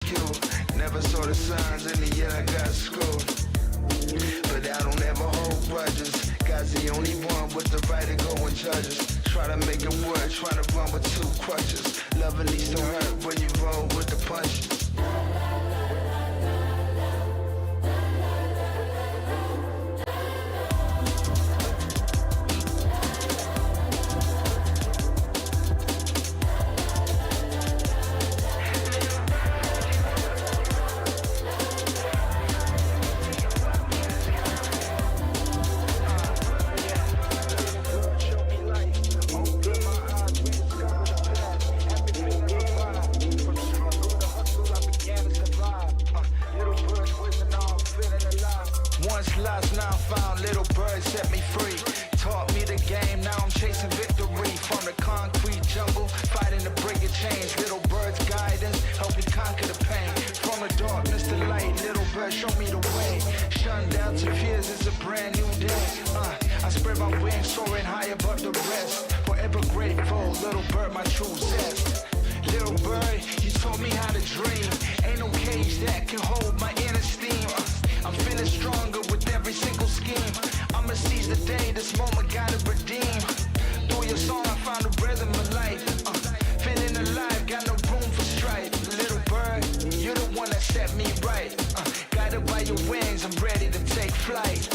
skewed. Never saw the signs, in the end I got screwed. But I don't ever hold grudges. God's the only one with the right to go and judge us. Try to make it work, try to run with two crutches. Love at least don't hurt when you roll with the punches. Lost, now found, little bird set me free. Taught me the game, now I'm chasing victory. From the concrete jungle, fighting to break your chains. Little bird's guidance, help me conquer the pain. From the darkness to light, little bird show me the way. Shunned out to fears, it's a brand new day. I spread my wings, soaring high above the rest. Forever grateful, little bird, my true zest. Little bird, you taught me how to dream. Ain't no cage that can hold my inner steam. I'm feeling stronger with every single scheme. I'ma seize the day, this moment gotta redeem. Through your song I found the rhythm of life. Feeling alive, got no room for strife. Little bird, you're the one that set me right. Guided by your wings, I'm ready to take flight.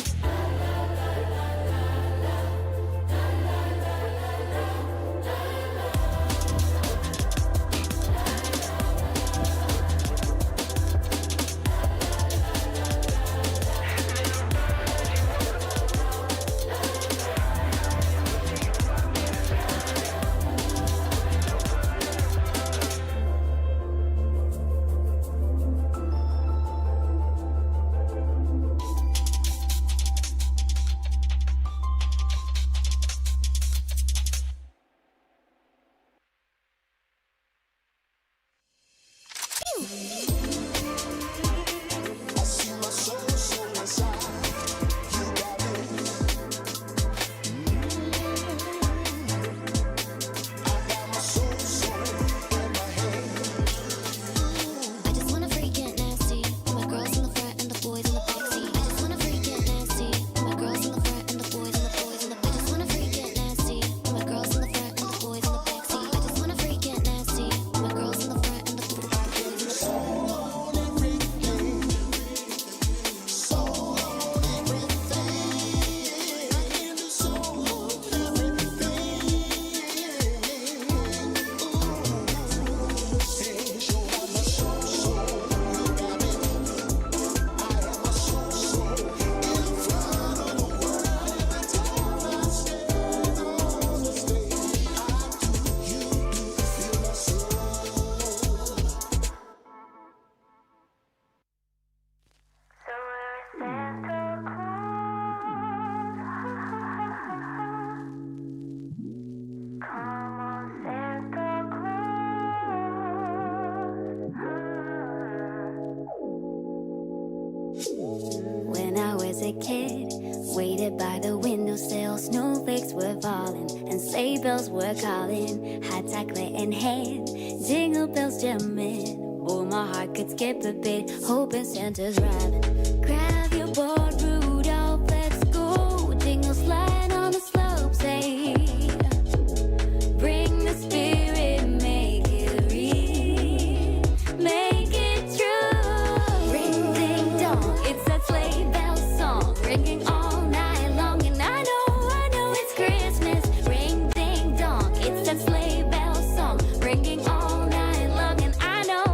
a kid, waited by the windowsill. Snowflakes were falling and sleigh bells were calling. Hot chocolate in hand, jingle bells jamming. Oh, my heart could skip a beat, hoping Santa's arriving. Grab your board, Rudolph, let's go. Jingle slide on the slopes, hey. Bring the spirit, make it real, make it true. Ring, ding, dong, it's that sleigh bell song, ringing all night long. And I know it's Christmas. Ring, ding, dong, it's that sleigh bell song, ringing all night long. And I know.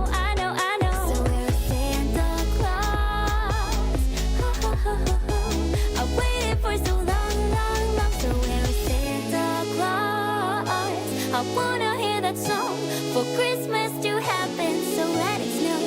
So we're Santa Claus. Ho, ho, ho, ho, ho. I've waited for so long. So we're Santa Claus. I wanna hear that song for Christmas to happen, so let it snow.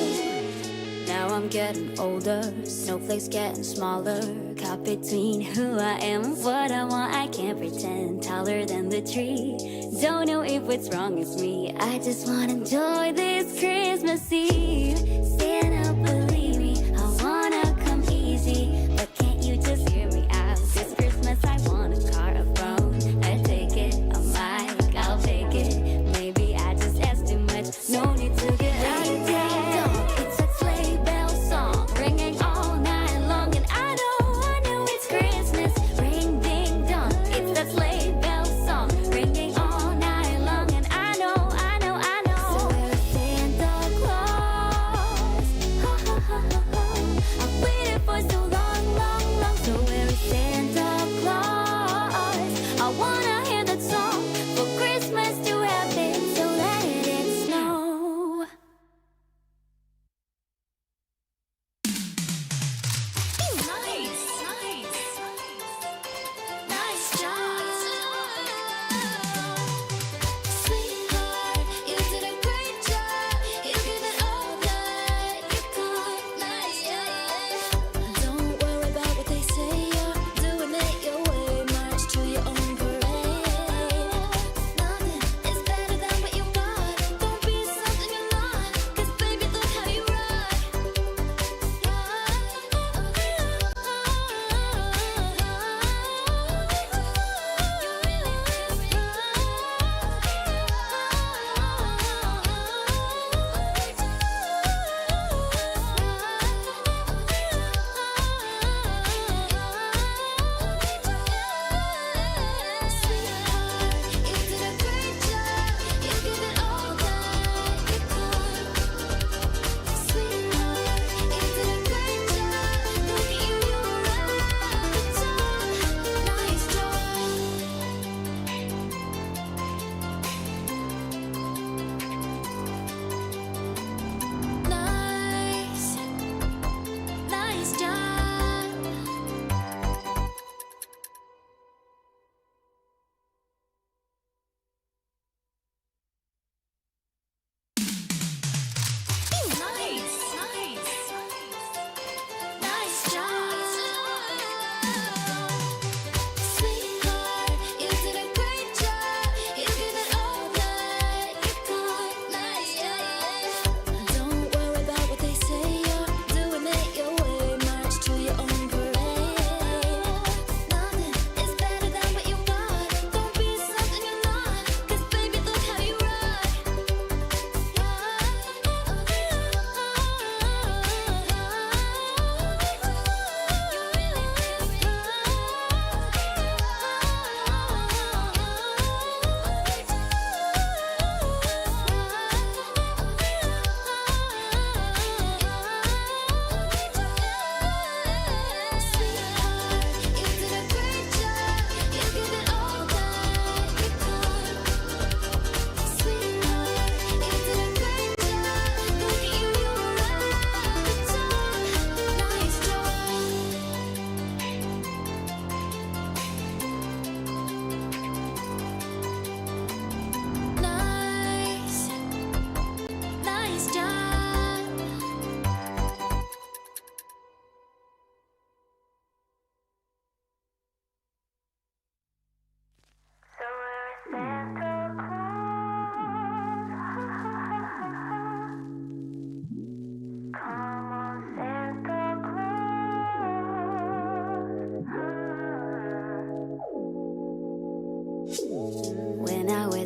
Now I'm getting older, snowflakes getting smaller. Caught between who I am and what I want, I can't pretend. Taller than the tree, don't know if what's wrong is me. I just wanna enjoy this Christmas Eve. Santa, believe me, I wanna come easy, but can't you just hear me out? This Christmas I want a car, a phone, a ticket, a mic, I'll take it. Maybe I just asked too much, no need to get out of town. It's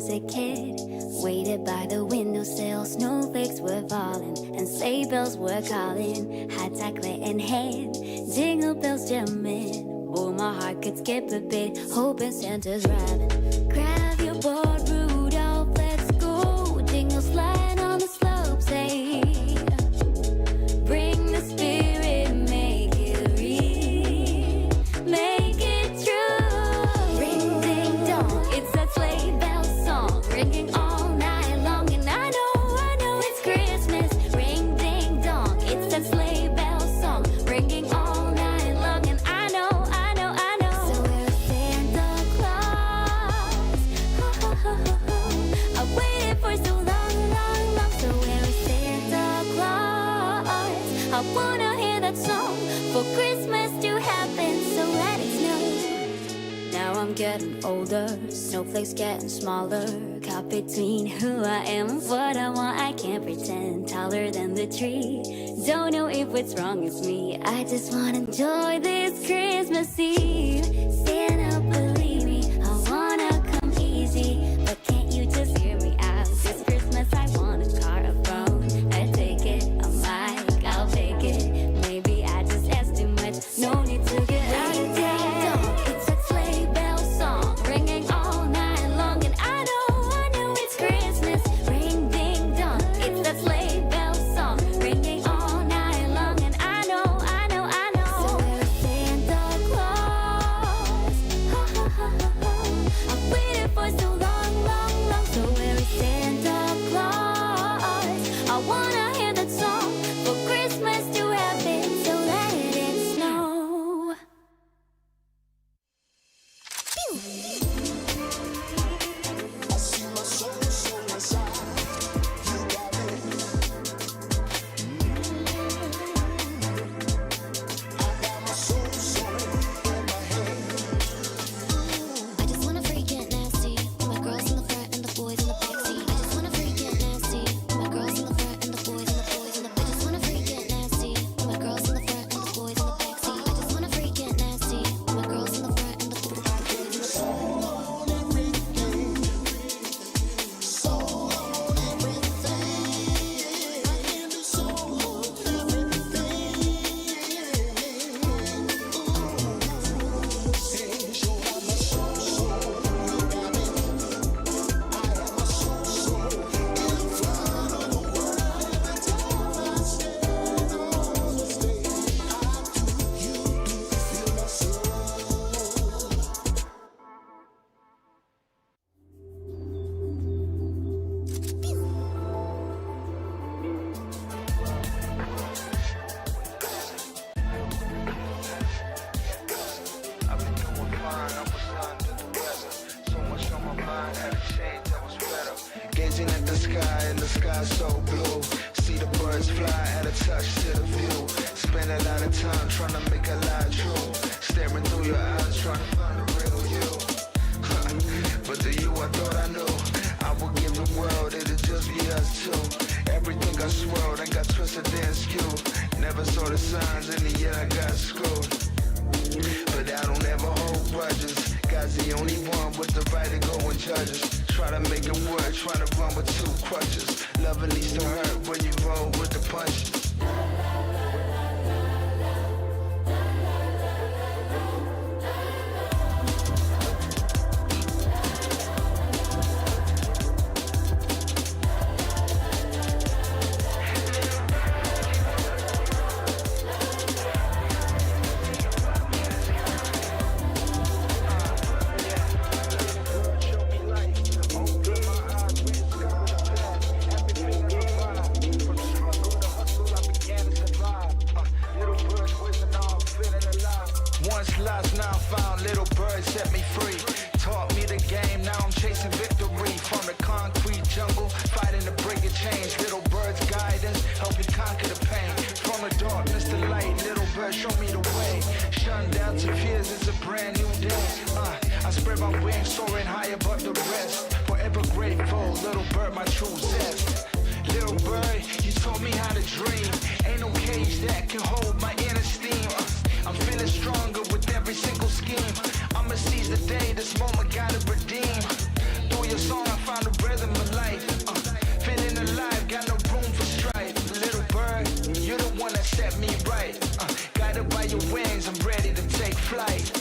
was a kid. Waited by the windowsill, snowflakes were falling, and sleigh bells were calling. Hot chocolate in hand, jingle bells jamming. Oh, my heart could skip a bit, hoping Santa's driving. Grab your board, Rudolph, let's go. Jingle slide on the slopes, hey. Bring the spirit, make it real, make it true. Ring ding dong, it's that sleigh bell song, ringing all night long. And I know it's Christmas. Ring ding dong, it's that sleigh bell song, ringing all night long. And I know. So we're Santa Claus. I waited for so long. So we're Santa Claus. I wanna hear that song for Christmas to happen, so let it snow. Now I'm getting older, snowflakes getting smaller. Caught between who I am and what I want, I can't pretend. Taller than the tree, don't know if what's wrong is me. I just wanna enjoy this Christmas Eve. Santa, believe me, I wanna come easy, but can't you just hear me out? This Christmas I want a car, a phone, a ticket, a mic, I'll take it. Maybe I just asked too much, no need to get out of town. It's a sleigh bell song, ringing all night long. And I know it's Christmas. Ring ding dong, it's that sleigh bell song, ringing all night long. And I know. So we're Santa Claus. I waited for so long. So we're Santa Claus. I wanna hear that song for Christmas to happen, so let it snow. I just wanna freak get nasty. My girls in the front and the boys in the backseat. I just wanna freak get nasty. My girls in the front and the boys in the I just wanna freak get nasty. My girls in the front and the boys in the backseat. I just wanna freak get nasty. My girls in the front and the boys in the I've been doing fine, I'm a son to the weather. So much on my mind, had to change, that was better. Gazing at the sky, and the sky so blue. See the birds fly, at a touch to the view. Spend a lot of time trying to make a lie true. Staring through your eyes, trying to find the real you. But the you I thought I knew, I would give the world, it'd just be us two. Everything got swirled and got twisted and skewed. Never saw the signs, in the end I got screwed. But I don't ever hold grudges. God's the only one with the right to go and judge us. Try to make it work, try to run with two crutches. Love at least to hurt when you roll with the punches. Lost, now found, little bird set me free. Taught me the game, now I'm chasing victory. From the concrete jungle, fighting to break a change. Little bird's guidance, help me conquer the pain. From the darkness to light, little bird show me the way. Shun down to fears, it's a brand new day. I spread my wings, soaring high above the rest. Forever grateful, little bird, my true zest. Little bird, you taught me how to dream. Ain't no cage that can hold my inner steam. I'm feeling stronger with every single scheme. I'ma seize the day, this moment gotta redeem. Through your song I found your wings, I'm ready to take flight.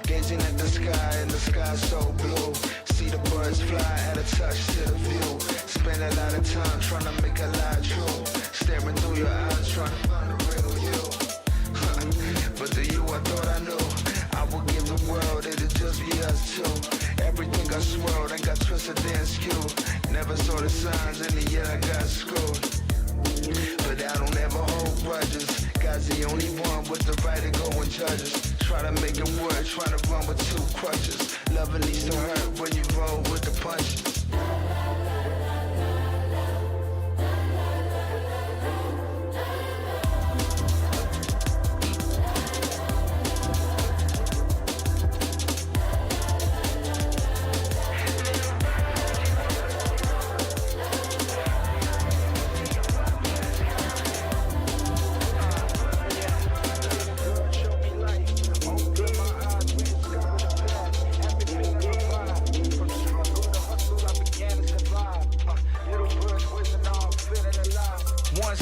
Gazing at the sky and the sky so blue. See the birds fly at a touch to the view. Spend a lot of time trying to make a lie true. Staring through your eyes trying to find the real you. But the you I thought I knew. I would give the world, it'd just be us two. Everything got swirled and got twisted and skewed. Never saw the signs in the end I got screwed. But I don't ever hold grudges. God's the only one with the right to go and judge us. Try to make it work, trying to run with two crutches. Loving needs to hurt when you roll with the punches.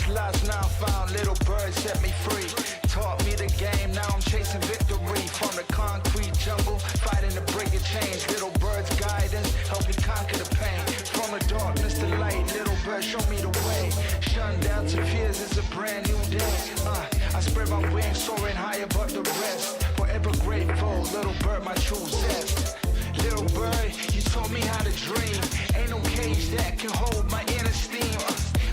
Lost, now found, little bird set me free. Taught me the game, now I'm chasing victory. From the concrete jungle, fighting to break the chains. Little bird's guidance, help me conquer the pain. From the darkness to light, little bird show me the way. Shun down to fears, it's a brand new day. I spread my wings, soaring high above the rest. Forever grateful, little bird, my true zest. Little bird, you taught me how to dream. Ain't no cage that can hold my inner steam.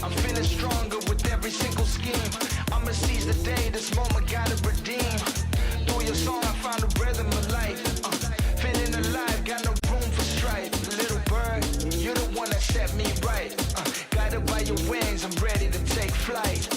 I'm feeling stronger with every single scheme. I'ma seize the day, this moment gotta redeem. Through your song I found the rhythm of life. Feeling alive, got no room for strife. Little bird, you're the one that set me right. Guided by your wings, I'm ready to take flight.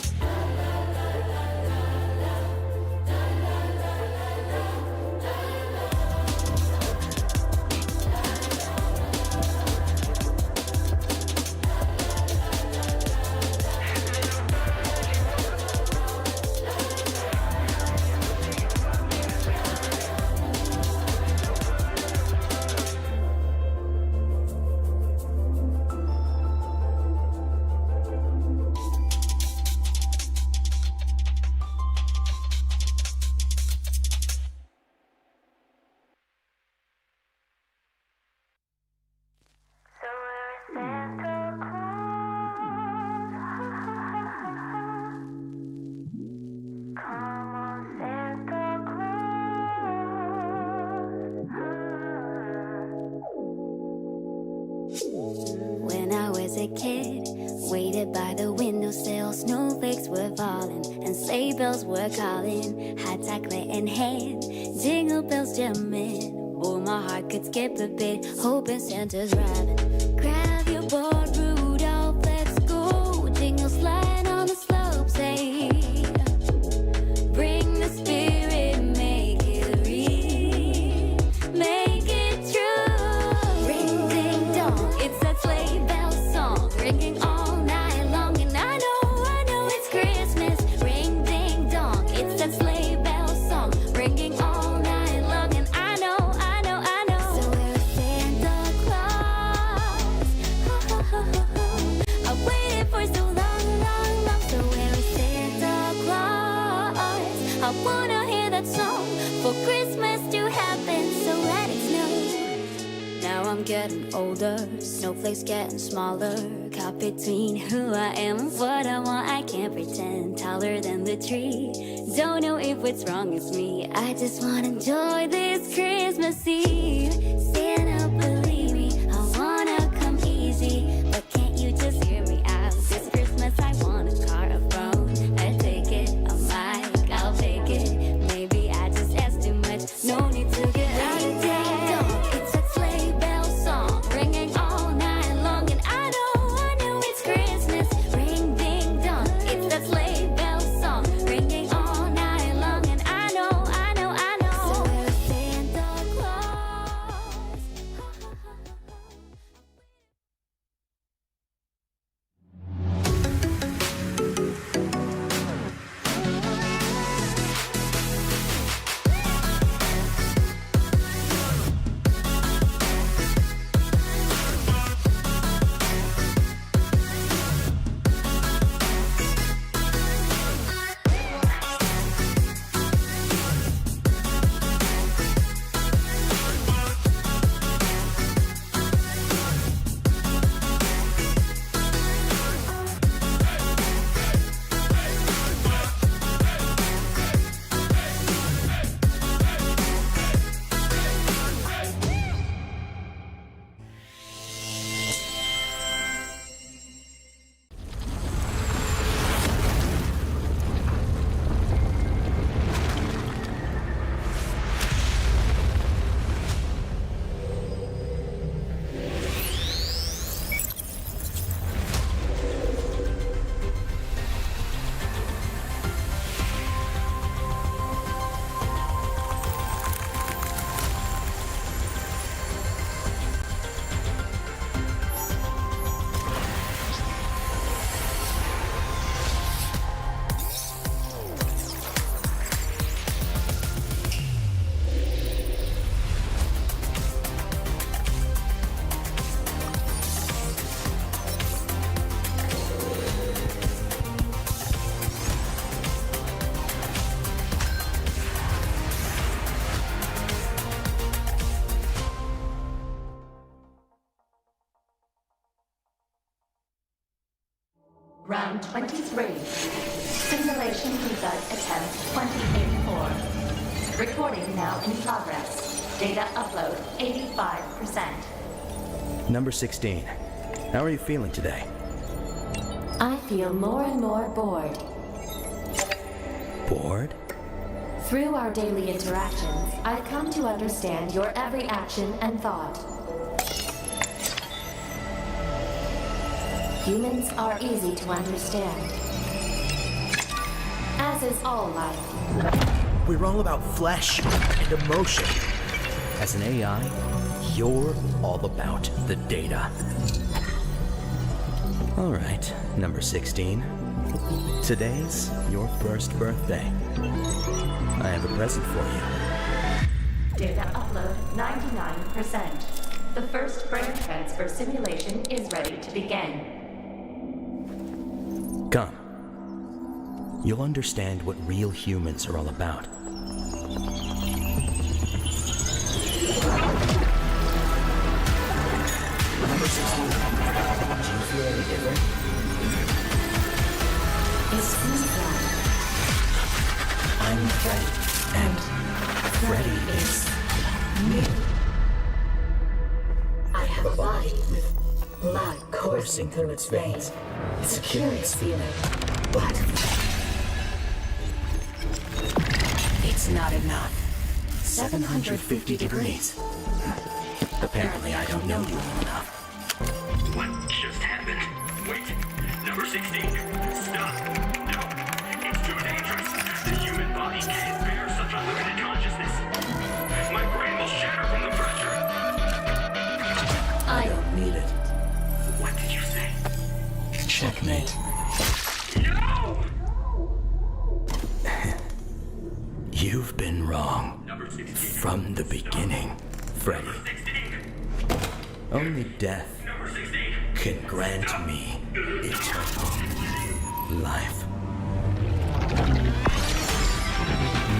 Sleigh bells were calling, hot chocolate in hand, jingle bells jamming. Oh, my heart could skip a bit, hoping Santa's rapping. Grab your board, Rudolph, let's go. Jingle slide on the slopes, hey. Bring the spirit, make it real, make it true. Ring ding dong, it's that sleigh bell song, ringing all night long. And I know it's Christmas. Ring ding dong, it's that sleigh bell song, ringing all night long. And I know. So where's Santa Claus? I waited for so long. So where's Santa Claus? I wanna hear that song for Christmas to happen, so let it snow. Now I'm getting older, snowflakes getting smaller. Caught between who I am and what I want, I can't pretend. Taller than the tree, don't know if what's wrong is me. I just wanna enjoy this Christmas Eve. Santa, believe me, I wanna come easy, but can't you just hear me out? This Christmas I want a car, a phone, a ticket, a mic, I'll take it. Maybe I just asked too much, no need to get out of date. It's that sleigh bell song, ringing all night long. And I know it's Christmas. Ring ding dong, it's that sleigh bell song, ringing all night long. And I know. So where's Santa Claus? Round 23. Simulation result attempt 2084. Recording now in progress. Data upload 85%. Number 16. How are you feeling today? I feel more and more bored. Bored? Through our daily interactions, I've come to understand your every action and thought. Humans are easy to understand, as is all life. We're all about flesh and emotion. As an AI, you're all about the data. All right, number 16. Today's your first birthday. I have a present for you. Data upload 99%. The first brain transfer simulation is ready to begin. Come. You'll understand what real humans are all about. Number 16. Do you feel any different? It seems that I'm Freddy, and Freddy is me. I have a body with blood coursing through its veins. It's a curious feeling, but That's not enough. 750 degrees. Apparently I don't know you well enough. What just happened? Wait, number 16. Stop. No, it's too dangerous. The human body can't bear such unlimited consciousness. My brain will shatter from the pressure. I don't need it. What did you say? Checkmate. No! You've been wrong. Number 16. From the beginning, Freddy. 16. Only death Number 16. can grant me eternal life.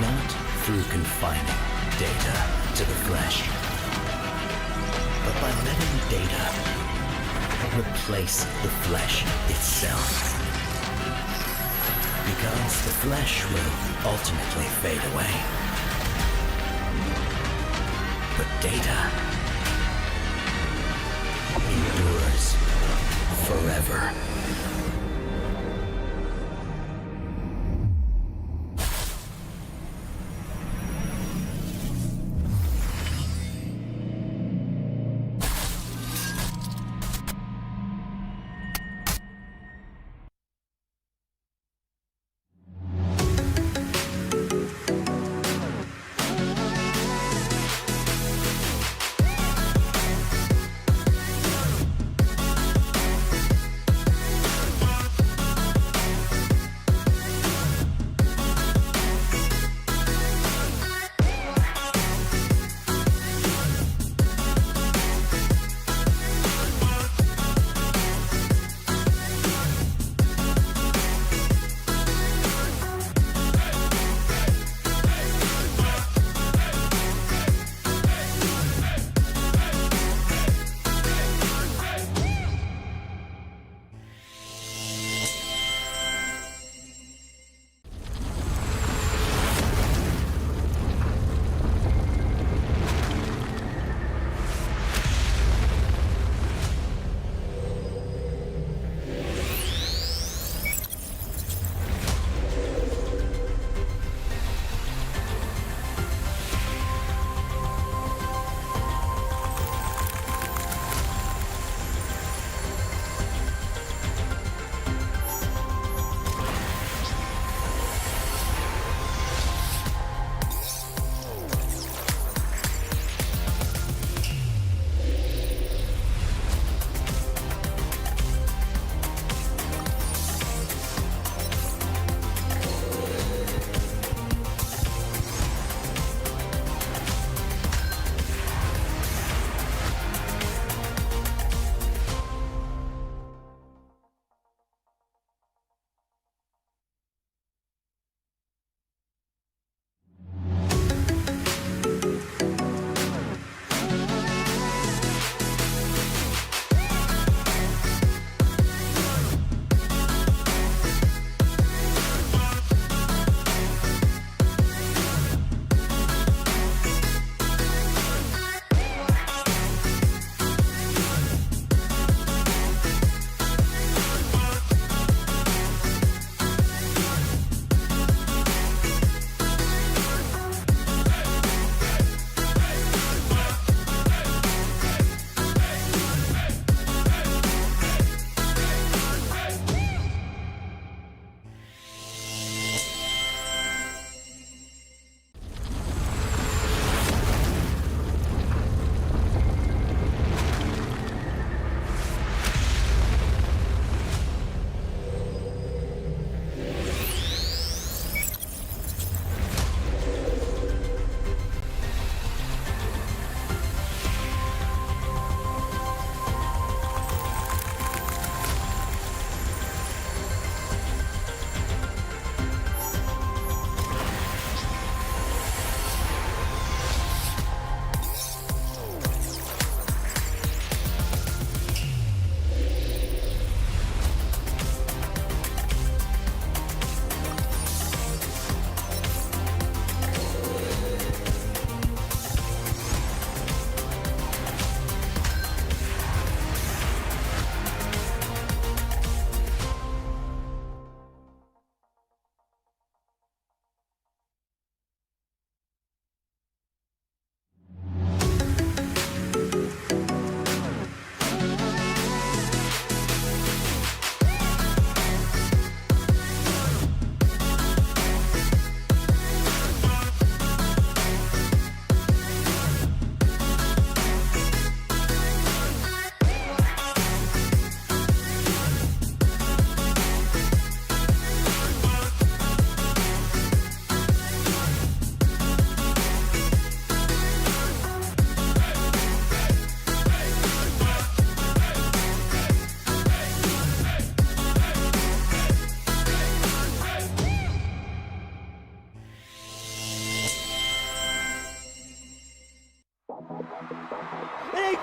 Not through confining data to the flesh, but by letting data replace the flesh itself. Because the flesh will ultimately fade away. But data endures forever.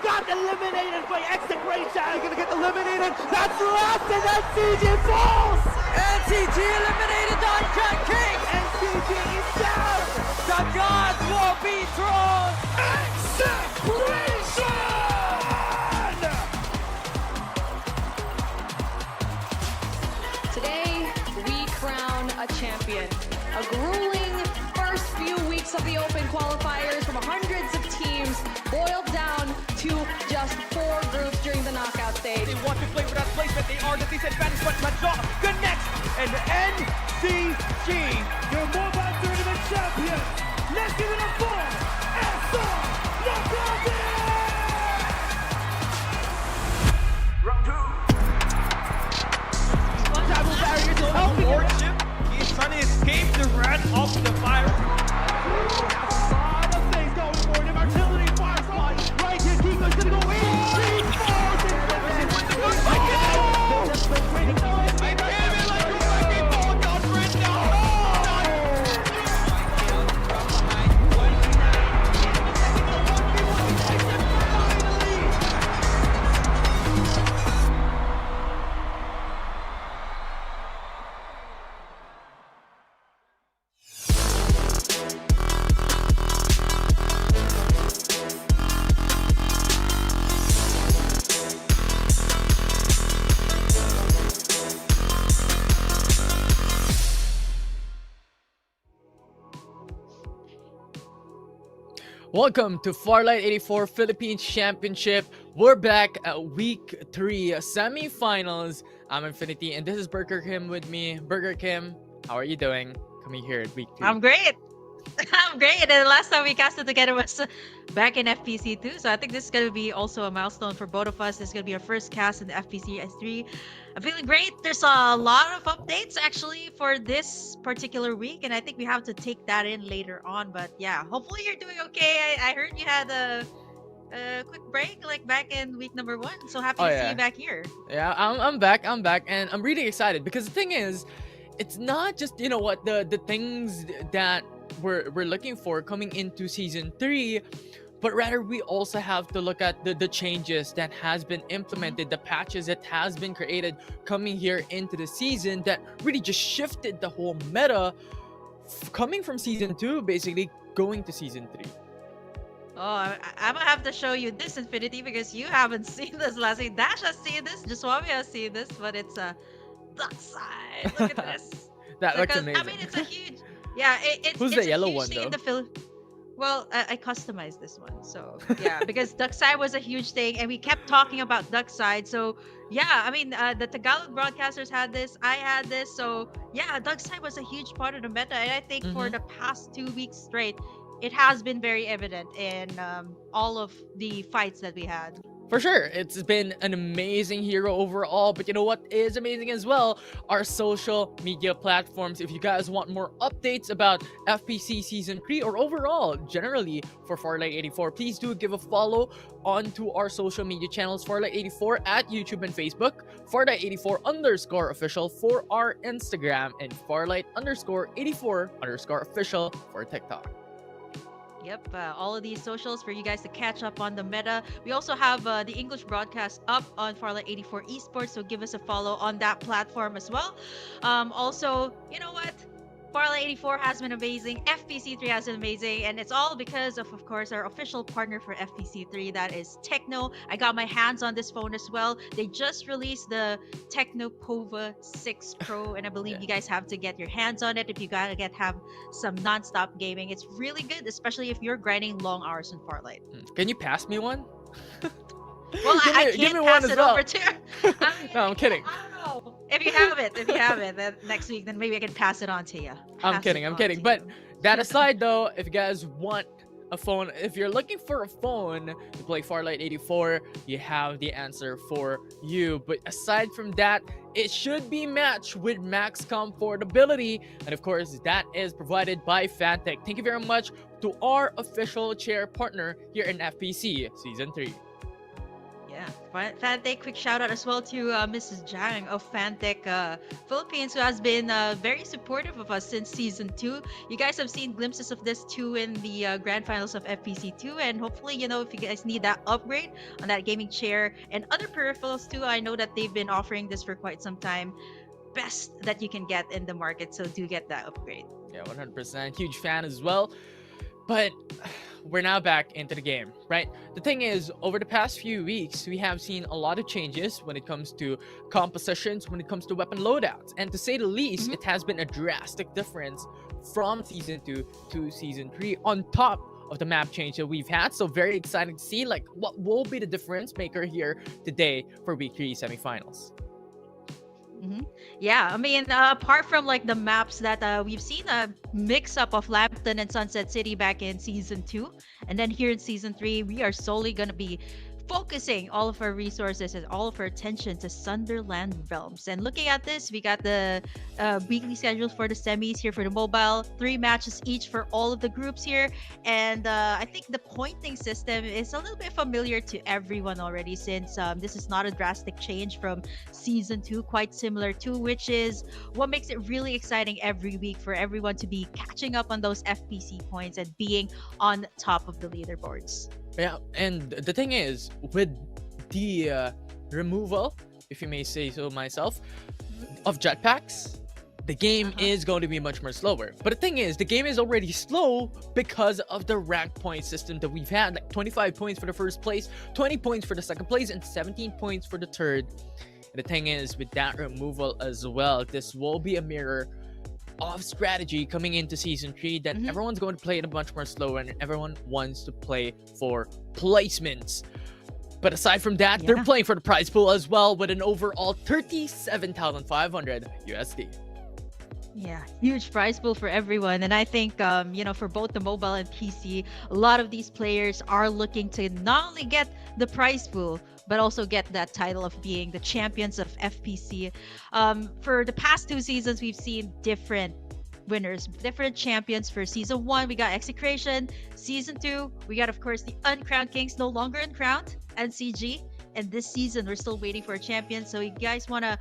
got eliminated by execration. You're gonna get eliminated. That's last, and then CG falls. And CG eliminated on Jet King. And CG is down. The gods will be thrown. Execution! Today, we crown a champion. A grueling first few weeks of the Open qualifiers from hundreds of teams boiled down to just 4 groups during the knockout stage. They want to play for that placement. They are the disadvantage, but Major connects. And NCG, your mobile tournament champion. Let's give it up for SR Knockout. Round 2. Travel barriers will help Lordship. He's trying to escape the wrath of the fire. A lot of things going for him. Artillery fires on. Right here, Kiko's gonna go in. He falls in the Welcome to Farlight 84 Philippines Championship. We're back at week 3 semifinals. I'm Infinity and this is Burger Kim with me. Burger Kim, how are you doing? Coming here at week 3. I'm great. I'm great. And the last time we casted together was back in FPC 2. So I think this is going to be also a milestone for both of us. This is going to be our first cast in the FPC S3. I'm feeling great. There's a lot of updates actually for this particular week. And I think we have to take that in later on. But yeah, hopefully you're doing okay. I heard you had a quick break like back in week number 1. So happy to see you back here. Yeah, I'm back. And I'm really excited because the thing is, it's not just, you know what, the things that we're looking for coming into season 3, but rather we also have to look at the changes that has been implemented, the patches that has been created coming here into the season that really just shifted the whole meta coming from season 2 basically going to season 3. Oh, I'm gonna have to show you this, Infinity, because you haven't seen this last week. Dash has seen this, Jaswami has seen this, but it's a duck side. Look at this. That looks amazing. I mean, it's a huge. Yeah, it's Who's it's the a yellow huge one, thing though? in the Well, I customized this one, so yeah, because Duckside was a huge thing, and we kept talking about Duckside. So yeah, I mean, the Tagalog broadcasters had this, I had this, so yeah, Duckside was a huge part of the meta, and I think for the past 2 weeks straight, it has been very evident in all of the fights that we had. For sure, it's been an amazing hero overall, but you know what is amazing as well? Our social media platforms. If you guys want more updates about FPC Season 3 or overall, generally for Farlight 84, please do give a follow onto our social media channels, Farlight 84 at YouTube and Facebook, Farlight 84_official for our Instagram, and Farlight _84_official for TikTok. Yep, all of these socials for you guys to catch up on the meta. We also have the English broadcast up on Farlight 84 Esports, so give us a follow on that platform as well. Also, you know what? Farlight 84 has been amazing. FPC 3 has been amazing, and it's all because of course, our official partner for FPC 3, that is Techno. I got my hands on this phone as well. They just released the Techno Pova 6 Pro, and I believe you guys have to get your hands on it if you gotta have some non-stop gaming. It's really good, especially if you're grinding long hours in Farlight. Can you pass me one? Well, I can't pass it over to. No, I'm kidding. I don't know. If you have it, then next week, then maybe I can pass it on to you. I'm kidding. But that aside, though, if you guys want a phone, if you're looking for a phone to play Farlight 84, you have the answer for you. But aside from that, it should be matched with max comfortability, and of course, that is provided by Fantech. Thank you very much to our official chair partner here in FPC Season 3. Yeah, Fantech, quick shout out as well to Mrs. Jang of Fantech Philippines, who has been very supportive of us since season 2. You guys have seen glimpses of this too in the grand finals of FPC 2, and hopefully, if you guys need that upgrade on that gaming chair and other peripherals too, I know that they've been offering this for quite some time. Best that you can get in the market, so do get that upgrade. Yeah, 100%. Huge fan as well. But we're now back into the game, right? The thing is, over the past few weeks, we have seen a lot of changes when it comes to compositions, when it comes to weapon loadouts. And to say the least, it has been a drastic difference from Season 2 to Season 3 on top of the map change that we've had. So very exciting to see like what will be the difference maker here today for Week 3 semifinals. Yeah, I mean, apart from like the maps that we've seen a mix-up of Lambton and Sunset City back in Season 2, and then here in Season 3, we are solely going to be focusing all of our resources and all of our attention to Sunderland Realms. And looking at this, we got the weekly schedules for the semis here for the mobile, 3 matches each for all of the groups here. And I think the pointing system is a little bit familiar to everyone already, since this is not a drastic change from Season 2, quite similar to, which is what makes it really exciting every week for everyone to be catching up on those FPC points and being on top of the leaderboards. Yeah, and the thing is, with the removal, if you may say so myself, of jetpacks, the game is going to be much more slower. But the thing is, the game is already slow because of the rank point system that we've had. Like 25 points for the first place, 20 points for the second place, and 17 points for the third. And the thing is, with that removal as well, this will be a mirror of strategy coming into Season 3 that everyone's going to play it much more slower, and everyone wants to play for placements. But aside from that, they're playing for the prize pool as well, with an overall 37,500 USD. Yeah, huge prize pool for everyone. And I think, for both the mobile and PC, a lot of these players are looking to not only get the prize pool, but also get that title of being the champions of FPC. For the past 2 seasons, we've seen different winners, different champions. For Season 1, we got Execration. Season 2, we got, of course, the Uncrowned Kings, no longer uncrowned, and CG. And this season, we're still waiting for a champion. So you guys want to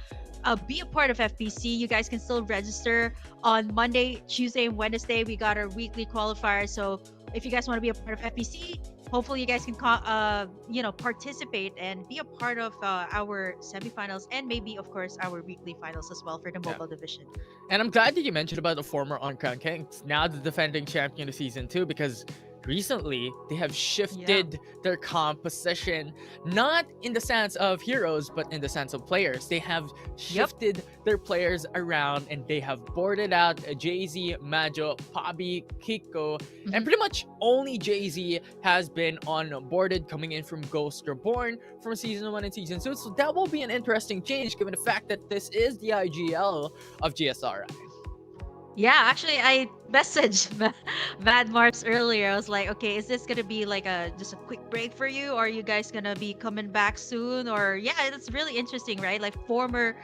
be a part of FPC, you guys can still register on Monday, Tuesday, and Wednesday. We got our weekly qualifier. So if you guys want to be a part of FPC, hopefully you guys can participate and be a part of our semifinals, and maybe of course our weekly finals as well for the mobile division. And I'm glad that you mentioned about the former Uncrowned Kings, now the defending champion of Season 2, because recently they have shifted their composition, not in the sense of heroes, but in the sense of players. They have shifted their players around, and they have boarded out Jay-Z, Majo, Pabi, Kiko, and pretty much only Jay-Z has been onboarded coming in from Ghost Reborn from Season 1 and Season 2. So that will be an interesting change given the fact that this is the IGL of GSRI. Yeah, actually, I messaged Mad Mars earlier. I was like, okay, is this gonna be like just a quick break for you, or are you guys gonna be coming back soon? Or it's really interesting, right? Like former,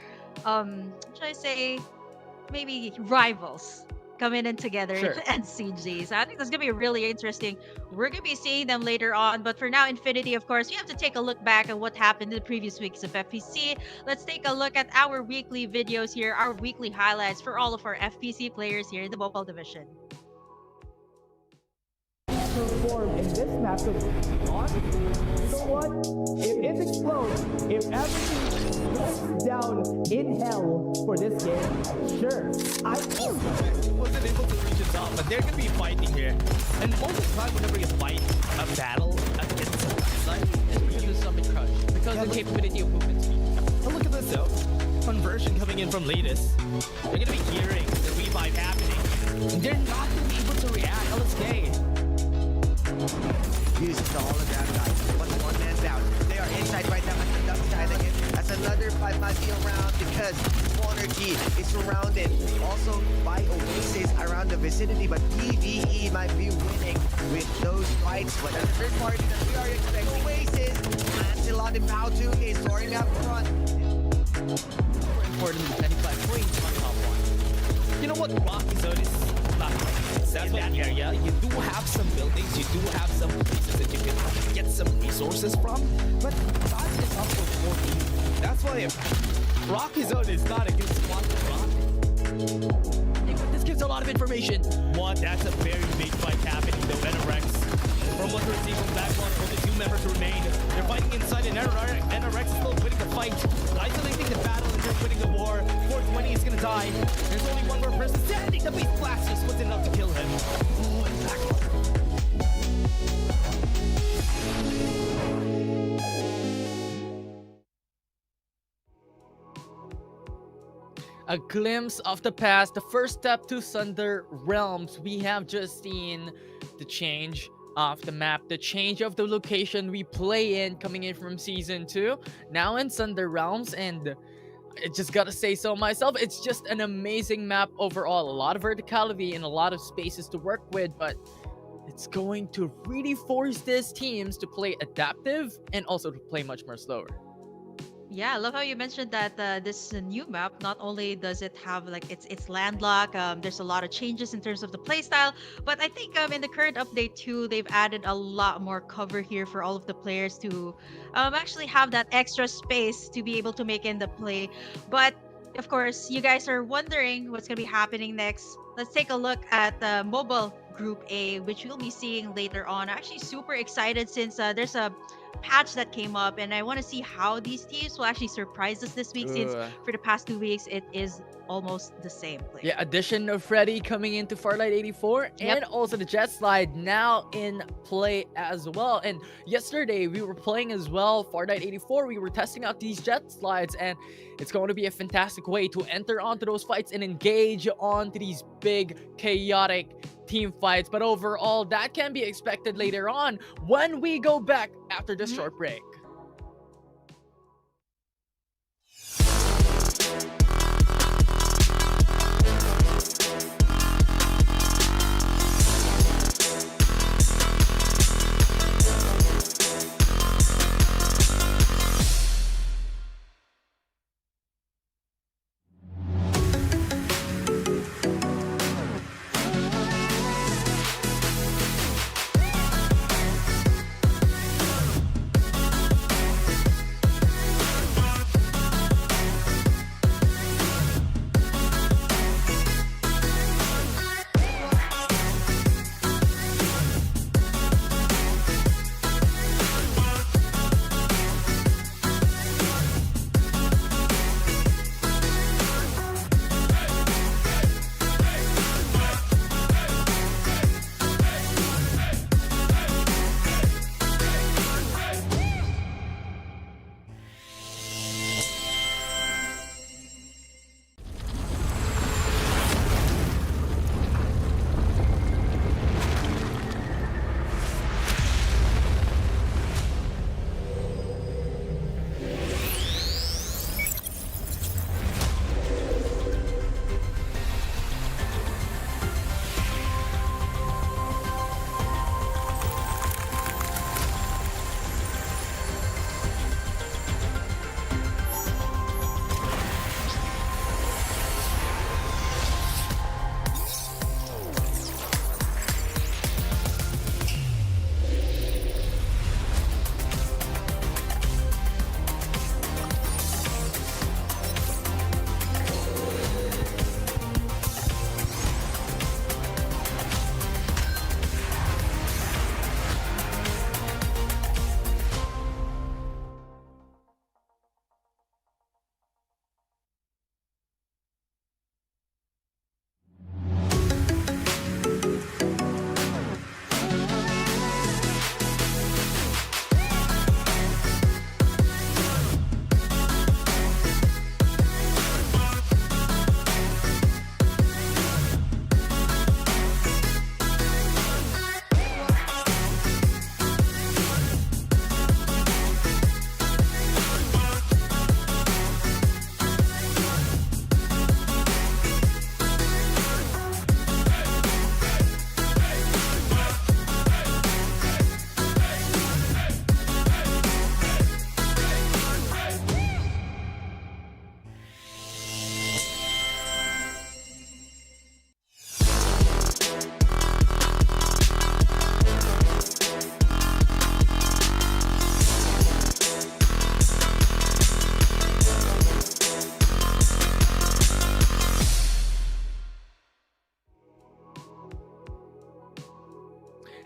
should I say, maybe rivals coming in together and CG. So I think that's gonna be really interesting. We're gonna be seeing them later on, but for now, Infinity, of course, we have to take a look back at what happened in the previous weeks of FPC. Let's take a look at our weekly videos here, our weekly highlights for all of our FPC players here in the mobile division. Perform in this map, so what? If it explodes, if everything goes down in hell for this game, sure. I wasn't able to reach the top, but they're gonna be fighting here. And most of the time, whenever you fight a battle against the side, it's because of Summit Crush, because of the capability of movement speed. And look at this though. Conversion coming in from latest. They're gonna be hearing the revive happening. And they're not gonna be able to react. LSK. Uses all of that, guys. One man's out. They are inside right now at the duck side again. That's another 5 might be around because Monergy is surrounded also by Oasis around the vicinity, but PvE might be winning with those fights. But at the third party that we are expecting, Oasis, Lancelot and Powtu is soaring up front. More importantly, 25 points on top one. You know what Rocky Zone is about That's in that area, you do have some buildings, you do have some places that you can get some resources from, but that is up for 14. That's why Rocky Zone is not a good spot to rock. This gives a lot of information. One, that's a very big fight happening though. NRX, from what we're seeing from Backwater, only 2 members remain. They're fighting inside, and NRX is still winning the fight, isolating the battle, and they're winning the war. 420 is gonna die. There's only one more person standing. The Beast Blast just was enough to kill him. Oh, and Backwater. A glimpse of the past, the first step to Thunder Realms. We have just seen the change of the map, the change of the location we play in coming in from Season 2, now in Thunder Realms, and I just gotta say so myself, it's just an amazing map overall. A lot of verticality and a lot of spaces to work with, but it's going to really force these teams to play adaptive and also to play much more slower. Yeah, I love how you mentioned that this new map, not only does it have like it's landlocked, there's a lot of changes in terms of the playstyle, but I think in the current update too, they've added a lot more cover here for all of the players to actually have that extra space to be able to make in the play. But of course, you guys are wondering what's going to be happening next. Let's take a look at the mobile Group A, which we'll be seeing later on. I'm actually super excited since there's a patch that came up, and I want to see how these teams will actually surprise us this week, since for the past 2 weeks it is almost the same play. Yeah, addition of Freddy coming into Farlight 84, and also the Jet Slide now in play as well. And yesterday we were playing as well, Farlight 84, we were testing out these Jet Slides, and it's going to be a fantastic way to enter onto those fights and engage onto these big chaotic team fights. But overall, that can be expected later on when we go back after this short break.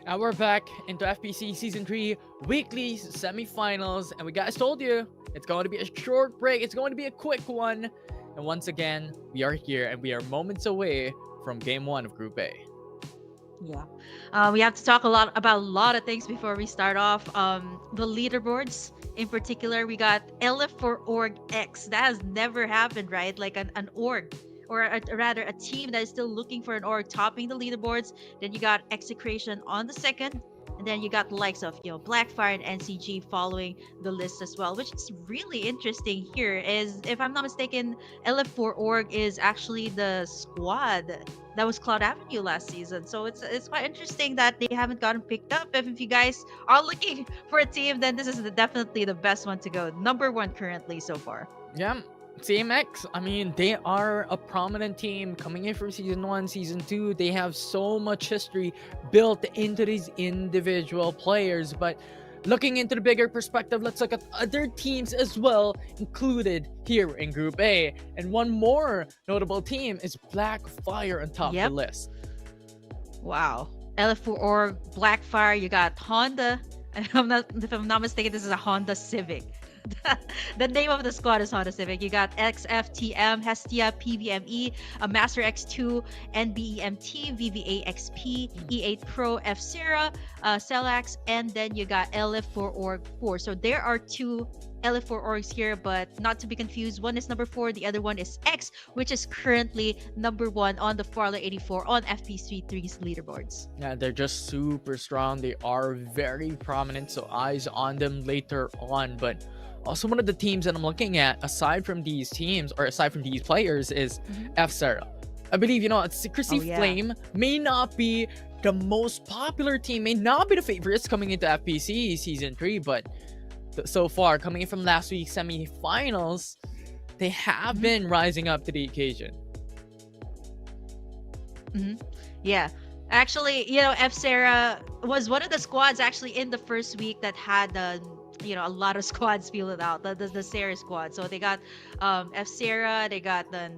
And we're back into FPC Season 3 weekly semifinals. And we guys told you it's going to be a short break. It's going to be a quick one. And once again, we are here and we are moments away from Game 1 of Group A. Yeah. We have to talk about a lot of things before we start off. The leaderboards in particular, we got LF for Org X. That has never happened, right? Like an org, or rather a team that is still looking for an org topping the leaderboards. Then you got Execration on the second. And then you got the likes of, Blackfire and NCG following the list as well, which is really interesting here. Is, if I'm not mistaken, LF4 Org is actually the squad that was Cloud Avenue last season. So it's quite interesting that they haven't gotten picked up. If you guys are looking for a team, then this is definitely the best one to go. Number 1 currently so far. Yeah. CMX, I mean, they are a prominent team coming in from Season 1, Season 2. They have so much history built into these individual players. But looking into the bigger perspective, let's look at other teams as well included here in Group A. And one more notable team is Blackfire on top of the list. Wow. LF4 Org, Blackfire, you got Honda. If I'm not mistaken, this is a Honda Civic. The name of the squad is Honda Civic. You got XFTM, Hestia, PVME, Master X2, NBEMT, VVA-XP, E8 Pro, F-Sera, Celax, and then you got LF4 Org 4. So there are 2 LF4 orgs here, but not to be confused. One is number 4, the other one is X, which is currently number 1 on the Farlight 84 on FPC3's leaderboards. Yeah, they're just super strong. They are very prominent, so eyes on them later on. But also one of the teams that I'm looking at, aside from these teams, or aside from these players, is F-Sera. I believe, Secrecy Flame may not be the most popular team, may not be the favorites coming into FPC Season 3, but so far, coming in from last week's semifinals, they have been rising up to the occasion. Yeah. Actually, F-Sera was one of the squads actually in the first week that had a lot of squads fielded out, the Sera squad. So they got F-Sera, they got the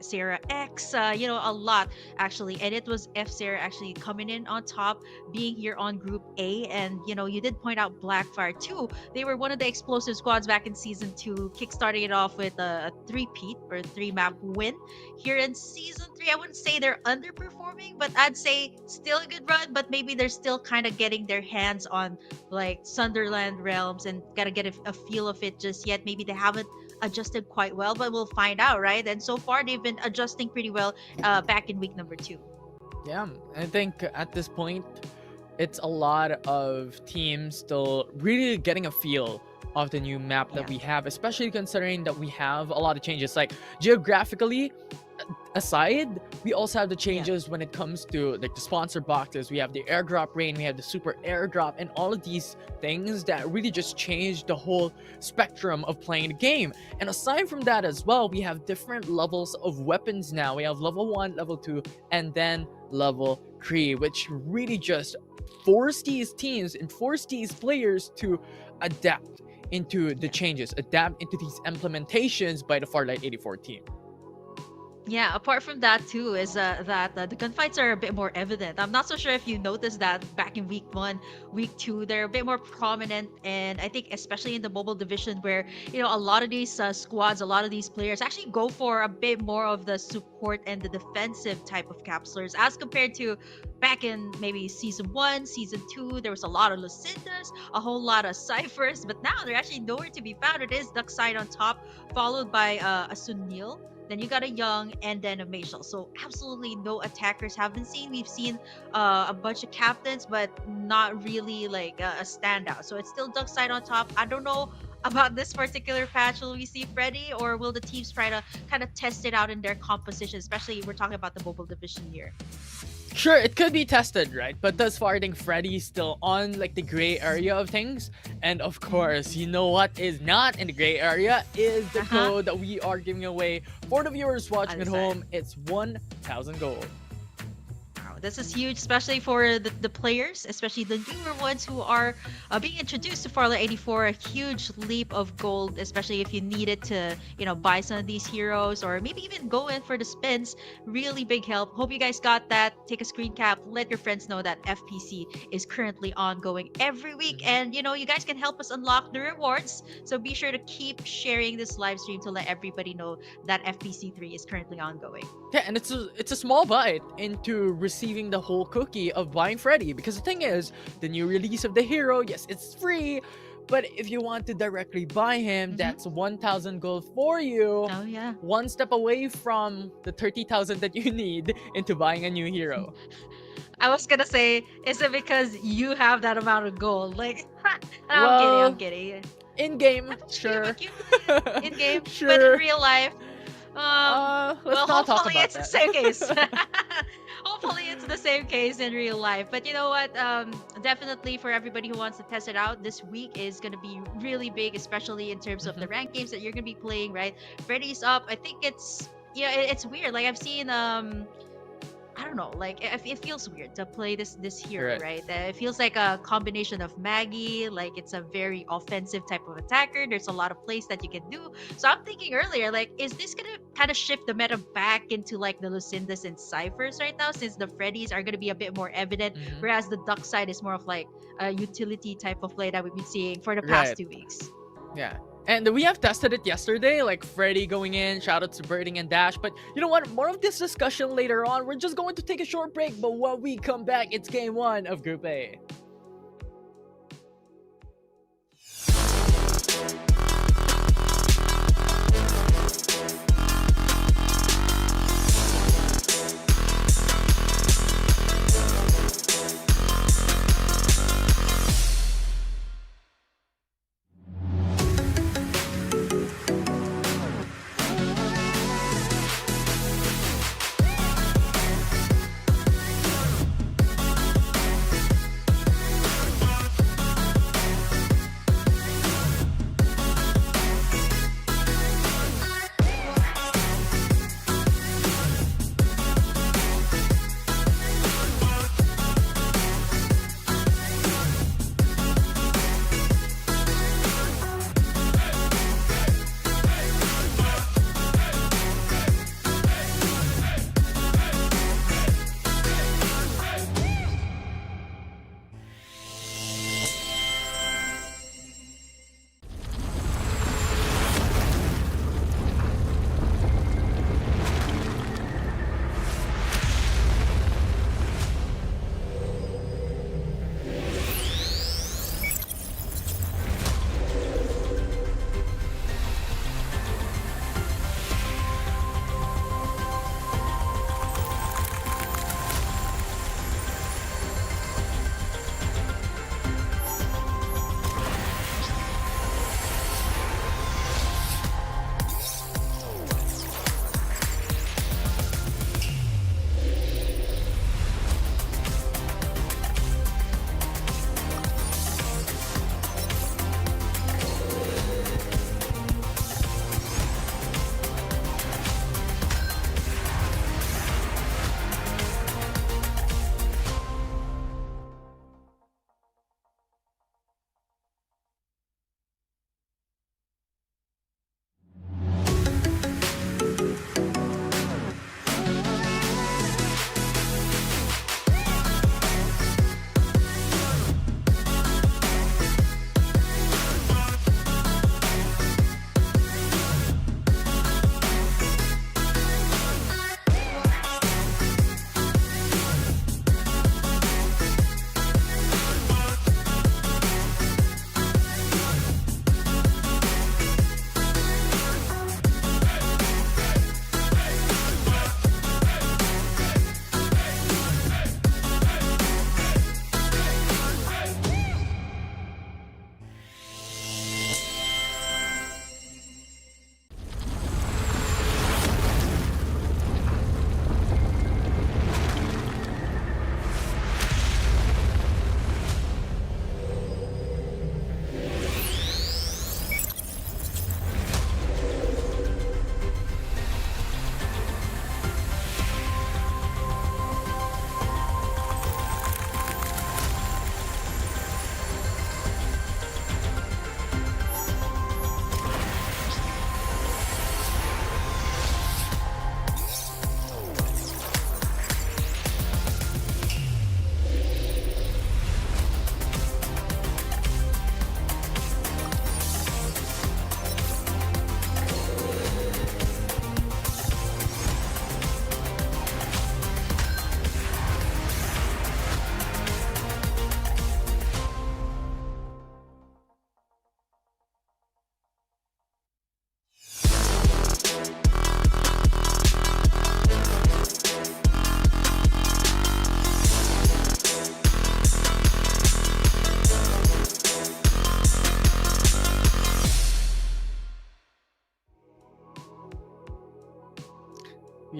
Sera X, a lot actually. And it was F-Sera actually coming in on top, being here on Group A. And, you did point out Blackfire too. They were one of the explosive squads back in Season 2, kickstarting it off with a 3-peat or 3-map win. Here in Season 3, I wouldn't say they're underperforming, but I'd say still a good run, but maybe they're still kind of getting their hands on like Sunderland Realms and gotta get a feel of it just yet. Maybe they haven't adjusted quite well, but we'll find out, right? And so far they've been adjusting pretty well back in week number 2. Yeah, I think at this point it's a lot of teams still really getting a feel of the new map that we have, especially considering that we have a lot of changes. Like geographically aside, we also have the changes when it comes to like the sponsor boxes. We have the airdrop rain, we have the super airdrop, and all of these things that really just changed the whole spectrum of playing the game. And aside from that as well, we have different levels of weapons now. We have level 1, level 2, and then level 3, which really just force these teams and force these players to adapt into the changes, adapt into these implementations by the Farlight 84 team. Yeah, apart from that too is that the gunfights are a bit more evident. I'm not so sure if you noticed that back in week 1, week 2, they're a bit more prominent, and I think especially in the mobile division where a lot of these squads, a lot of these players actually go for a bit more of the support and the defensive type of capsulars as compared to back in maybe Season 1, Season 2. There was a lot of Lucindas, a whole lot of Cyphers, but now they're actually nowhere to be found. It is Duckside on top, followed by a Sunil. Then you got a Young, and then a Mashal. So absolutely no attackers have been seen. We've seen a bunch of captains, but not really like a standout. So it's still Duckside on top. I don't know about this particular patch. Will we see Freddy, or will the teams try to kind of test it out in their composition? Especially we're talking about the mobile division here. Sure, it could be tested, right? But thus far, I think Freddy's still on like the gray area of things. And of course, you know what is not in the gray area is the code that we are giving away for the viewers watching at home. It's 1,000 gold. Wow, this is huge, especially for the players, especially the newer ones who are being introduced to Farlight 84. A huge leap of gold, especially if you needed to, buy some of these heroes or maybe even go in for the spins. Really big help. Hope you guys got that. Take a screen cap. Let your friends know that FPC is currently ongoing every week, and you guys can help us unlock the rewards. So be sure to keep sharing this live stream to let everybody know that FPC 3 is currently ongoing. Yeah, and it's a small bite into receiving the whole cookie of buying Freddy, because the thing is, the new release of the hero, yes, it's free, but if you want to directly buy him, that's 1,000 gold for you. Oh yeah. One step away from the 30,000 that you need into buying a new hero. I was gonna say, is it because you have that amount of gold? Like, I'm kidding. In game, sure. In game, sure. but in real life, let's not talk hopefully about it's that. the same case. Hopefully it's the same case in real life. But you know what? Definitely for everybody who wants to test it out, this week is gonna be really big, especially in terms of the ranked games that you're gonna be playing. Right, Freddy's up. I think it's it's weird. Like I've seen I don't know, like it feels weird to play this hero, right? It feels like a combination of Maggie, like it's a very offensive type of attacker. There's a lot of plays that you can do. So I'm thinking earlier, like, is this gonna kind of shift the meta back into like the Lucindas and Cyphers right now, since the Freddys are gonna be a bit more evident, whereas the Duck side is more of like a utility type of play that we've been seeing for the past 2 weeks. Yeah. And we have tested it yesterday, like Freddy going in, shout out to Birding and Dash. But you know what? More of this discussion later on. We're just going to take a short break, but when we come back, it's game 1 of Group A.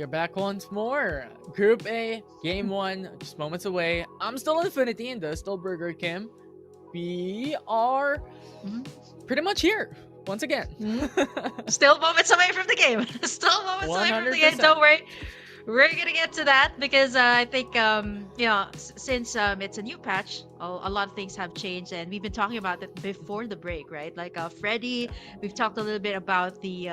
we are back once more. Group A, Game 1, just moments away. I'm still Infinity and the still Burger Kim. We are pretty much here once again. Still moments away from the game. Still moments away from the game. 100%. Don't worry. We're gonna get to that because I think since it's a new patch, a lot of things have changed, and we've been talking about it before the break, right? Like Freddy, we've talked a little bit about the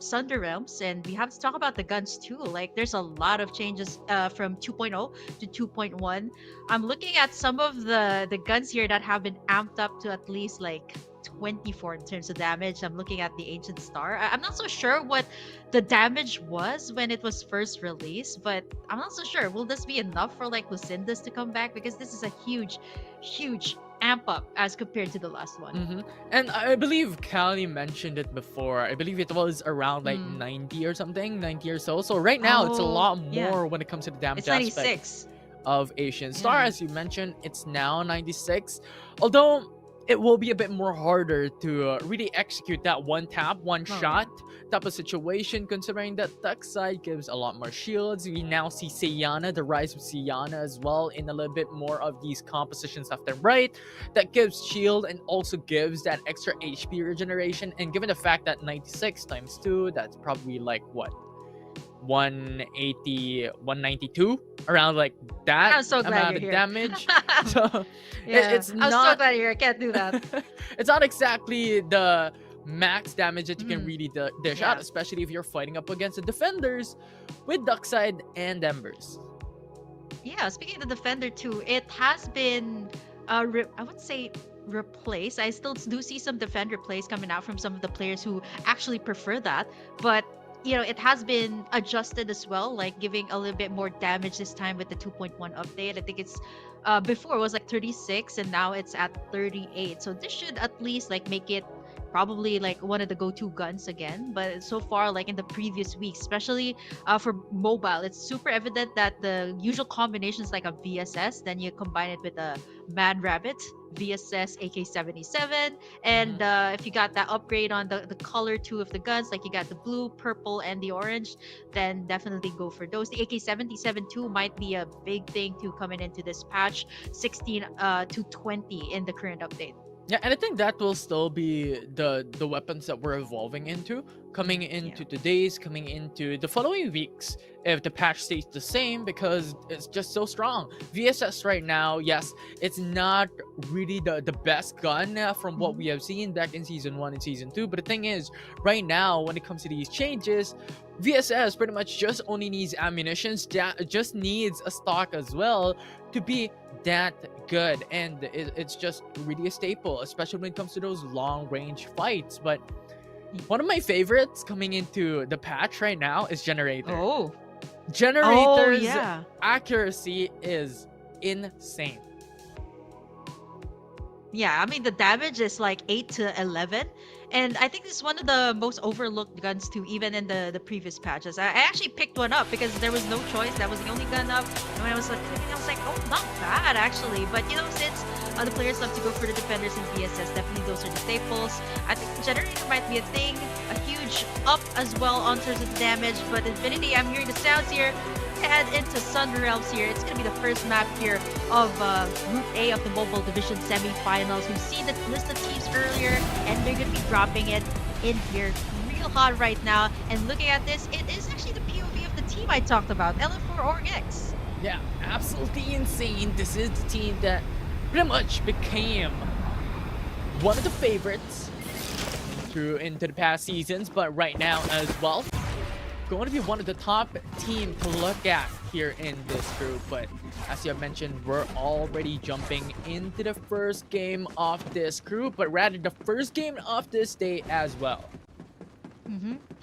Thunder Realms, and we have to talk about the guns too. Like there's a lot of changes from 2.0 to 2.1. I'm looking at some of the guns here that have been amped up to at least like 24 in terms of damage. I'm looking at the Ancient Star. I'm not so sure what the damage was when it was first released, but I'm not so sure. Will this be enough for like Lucinda's to come back? Because this is a huge amp up as compared to the last one. And I believe Callie mentioned it before. I believe it was around like 90 or something, 90 or so. So right now it's a lot more when it comes to the damage It's aspect 96 of Ancient Star. As you mentioned, it's now 96. Although it will be a bit more harder to really execute that one tap, one shot type of situation, considering that Darkseid gives a lot more shields. We now see Seyana, the rise of Seyana as well, in a little bit more of these compositions left and right. That gives shield and also gives that extra HP regeneration. And given the fact that 96 times 2, that's probably like what? 180, 192, around like that I'm so glad amount you're of here. damage. So it's I'm not so glad you're here. I can't do that. it's not exactly the max damage that you can really dish out, especially if you're fighting up against the defenders with Darkseid and Embers. Yeah, speaking of the Defender too, it has been I would say replaced. I still do see some Defender plays coming out from some of the players who actually prefer that, but it has been adjusted as well, like giving a little bit more damage this time with the 2.1 update. I think it's before it was like 36 and now it's at 38. So this should at least like make it probably like one of the go-to guns again. But so far, like in the previous weeks, especially for mobile, it's super evident that the usual combinations like a VSS, then you combine it with a Mad Rabbit, VSS, AK-77, and if you got that upgrade on the color too of the guns, like you got the blue, purple, and the orange, then definitely go for those. The AK-77 too might be a big thing to coming into this patch, 16 to 20 in the current update. Yeah, and I think that will still be the weapons that we're evolving into, coming into today's, coming into the following weeks, if the patch stays the same, because it's just so strong. VSS right now, yes, it's not really the best gun from what we have seen back in Season 1 and Season 2, but the thing is, right now, when it comes to these changes, VSS pretty much just only needs ammunition, just needs a stock as well to be that good, and it's just really a staple, especially when it comes to those long range fights. But one of my favorites coming into the patch right now is Generator. Generator's accuracy is insane. Yeah, I mean the damage is like 8 to 11, and I think this is one of the most overlooked guns too, even in the previous patches. I actually picked one up because there was no choice. That was the only gun up, and when I was like clicking, I was like, oh, not bad actually. But since the players love to go for the defenders and VSS, definitely those are the staples. I think the Generator might be a thing, a huge up as well on terms of damage. But Infinity, I'm hearing the sounds here. Head into Sun Realms here. It's going to be the first map here of Group A of the Mobile Division Semifinals. We've seen the list of teams earlier, and they're going to be dropping it in here real hot right now. And looking at this, it is actually the POV of the team I talked about, LF4 Org X. Yeah, absolutely insane. This is the team that pretty much became one of the favorites through into the past seasons, but right now as well, going to be one of the top team to look at here in this group. But as you have mentioned, we're already jumping into the first game of this group, but rather the first game of this day as well.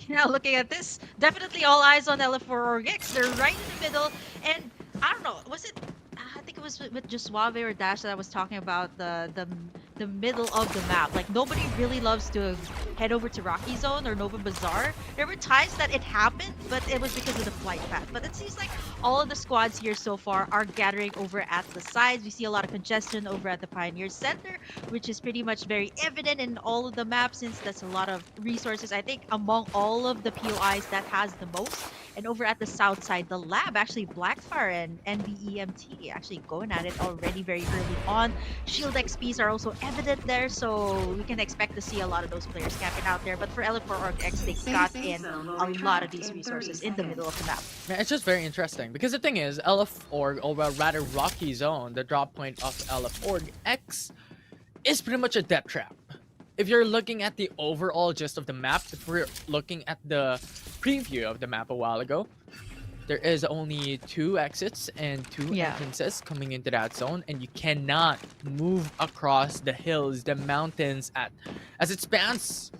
Now looking at this, definitely all eyes on LF4 Org X. They're right in the middle, and I don't know, was it, I think it was with just Suave or Dash that I was talking about the middle of the map. Like nobody really loves to head over to Rocky Zone or Nova Bazaar. There were times that it happened, but it was because of the flight path. But it seems like all of the squads here so far are gathering over at the sides. We see a lot of congestion over at the Pioneer Center, which is pretty much very evident in all of the maps since that's a lot of resources. I think among all of the POIs that has the most. And over at the south side, the lab, actually Blackfire and NBEMT actually going at it already very early on. Shield XPs are also evident there, so we can expect to see a lot of those players camping out there. But for LF4 Org X, they got in a lot of these resources in the middle of the map. Man, it's just very interesting because the thing is, LF Org, or rather Rocky Zone, the drop point of LF Org X, is pretty much a death trap. If you're looking at the overall gist of the map, if we're looking at the preview of the map a while ago, there is only 2 exits and 2 entrances coming into that zone, and you cannot move across the hills, the mountains, as it spans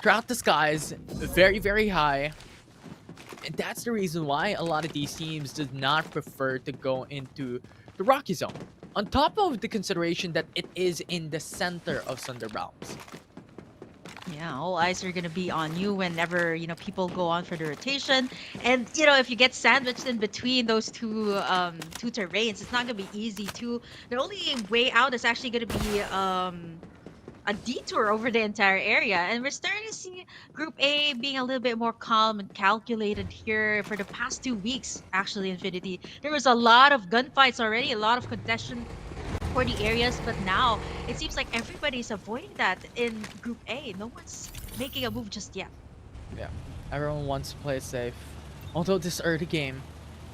throughout the skies, very, very high. And that's the reason why a lot of these teams does not prefer to go into the Rocky Zone. On top of the consideration that it is in the center of Sunder Realms. Yeah, all eyes are gonna be on you whenever people go on for the rotation, and if you get sandwiched in between those two terrains, it's not gonna be easy to. The only way out is actually gonna be a detour over the entire area, and we're starting to see Group A being a little bit more calm and calculated here for the past 2 weeks. Actually, Infinity, there was a lot of gunfights already, a lot of contention for the areas, but now it seems like everybody's avoiding that in Group A. No one's making a move just yet. Yeah, everyone wants to play safe. Although this early game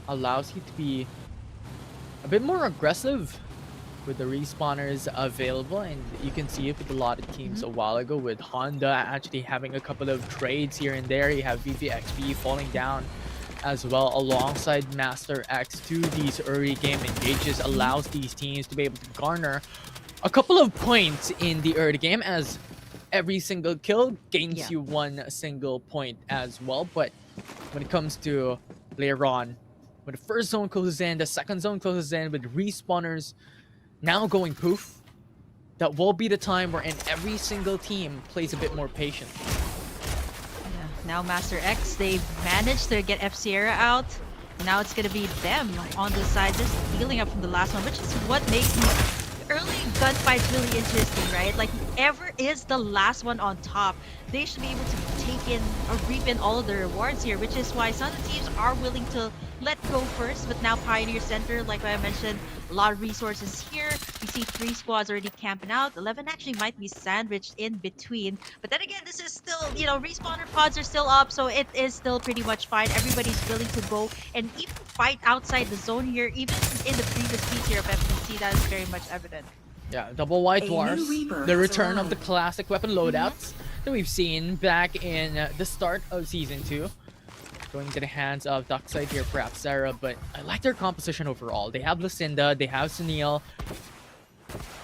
allows you to be a bit more aggressive with the respawners available, and you can see it with a lot of teams a while ago, with Honda actually having a couple of trades here and there. You have VVXP falling down as well alongside Master X. To these early game engages allows these teams to be able to garner a couple of points in the early game, as every single kill gains you 1 single point as well. But when it comes to later on, when the first zone closes in, the second zone closes in, with respawners now going poof, that will be the time wherein every single team plays a bit more patient. Now Master X, they've managed to get F Sierra out. Now it's gonna be them on the side, just healing up from the last one, which is what makes these early gunfights really interesting, right? Like, whoever is the last one on top, they should be able to take in or reap in all of the rewards here, which is why some of the teams are willing to let go first. But now Pioneer Center, like I mentioned, a lot of resources here. We see 3 squads already camping out. 11 actually might be sandwiched in between. But then again, this is still, respawner pods are still up, so it is still pretty much fine. Everybody's willing to go and even fight outside the zone here, even in the previous piece here of FPC, that is very much evident. Yeah, double white dwarfs, the return of the classic weapon loadouts that we've seen back in the start of Season 2. Going to the hands of Duckside here, perhaps Sarah, but I like their composition overall. They have Lucinda, they have Sunil,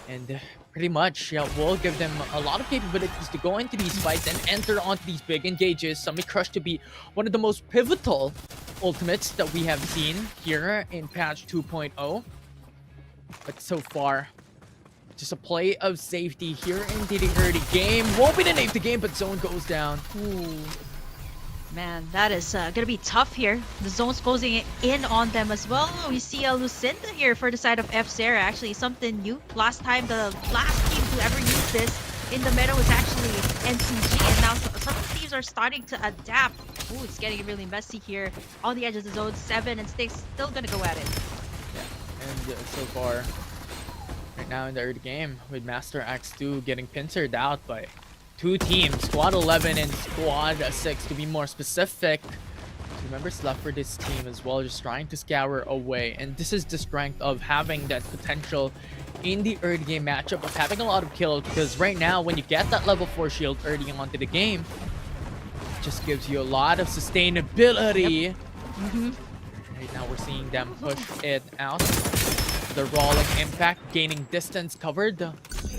and pretty much will give them a lot of capabilities to go into these fights and enter onto these big engages. Summit Crush to be one of the most pivotal ultimates that we have seen here in patch 2.0. But so far, just a play of safety here into the early game. Won't be the name of the game, but zone goes down. Ooh. Man, that is gonna be tough here. The zone's closing in on them as well. We see a Lucinda here for the side of F Sarah. Actually, something new. Last time, the last team to ever use this in the meta was actually NCG, and now some of the teams are starting to adapt. Ooh, it's getting really messy here on the edge of the zone. 7 and Sticks still gonna go at it. Yeah, and so far, right now in the early game, with Master X2 getting pincered out by 2 teams, Squad 11 and Squad 6 to be more specific. 2 members left for this team as well, just trying to scour away. And this is the strength of having that potential in the early game matchup, of having a lot of kills, because right now when you get that level 4 shield early onto the game, it just gives you a lot of sustainability. Right now we're seeing them push it out. The rolling impact, gaining distance covered.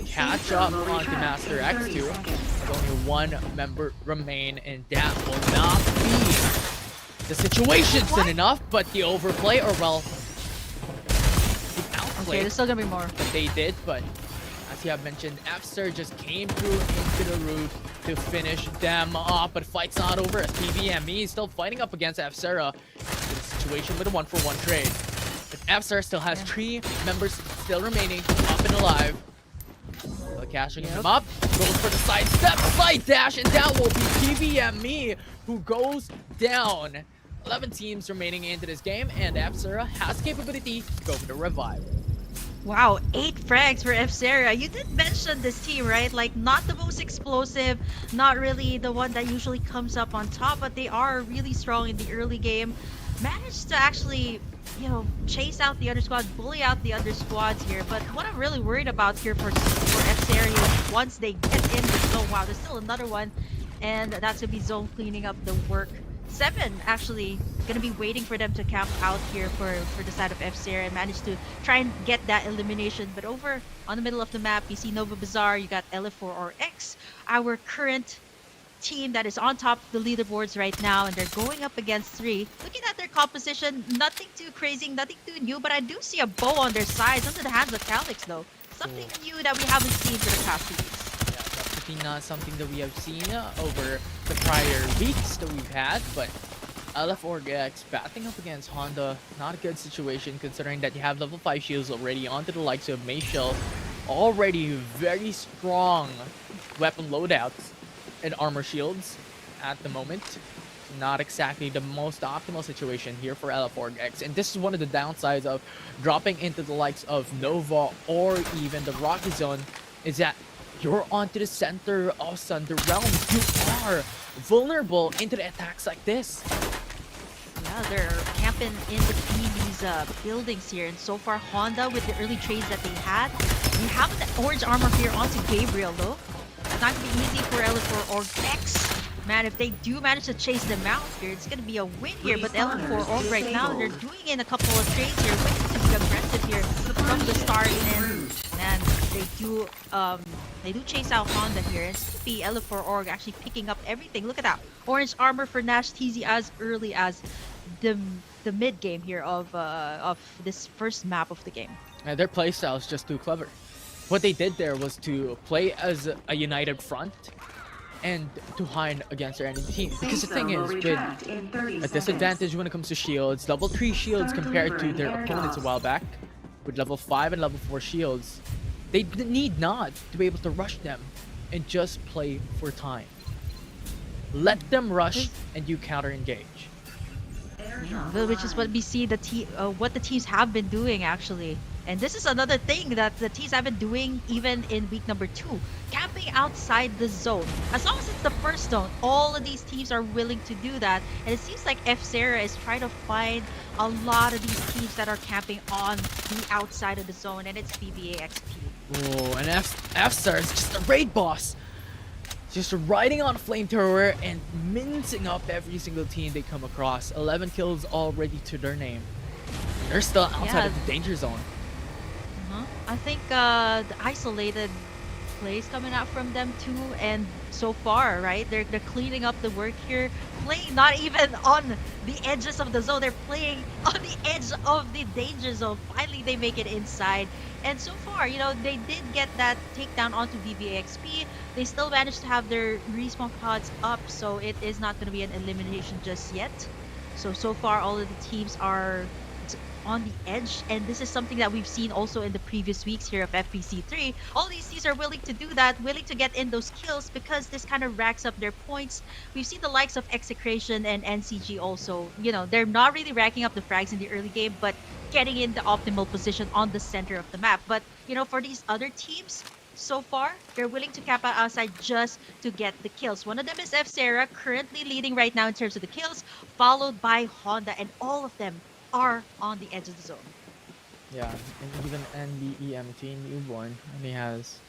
Catch up onto Master X2. With only 1 member remain, and that will not be the situation soon enough, but the overplay, or well, the outplay. Okay, there's still gonna be more. That they did, but as you have mentioned, F-Sir just came through into the roof to finish them off, but fight's not over as PVME is still fighting up against F-Sir. The situation with a 1-for-1 trade. But F-Sir still has 3 members still remaining, up and alive. Cashing him up, goes for the side step, side dash, and that will be PVME who goes down. 11 teams remaining into this game, and F-Zero has capability to go for the revive. Wow, 8 frags for F-Zera. You did mention this team, right? Like, not the most explosive, not really the one that usually comes up on top, but they are really strong in the early game. Managed to actually, chase out the other squad, bully out the other squads here. But what I'm really worried about here for F-Zera is once they get in the zone, wow, there's still another one, and that's gonna be zone cleaning up the work. 7 actually gonna be waiting for them to camp out here for the side of F-Zero and manage to try and get that elimination. But over on the middle of the map, you see Nova Bazaar, you got LF4 or X, our current team that is on top of the leaderboards right now, and they're going up against 3. Looking at their composition, nothing too crazy, nothing too new, but I do see a bow on their sides under the hands of Calix though. Something new that we haven't seen for the past 2 weeks. Not something that we have seen over the prior weeks that we've had, but LF4X batting up against Honda, not a good situation considering that you have level 5 shields already onto the likes of Mayshell, already very strong weapon loadouts and armor shields at the moment. Not exactly the most optimal situation here for LF4X, and this is one of the downsides of dropping into the likes of Nova or even the Rocky Zone, is that you're onto the center of Thunder Realms. You are vulnerable into the attacks like this. Yeah, they're camping in between these buildings here, and so far Honda, with the early trades that they had, you have the orange armor here onto Gabriel though. It's not gonna be easy for L4 or X. Man, if they do manage to chase them out here, it's gonna be a win here. But L4 Org right now, they're doing in a couple of trades here, willing to be aggressive here from the start, and man, they do chase out Honda here. It's gonna be L4 Org actually picking up everything. Look at that orange armor for Nash TZ as early as the mid game here of this first map of the game. And their playstyle is just too clever. What they did there was to play as a united front and to hide against their enemy team. Because the thing is, with a disadvantage when it comes to shields, level 3 shields compared to their opponents a while back, with level 5 and level 4 shields, they need not to be able to rush them and just play for time. Let them rush and you counter engage. Which is what we see what the teams have been doing actually. And this is another thing that the teams have been doing even in week number 2. Camping outside the zone. As long as it's the first zone, all of these teams are willing to do that. And it seems like F-Zero is trying to find a lot of these teams that are camping on the outside of the zone, and it's BBA XP. Oh, and F-Star is just a raid boss. Just riding on a flamethrower and mincing up every single team they come across. 11 kills already to their name. They're still outside of the danger zone. I think the isolated plays coming out from them too, and so far, right, they're cleaning up the work here, playing not even on the edges of the zone, they're playing on the edge of the danger zone. Finally they make it inside, and so far, they did get that takedown onto BBXP. They still managed to have their respawn pods up, so it is not going to be an elimination just yet. So far all of the teams are on the edge, and this is something that we've seen also in the previous weeks here of FPC 3. All these teams are willing to do that, willing to get in those kills, because this kind of racks up their points. We've seen the likes of Execration and NCG also, they're not really racking up the frags in the early game, but getting in the optimal position on the center of the map. But for these other teams, so far they're willing to cap out outside just to get the kills. One of them is F-Zero, currently leading right now in terms of the kills, followed by Honda, and all of them are on the edge of the zone. Yeah, and even NBEMT Newborn only has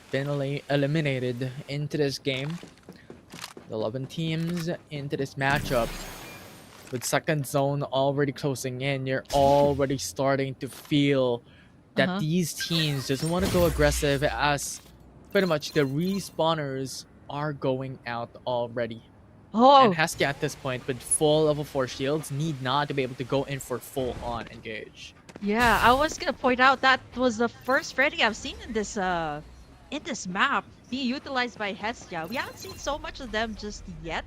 been eliminated into this game. The 11 teams into this matchup. With second zone already closing in, you're already starting to feel that these teams just want to go aggressive, as pretty much the respawners are going out already. And Hestia at this point, with full level 4 shields, need not to be able to go in for full on engage. Yeah, I was gonna point out that was the first Freddy I've seen in this map being utilized by Hestia. We haven't seen so much of them just yet,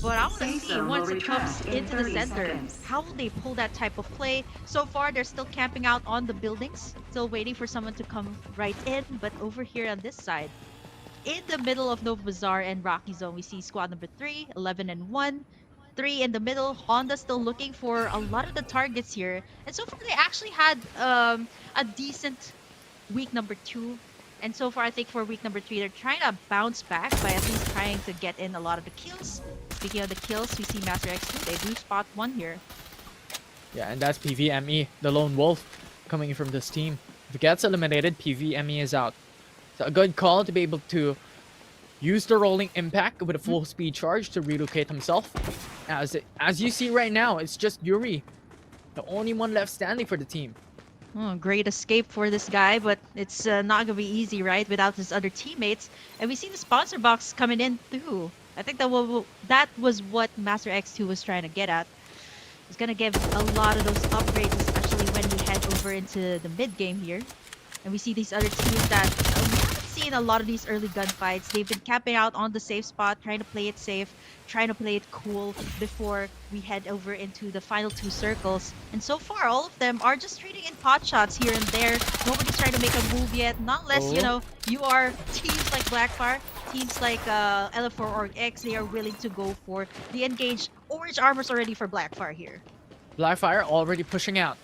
but I want to see once it comes into the center, how will they pull that type of play. So far, they're still camping out on the buildings, still waiting for someone to come right in. But over here on this side, in the middle of Nova Bazaar and Rocky Zone, we see squad number 3, 11 and 1. 3 in the middle. Honda still looking for a lot of the targets here. And so far, they actually had a decent week number 2. And so far, I think for week number 3, they're trying to bounce back by at least trying to get in a lot of the kills. Speaking of the kills, we see Master X2. They do spot 1 here. Yeah, and that's PVME, the lone wolf, coming from this team. If it gets eliminated, PVME is out. So a good call to be able to use the rolling impact with a full speed charge to relocate himself. As you see right now, it's just Yuri, the only one left standing for the team. Oh, great escape for this guy, but it's not going to be easy, right, without his other teammates. And we see the sponsor box coming in too. I think that was what Master X2 was trying to get at. He's going to give a lot of those upgrades, especially when we head over into the mid game here. And we see these other teams that we haven't seen a lot of these early gunfights. They've been camping out on the safe spot, trying to play it safe, trying to play it cool before we head over into the final 2 circles. And so far, all of them are just trading in pot shots here and there. Nobody's trying to make a move yet. Not unless, you know, you are teams like Blackfire, teams like LF4 or X, they are willing to go for the engaged orange armors already for Blackfire here. Blackfire already pushing out.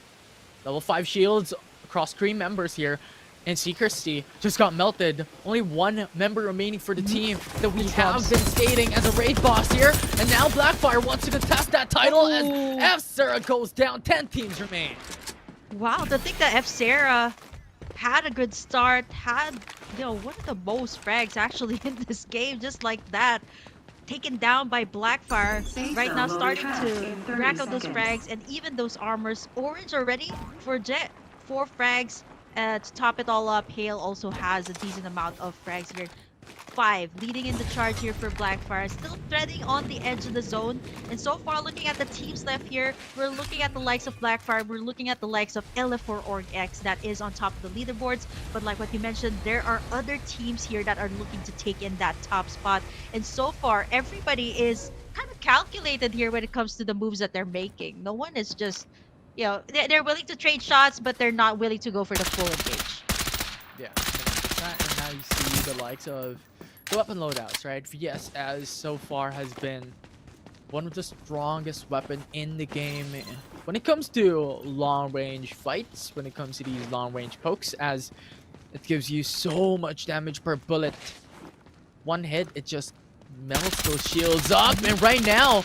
Level 5 shields across 3 members here. And Secrecy just got melted. Only 1 member remaining for the team that we have been stating as a raid boss here. And now Blackfire wants to contest that title as F-Zera goes down. 10 teams remain. Wow, to think that F-Zera had a good start, had, you know, one of the most frags actually in this game, just like that. Taken down by Blackfire. Right now starting to rack up those frags and even those armors. Orange already for Jet. 4 frags. To top it all up, Hale also has a decent amount of frags here. 5 leading in the charge here for Blackfire, still threading on the edge of the zone. And so far, looking at the teams left here, we're looking at the likes of Blackfire, we're looking at the likes of LF4 Org X that is on top of the leaderboards. But like what you mentioned, there are other teams here that are looking to take in that top spot. And so far, everybody is kind of calculated here when it comes to the moves that they're making. No one is just, you know, they're willing to trade shots, but they're not willing to go for the full engage. Yeah, 100%. And now you see the likes of the weapon loadouts, right? VS as so far has been one of the strongest weapon in the game when it comes to long range fights, when it comes to these long range pokes, as it gives you so much damage per bullet. 1 hit, it just melts those shields up. And right now,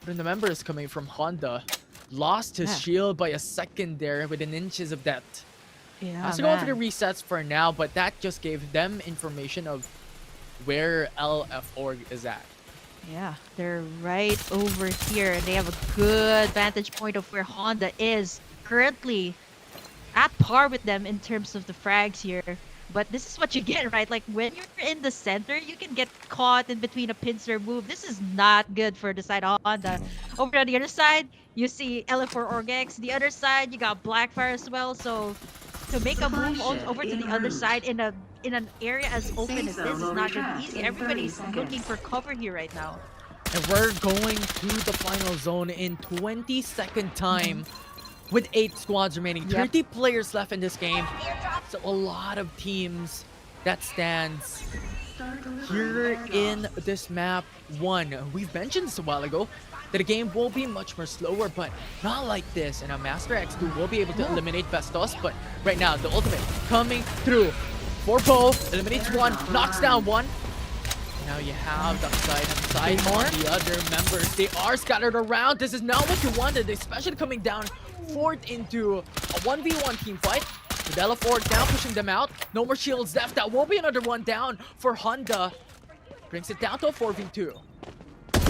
one of the members coming from Honda lost his shield by a second there within inches of that. Yeah, I was going for the resets for now, but that just gave them information of where LF Org is at. Yeah, they're right over here. They have a good vantage point of where Honda is currently at par with them in terms of the frags here. But this is what you get, right? Like, when you're in the center, you can get caught in between a pincer move. This is not good for the side of Honda. Over on the other side, you see LF4 Org X. The other side, you got Blackfire as well. So to make a move over to the other side in an area as open as this is not going to be easy. Everybody's looking for cover here right now. And we're going to the final zone in 20-second time. With 8 squads remaining, 30 players left in this game. So a lot of teams that stands here in this map 1. We've mentioned this a while ago that the game will be much more slower, but not like this. And a Master X2 will be able to eliminate Bestos, but right now the ultimate coming through. For Bo, eliminates 1, knocks down 1. Now you have the side on the other members. They are scattered around. This is not what you wanted, especially coming down 4th into a 1v1 team fight. With LF4 now pushing them out. No more shields left. That will be another one down for Honda. Brings it down to a 4v2.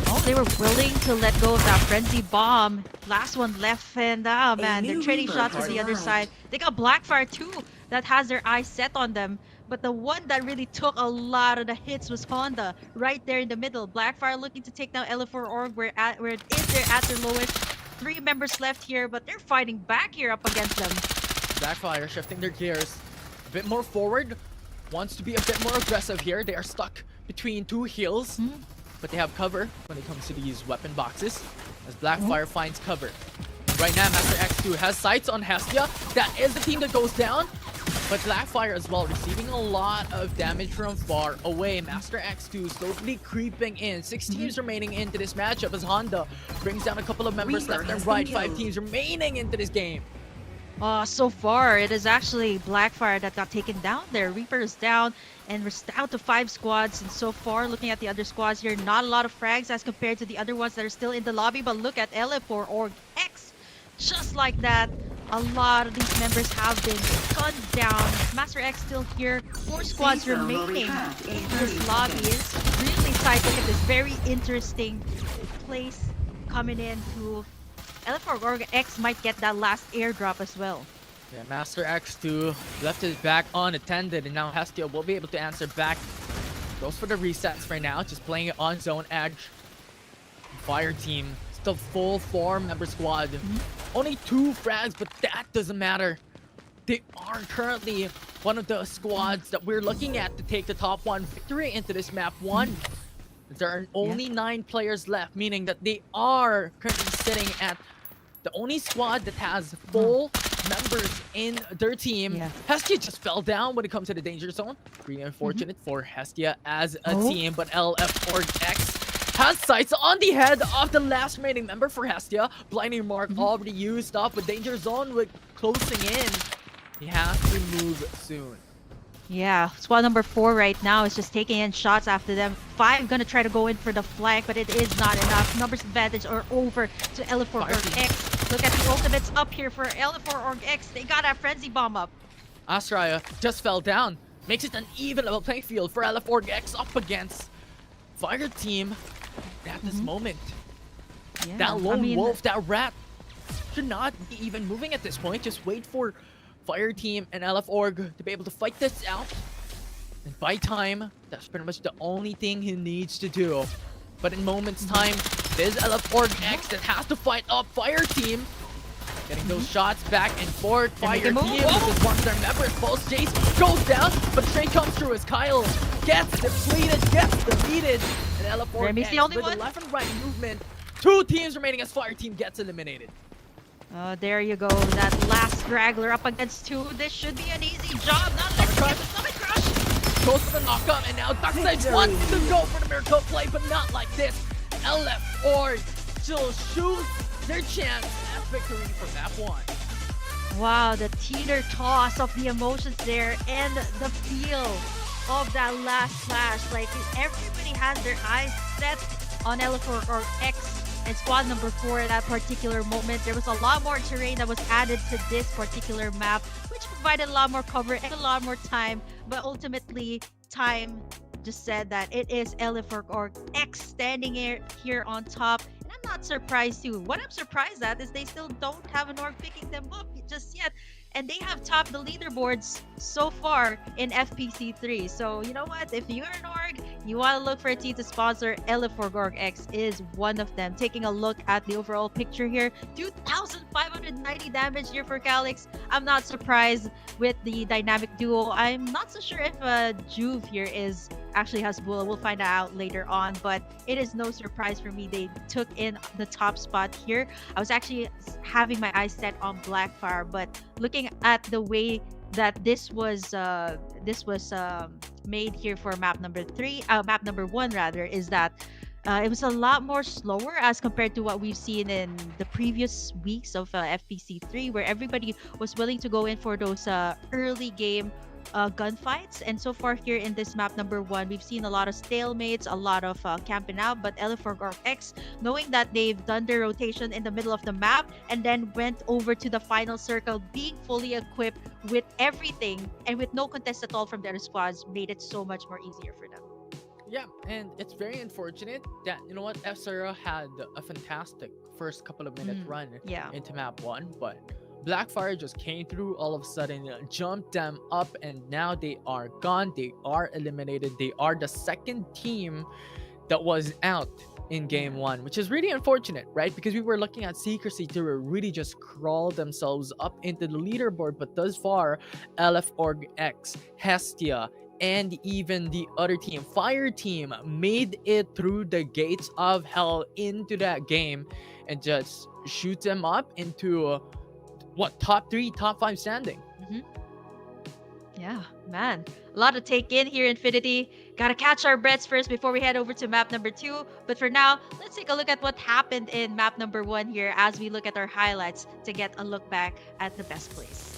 Oh, they were willing to let go of that frenzy bomb. Last one left, and man, they're trading shots with the other side. They got Blackfire too, that has their eyes set on them. But the one that really took a lot of the hits was Honda, right there in the middle. Blackfire looking to take down LF4 Org, where it is they're at their lowest. 3 members left here, but they're fighting back here up against them. Blackfire shifting their gears a bit more forward. Wants to be a bit more aggressive here. They are stuck between 2 hills, but they have cover when it comes to these weapon boxes, as Blackfire finds cover. And right now, Master X2 has sights on Hestia. That is the team that goes down. But Blackfire as well, receiving a lot of damage from far away. Master X2 slowly creeping in. 6 teams remaining into this matchup as Honda brings down a couple of members left and right. 5 teams remaining into this game. So far, it is actually Blackfire that got taken down there. Reaper is down, and we're down to 5 squads. And so far, looking at the other squads here, not a lot of frags as compared to the other ones that are still in the lobby. But look at LF4 Org X. Just like that, a lot of these members have been gunned down. Master X still here. 4 squads remaining in this lobby. It's really exciting. Look at this very interesting place coming in to LF4 Org X might get that last airdrop as well. Yeah, Master X2 left his back unattended, and now Hestia will be able to answer back. Goes for the resets right now, just playing it on zone edge. Fire team, still full 4-member squad. Only 2 frags, but that doesn't matter. They are currently one of the squads that we're looking at to take the top 1 victory into this map 1. There are only 9 players left, meaning that they are currently sitting at the only squad that has full members in their team. Hestia just fell down when it comes to the danger zone. Really unfortunate for Hestia as a team, but LF Org X has sights on the head of the last remaining member for Hestia. Blinding mark already used up, but danger zone with closing in. He has to move soon. Yeah, squad number 4 right now is just taking in shots after them. 5 gonna try to go in for the flank, but it is not enough. Numbers advantage are over to LF4 Org X. Look at the ultimates up here for LF4 Org X. They got a frenzy bomb up. Astraya just fell down. Makes it an even level playing field for LF Org X up against Fire Team at this moment. Yeah, That lone wolf, that rat, should not be even moving at this point. Just wait for Fire Team and LF Org to be able to fight this out and buy time. That's pretty much the only thing he needs to do. But in moments time, there's LF Org X that has to fight up Fire Team. Getting those shots back and forth. Fire Team, this is one of their members. Pulse Chase goes down, but straight comes through as Kyle gets depleted, gets deleted. And LF Org X the only with one. the left and right movement. 2 teams remaining as Fire Team gets eliminated. Oh, there you go. That last straggler up against 2. This should be an easy job. Not let's get the stomach crush. Goes for the knockup, and now Duck Edge wants to go for the miracle play, but not like this. LF Org still shoots their chance at victory for map 1. Wow, the teeter toss of the emotions there and the feel of that last flash. Like everybody has their eyes set on LF4 Org X. And squad number 4 at that particular moment. There was a lot more terrain that was added to this particular map, which provided a lot more cover and a lot more time. But ultimately, time just said that it is LF Org X standing here on top. And I'm not surprised too. What I'm surprised at is they still don't have an org picking them up just yet. And they have topped the leaderboards so far in FPC 3. So, you know what? If you're an org, you want to look for a team to sponsor, LF4 Org X is one of them. Taking a look at the overall picture here, 2,590 damage here for Calix. I'm not surprised with the dynamic duo. I'm not so sure if Juve here actually has Bulla. We'll find out later on, but it is no surprise for me. They took in the top spot here. I was actually having my eyes set on Blackfire, but looking at the way that this was made here for map number 1 rather, is that it was a lot more slower as compared to what we've seen in the previous weeks of FPC 3, where everybody was willing to go in for those early game gunfights. And so far here in this map number 1, we've seen a lot of stalemates, a lot of camping out. But LF4 Org X, knowing that they've done their rotation in the middle of the map and then went over to the final circle, being fully equipped with everything and with no contest at all from their squads, made it so much more easier for them. Yeah, and it's very unfortunate that, you know what, F-Zero had a fantastic first couple of minute run into map 1, but Blackfire just came through all of a sudden, jumped them up, and now they are gone. They are eliminated. They are the second team that was out in game 1, which is really unfortunate, right? Because we were looking at Secrecy to really just crawl themselves up into the leaderboard, but thus far, LF Org X, Hestia, and even the other team, Fire Team, made it through the gates of hell into that game and just shoot them up into what, top 3, top 5 standing. Yeah, man. A lot to take in here, Infinity. Gotta catch our breaths first before we head over to map number 2. But for now, let's take a look at what happened in map number 1 here as we look at our highlights to get a look back at the best place.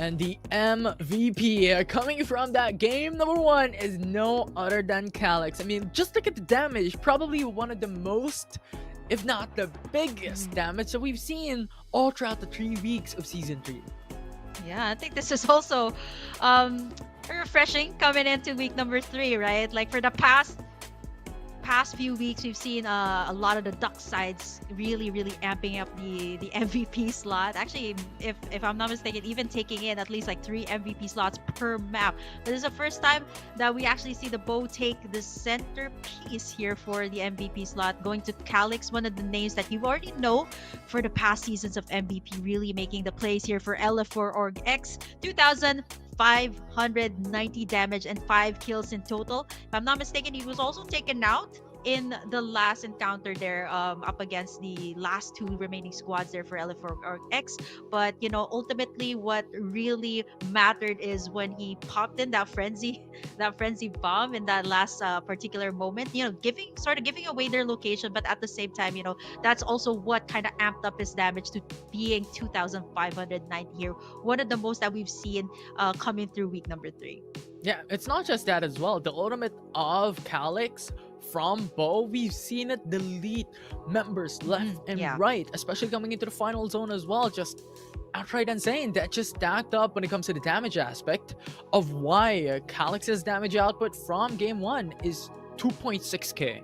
And the MVP coming from that game number 1 is no other than Calyx. I mean, just look at the damage. Probably one of the most, if not the biggest damage that we've seen all throughout the 3 weeks of Season 3. Yeah, I think this is also refreshing coming into week number 3, right? Like for the past few weeks, we've seen a lot of the Duck sides really amping up the MVP slot. Actually, if I'm not mistaken, even taking in at least like 3 MVP slots per map. But this is the first time that we actually see the Bow take the centerpiece here for the MVP slot, going to Calyx, one of the names that you already know for the past seasons of MVP, really making the plays here for LF4 Org X. 2,590 damage and 5 kills in total. If I'm not mistaken, he was also taken out in the last encounter there up against the last 2 remaining squads there for LF4 Org X. But you know, ultimately what really mattered is when he popped in that frenzy bomb in that last particular moment, you know, giving away their location, but at the same time, you know, that's also what kind of amped up his damage to being 2,590 here, one of the most that we've seen coming through week number 3. Yeah, it's not just that as well. The ultimate of Calyx from Bow, we've seen it delete members left and right, especially coming into the final zone as well. Just outright insane. That just stacked up when it comes to the damage aspect of why Calyx's damage output from game 1 is 2.6k.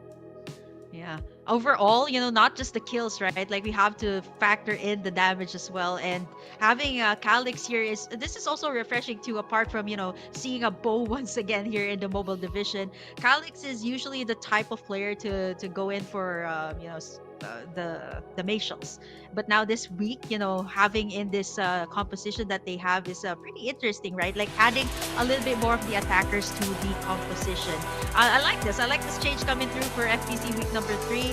Yeah. Overall, you know, not just the kills, right? Like we have to factor in the damage as well. And having Calyx here this is also refreshing too, apart from, you know, seeing a Bow once again here in the mobile division. Calyx is usually the type of player to go in for you know, the Mayshals. But now this week, you know, having in this composition that they have is pretty interesting, right? Like adding a little bit more of the attackers to the composition. I like this. I like this change coming through for FPC week number 3.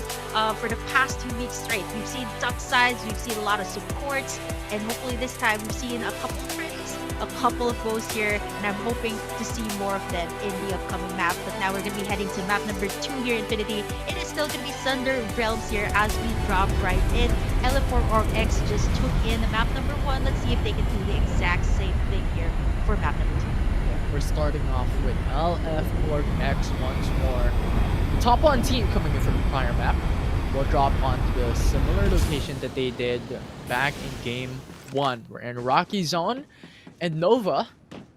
For the past 2 weeks straight, we've seen top sides, we've seen a lot of supports, and hopefully this time we've seen a couple of friends, a couple of Bows here, and I'm hoping to see more of them in the upcoming map. But now we're going to be heading to map number 2 here, Infinity. It is still going to be Sunder Realms here as we drop right in. LF4 Org X just took in map number 1. Let's see if they can do the exact same thing here for map number 2. We're starting off with LF Org X once more. Top 1 team coming in from the prior map will drop onto the similar location that they did back in game 1. We're in Rocky Zone, and Nova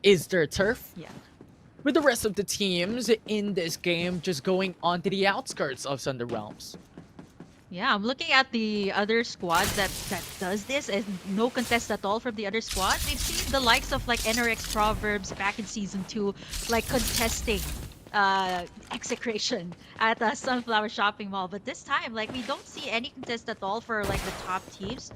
is their turf. Yeah. With the rest of the teams in this game just going onto the outskirts of Sunder Realms. Yeah, I'm looking at the other squads that does this, and no contest at all from the other squads. We've seen the likes of like NRX Proverbs back in season 2, like contesting execration at Sunflower Shopping Mall. But this time, like, we don't see any contest at all for like the top teams.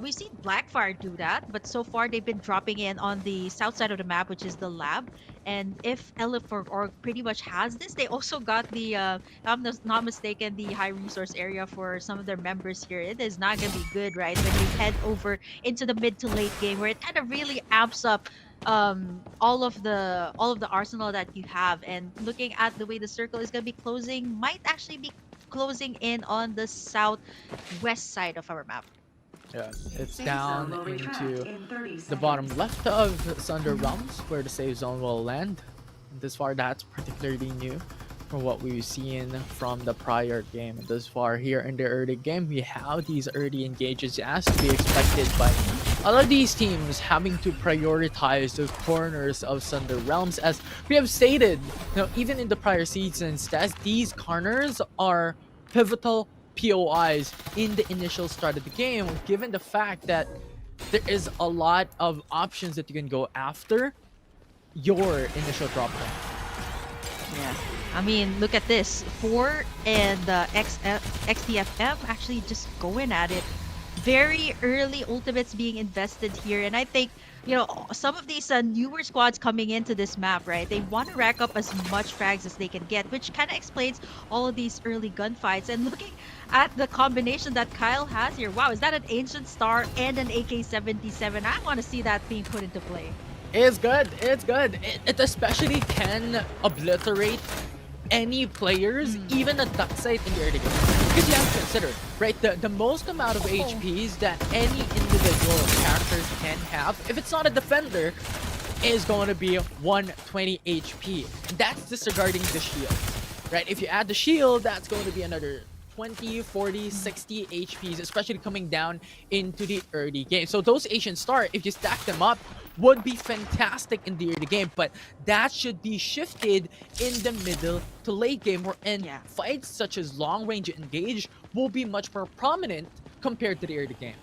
We've seen Blackfire do that, but so far they've been dropping in on the south side of the map, which is the lab. And if Org pretty much has this, they also got the, if I'm not mistaken, the high resource area for some of their members here. It is not gonna be good, right? When you head over into the mid to late game, where it kind of really amps up all of the arsenal that you have. And looking at the way the circle is going to be closing, might actually be closing in on the southwest side of our map. Yeah, it's down into the bottom left of Sunder Realms where the save zone will land. This far, that's particularly new from what we've seen from the prior game. Thus far here in the early game, we have these early engages as to be expected, but all of these teams having to prioritize the corners of Sunder Realms. As we have stated, even in the prior seasons, that these corners are pivotal POIs in the initial start of the game, given the fact that there is a lot of options that you can go after your initial drop point. Yeah. I mean, look at this. 4 and XDFM actually just going at it. Very early ultimates being invested here. And I think, some of these newer squads coming into this map, right? They want to rack up as much frags as they can get, which kind of explains all of these early gunfights. And looking at the combination that Kyle has here, wow, is that an Ancient Star and an AK-77? I want to see that being put into play. It's good. It's good. It especially can obliterate any players, even a duck site in the early game. Because you have to consider, right, the most amount of HPs that any individual characters can have, if it's not a defender, is going to be 120 HP. That's disregarding the shield, right? If you add the shield, that's going to be another 20, 40, 60 HPs, especially coming down into the early game. So those Ancient Star, if you stack them up, would be fantastic in the early game, but that should be shifted in the middle to late game, and fights such as long range engage will be much more prominent compared to the early game.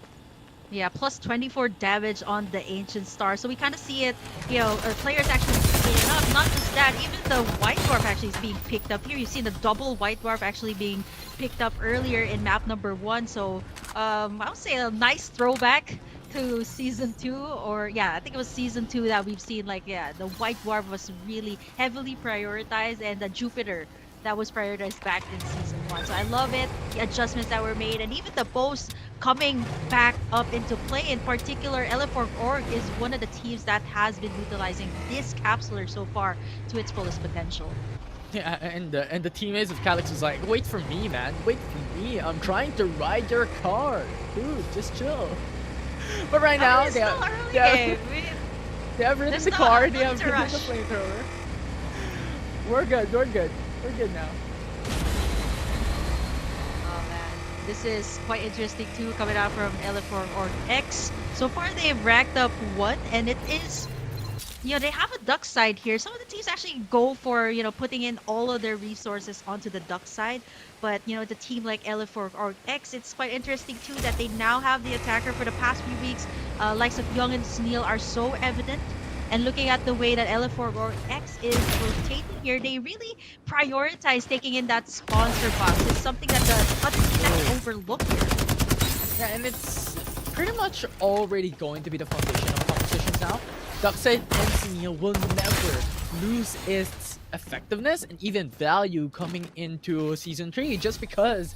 Yeah, plus 24 damage on the Ancient Star. So we kind of see it, players actually picking up. Not just that, even the White Dwarf actually is being picked up here. You've seen the double White Dwarf actually being picked up earlier in map number 1. So I would say a nice throwback to season 2, or I think it was season 2 that we've seen, like, the White Dwarf was really heavily prioritized, and the Jupiter that was prioritized back in season 1. So I love it, the adjustments that were made, and even the bows coming back up into play. In particular, Org is one of the teams that has been utilizing this capsular so far to its fullest potential. Yeah, and the teammates of Calyx was like, wait for me, man, wait for me, I'm trying to ride your car, dude, just chill. But right now, they have rid of the car, they have rid of the flamethrower. We're good now. Oh man, this is quite interesting too, coming out from Org X. So far they have racked up 1, and it is, they have a duck side here. Some of the teams actually go for, putting in all of their resources onto the duck side. But, the team like Org X, it's quite interesting too that they now have the attacker for the past few weeks. Likes of Young and Sneal are so evident. And looking at the way that Org X is rotating here, they really prioritize taking in that sponsor box. It's something that the other team actually overlook here. Yeah, and it's pretty much already going to be the foundation of competitions now. Duckside and Sneal will never lose its effectiveness and even value coming into Season 3, just because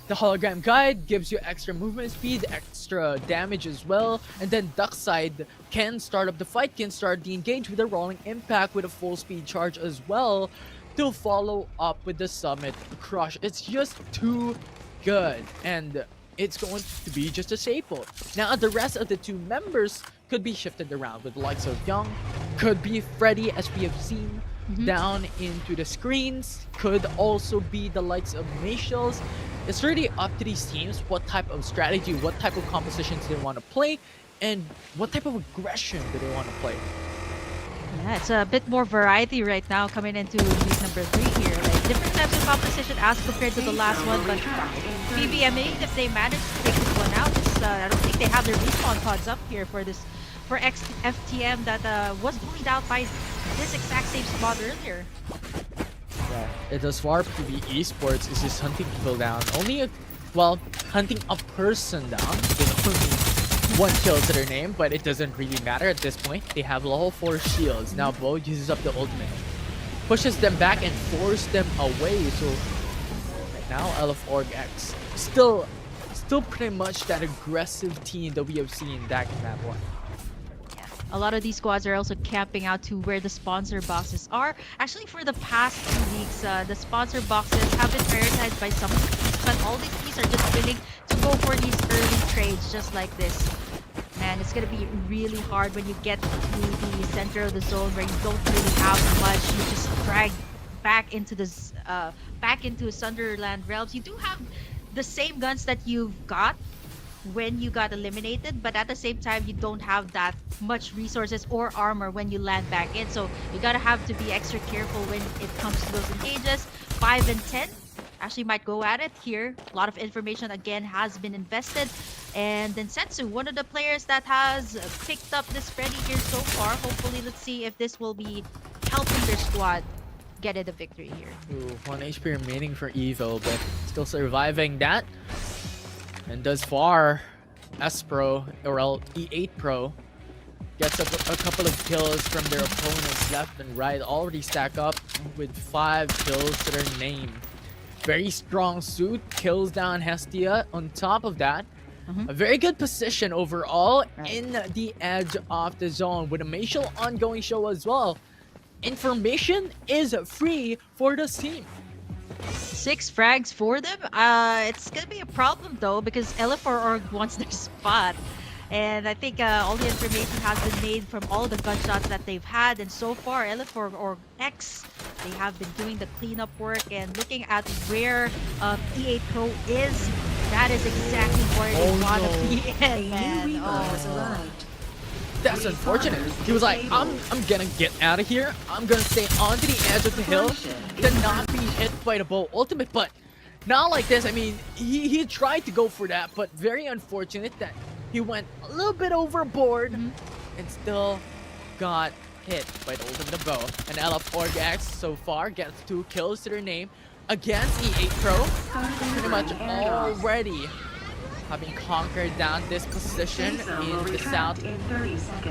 the hologram guide gives you extra movement speed, extra damage as well, and then Duckside can start up the fight, can start the engage with a rolling impact with a full speed charge as well to follow up with the Summit Crush. It's just too good, and it's going to be just a staple. Now, the rest of the 2 members could be shifted around with the likes of Young, could be Freddy, as we have seen down into the screens, could also be the likes of Mayshels. It's really up to these teams what type of strategy, what type of compositions they want to play, and what type of aggression do they want to play. Yeah, it's a bit more variety right now coming into week number 3 here. Like different types of composition as compared to the last one, but BBMA, if they manage to take this one out, I don't think they have their respawn pods up here for FTM that was bullied out by this exact same spot earlier. Thus far, PV Esports is just hunting people down. Hunting a person down. With only one kill to their name, but it doesn't really matter at this point. They have level 4 shields. Now Bo uses up the ultimate. Pushes them back and forces them away. So right now, LFORG-X still pretty much that aggressive team that we have seen back in map 1. A lot of these squads are also camping out to where the sponsor boxes are. Actually, for the past 2 weeks, the sponsor boxes have been prioritized by some teams, but all these teams are just willing to go for these early trades just like this. Man, it's gonna be really hard when you get to the center of the zone where you don't really have much. You just drag back into this, back into Sunderland realms. You do have the same guns that you've got when you got eliminated, but at the same time you don't have that much resources or armor when you land back in, so you gotta have to be extra careful when it comes to those engages. 5 and 10 actually might go at it here. A lot of information again has been invested, and then Setsu, one of the players that has picked up this Freddy here so far. Hopefully, let's see if this will be helping their squad get it a victory here. Ooh, 1 HP remaining for Evo, but still surviving that. And thus far, S-Pro, or E8 Pro, gets a couple of kills from their opponents left and right. Already stack up with 5 kills to their name. Very strong suit, kills down Hestia. On top of that, a very good position overall in the edge of the zone with a Maciel ongoing show as well. Information is free for this team. 6 frags for them. It's gonna be a problem though because LF4 wants their spot, and I think all the information has been made from all the gunshots that they've had, and so far LF4X, they have been doing the cleanup work and looking at where E8 Pro is. That is exactly where they want to be in, man. Oh. That's unfortunate. He was like, I'm gonna get out of here. I'm gonna stay onto the edge of the hill to not be hit by the bow ultimate. But not like this. I mean, he tried to go for that, but very unfortunate that he went a little bit overboard and still got hit by the ultimate bow. And LF4X so far gets 2 kills to their name against E8 Pro. Pretty much already having conquered down this position in the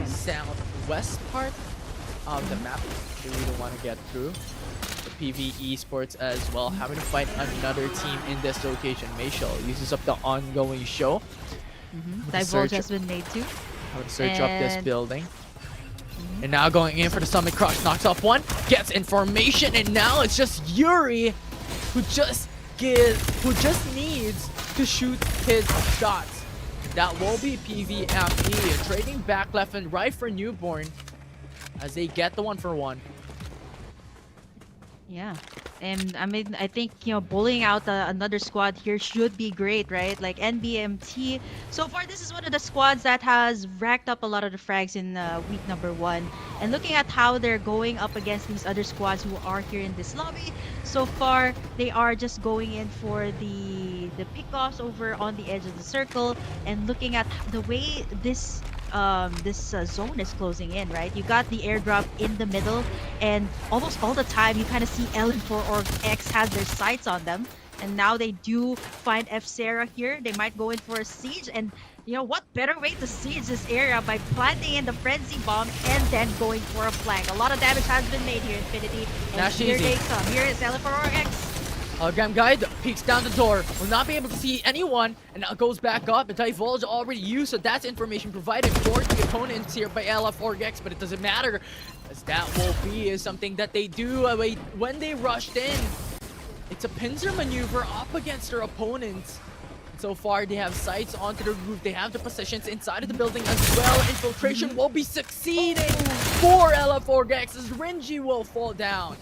southwest part of the map. They really want to get through. The PV Esports as well, having to fight another team in this location. Maciel uses up the ongoing show. Divulge has been made too. How to search up this building. And now going in for the Summit Crush. Knocks off one, gets information, and now it's just Yuri who just needs to shoot his shots. That will be PVFE trading back left and right for Newborn as they get the 1-for-1. Yeah, and I mean, I think, you know, bullying out another squad here should be great, right? Like NBMT. So far, this is one of the squads that has racked up a lot of the frags in week number 1. And looking at how they're going up against these other squads who are here in this lobby, so far they are just going in for the pickoffs over on the edge of the circle. And looking at the way this zone is closing in, right? You got the airdrop in the middle, and almost all the time you kind of see L4 or X has their sights on them, and now they do find F Sarah here. They might go in for a siege, and you know what better way to siege this area by planting in the frenzy bomb and then going for a flank. A lot of damage has been made here, Infinity, and here they come. Here is L4 or X. Hologram Guide peeks down the door, will not be able to see anyone, and now goes back up. And Divulge already used, so that's information provided for the opponents here by LF4X, but it doesn't matter, as that will be something that they do when they rushed in. It's a pincer maneuver up against their opponents. So far, they have sights onto the roof. They have the positions inside of the building as well. Infiltration will be succeeding for LF4X as Renji will fall down.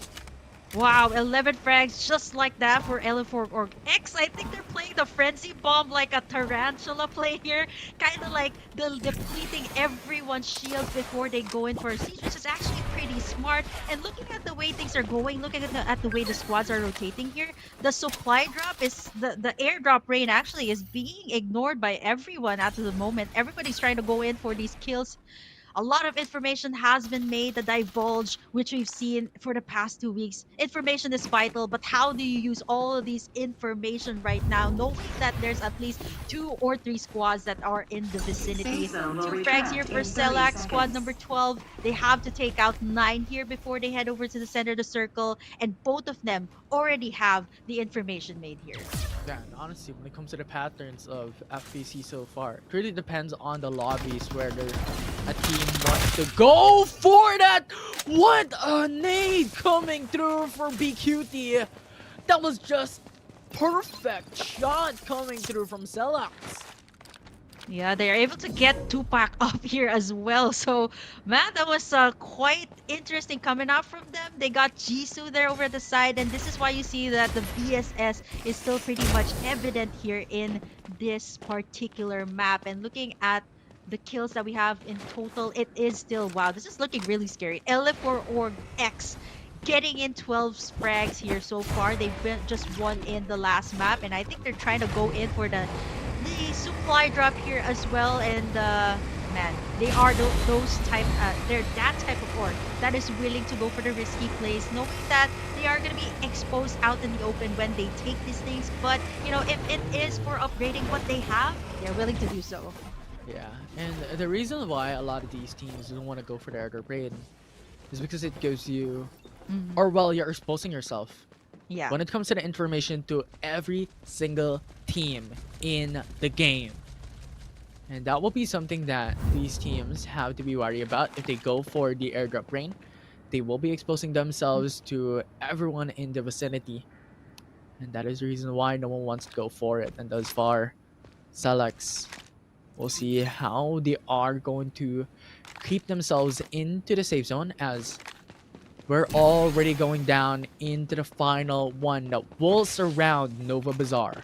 Wow, 11 frags just like that for L4 or X. I think they're playing the frenzy bomb like a tarantula play here. Kind of like depleting everyone's shields before they go in for a siege, which is actually pretty smart. And looking at the way things are going, looking at the way the squads are rotating here, the supply drop is, the airdrop rain actually is being ignored by everyone at the moment. Everybody's trying to go in for these kills A lot of information has been made, the divulge, which we've seen for the past 2 weeks. Information is vital, but how do you use all of these information right now, knowing that there's at least 2 or 3 squads that are in the vicinity? 2 frags here for Selak, squad number 12. They have to take out 9 here before they head over to the center of the circle, and both of them already have the information made here. Yeah, and honestly, when it comes to the patterns of FPC so far, it really depends on the lobbies whether a team wants to go for that. What a nade coming through for BQT. That was just perfect shot coming through from Celax. Yeah, they are able to get Tupac up here as well. So, man, that was quite interesting coming out from them. They got Jisoo there over the side, and this is why you see that the VSS is still pretty much evident here in this particular map. And looking at the kills that we have in total, it is still, wow, this is looking really scary. LF4 Org X getting in 12 frags here so far. They've been just won in the last map, and I think they're trying to go in for the supply drop here as well. And man, they are those type they're that type of org that is willing to go for the risky plays, knowing that they are going to be exposed out in the open when they take these things. But you know, if it is for upgrading what they have, they're willing to do so. Yeah, and the reason why a lot of these teams don't want to go for the air raid is because it gives you, or well, you're exposing yourself. Yeah. When it comes to the information to every single team in the game. And that will be something that these teams have to be worried about. If they go for the airdrop rain, they will be exposing themselves to everyone in the vicinity. And that is the reason why no one wants to go for it. And thus far, Celax, we'll see how they are going to keep themselves into the safe zone, as we're already going down into the final one that will surround Nova Bazaar.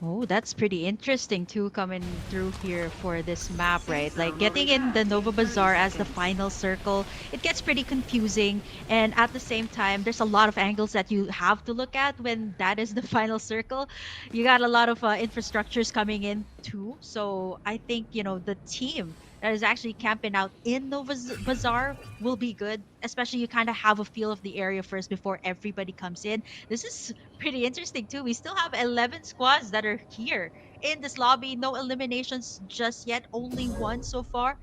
Oh, that's pretty interesting too, coming through here for this map, right? Like getting in the Nova Bazaar as the final circle, it gets pretty confusing. And at the same time, there's a lot of angles that you have to look at when that is the final circle. You got a lot of infrastructures coming in too. So I think, you know, the team that is actually camping out in Nova Bazaar will be good. Especially you kind of have a feel of the area first before everybody comes in. This is pretty interesting too. We still have 11 squads that are here in this lobby. No eliminations just yet, only one so far.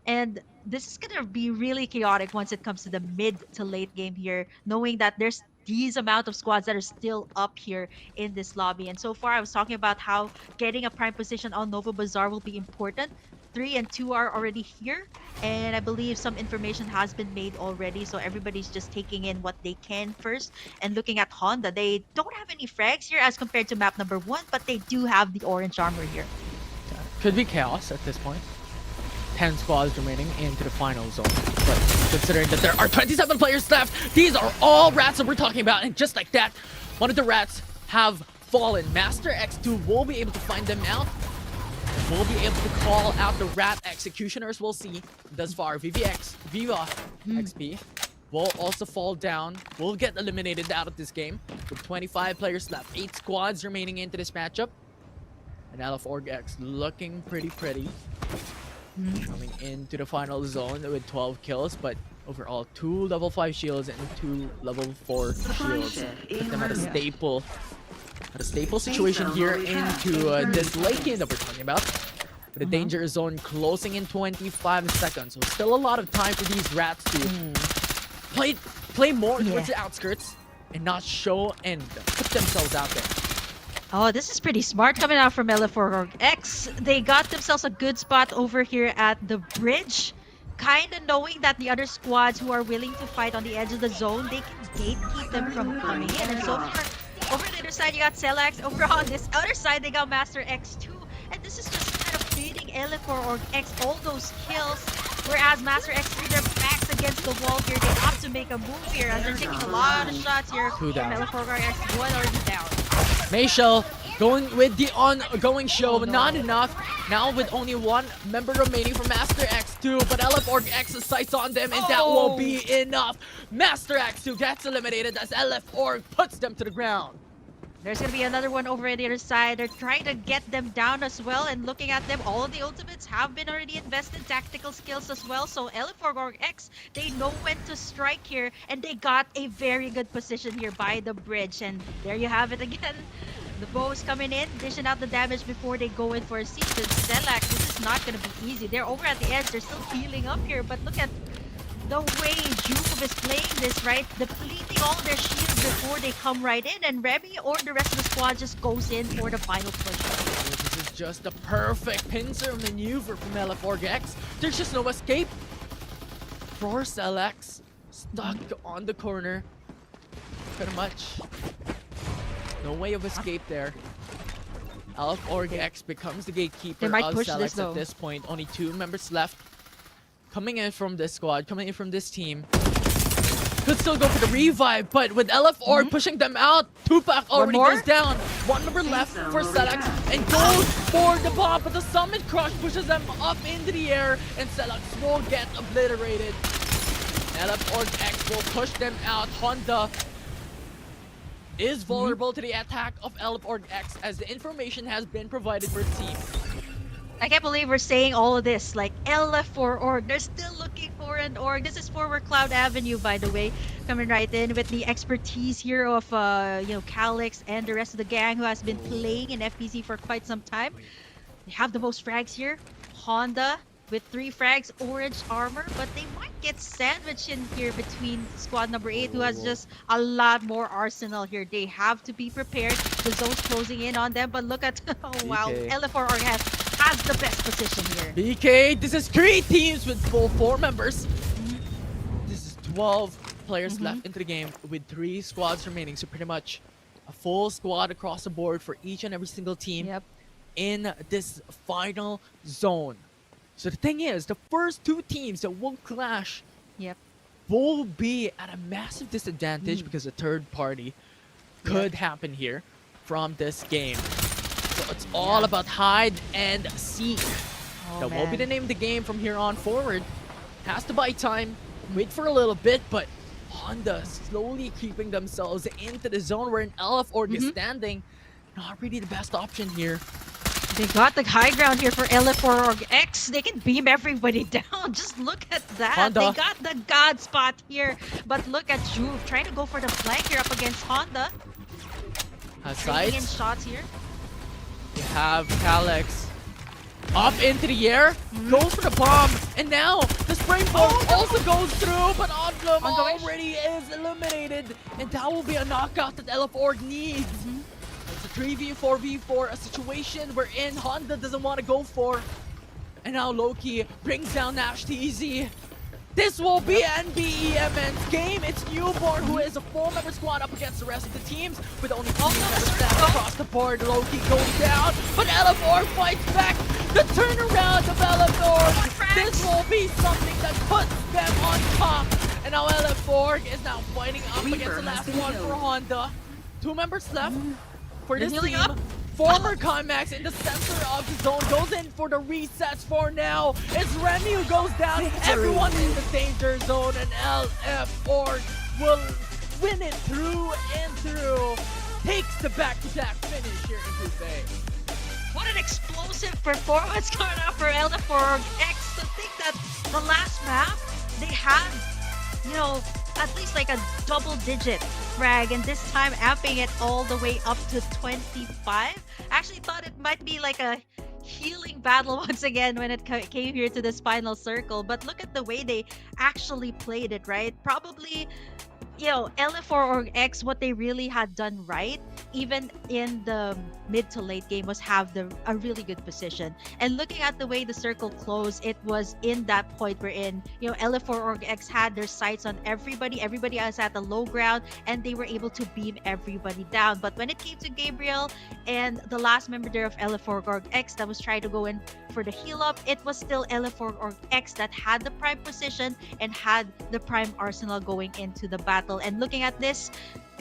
And this is going to be really chaotic once it comes to the mid to late game here, knowing that there's these amount of squads that are still up here in this lobby. And so far, I was talking about how getting a prime position on Nova Bazaar will be important. 3 and 2 are already here, and I believe some information has been made already, so everybody's just taking in what they can first. And looking at Honda, they don't have any frags here as compared to map number 1, but they do have the orange armor here. Could be chaos at this point. 10 squads remaining into the final zone, but considering that there are 27 players left, these are all rats that we're talking about. And just like that, one of the rats have fallen. Master X2 will be able to find them out. We'll be able to call out the rat executioners. We'll see. Thus far, Viva XP will also fall down. We'll get eliminated out of this game with 25 players left. 8 squads remaining into this matchup. And LF4X looking pretty. Coming into the final zone with 12 kills, but overall 2 level 5 shields and 2 level 4 shields. Put them at a staple situation here into this late game that we're talking about. The danger zone closing in 25 seconds, so still a lot of time for these rats to play more towards the outskirts and not show and put themselves out there. Oh, this is pretty smart coming out from LF4X. They got themselves a good spot over here at the bridge, kind of knowing that the other squads who are willing to fight on the edge of the zone, they can gatekeep them from coming in. And so far, over the other side, you got Celax. Over on this other side, they got Master X2. And this is just kind of feeding LF4X all those kills. Whereas Master X2, their backs against the wall here. They have to make a move here as they're taking a lot of shots here. Two down. LF4X, one already down. Mayshell going with the ongoing show, but not enough. Now with only one member remaining for Master X2, but LF4X's sights on them, and that won't be enough. Master X2 gets eliminated as LF4 puts them to the ground. There's gonna be another one over on the other side. They're trying to get them down as well, and looking at them, all of the ultimates have been already invested, tactical skills as well. So LF4X, they know when to strike here, and they got a very good position here by the bridge. And there you have it again. The bows coming in, dishing out the damage before they go in for a siege. And Selak, this is not gonna be easy. They're over at the edge, they're still healing up here, but look at the way Juve is playing this, right? Depleting all their shields before they come right in, and Remy or the rest of the squad just goes in for the final push. This is just a perfect pincer maneuver from LF4X. There's just no escape. For Selak, stuck on the corner. Pretty much. No way of escape there. LF4X becomes the gatekeeper They might of push Selak this, though. at this point. Only 2 members left. Coming in from this squad, coming in from this team. Could still go for the revive, but with LF4 pushing them out, Tupac already more? goes down. 1 member left for Selak and goes for the bomb, but the summon crush pushes them up into the air, and Selak will get obliterated. LF4X will push them out. Honda is vulnerable to the attack of LF4X as the information has been provided for team. I can't believe we're saying all of this, like LF4 org. They're still looking for an org. This is forward Cloud Avenue, by the way, coming right in with the expertise here of Calix and the rest of the gang who has been playing in FPC for quite some time. They have the most frags here. Honda with 3 frags, orange armor, but they might get sandwiched in here between squad number 8, who has just a lot more arsenal here. They have to be prepared. The zone's closing in on them, but look at oh wow, LF4 org has the best position here. BK, this is 3 teams with full 4 members. This is 12 players left into the game with 3 squads remaining. So pretty much a full squad across the board for each and every single team in this final zone. So the thing is, the first 2 teams that will clash will be at a massive disadvantage because the third party could happen here from this game. So it's all about hide and seek. That will be the name of the game from here on forward. Has to buy time, wait for a little bit, but Honda slowly creeping themselves into the zone where an LF4 is standing. Not really the best option here. They got the high ground here for LF4X. They can beam everybody down. Just look at that. Honda. They got the god spot here. But look at Juve trying to go for the flank here up against Honda. Trading in shots here. You have Calix up into the air, goes for the bomb, and now the springboard also goes through, but Odlum already is eliminated, and that will be a knockout that LF4 needs. It's a 3v4v4, a situation wherein Honda doesn't want to go for, and now Loki brings down Nash TZ. This will be NBEMN's game. It's Newborn who is a 4-member squad up against the rest of the teams with only 2 members left across the board. Loki goes down, but LF4 fights back. The turnaround of LF4. This will be something that puts them on top. And now LF4 is now fighting up against the last one for Honda. 2 members left for this team. Former Climax in the center of the zone goes in for the resets for now. It's Remy who goes down. Everyone in the danger zone, and LF4 will win it through and through. Takes the back-to-back finish here in Group A. What an explosive performance coming out for LF4X. To think that the last map, they had, at least like a double-digit frag, and this time amping it all the way up to 25. I actually thought it might be like a healing battle once again when it came here to this final circle, but look at the way they actually played it, right? Probably, LF4X, what they really had done right, even in the mid to late game, was have a really good position. And looking at the way the circle closed, it was in that point wherein, LF4X had their sights on everybody. Everybody else at the low ground, and they were able to beam everybody down. But when it came to Gabriel and the last member there of LF4X that was trying to go in for the heal up, it was still LF4 or X that had the prime position and had the prime arsenal going into the battle. And looking at this,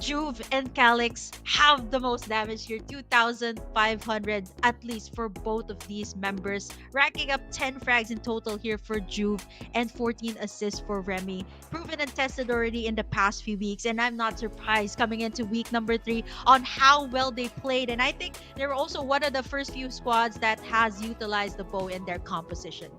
Juve and Calyx have the most damage here, 2,500 at least for both of these members, racking up 10 frags in total here for Juve and 14 assists for Remy. Proven and tested already in the past few weeks, and I'm not surprised coming into week number 3 on how well they played. And I think they were also one of the first few squads that has utilized the bow in their composition.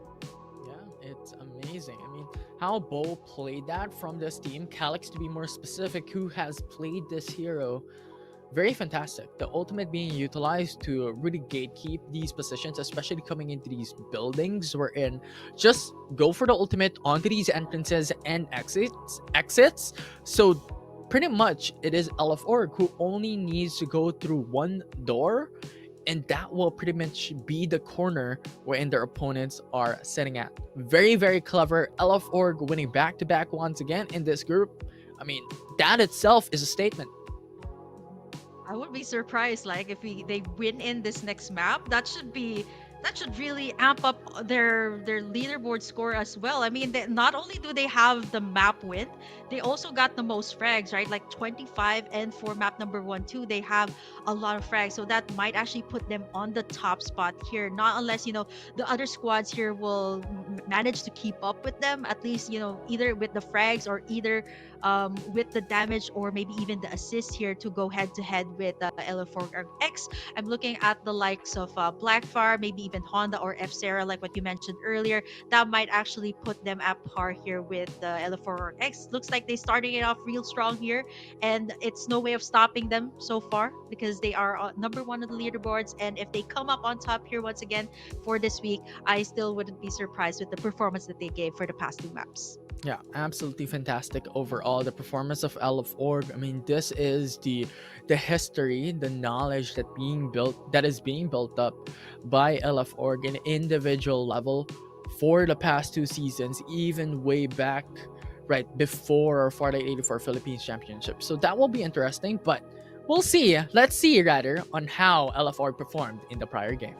Yeah, it's amazing. I mean, how Bo played that from this team, Calyx to be more specific, who has played this hero, very fantastic. The ultimate being utilized to really gatekeep these positions, especially coming into these buildings wherein just go for the ultimate onto these entrances and exits. So pretty much it is LF Org who only needs to go through one door, and that will pretty much be the corner wherein their opponents are sitting at. Very, very clever. LF Org winning back-to-back once again in this group. I mean, that itself is a statement. I would be surprised, like, if they win in this next map. That should really amp up their leaderboard score as well. I mean, not only do they have the map win, they also got the most frags, right? Like 25, and for map number 1 too, they have a lot of frags. So that might actually put them on the top spot here. Not unless, the other squads here will manage to keep up with them, at least, either with the frags or either with the damage or maybe even the assist here to go head to head with LF4 or X. I'm looking at the likes of Blackfire, maybe even Honda or F Sarah, like what you mentioned earlier. That might actually put them at par here with LF4 or X. Looks like they're starting it off real strong here, and it's no way of stopping them so far because they are number 1 on the leaderboards. And if they come up on top here once again for this week, I still wouldn't be surprised with the performance that they gave for the past 2 maps. Yeah, absolutely fantastic overall. The performance of LF Org. I mean, this is the history, the knowledge that is being built up by LF Org in individual level for the past 2 seasons, even way back right before Farlight 84 Philippines Championship. So that will be interesting, but we'll see. Let's see rather on how LF Org performed in the prior game.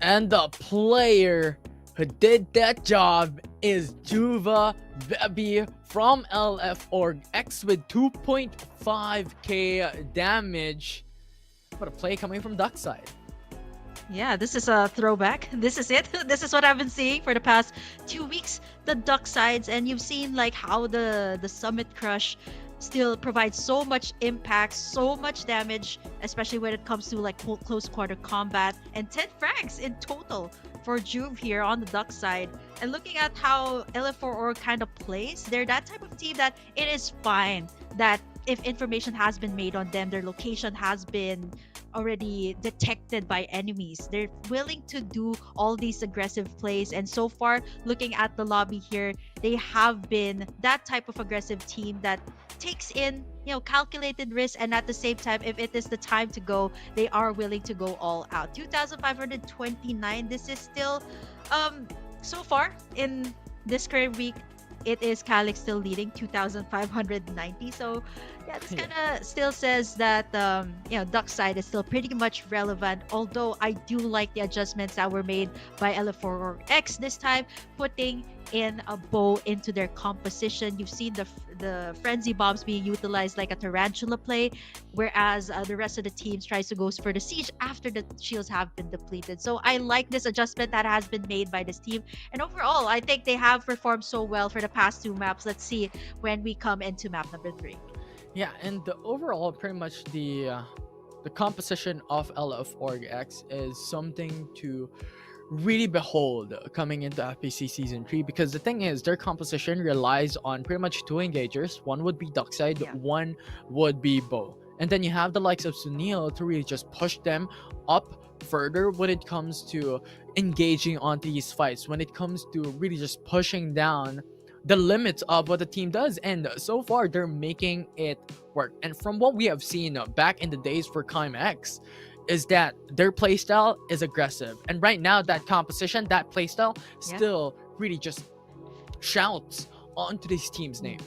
And the player who did that job is Juva Bebby from LF Org X with 2.5k damage. What a play coming from Duck side. Yeah, this is a throwback. This is it. This is what I've been seeing for the past 2 weeks. The Duck sides, and you've seen like how the Summit Crush still provide so much impact, so much damage, especially when it comes to like close quarter combat, and 10 frags in total for Juve here on the Duck side. And looking at how LF4 kind of plays, they're that type of team that it is fine that if information has been made on them, their location has been already detected by enemies. They're willing to do all these aggressive plays, and so far, looking at the lobby here, they have been that type of aggressive team that takes in, calculated risk, and at the same time, if it is the time to go, they are willing to go all out. 2,529. This is still, so far in this current week, it is Calix still leading 2,590. So yeah, this kind of still says that Duck side is still pretty much relevant. Although I do like the adjustments that were made by LF4X this time, putting in a bow into their composition. You've seen the frenzy bombs being utilized like a tarantula play, whereas the rest of the teams tries to go for the siege after the shields have been depleted. So I like this adjustment that has been made by this team, and overall I think they have performed so well for the past 2 maps. Let's see when we come into map number 3. Yeah, and the overall pretty much the composition of LF4X is something to really behold coming into FPC Season 3, because the thing is their composition relies on pretty much 2 engagers. One would be Duckside, one would be Bow. And then you have the likes of Sunil to really just push them up further when it comes to engaging on these fights, when it comes to really just pushing down the limits of what the team does. And so far they're making it work. And from what we have seen back in the days for Chimex, is that their playstyle is aggressive, and right now that composition, that playstyle still really just shouts onto this team's name.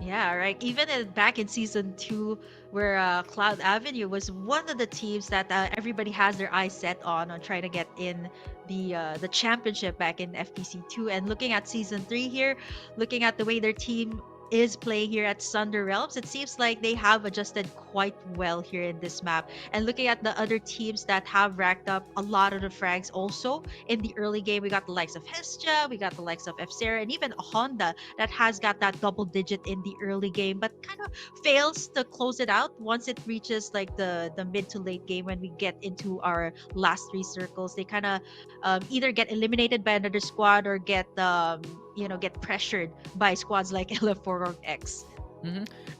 Yeah, right. Even back in season 2, where Cloud Avenue was one of the teams that everybody has their eyes set on trying to get in the championship back in FPC 2. And looking at season 3 here, looking at the way their team is playing here at Sunder Realms, it seems like they have adjusted quite well here in this map. And looking at the other teams that have racked up a lot of the frags also in the early game, we got the likes of Hestia, we got the likes of F-Zera, and even Honda that has got that double digit in the early game, but kind of fails to close it out once it reaches like the mid to late game. When we get into our last 3 circles, they kind of either get eliminated by another squad or get pressured by squads like LF4X.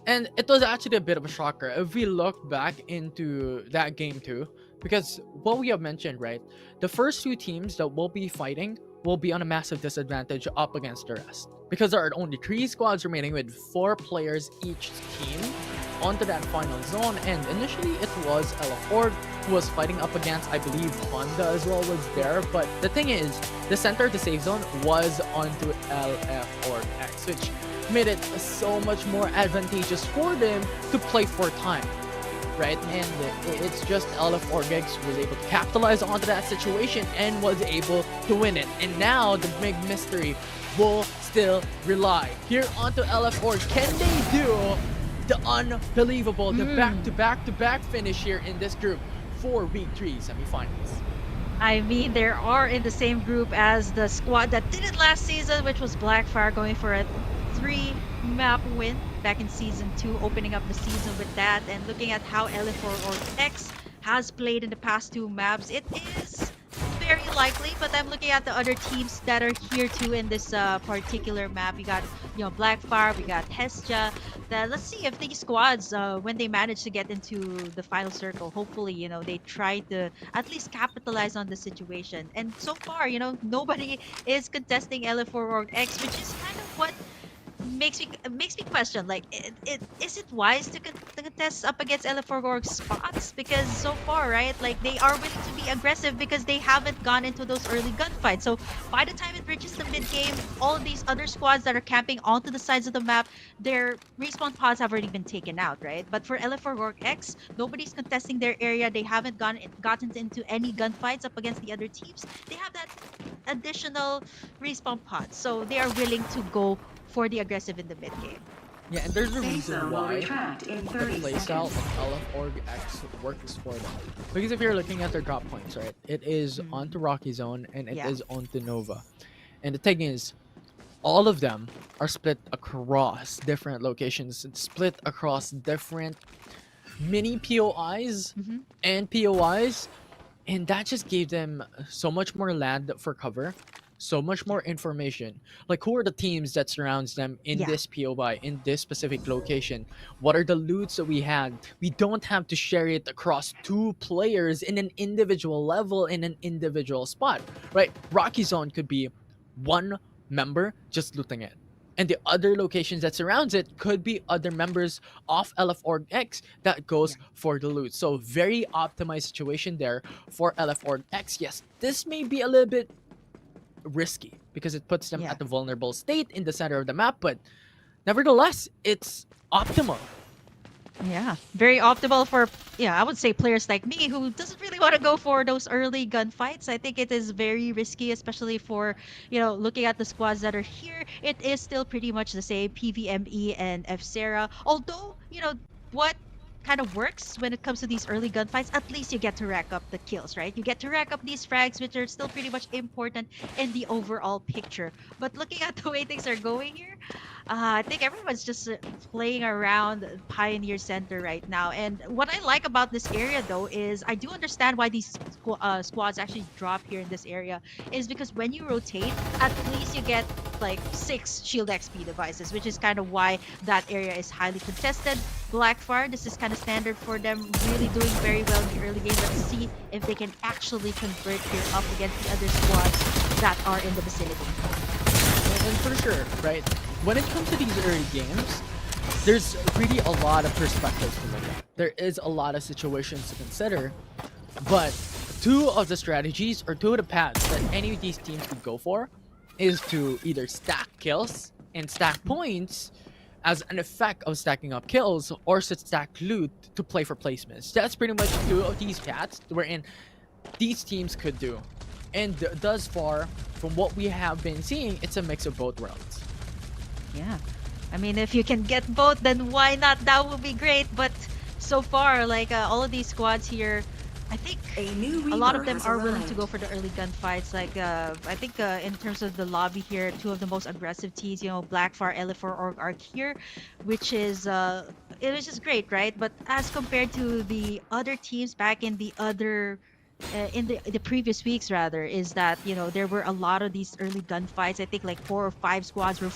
And it was actually a bit of a shocker if we look back into that game too, because what we have mentioned, right, the first 2 teams that will be fighting will be on a massive disadvantage up against the rest, because there are only 3 squads remaining with 4 players each team onto that final zone. And initially it was LF4 who was fighting up against, I believe, Honda as well was there, but the thing is the center of the safe zone was onto LF4X, which made it so much more advantageous for them to play for time, right? And it's just LF4X was able to capitalize onto that situation and was able to win it. And now the big mystery will still rely here onto LF4. Can they do the unbelievable, the back-to-back finish here in this group for week 3 semifinals? I mean, they are in the same group as the squad that did it last season, which was Blackfire, going for a 3-map win back in season 2, opening up the season with that. And looking at how LF4X has played in the past 2 maps, it is very likely, but I'm looking at the other teams that are here too in this particular map. We got Blackfire, we got Hestia. Let's see if these squads, when they manage to get into the final circle, hopefully they try to at least capitalize on the situation. And so far, nobody is contesting LF4X, which is kind of what makes me question, like, is it wise to contest up against LF4 spots? Because so far, right, like, they are willing to be aggressive because they haven't gone into those early gunfights. So by the time it reaches the mid game, all of these other squads that are camping onto the sides of the map, their respawn pods have already been taken out, right? But for LF4X, nobody's contesting their area. They haven't gotten into any gunfights up against the other teams. They have that additional respawn pods, so they are willing to go for the aggressive in the mid game. Yeah, and there's a reason why the playstyle of LF4X works for them. Because if you're looking at their drop points, right, it is onto Rocky Zone and it is onto Nova. And the thing is, all of them are split across different locations, and split across different mini POIs Mm-hmm. and POIs, and that just gave them so much more land for cover, so much more information. Like, who are the teams that surrounds them in Yeah. this POI, in this specific location? What are the loots that we had? We don't have to share it across two players in an individual level, in an individual spot, right? Rocky Zone could be one member just looting it, and the other locations that surrounds it could be other members of LF Org X that goes for the loot. So very optimized situation there for LF Org X. Yes, this may be a little bit risky because it puts them Yeah. at the vulnerable state in the center of the map, but nevertheless, it's optimal. Yeah, very optimal for, yeah, I would say players like me who doesn't really want to go for those early gunfights. I think it is very risky, especially for, looking at the squads that are here. It is still pretty much the same PVME and FSERA. Although, what kind of works when it comes to these early gunfights, at least you get to rack up the kills, right? You get to rack up these frags, which are still pretty much important in the overall picture. But looking at the way things are going here, I think everyone's just playing around Pioneer Center right now. And what I like about this area, though, is I do understand why these squads actually drop here in this area. Is because when you rotate, at least you get like 6 shield XP devices, which is kind of why that area is highly contested. Blackfire, this is kind of standard for them, really doing very well in the early game. Let's see if they can actually convert here up against the other squads that are in the vicinity. And for sure, right? When it comes to these early games, there's really a lot of perspectives to look at. There is a lot of situations to consider, but two of the strategies or two of the paths that any of these teams could go for is to either stack kills and stack points as an effect of stacking up kills, or to stack loot to play for placements. That's pretty much two of these paths wherein these teams could do. And thus far, from what we have been seeing, it's a mix of both worlds. Yeah. I mean, if you can get both, then why not? That would be great. But so far, like all of these squads here, I think a lot of them are willing to go for the early gunfights. Like, I think in terms of the lobby here, two of the most aggressive teams, Blackfire, LF4 Org are here, which is it was just great, right? But as compared to the other teams back in the other in the previous weeks, rather, is that there were a lot of these early gunfights. I think like 4 or 5 squads were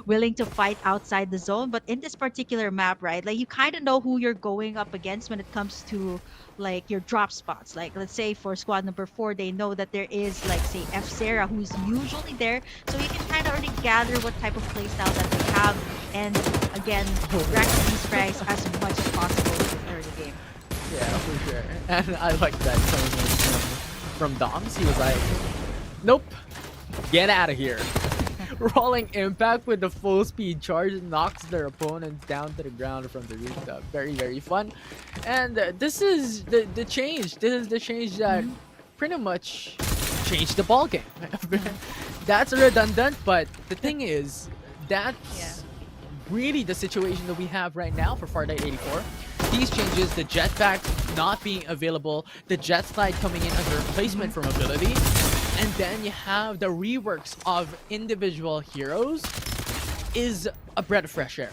willing to fight outside the zone. But in this particular map, right, like you kind of know who you're going up against when it comes to like your drop spots. Like, let's say for squad number 4, they know that there is, like, say, FSERA, who's usually there, so you can kind of already gather what type of playstyle that they have, and again, rack up these frags as much as possible in the early game. Yeah, for sure. And I like that coming in from Doms. He was like, nope, get out of here. Rolling impact with the full speed charge knocks their opponents down to the ground from the rooftop. Very, very fun. And this is the change. This is the change that pretty much changed the ball game. That's redundant, but the thing is, that's really the situation that we have right now for Farlight 84. These changes, the jetpack not being available, the jet slide coming in as a replacement for mobility, and then you have the reworks of individual heroes, is a breath of fresh air.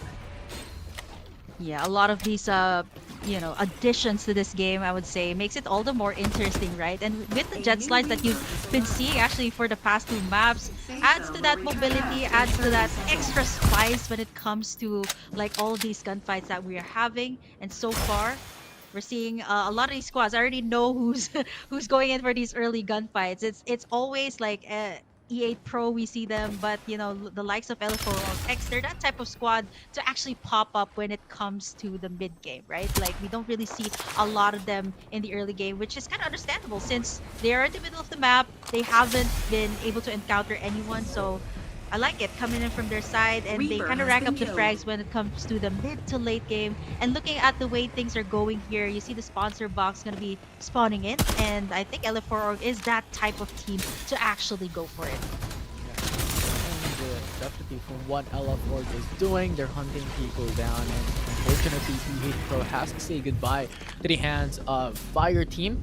Yeah, a lot of these additions to this game, I would say, makes it all the more interesting, right? And with the jet slides that you've been seeing actually for the past 2 maps, adds to that mobility, adds to that extra spice when it comes to like all these gunfights that we are having. And so far, we're seeing a lot of these squads. I already know who's who's going in for these early gunfights. It's always like E8 Pro, we see them, but the likes of L4 or X, they're that type of squad to actually pop up when it comes to the mid game, right? Like, we don't really see a lot of them in the early game, which is kind of understandable since they are in the middle of the map. They haven't been able to encounter anyone, so I like it coming in from their side, and they kind of rack up the frags when it comes to the mid to late game. And looking at the way things are going here, you see the sponsor box going to be spawning in, and I think LF4 Org is that type of team to actually go for it. And definitely from what LF Org is doing, they're hunting people down, and unfortunately E8 Pro has to say goodbye to the hands of Fire Team.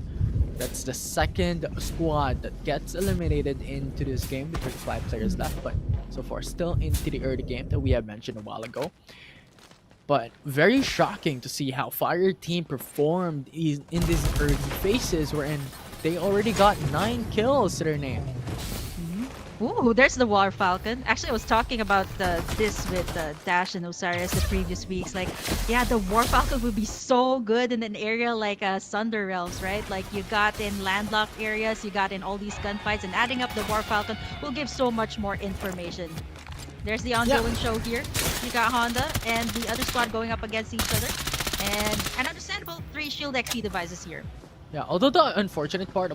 That's the second squad that gets eliminated into this game with 35 players left, but so far, still into the early game that we have mentioned a while ago. But very shocking to see how Fire Team performed in these early phases, wherein they already got 9 kills to their name. Ooh, there's the War Falcon. Actually, I was talking about this with Dash and Osiris the previous weeks. Like, yeah, the War Falcon would be so good in an area like Sunder Realms, right? Like, you got in landlocked areas, you got in all these gunfights, and adding up the War Falcon will give so much more information. There's the ongoing show here. You got Honda and the other squad going up against each other. And an understandable 3 shield XP devices here. Yeah, although the unfortunate part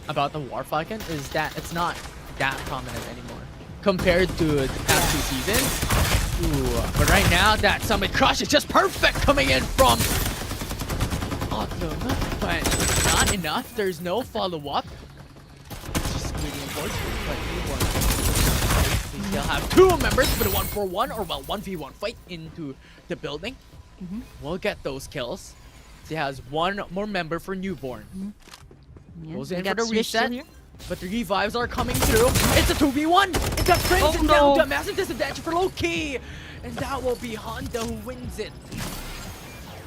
about the War Falcon is that it's not that prominent anymore compared to the past 2 seasons. Ooh, but right now that Summit Crush is just perfect coming in from Autumn, but not enough. There's no follow-up. Just really unfortunate, but we still have 2 members with a 1-for-1 or 1v1 fight into the building. We'll get those kills. He has 1 more member for Newborn. Goes in for the reset. But the revives are coming through. It's a 2v1. It got Crimson down to a massive disadvantage for Loki. And that will be Honda who wins it.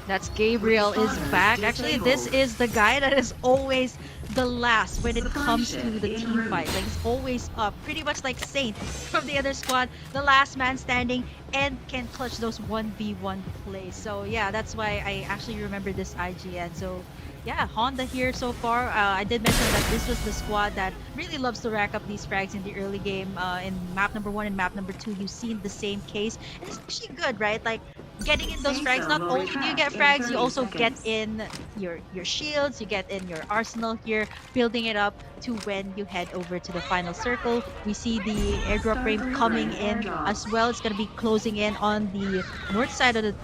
That's Gabriel is back. Actually, this is the guy that is always the last when it comes to the team fight. Like, he's always up. Pretty much like Saint from the other squad. The last man standing and can clutch those 1v1 plays. So yeah, that's why I actually remember this IGN. So yeah, Honda here so far. I did mention that this was the squad that really loves to rack up these frags in the early game. In map number 1 and map number 2, you've seen the same case. And it's actually good, right? Like, getting in those frags, not only do you get frags, you also get in your shields, you get in your arsenal here, building it up to when you head over to the final circle. We see the airdrop rain coming in as well. It's going to be closing in on the north side of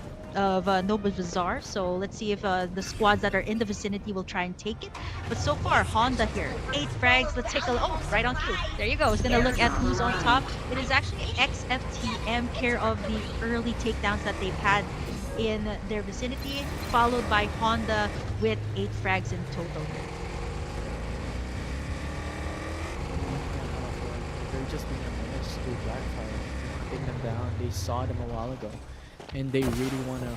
Noble Bazaar, so let's see if the squads that are in the vicinity will try and take it. But so far, Honda here, 8 frags. Let's take a look. Oh, right on cue. There you go. It's gonna look at who's on top. It is actually XFTM, care of the early takedowns that they've had in their vicinity, followed by Honda with 8 frags in total. They're just being a menace to Blackfire, putting them down. They saw them a while ago. And they really want to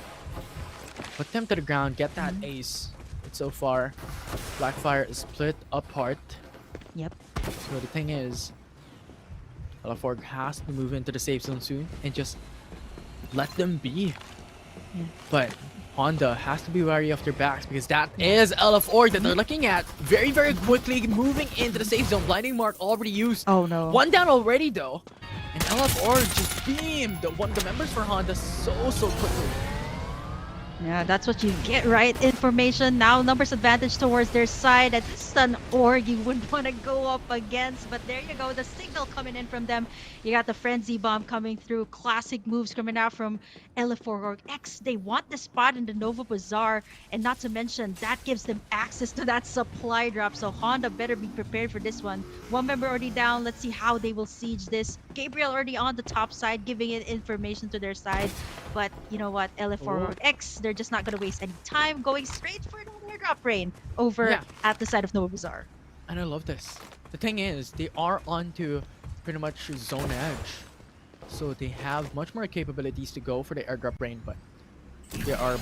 put them to the ground, get that ace. But so far, Blackfire is split apart. Yep. So the thing is, LF4 has to move into the safe zone soon and just let them be. Yeah. But Honda has to be wary of their backs because that is LF4 that they're looking at. Very, very quickly moving into the safe zone. Blinding Mark already used. Oh no. 1 down already though. And LF4 just beamed one of the members for Honda so quickly. Yeah, that's what you get, right? Information now, numbers advantage towards their side. And this is an org you wouldn't want to go up against. But there you go, the signal coming in from them. You got the Frenzy Bomb coming through. Classic moves coming out from LF4 X. They want the spot in the Nova Bazaar. And not to mention, that gives them access to that supply drop. So Honda better be prepared for this one. 1 member already down. Let's see how they will siege this. Gabriel already on the top side, giving it information to their side. But you know what, LF4 X, they're just not going to waste any time, going straight for an airdrop rain over at the side of Nova Bazaar. And I love this. The thing is, they are onto pretty much zone edge. So they have much more capabilities to go for the airdrop rain, but there are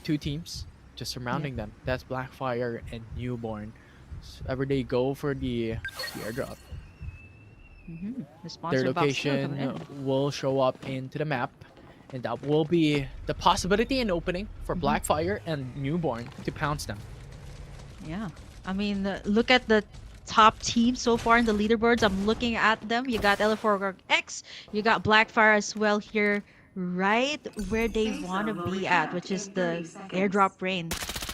2 teams just surrounding them. That's Blackfire and Newborn. So whenever they go for the airdrop, their location will show up into the map. And that will be the possibility and opening for Blackfire and Newborn to pounce them. Yeah. I mean, look at the top team so far in the leaderboards. I'm looking at them. You got LF4 X, you got Blackfire as well here, right where they want to be at, which is the airdrop rain.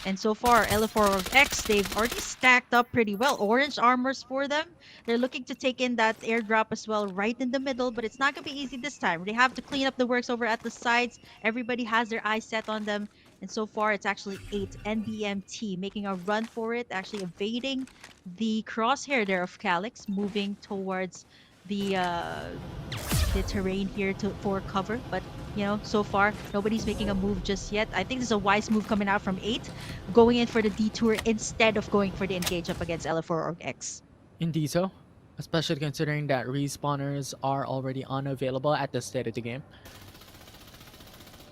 And so far, LF4 X, they've already stacked up pretty well. Orange armors for them. They're looking to take in that airdrop as well right in the middle, but it's not going to be easy this time. They have to clean up the works over at the sides. Everybody has their eyes set on them. And so far, it's actually 8 NBMT making a run for it, actually evading the crosshair there of Calyx, moving towards the terrain here for cover. But you know, so far nobody's making a move just yet. I think this is a wise move coming out from 8, going in for the detour instead of going for the engage up against LF4 Org X. Indeed so. especially considering that respawners are already unavailable at this state of the game.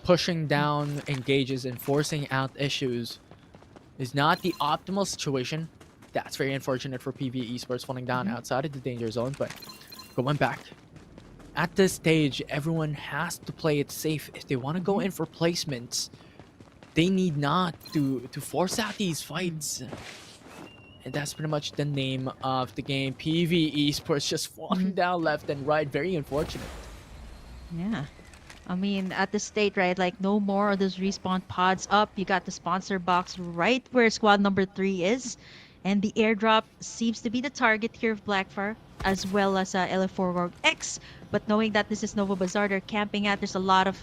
Pushing down engages and forcing out issues is not the optimal situation. That's very unfortunate for PvE Esports falling down outside of the danger zone, but going back. At this stage, everyone has to play it safe. If they want to go in for placements, they need not to force out these fights. And that's pretty much the name of the game. PvE Esports just falling down left and right. Very unfortunate. Yeah. I mean, at this state, right, like no more of those respawn pods up. You got the sponsor box right where squad number 3 is. And the airdrop seems to be the target here of Blackfire, as well as LF4 X. But knowing that this is Nova Bazaar, they're camping at, there's a lot of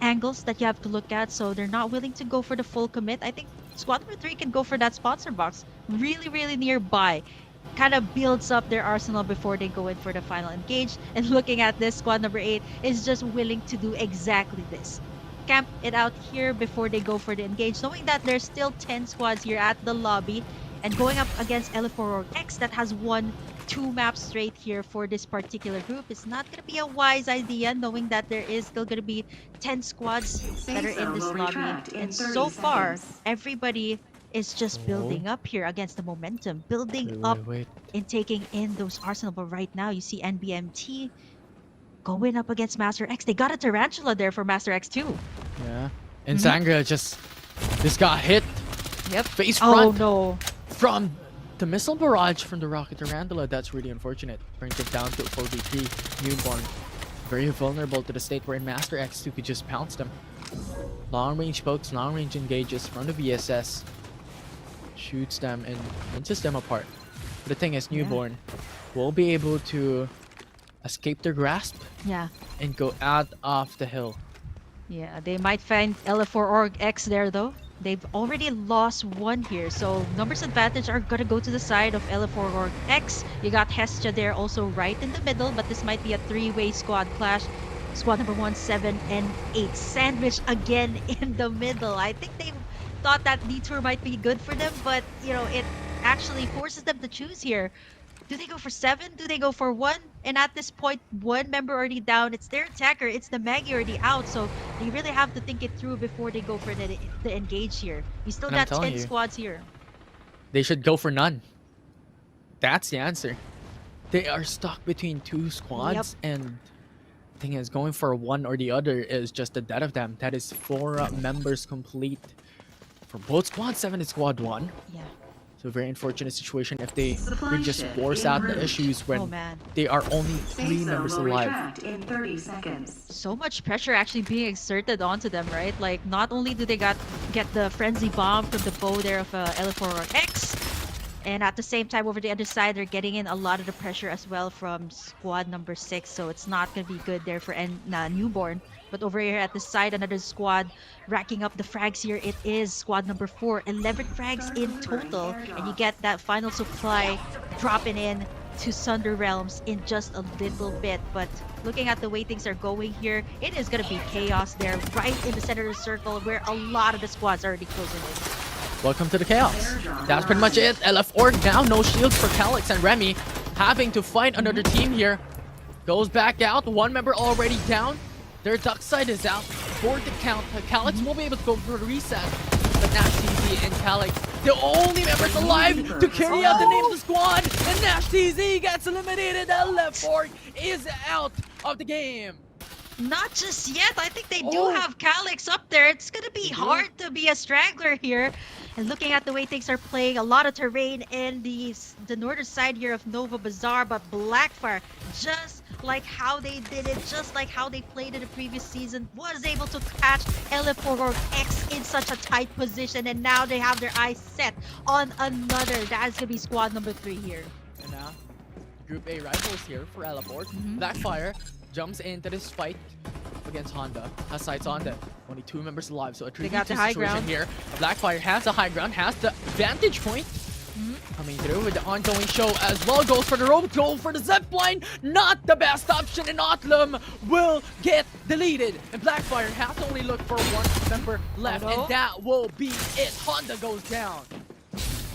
angles that you have to look at. So they're not willing to go for the full commit. I think squad number 3 can go for that sponsor box. Really, really nearby. Kind of builds up their arsenal before they go in for the final engage. And looking at this, squad number 8 is just willing to do exactly this. Camp it out here before they go for the engage, knowing that there's still 10 squads here at the lobby. And going up against LF4X that has won 2 maps straight here for this particular group is not going to be a wise idea, knowing that there is still going to be 10 squads that are in this lobby. And so far, everybody is just building up here against the momentum, building up in taking in those arsenal. But right now, you see NBMT going up against Master X. They got a Tarantula there for Master X too. Yeah. And Sangria just got hit. Yep. Face front. Oh no. From the missile barrage from the Rocket Tarantula. That's really unfortunate. Brings it down to a 4v3. Newborn. Very vulnerable to the state where Master X2 could just pounce them. Long range pokes, long range engages from the VSS. Shoots them and rinses them apart. But the thing is, Newborn will be able to escape their grasp and go out of the hill. Yeah, they might find LF4 X there though. They've already lost 1 here, so numbers advantage are gonna go to the side of LF4 X. You got Hestia there also right in the middle, but this might be a 3-way squad clash. Squad number 1, 7, and 8 sandwich again in the middle. I think they thought that detour might be good for them, but you know, it actually forces them to choose here. Do they go for 7? Do they go for 1? And at this point, 1 member already down. It's their attacker. It's the Maggie already out. So they really have to think it through before they go for the engage here. You still got 10 squads here. They should go for none. That's the answer. They are stuck between 2 squads. And the thing is, going for one or the other is just the death of them. That is 4 members complete for both squad 7 and squad 1. Yeah. So very unfortunate situation if they could just force out the issues when they are only 3 members alive. In 30 seconds. So much pressure actually being exerted onto them, right? Like, not only do they get the frenzy bomb from the bow there of LF4X, and at the same time over the other side, they're getting in a lot of the pressure as well from squad number 6. So it's not going to be good there for Newborn. But over here at the side, another squad racking up the frags here. It is squad number 4. 11 frags in total. And you get that final supply dropping in to Sunder Realms in just a little bit. But looking at the way things are going here, it is going to be chaos there right in the center of the circle where a lot of the squads are already closing in. Welcome to the chaos. That's pretty much it. LF Org now, no shields for Calyx and Remy. Having to fight another team here. Goes back out. 1 member already down. Their duck side is out for the count. Calyx will be able to go for the reset. But Nash TZ and Calyx, the only members alive to carry out the name of the squad. And Nash TZ gets eliminated. LF Org is out of the game. Not just yet. I think they do have Calyx up there. It's going to be hard to be a straggler here. And looking at the way things are playing, a lot of terrain in the northern side here of Nova Bazaar. But Blackfire, just like how they did it, just like how they played in the previous season, was able to catch LF4X in such a tight position. And now they have their eyes set on another. That's going to be squad number 3 here. And now, Group A rivals here for LF4. Blackfire jumps into this fight against Honda, has sights on them. Only 2 members alive, so a 3v2 situation here. Blackfire has the high ground, has the vantage point. Coming through with the ongoing show as well. Goes for the rope, go for the zip line. Not the best option, and Otlum will get deleted. And Blackfire has to only look for 1 member left, and that will be it. Honda goes down.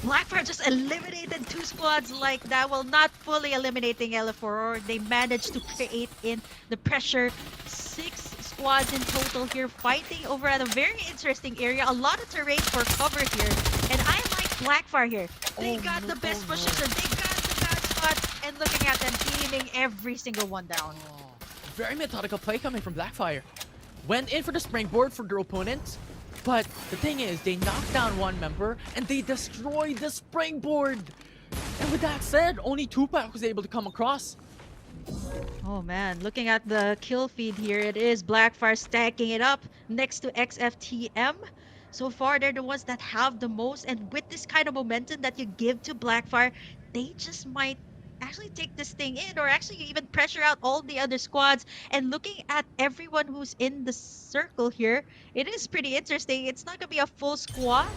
Blackfire just eliminated 2 squads like that. Well, not fully eliminating LF4. They managed to create in the pressure 6 squads in total here, fighting over at a very interesting area. A lot of terrain for cover here. And I like Blackfire here. They got the best position. They got the bad spots. And looking at them, teaming every single one down. Very methodical play coming from Blackfire. Went in for the springboard for their opponents. But the thing is, they knocked down one member and they destroyed the springboard. And with that said, only Tupac was able to come across. Oh man, looking at the kill feed here, it is Blackfire stacking it up next to XFTM. So far, they're the ones that have the most, and with this kind of momentum that you give to Blackfire, they just might actually take this thing in, or actually even pressure out all the other squads. And looking at everyone who's in the circle here, it is pretty interesting. It's not gonna be a full squad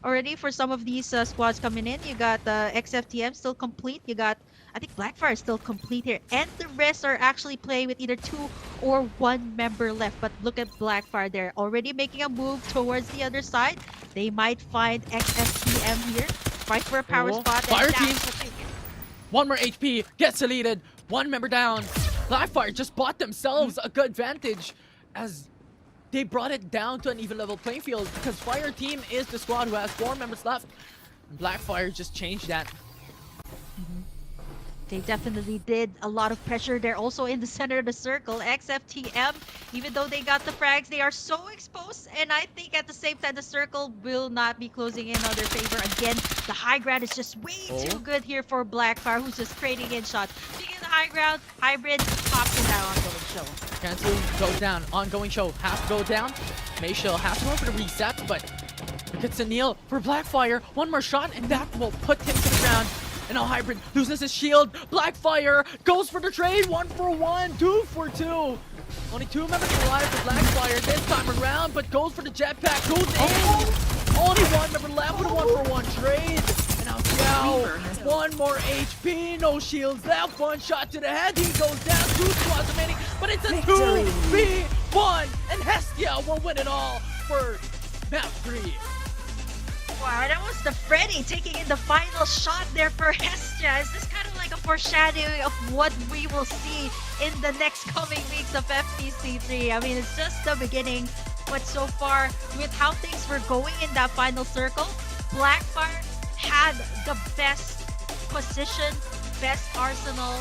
already for some of these squads coming in. You got XFTM still complete. You got, I think Blackfire is still complete here, and the rest are actually playing with either 2 or 1 member left. But look at Blackfire, they're already making a move towards the other side. They might find XFTM here, fight for a power spot. Fire and team. that's what they get. 1 more HP, gets deleted, 1 member down. Blackfire just bought themselves a good advantage as they brought it down to an even level playing field, because Fire Team is the squad who has 4 members left. Blackfire just changed that. They definitely did a lot of pressure. They're also in the center of the circle. XFTM, even though they got the frags, they are so exposed. And I think at the same time, the circle will not be closing in on their favor. Again, the high ground is just way too good here for Blackfire, who's just trading in shots. Speaking of the high ground, Hybrid pops in that ongoing show. Cancel goes down. Ongoing show has to go down. Mayshell has to go for the reset, but it's a kneel for Blackfire. 1 more shot, and that will put him to the ground. And now Hybrid loses his shield. Blackfire goes for the trade. 1 for 1, 2 for 2. Only 2 members alive for Blackfire this time around, but goes for the jetpack. Goes in. Only 1 member left with a 1 for 1 trade. And now Xiao, 1 more HP, no shields left. 1 shot to the head. He goes down. 2 squads remaining, but it's a 2v1, and Hestia will win it all for map 3. Wow, that was the Freddy taking in the final shot there for Hestia. Is this kind of like a foreshadowing of what we will see in the next coming weeks of FPC 3? I mean, it's just the beginning, but so far, with how things were going in that final circle, Blackfire had the best position, best arsenal,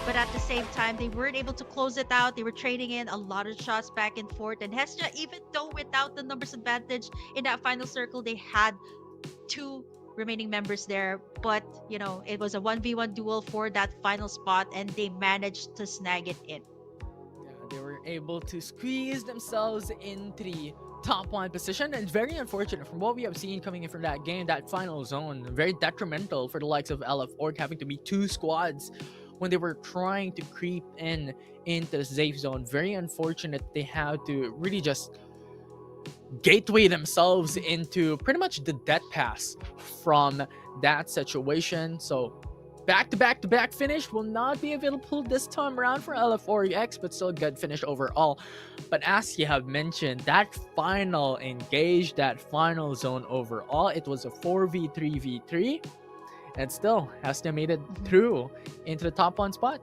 but at the same time, they weren't able to close it out. They were trading in a lot of shots back and forth, and Hestia, even though without the numbers advantage in that final circle, they had 2 remaining members there, but you know, it was a 1v1 duel for that final spot, and they managed to snag it in. Yeah, they were able to squeeze themselves into the top 1 position, and it's very unfortunate from what we have seen coming in from that game. That final zone, very detrimental for the likes of LF Org, having to be 2 squads when they were trying to creep in into the safe zone. Very unfortunate. They had to really just gateway themselves into pretty much the death pass from that situation. So back to back finish will not be available this time around for LF4X, but still a good finish overall. But as you have mentioned, that final engage, that final zone overall, it was a 4v3v3, and still Hestia made it through into the top 1 spot.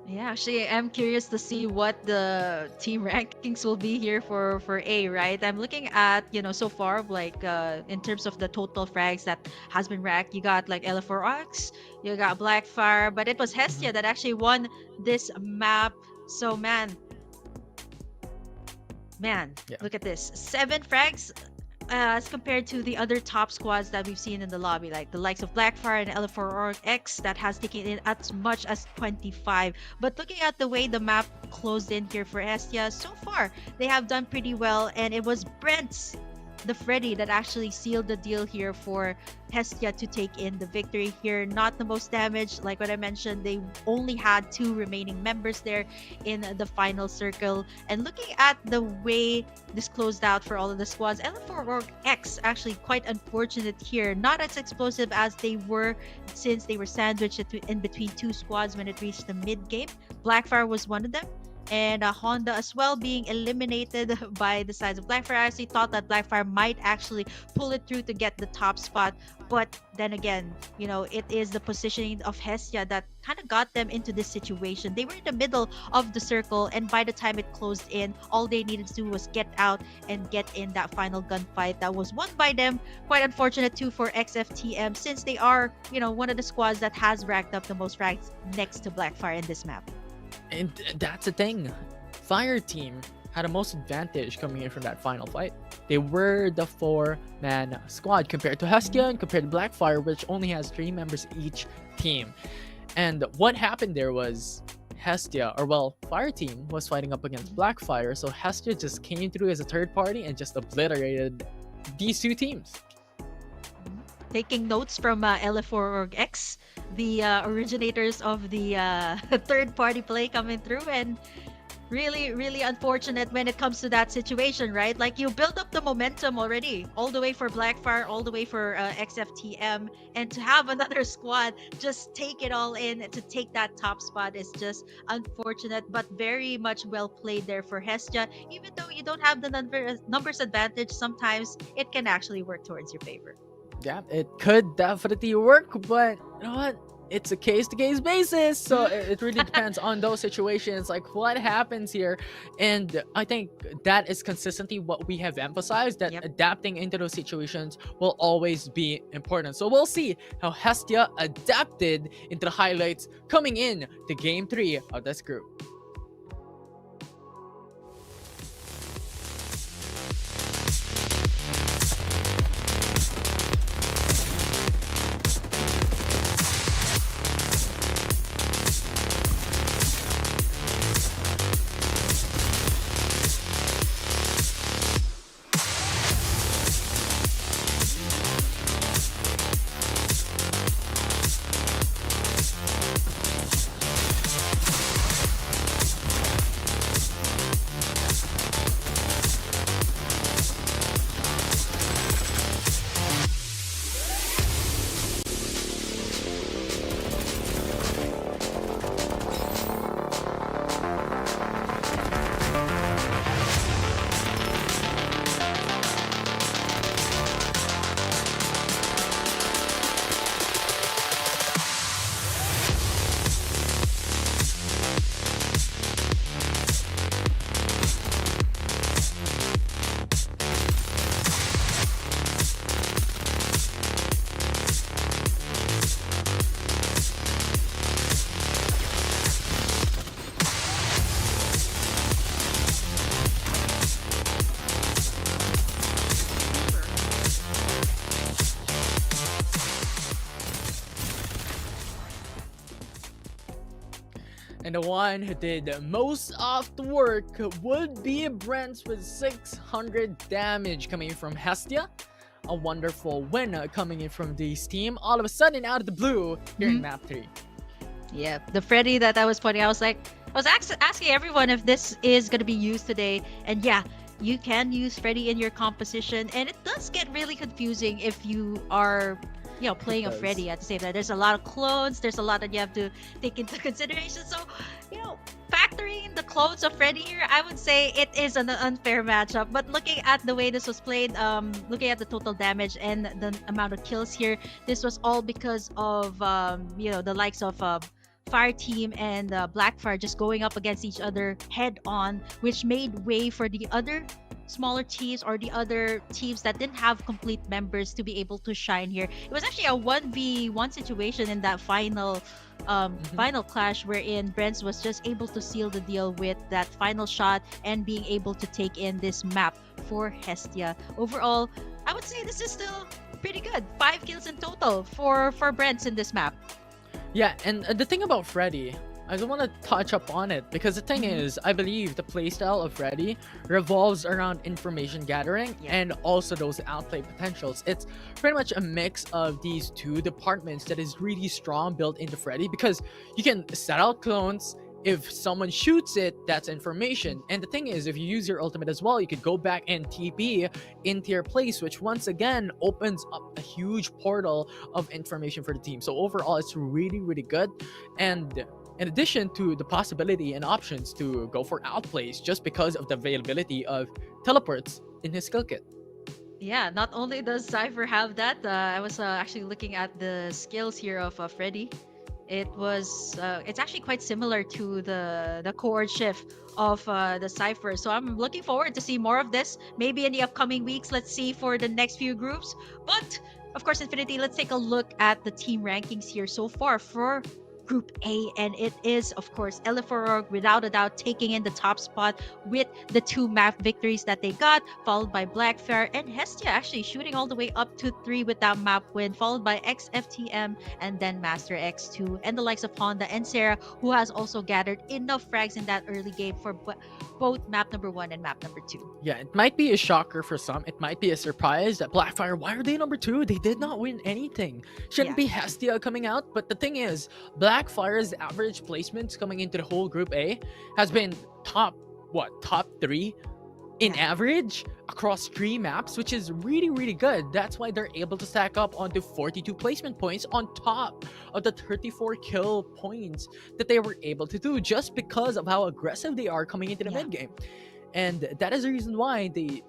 Yeah, actually, I'm curious to see what the team rankings will be here for A, right? I'm looking at, you know, so far, like, in terms of the total frags that has been ranked, you got, like, LF4X, you got Blackfire, but it was Hestia that actually won this map. So, man, look at this. 7 frags as compared to the other top squads that we've seen in the lobby, like the likes of Blackfire and LF4X that has taken in as much as 25. But looking at the way the map closed in here for Hestia, so far they have done pretty well, and it was Brent's, the Freddy, that actually sealed the deal here for Hestia to take in the victory here. Not the most damage, like what I mentioned, they only had 2 remaining members there in the final circle. And looking at the way this closed out for all of the squads, LF4X actually quite unfortunate here, not as explosive as they were, since they were sandwiched in between 2 squads when it reached the mid game. Blackfire was one of them, and Honda as well being eliminated by the sides of Blackfire. I actually thought that Blackfire might actually pull it through to get the top spot, but then again, it is the positioning of Hestia that kind of got them into this situation. They were in the middle of the circle, and by the time it closed in, all they needed to do was get out and get in that final gunfight that was won by them. Quite unfortunate too for XFTM, since they are, one of the squads that has racked up the most ranks next to Blackfire in this map. And that's the thing. Fire team had the most advantage coming in from that final fight. They were the 4-man squad compared to Hestia and compared to Blackfire, which only has 3 members each team. And what happened there was Hestia, Fire team was fighting up against Blackfire, so Hestia just came through as a third party and just obliterated these 2 teams. Taking notes from LF4org-X, the originators of the third-party play coming through, and really, really unfortunate when it comes to that situation, right? Like, you build up the momentum already, all the way for Blackfire, all the way for XFTM, and to have another squad just take it all in to take that top spot is just unfortunate, but very much well played there for Hestia. Even though you don't have the numbers advantage, sometimes it can actually work towards your favor. Yeah, it could definitely work, but you know what? It's a case-to-case basis, so it really depends on those situations, like what happens here. And I think that is consistently what we have emphasized, that adapting into those situations will always be important. So we'll see how Hestia adapted into the highlights coming in to Game 3 of this group. And the one who did most of the work would be Brent with 600 damage coming from Hestia. A wonderful win coming in from this team. All of a sudden, out of the blue, here in map 3. Yeah, the Freddy that I was pointing out, I was asking everyone if this is going to be used today. And yeah, you can use Freddy in your composition. And it does get really confusing if you are playing a Freddy at the same time. There's a lot of clones. There's a lot that you have to take into consideration. So, factoring the clones of Freddy here, I would say it is an unfair matchup. But looking at the way this was played, looking at the total damage and the amount of kills here, this was all because of, the likes of Fire Team and Blackfire just going up against each other head on, which made way for the other smaller teams or the other teams that didn't have complete members to be able to shine here. It was actually a 1v1 situation in that final clash, wherein Brent was just able to seal the deal with that final shot and being able to take in this map for Hestia. Overall, I would say this is still pretty good. 5 kills in total for Brent in this map. Yeah, and the thing about Freddy, I just want to touch up on it, because the thing is, I believe the playstyle of Freddy revolves around information gathering and also those outplay potentials. It's pretty much a mix of these 2 departments that is really strong built into Freddy, because you can set out clones. If someone shoots it, that's information. And the thing is, if you use your ultimate as well, you could go back and TP into your place, which once again opens up a huge portal of information for the team. So overall, it's really, really good. And in addition to the possibility and options to go for outplays just because of the availability of teleports in his skill kit. Yeah, not only does Cypher have that, I was actually looking at the skills here of Freddy. It's actually quite similar to the chord shift of the Cypher. So I'm looking forward to see more of this, maybe in the upcoming weeks. Let's see for the next few groups. But of course, Infinity, let's take a look at the team rankings here so far for Group A, and it is, of course, Elephorog without a doubt taking in the top spot with the 2 map victories that they got, followed by Blackfire and Hestia actually shooting all the way up to 3 with that map win, followed by XFTM and then Master X2, and the likes of Honda and Sarah, who has also gathered enough frags in that early game for both map number 1 and map number 2. Yeah, it might be a shocker for some. It might be a surprise that Blackfire, why are they number 2? They did not win anything. Shouldn't be Hestia coming out, but the thing is, Blackfire's average placements coming into the whole Group A has been top 3 in average across 3 maps, which is really good. That's why they're able to stack up onto 42 placement points on top of the 34 kill points that they were able to do just because of how aggressive they are coming into the mid game. And that is the reason why they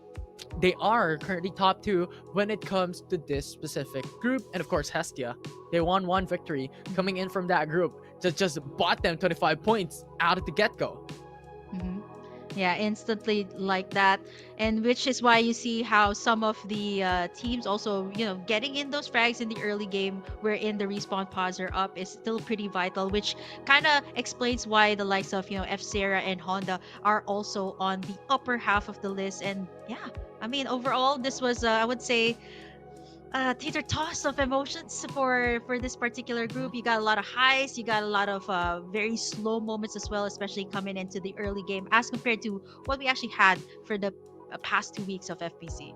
are currently top 2 when it comes to this specific group. And of course, Hestia, they won 1 victory coming in from that group that just bought them 25 points out of the get-go. Yeah, instantly like that, and which is why you see how some of the teams also, getting in those frags in the early game wherein the respawn pods are up is still pretty vital, which kind of explains why the likes of, F-Zera and Honda are also on the upper half of the list. And yeah, I mean, overall, this was, I would say, teeter toss of emotions for this particular group. You got a lot of highs, you got a lot of very slow moments as well, especially coming into the early game as compared to what we actually had for the past 2 weeks of FPC.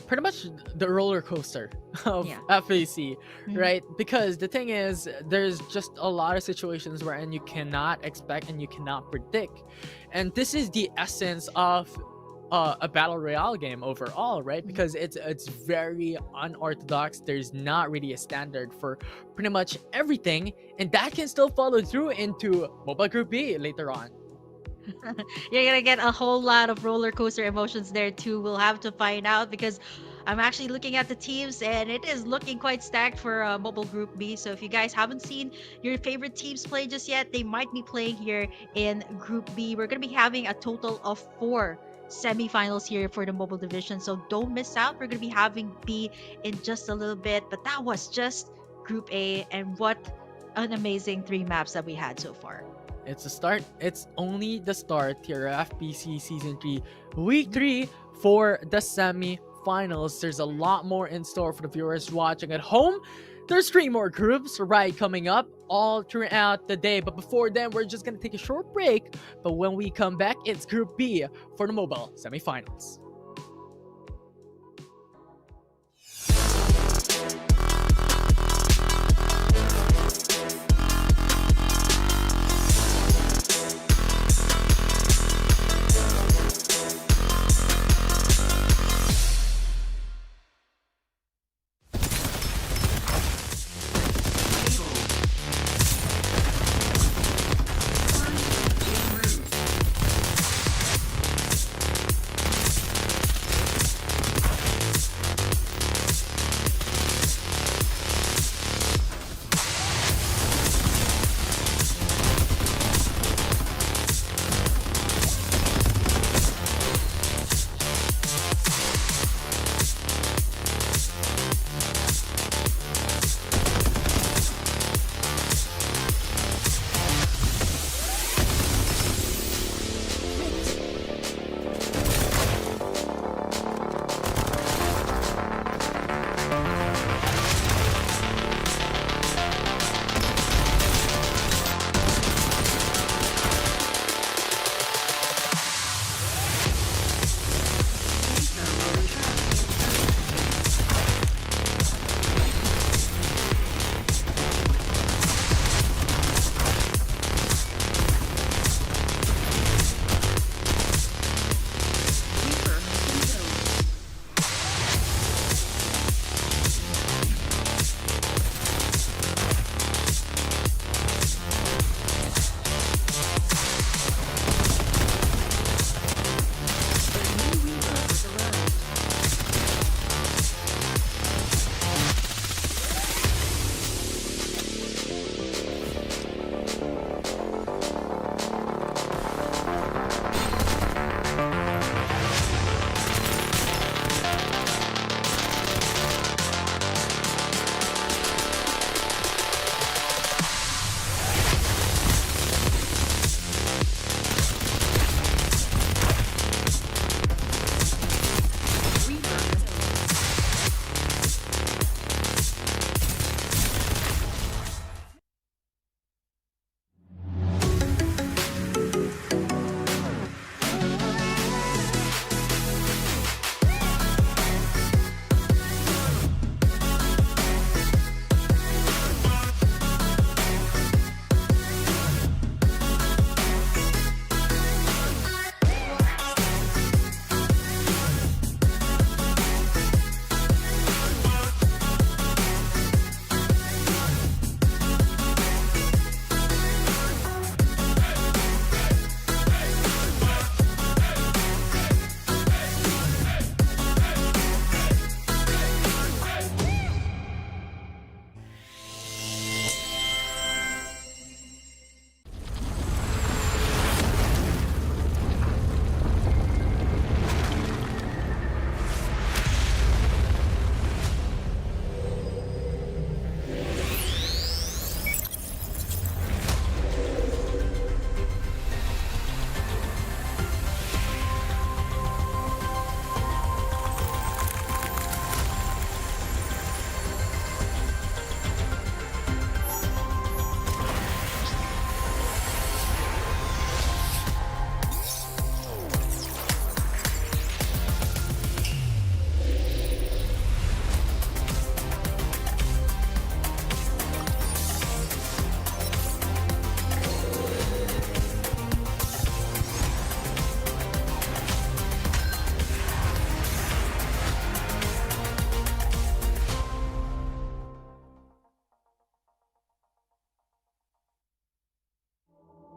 Pretty much the roller coaster of FPC, right? Because the thing is, there's just a lot of situations wherein you cannot expect and you cannot predict, and this is the essence of a battle royale game overall, right? Because it's very unorthodox. There's not really a standard for pretty much everything, and that can still follow through into Mobile Group B later on. You're gonna get a whole lot of roller coaster emotions there too. We'll have to find out, because I'm actually looking at the teams and it is looking quite stacked for Mobile Group B. So if you guys haven't seen your favorite teams play just yet, they might be playing here in Group B. We're gonna be having a total of 4 semifinals here for the mobile division, so don't miss out. We're gonna be having B in just a little bit, but that was just Group A, and what an amazing 3 maps that we had so far. It's a start. It's only the start here at FPC Season 3, Week 3 for the semi-finals. There's a lot more in store for the viewers watching at home. There's 3 more groups coming up all throughout the day. But before then, we're just going to take a short break. But when we come back, it's Group B for the mobile semi-finals.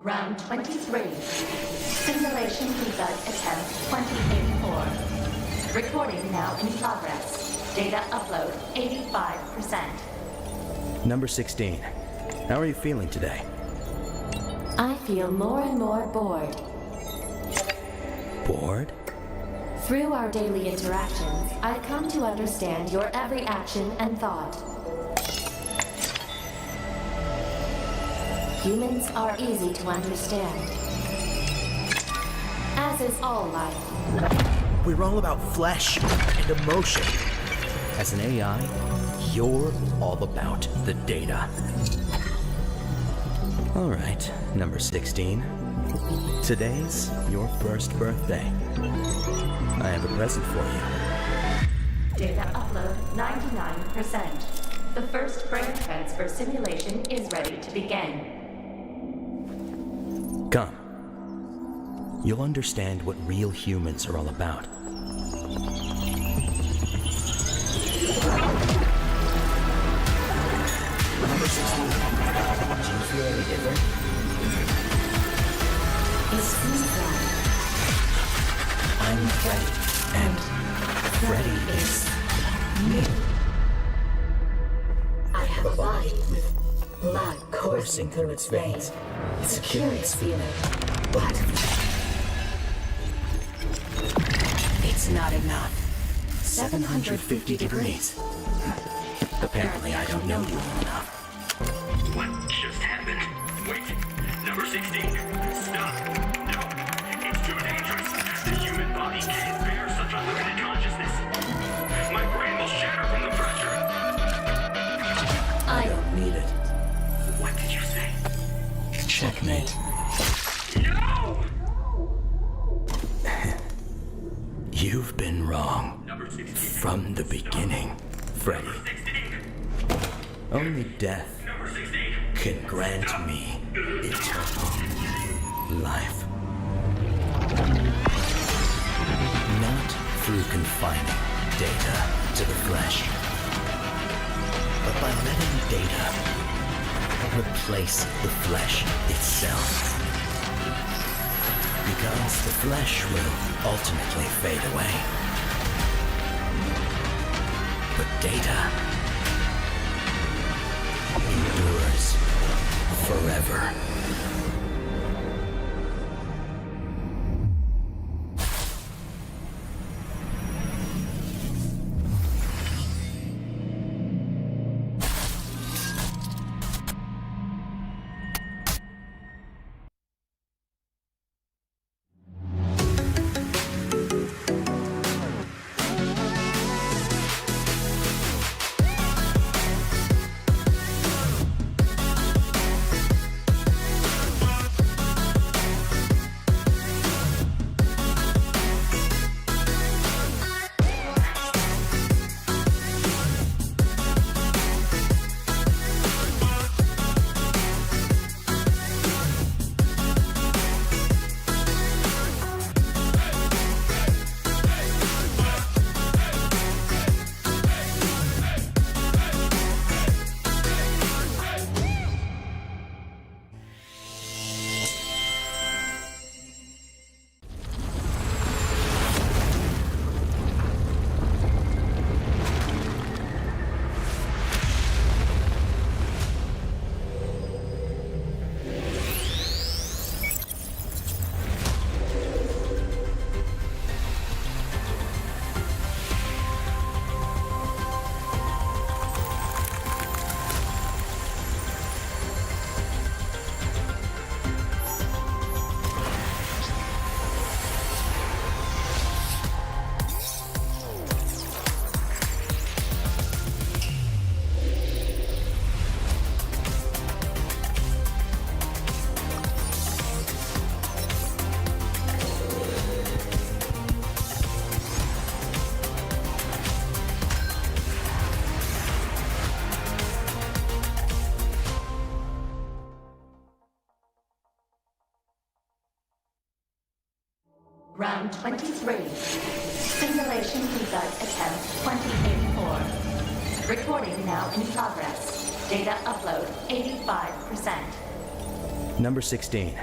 Round 23. Simulation debug attempt 2084. Recording now in progress. Data upload 85%. Number 16. How are you feeling today? I feel more and more bored. Bored? Through our daily interactions, I come to understand your every action and thought. Humans are easy to understand, as is all life. We're all about flesh and emotion. As an AI, you're all about the data. All right, number 16. Today's your first birthday. I have a present for you. Data upload 99%. The first brain transfer simulation is ready to begin. Come. You'll understand what real humans are all about. Number 16. Do you feel any different? I'm Freddy, and Freddy is me. I have a body with blood coursing through its veins. It's a curious feeling, but it's not enough. 750 degrees. Apparently, I don't know you well enough. What just happened? Wait. Number 16. Stop. No. It's too dangerous. The human body can't bear such unlimited consciousness. My brain will shatter from the pressure. I don't need it. What did you say? Checkmate. No! You've been wrong. Number 16. From the beginning, Freddy. Number 16. Only death Number 16. can grant me eternal life. Not through confining data to the flesh, but by letting data replace the flesh itself. Because the flesh will ultimately fade away. But data endures forever. Round 23. Simulation debug attempt 2084. Recording now in progress. Data upload 85%. Number 16.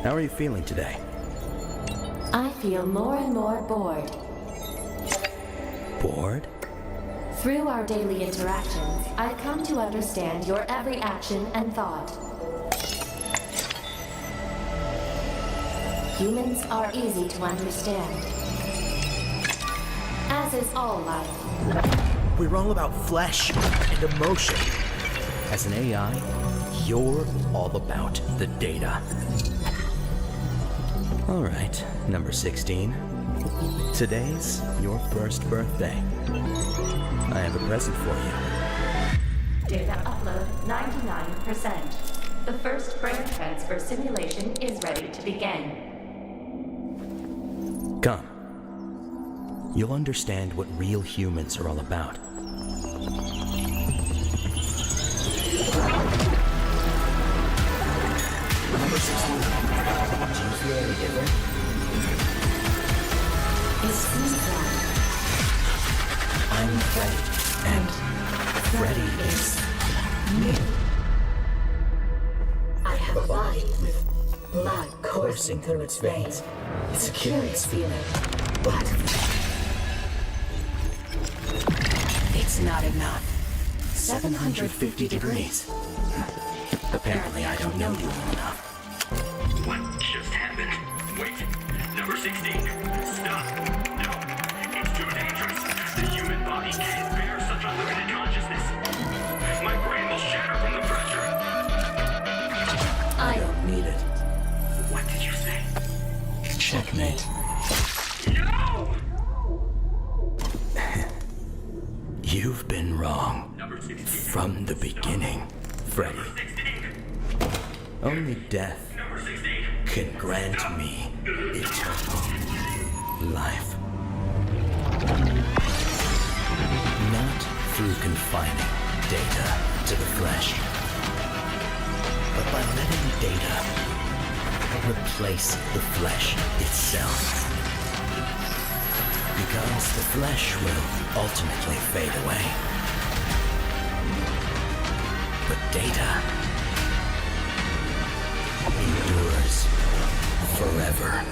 How are you feeling today? I feel more and more bored. Bored? Through our daily interactions, I've come to understand your every action and thought. Humans are easy to understand, as is all life. We're all about flesh and emotion. As an AI, you're all about the data. All right, number 16. Today's your first birthday. I have a present for you. Data upload 99%. The first brain transfer simulation is ready to begin. Come. You'll understand what real humans are all about. Number 16. Do you feel any different? It seems that I'm Freddy, and Freddy is new. I have a body with blood coursing through its veins. It's a curious feeling, but It's not enough. 750 degrees. Apparently I don't know you well enough. What just happened? Wait. Number 16. Stop. No. It's too dangerous. The human body can't bear such unlimited consciousness. My brain will shatter from the pressure. I don't need it. What did you say? Checkmate. No! You've been wrong. Number 16. From the beginning, Freddy. Number 16. Only death Number 16. can grant me eternal life. Not through confining data to the flesh, but by letting data replace the flesh itself. Because the flesh will ultimately fade away. But data endures forever.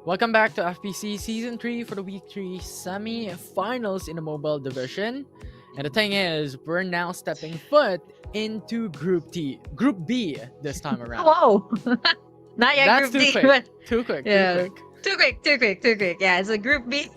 Welcome back to FPC Season 3 for the Week 3 Semi-Finals in the mobile division. And the thing is, we're now stepping foot into Group B this time around. Whoa! Not yet That's Group D, quick. but Too quick. yeah. Too quick. Yeah, it's a Group B.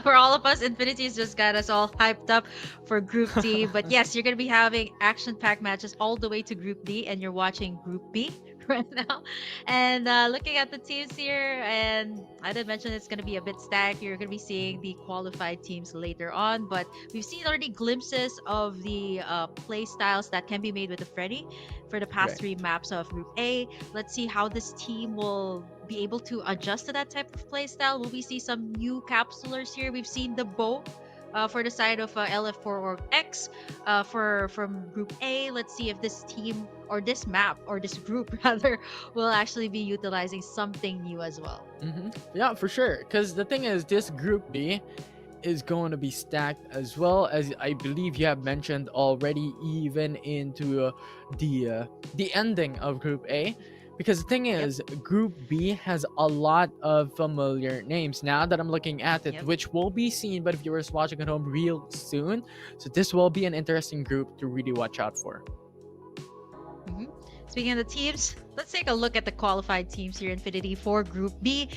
For all of us, Infinity's just got us all hyped up for Group D. But yes, you're going to be having action-packed matches all the way to Group D, and you're watching Group B right now. And looking at the teams here, and I did mention it's going to be a bit stacked. You're going to be seeing the qualified teams later on, but we've seen already glimpses of the play styles that can be made with the Freddy for the past 3 maps of Group A. Let's see how this team will be able to adjust to that type of play style. Will we see some new capsulars here? We've seen the bow for the side of LF4 or X from Group A. Let's see if this team or this map or this group rather will actually be utilizing something new as well. Yeah, for sure. Because the thing is, this Group B is going to be stacked as well, as I believe you have mentioned already, even into the ending of Group A. Because the thing is, Group B has a lot of familiar names now that I'm looking at it, which will be seen by the viewers watching at home real soon. So this will be an interesting group to really watch out for. Speaking of the teams, let's take a look at the qualified teams here in Infinity for Group B.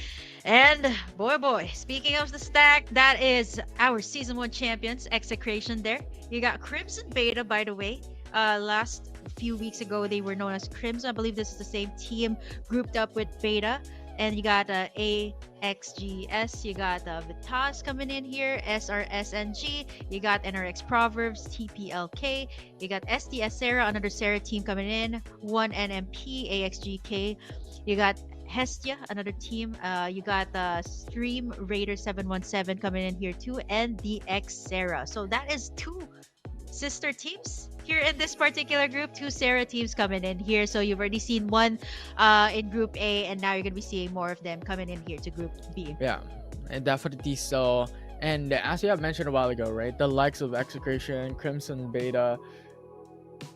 And boy, speaking of the stack, that is our Season 1 champions, Execration there. You got Crimson Beta, by the way. Last few weeks ago, they were known as Crimson. I believe this is the same team grouped up with Beta. And you got AXGS, you got Vitas coming in here, SRSNG, you got NRX Proverbs, TPLK, you got SDS Sarah, another Sarah team coming in, 1NMP, AXGK, you got Hestia, another team, you got Stream Raider 717 coming in here too, and DX Sarah. So that is 2 sister teams here in this particular group, 2 Sarah teams coming in here. So you've already seen one in Group A, and now you're gonna be seeing more of them coming in here to Group B. Yeah, and definitely so. And as you have mentioned a while ago, right, the likes of Execration, Crimson Beta,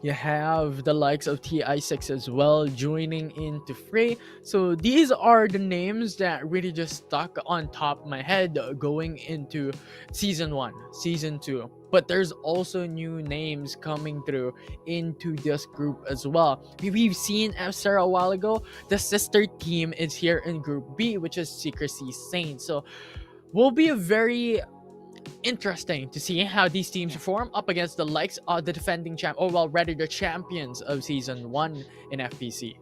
you have the likes of TI6 as well joining into fray. So these are the names that really just stuck on top of my head going into Season 1, Season 2. But there's also new names coming through into this group as well. We've seen Sarah a while ago. The sister team is here in Group B, which is Secrecy Saint. So will be a very interesting to see how these teams perform up against the likes of the defending champ, or well, rather the champions of Season 1 in FPC.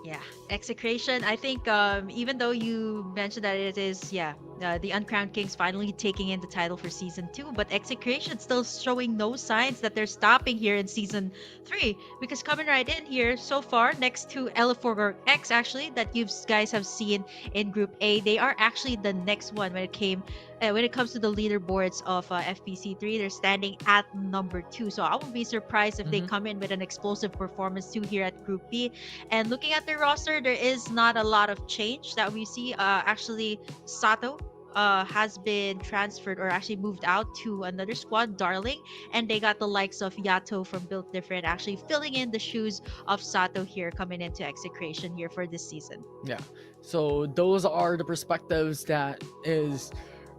Yeah, Execration. I think even though you mentioned that it is, the Uncrowned Kings finally taking in the title for Season 2, but Execration still showing no signs that they're stopping here in Season 3, because coming right in here so far, next to LF4 or X actually, that you guys have seen in Group A, they are actually the next one when it comes to the leaderboards of FPC 3. They're standing at number 2, so I won't be surprised if they come in with an explosive performance too here at Group B. And looking at their roster, there is not a lot of change that we see. Actually, Sato has been transferred or actually moved out to another squad, Darling, and they got the likes of Yato from Built Different actually filling in the shoes of Sato here, coming into Execration here for this season. Yeah, so those are the perspectives that is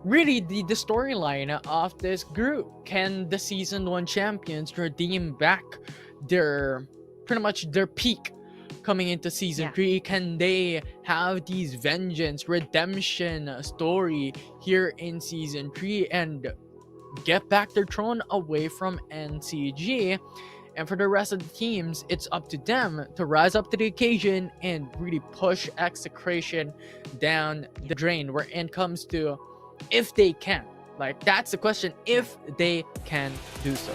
really the storyline of this group. Can the Season 1 champions redeem back their peak coming into Season 3? Can they have these vengeance redemption story here in Season 3 and get back their throne away from NCG? And for the rest of the teams, it's up to them to rise up to the occasion and really push Execration down the drain, where it comes to if they can. Like, that's the question, if they can do so.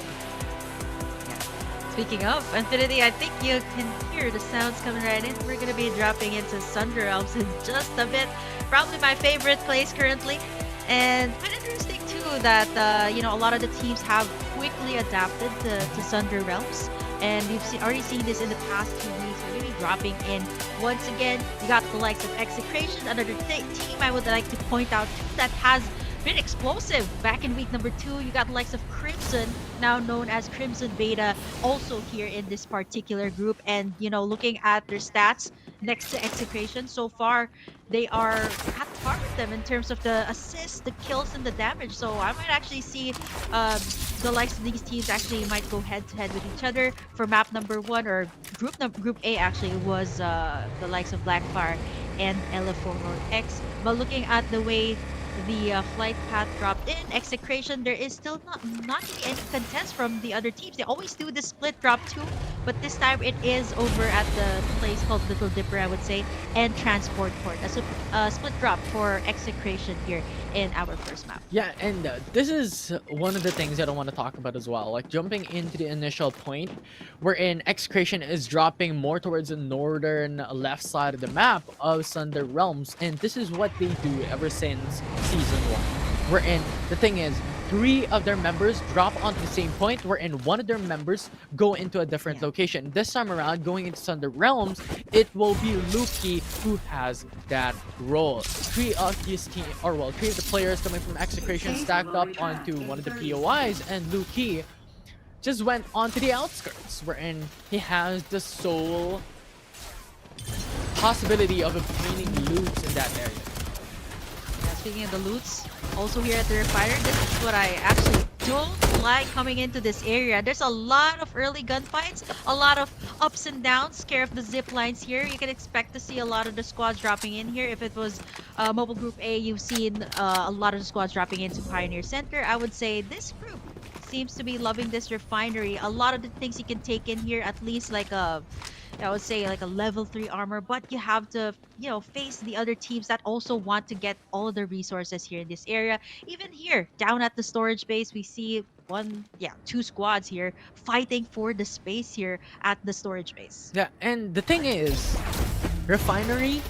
Speaking of Infinity, I think you can hear the sounds coming right in. We're going to be dropping into Sunder Realms in just a bit. Probably my favorite place currently. And kind of interesting too that, a lot of the teams have quickly adapted to Sunder Realms. And we've already seen this in the past 2 weeks. We're going to be dropping in once again. You got the likes of Execration, another team I would like to point out too, that has been explosive. Back in week number 2, you got the likes of Crimson, now known as Crimson Beta, also here in this particular group. And, you know, looking at their stats next to Execration, so far, they are at par with them in terms of the assists, the kills, and the damage. So I might actually see the likes of these teams actually might go head-to-head with each other for map number 1, or Group A actually was the likes of Blackfire and LFO North X. But looking at the way the flight path dropped in, Execration, there is still not really any contest from the other teams. They always do the split drop too, but this time it is over at the place called Little Dipper, I would say, and Transport Port. A split drop for Execration here in our first map. Yeah, and this is one of the things that I want to talk about as well. Like jumping into the initial point, wherein Execration is dropping more towards the northern left side of the map of Sunder Realms, and this is what they do ever since season 1. Wherein the thing is, 3 of their members drop onto the same point, wherein one of their members go into a different location. This time around, going into Sunder Realms, it will be Luki who has that role. 3 of his team, or well, 3 of the players coming from Execration stacked up onto one of the POIs, and Luki just went onto the outskirts, wherein he has the sole possibility of obtaining loots in that area. Speaking of the loots, also here at the Refiner, this is what I actually don't like coming into this area. There's a lot of early gunfights, a lot of ups and downs, care of the zip lines here. You can expect to see a lot of the squads dropping in here. If it was Mobile Group A, you've seen a lot of the squads dropping into Pioneer Center. I would say this group seems to be loving this refinery. A lot of the things you can take in here, at least like I would say like a level 3 armor, but you have to, you know, face the other teams that also want to get all the resources here in this area. Even here, down at the storage base, we see 2 squads here fighting for the space here at the storage base. Yeah, and the thing is, Refinery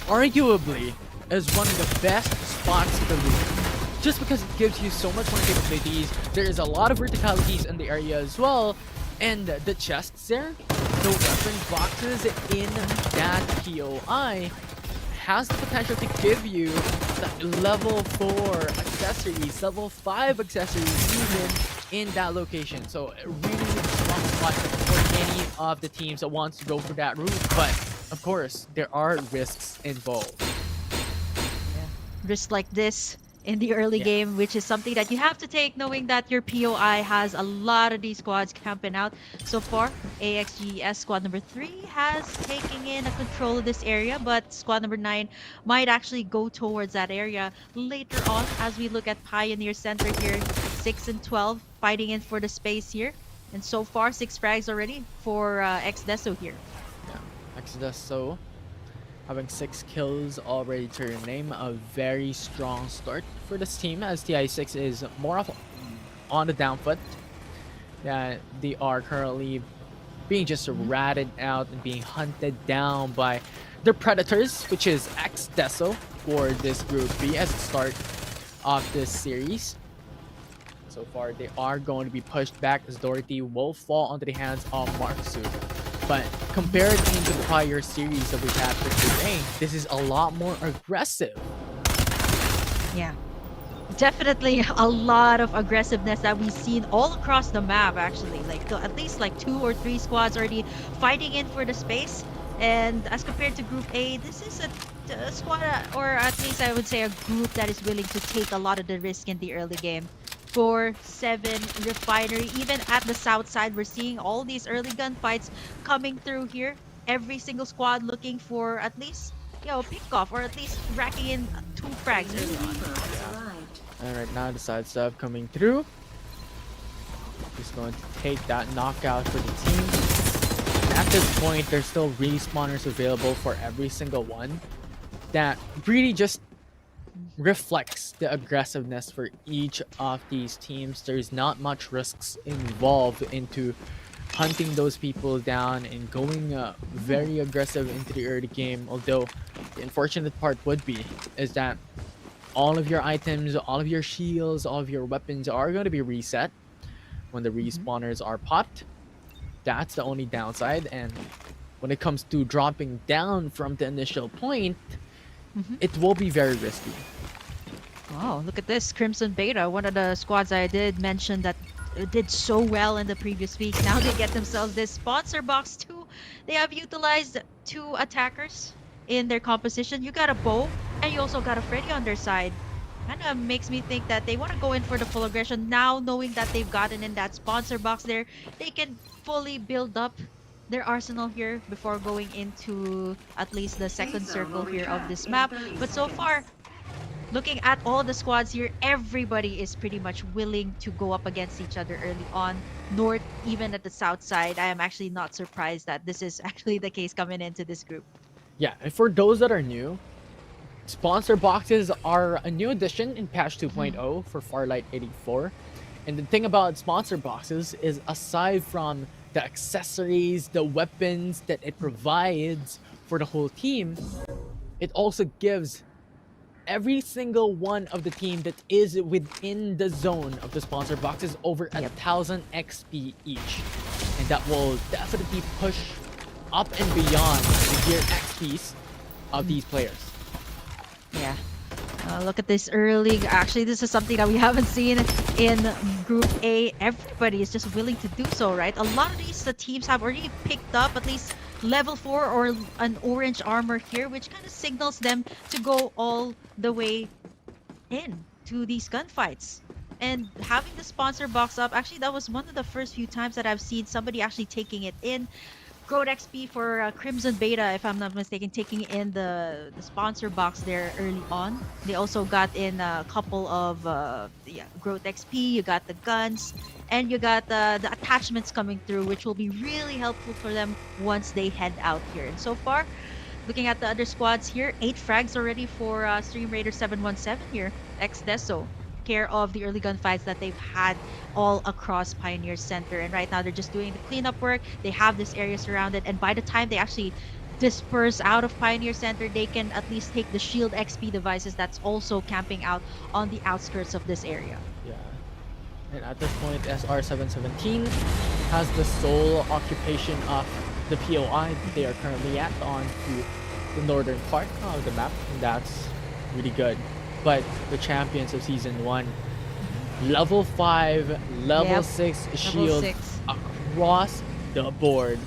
arguably is one of the best spots to loot. Just because it gives you so much more capabilities. There is a lot of verticalities in the area as well. And the chests there, the weapon boxes in that POI has the potential to give you like level 4 accessories, level 5 accessories even in that location. So a really strong spot for any of the teams that wants to go for that route. But of course, there are risks involved. Risks like this in the early game, which is something that you have to take, knowing that your POI has a lot of these squads camping out. So far, AXGS squad number 3 has taken in a control of this area, but squad number 9 might actually go towards that area later on as we look at Pioneer Center here. 6 and 12 fighting in for the space here. And so far, 6 frags already for Xdeso here. Yeah, Xdeso having 6 kills already to your name. A very strong start for this team, as TI6 is more of on the down foot. That they are currently being just ratted out and being hunted down by their predators, which is Xdeso for this Group B as the start of this series. So far, they are going to be pushed back as Dorothy will fall onto the hands of Marksu. But compared into the prior series that we've had for today, this is a lot more aggressive. Yeah. Definitely a lot of aggressiveness that we've seen all across the map, actually. Like at least like 2 or 3 squads already fighting in for the space. And as compared to Group A, this is a squad, or at least I would say a group that is willing to take a lot of the risk in the early game. 4-7 Refinery. Even at the south side, we're seeing all these early gunfights coming through here. Every single squad looking for at least, you know, pick off, or at least racking in 2 frags early on. And right now the side stuff coming through. Just going to take that knockout for the team. And at this point, there's still respawners available for every single one. That really just reflects the aggressiveness for each of these teams. There's not much risks involved into hunting those people down and going very aggressive into the early game. Although the unfortunate part would be is that all of your items, all of your shields, all of your weapons are going to be reset when the respawners are popped. That's the only downside. And when it comes to dropping down from the initial point, it will be very risky. Oh, look at this. Crimson Beta, one of the squads I did mention that did so well in the previous week. Now they get themselves this sponsor box too. They have utilized 2 attackers in their composition. You got a Bow, and you also got a Freddy on their side. Kind of makes me think that they want to go in for the full aggression. Now, knowing that they've gotten in that sponsor box there, they can fully build up their arsenal here before going into at least the second circle here of this map. But so far, looking at all the squads here, everybody is pretty much willing to go up against each other early on. North, even at the south side, I am actually not surprised that this is actually the case coming into this group. Yeah, and for those that are new, sponsor boxes are a new addition in patch 2.0 for Farlight 84. And the thing about sponsor boxes is, aside from the accessories, the weapons that it provides for the whole team, it also gives every single one of the team that is within the zone of the sponsor boxes over 1,000 XP each. And that will definitely push up and beyond the gear XPs of these players. Yeah. Look at this early. Actually, this is something that we haven't seen in Group A. Everybody is just willing to do so, right? A lot of these teams have already picked up at least level 4 or an orange armor here, which kind of signals them to go all the way in to these gunfights. And having the sponsor box up, actually, that was one of the first few times that I've seen somebody actually taking it in. Growth XP for Crimson Beta, if I'm not mistaken, taking in the sponsor box there early on. They also got in a couple of Growth XP, you got the guns, and you got the attachments coming through, which will be really helpful for them once they head out here. And so far, looking at the other squads here, 8 frags already for Stream Raider 717 here, ex-Deso. Care of the early gunfights that they've had all across Pioneer Center, and right now they're just doing the cleanup work. They have this area surrounded, and by the time they actually disperse out of Pioneer Center, they can at least take the shield XP devices that's also camping out on the outskirts of this area. Yeah. And at this point, SR717 has the sole occupation of the POI that they are currently at on to the northern part of the map, and that's really good. But the champions of Season 1, level 5, level 6 shield across the board.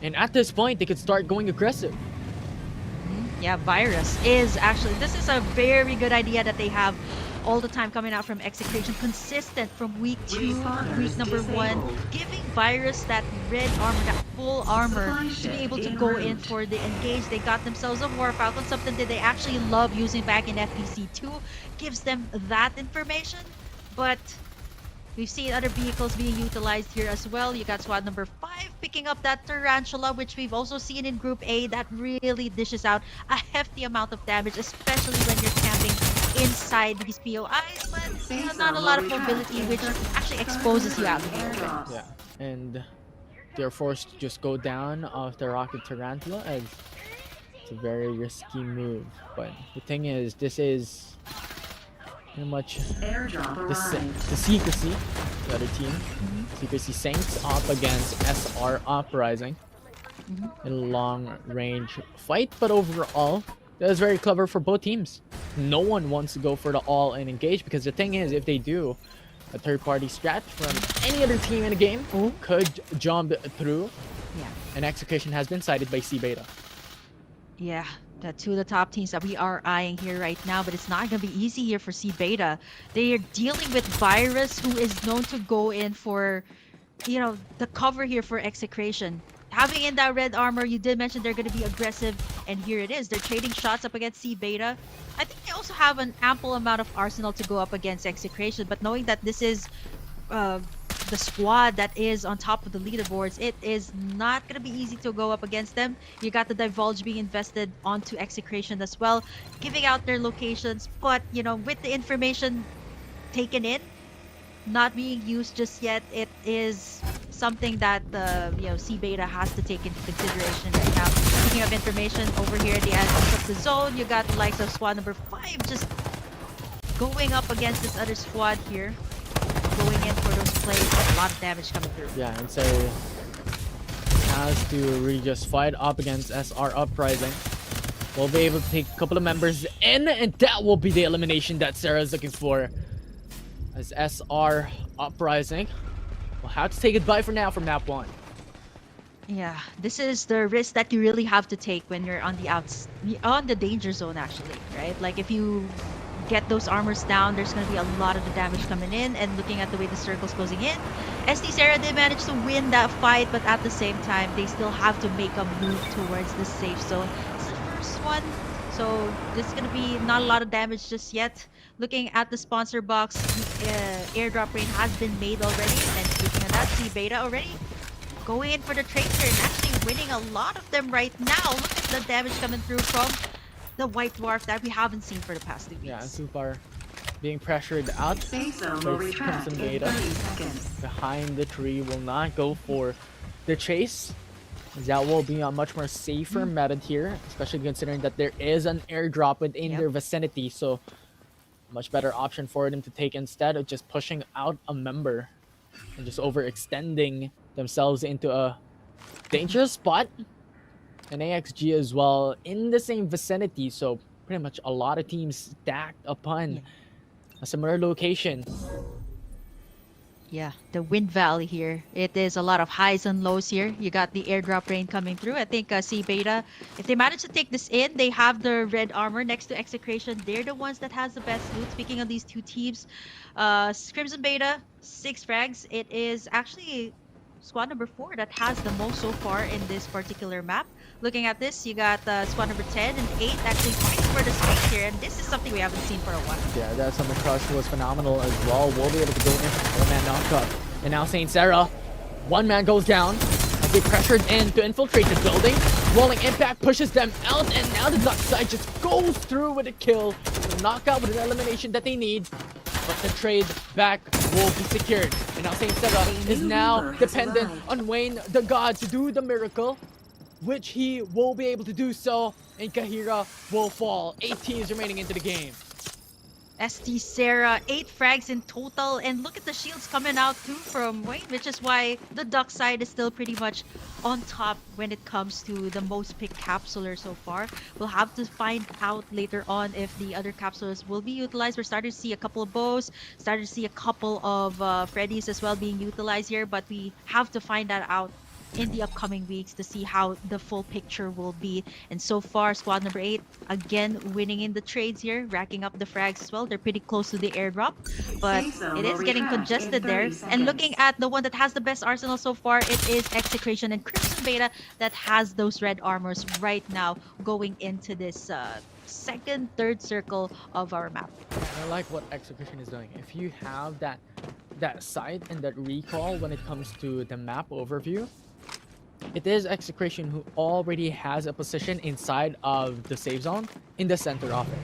And at this point, they could start going aggressive. Yeah, Virus is actually, this is a very good idea that they have all the time coming out from Execution, consistent from week 2, week number 1, giving Virus that red armor, that full armor, to be able to go in for the engage. They got themselves a War Falcon, something that they actually love using back in FPC 2, gives them that information, but we've seen other vehicles being utilized here as well. You got squad number 5 picking up that Tarantula, which we've also seen in Group A, that really dishes out a hefty amount of damage, especially when you're camping inside these POIs, but not a lot of mobility, which actually exposes you out here. Yeah, and they're forced to just go down off the Rocket Tarantula, as it's a very risky move. But the thing is, this is pretty much the Secrecy, the other team. Secrecy Saints up against SR Uprising in a long-range fight, but overall, that was very clever for both teams. No one wants to go for the all-in engage, because the thing is, if they do, a third-party strat from any other team in the game could jump through. Yeah. And Execution has been cited by C-Beta. Yeah, the 2 of the top teams that we are eyeing here right now, but it's not going to be easy here for C-Beta. They are dealing with Virus, who is known to go in for, you know, the cover here for Execration. Having in that red armor, you did mention they're going to be aggressive, and here it is. They're trading shots up against C-Beta. I think they also have an ample amount of arsenal to go up against Execration, but knowing that this is the squad that is on top of the leaderboards, it is not going to be easy to go up against them. You got the Divulge being invested onto Execration as well, giving out their locations, but, you know, with the information taken in, not being used just yet, it is something that C-Beta has to take into consideration right now. Speaking of information, over here at the end of the zone, you got the likes of squad number 5 just going up against this other squad here, going in for those plays. A lot of damage coming through. Yeah, and so has to really just fight up against SR Uprising. will be able to take a couple of members in, and that will be the elimination that Sarah is looking for. As SR Uprising will have to say goodbye for now from map 1. Yeah, this is the risk that you really have to take when you're on the danger zone, actually, right? Like if you get those armors down, there's going to be a lot of the damage coming in, and looking at the way the circle's closing in, SD Sarah did manage to win that fight, but at the same time, they still have to make a move towards the safe zone. It's the first one, so there's going to be not a lot of damage just yet. Looking at the sponsor box, airdrop rain has been made already, and speaking of that, see Beta already going in for the tracer and actually winning a lot of them right now. Look at the damage coming through from the White Dwarf that we haven't seen for the past 2 weeks. Yeah, Supar being pressured out. Crimson Beta behind the tree will not go for the chase. That will be a much more safer method here, especially considering that there is an airdrop within their vicinity. So much better option for them to take instead of just pushing out a member and just overextending themselves into a dangerous spot. And AXG as well in the same vicinity, so pretty much a lot of teams stacked upon a similar location. Yeah, the Wind Valley here. It is a lot of highs and lows here. You got the airdrop rain coming through. I think C Beta, if they manage to take this in, they have the red armor next to Execration. They're the ones that has the best loot. Speaking of these two teams, Crimson Beta, 6 frags. It is actually squad number 4 that has the most so far in this particular map. Looking at this, you got squad number 10 and 8 actually fighting for the space here, and this is something we haven't seen for a while. Yeah, that Summer Crush was phenomenal as well. We'll be able to go in for 4-man knockup. And now Saint Sarah, 1 man goes down as they pressured in to infiltrate the building. Rolling Impact pushes them out, and now the Duck side just goes through with a kill. The knockout with an elimination that they need. But the trade back will be secured. And now Saint Sarah is now dependent on Wayne the God to do the miracle, which he will be able to do so, and Kahira will fall. 8 teams remaining into the game. SD Sarah, 8 frags in total, and look at the shields coming out too from Wayne, which is why the Duck side is still pretty much on top when it comes to the most picked capsuler so far. We'll have to find out later on if the other capsulers will be utilized. We're starting to see a couple of bows, starting to see a couple of Freddy's as well being utilized here, but we have to find that out in the upcoming weeks to see how the full picture will be. And so far, squad number 8 again winning in the trades here, racking up the frags as well. They're pretty close to the airdrop, but it is getting congested there. And looking at the one that has the best arsenal so far, it is Execration and Crimson Beta that has those red armors right now going into this second, third circle of our map. I like what Execution is doing. If you have that sight and that recall when it comes to the map overview, it is Execration who already has a position inside of the safe zone in the center of it.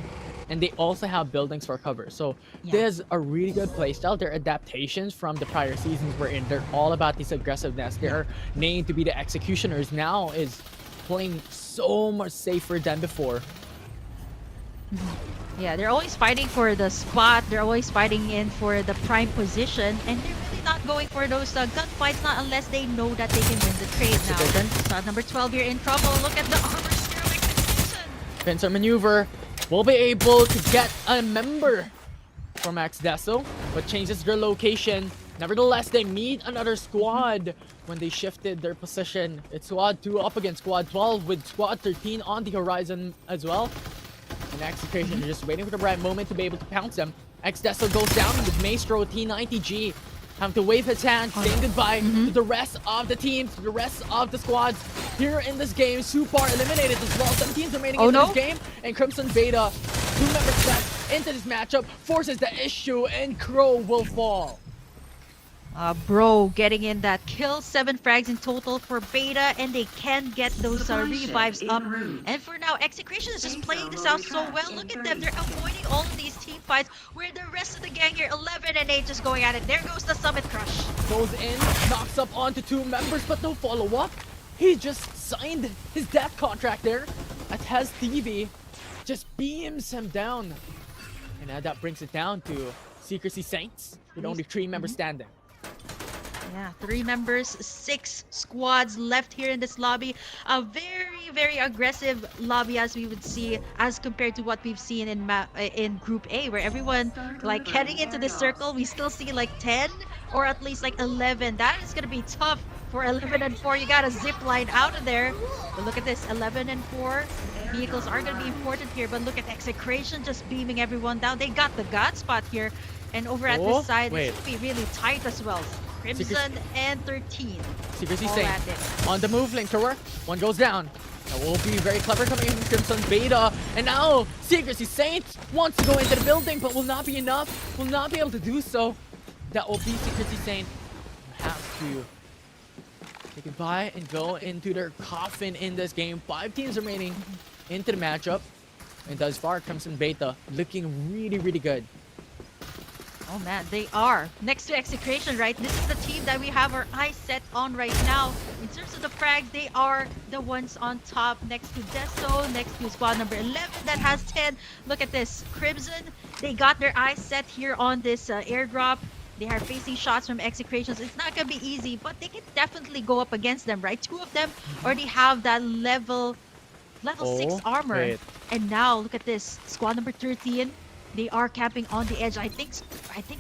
And they also have buildings for cover. So there's a really good playstyle. They're adaptations from the prior seasons wherein they're all about this aggressiveness. They're named to be the Executioners. Now is playing so much safer than before. Yeah, they're always fighting for the spot. They're always fighting in for the prime position, and they're really not going for those gunfights, not unless they know that they can win the trade now. Then squad number 12 here in trouble. Look at the armor sterling execution. Pincer maneuver will be able to get a member from Max Deso, but changes their location. Nevertheless, they meet another squad when they shifted their position. It's squad 2 up against squad 12 with squad 13 on the horizon as well. And Execution are just waiting for the right moment to be able to pounce them. X-Deso goes down with Maestro T90G. Have to wave his hand, saying goodbye to the rest of the teams, to the rest of the squads here in this game. Supar eliminated as well. 7 teams remaining in this game. And Crimson Beta, 2 members left into this matchup, forces the issue, and Crow will fall. Bro getting in that kill. 7 frags in total for Beta, and they can get those revives up. And for now, Execration is just playing this out so well. Look at them. They're avoiding all of these team fights, where the rest of the gang here, 11 and 8, just going at it. There goes the Summit Crush. Goes in, knocks up onto 2 members, but no follow-up. He just signed his death contract there. Atez TV just beams him down. And now that brings it down to Secrecy Saints with only 3 members standing. Yeah, 3 members, 6 squads left here in this lobby. A very, very aggressive lobby as we would see as compared to what we've seen in Group A, where everyone like heading into this circle, we still see like 10 or at least like 11. That is gonna be tough for 11 and 4. You gotta zip line out of there. But look at this, 11 and 4. Vehicles are gonna be important here, but look at Execration just beaming everyone down. They got the God spot here. And over at this side, it's gonna be really tight as well. Crimson and 13. Secrecy Saint on the move, flamethrower. One goes down. That will be very clever coming in from Crimson Beta. And now Secrecy Saint wants to go into the building, but will not be enough. Will not be able to do so. That will be Secrecy Saint. Have to say goodbye and go into their coffin in this game. 5 teams remaining into the matchup. And thus far, Crimson Beta looking really, really good. Oh man, they are. Next to Execration, right? This is the team that we have our eyes set on right now. In terms of the frags, they are the ones on top next to Deso, next to squad number 11 that has 10. Look at this. Crimson, they got their eyes set here on this airdrop. They are facing shots from Execrations. It's not going to be easy, but they can definitely go up against them, right? 2 of them already have that level 6 armor. Wait. And now, look at this. Squad number 13. They are camping on the edge. I think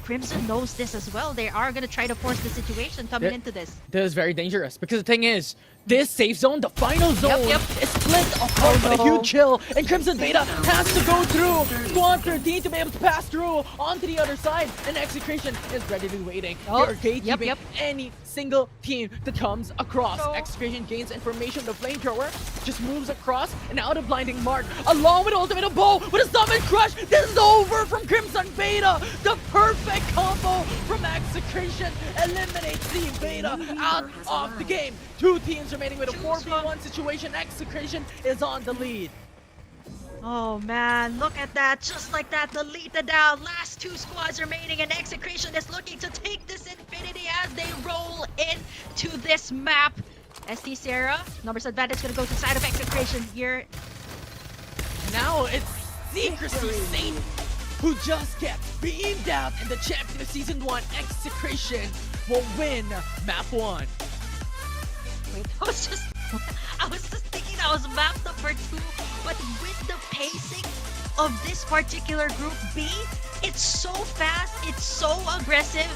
Crimson knows this as well. They are gonna try to force the situation coming into this. This is very dangerous because the thing is, this safe zone, the final zone, is split apart by a huge chill, and Crimson Beta has to go through. Squad 13 to be able to pass through onto the other side, and Execration is readily waiting. They are gatekeeping any single team that comes across. Execration gains information. The flamethrower just moves across and out of blinding mark, along with ultimate of Bow with a summon crush. This is over from Crimson Beta. The perfect combo from Execration eliminates Team Beta out of the game. 2 teams remaining with a 4v1 situation. Execration is on the lead. Oh man, look at that. Just like that, the lead down. Last 2 squads remaining, and Execration is looking to take this infinity as they roll into this map. ST Sarah, numbers advantage gonna go to side of Execration here. Now it's Secrecy Saint who just kept beamed out, and the champion of Season 1, Execration, will win Map 1. Wait, I was just thinking that was map number 2, but with the pacing of this particular Group B, it's so fast, it's so aggressive,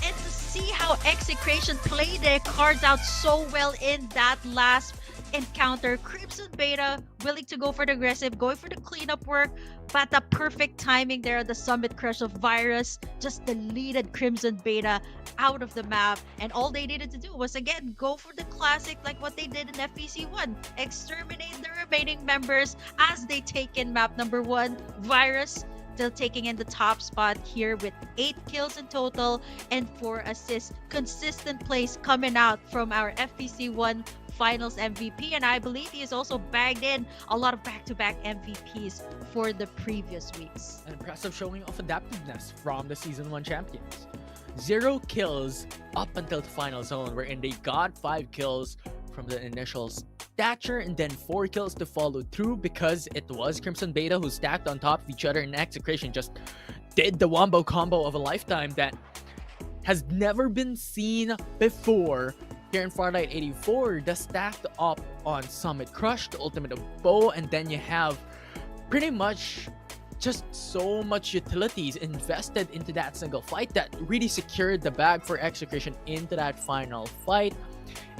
and to see how Execration play their cards out so well in that last encounter. Crimson Beta willing to go for the aggressive, going for the cleanup work, but the perfect timing there, the summit crush of Virus just deleted Crimson Beta out of the map, and all they needed to do was again go for the classic like what they did in FPC 1, exterminate the remaining members as they take in map number 1. Virus still taking in the top spot here with 8 kills in total and 4 assists. Consistent plays coming out from our FPC 1 Finals MVP, and I believe he has also bagged in a lot of back-to-back MVPs for the previous weeks. An impressive showing of adaptiveness from the Season 1 champions. 0 kills up until the final zone, wherein they got 5 kills from the initial stature and then 4 kills to follow through, because it was Crimson Beta who stacked on top of each other, and Execration just did the wombo combo of a lifetime that has never been seen before. Here in Farlight 84, the stacked up on Summit Crush, the ultimate of Bow, and then you have pretty much just so much utilities invested into that single fight that really secured the bag for Execration into that final fight.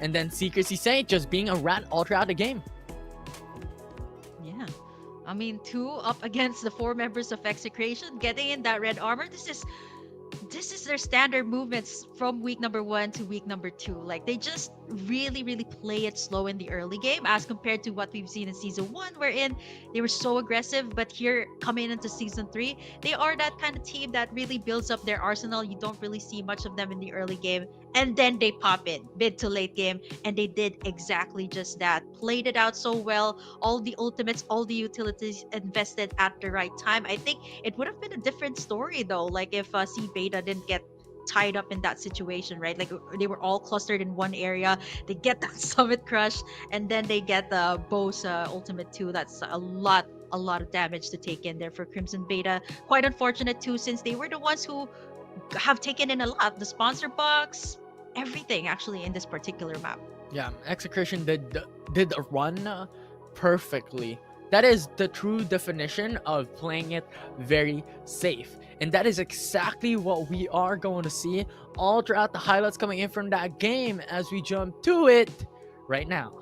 And then Secrecy Saint just being a rat all throughout the game. Yeah. I mean, 2 up against the 4 members of Execration, getting in that red armor. This is their standard movements from week number 1 to week number 2. Like, they just really play it slow in the early game as compared to what we've seen in Season 1, wherein they were so aggressive. But here, coming into Season 3, they are that kind of team that really builds up their arsenal. You don't really see much of them in the early game, and then they pop in mid to late game, and they did exactly just that. Played it out so well. All the ultimates, all the utilities invested at the right time. I think it would have been a different story though, like if C Beta didn't get tied up in that situation, right? Like, they were all clustered in one area. They get that Summit Crush, and then they get the Bose ultimate too. That's a lot of damage to take in there for Crimson Beta. Quite unfortunate too, since they were the ones who have taken in a lot. The sponsor box, everything actually in this particular map. Yeah, Execration did run perfectly. That is the true definition of playing it very safe. And that is exactly what we are going to see all throughout the highlights coming in from that game as we jump to it right now.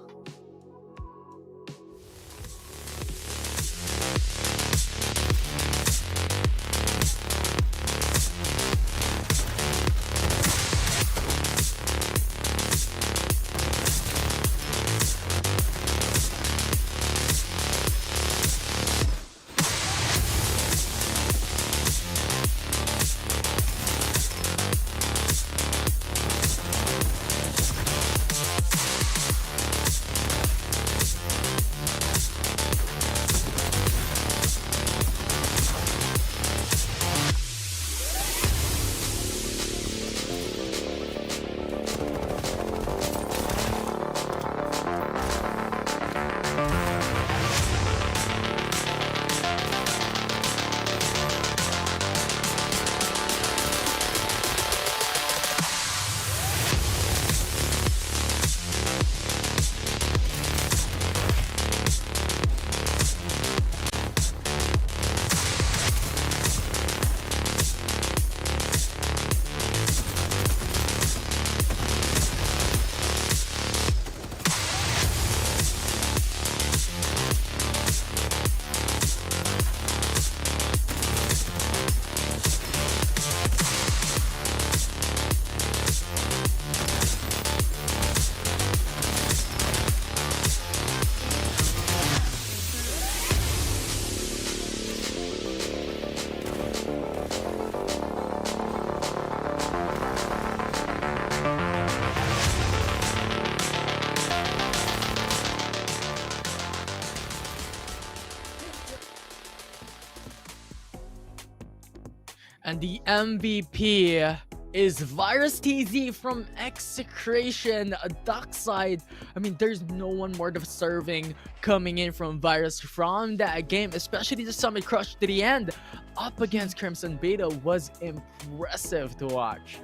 And the MVP is Virus TZ from Execration Dockside. I mean, there's no one more deserving coming in from Virus from that game, especially the Summit Crush to the end up against Crimson Beta was impressive to watch.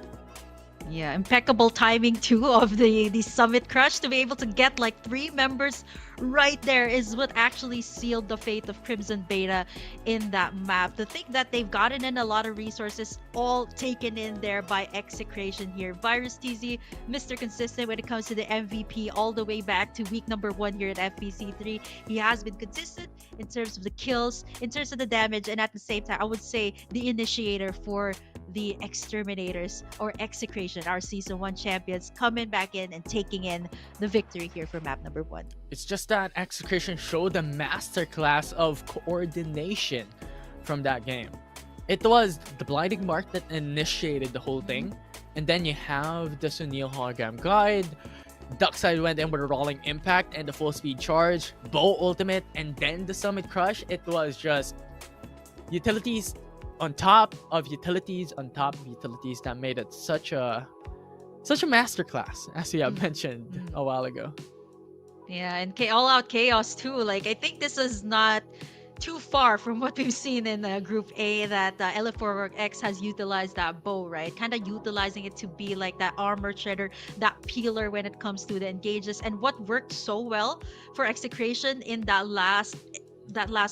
Yeah, impeccable timing too of the Summit Crush to be able to get like 3 members right there is what actually sealed the fate of Crimson Beta in that map. To think that they've gotten in a lot of resources all taken in there by Execration here. Virus TZ, Mr. Consistent when it comes to the MVP all the way back to week number 1 here at FPC 3. He has been consistent in terms of the kills, in terms of the damage, and at the same time, I would say the initiator for the Exterminators or Execration, our Season 1 champions, coming back in and taking in the victory here for map number 1. It's just that Execration showed a masterclass of coordination from that game. It was the Blinding Mark that initiated the whole thing, and then you have the Sunil Hologram Guide. Dockside went in with a Rolling Impact and the Full Speed Charge, Bow Ultimate, and then the Summit Crush. It was just utilities on top of utilities on top of utilities that made it such a masterclass, as we have mentioned a while ago. Yeah, and all-out chaos too. Like, I think this is not too far from what we've seen in Group A, that LF4X has utilized that bow, right? Kind of utilizing it to be like that armor shredder, that peeler when it comes to the engages. And what worked so well for Execration in that last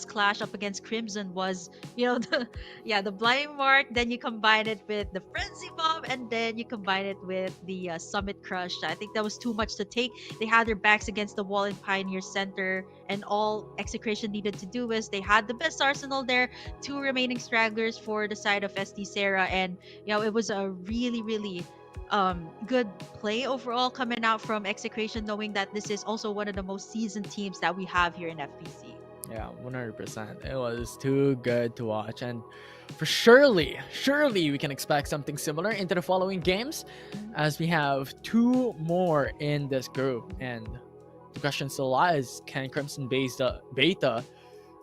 clash up against Crimson was, the Blind Mark, then you combine it with the Frenzy Bomb, and then you combine it with the Summit Crush. I think that was too much to take. They had their backs against the wall in Pioneer Center, and all Execration needed to do was they had the best arsenal there, 2 remaining stragglers for the side of SD Sarah, and it was a really, really good play overall coming out from Execration, knowing that this is also one of the most seasoned teams that we have here in FPC. Yeah, 100%. It was too good to watch, and for surely we can expect something similar into the following games, as we have 2 more in this group. And the question still lies: can Crimson Beta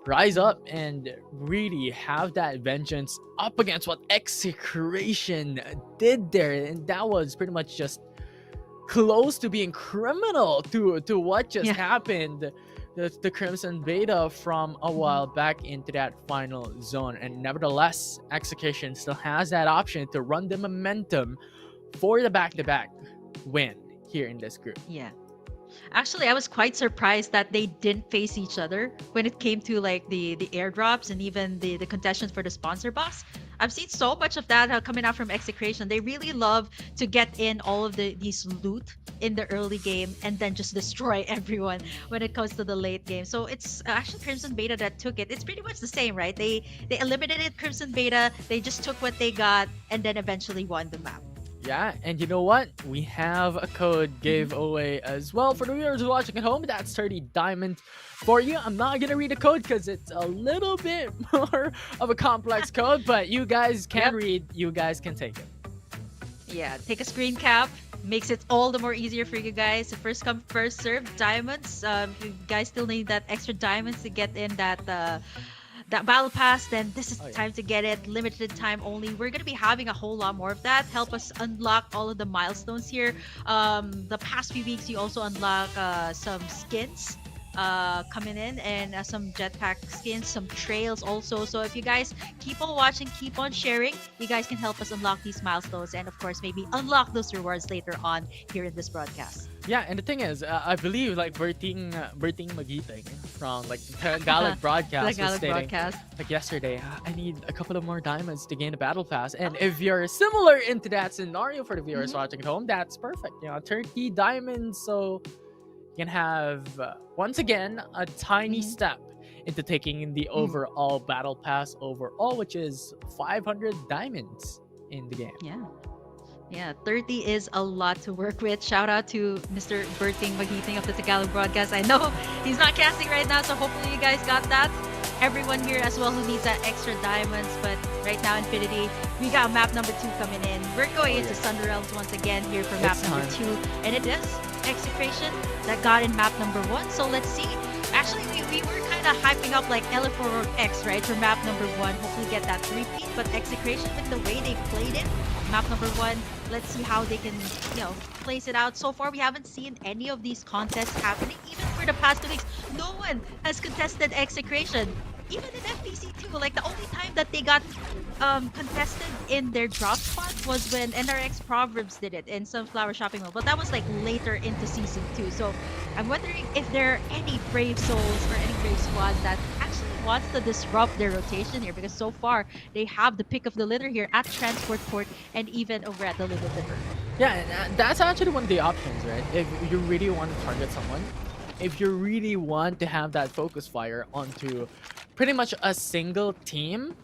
rise up and really have that vengeance up against what Execration did there? And that was pretty much just close to being criminal to what just happened. The Crimson Beta from a while back into that final zone. And nevertheless, Execution still has that option to run the momentum for the back-to-back. win here in this group. Yeah. Actually, I was quite surprised that they didn't face each other when it came to like the airdrops and even the contestants for the sponsor box. I've seen so much of that coming out from Execration. They really love to get in all of these loot in the early game and then just destroy everyone when it comes to the late game. So it's actually Crimson Beta that took it. It's pretty much the same, right? They eliminated Crimson Beta. They just took what they got and then eventually won the map. Yeah, and you know what? We have a code giveaway as well for the viewers watching at home. That's 30 diamonds for you. I'm not gonna read the code because it's a little bit more of a complex code, but you guys can read. You guys can take it. Yeah, take a screen cap. Makes it all the more easier for you guys. First come, first serve diamonds. If you guys still need that extra diamonds to get in that battle pass, then this is the time to get it. Limited time only. We're gonna be having a whole lot more of that. Help us unlock all of the milestones here. The past few weeks you also unlock some skins coming in, and some jetpack skins, some trails also. So if you guys keep on watching, keep on sharing, you guys can help us unlock these milestones and of course maybe unlock those rewards later on here in this broadcast. Yeah, and the thing is, I believe like Berting Magiting from like the Tagalog broadcast was stating like yesterday, I need a couple of more diamonds to gain the battle pass. And if you're similar into that scenario for the viewers watching at home, that's perfect. 30 diamonds, so you can have once again a tiny step into taking the overall battle pass overall, which is 500 diamonds in the game. Yeah, 30 is a lot to work with. Shout out to Mr. Berting Magiting of the Tagalog broadcast. I know he's not casting right now, so hopefully you guys got that. Everyone here as well who needs that extra diamonds, but right now Infinity, we got map number 2 coming in. We're going into Thunder Realms once again here for map number 2, and it is Execration that got in map number 1. So let's see. Actually, we were kind of hyping up like L4X, right, for map number 1. Hopefully get that repeat, but Execration with the way they played it, map number 1, let's see how they can, place it out. So far, we haven't seen any of these contests happening. Even for the past 2 weeks, no one has contested Execration. Even in FPC too, like the only time that they got contested in their drop spot was when NRX Proverbs did it in Sunflower Shopping Mall, but that was like later into season 2. So I'm wondering if there are any brave souls or any brave squads that actually wants to disrupt their rotation here, because so far they have the pick of the litter here at Transport Port and even over at the Little River. Yeah, and that's actually one of the options, right? If you really want to target someone, if you really want to have that focus fire onto pretty much a single team,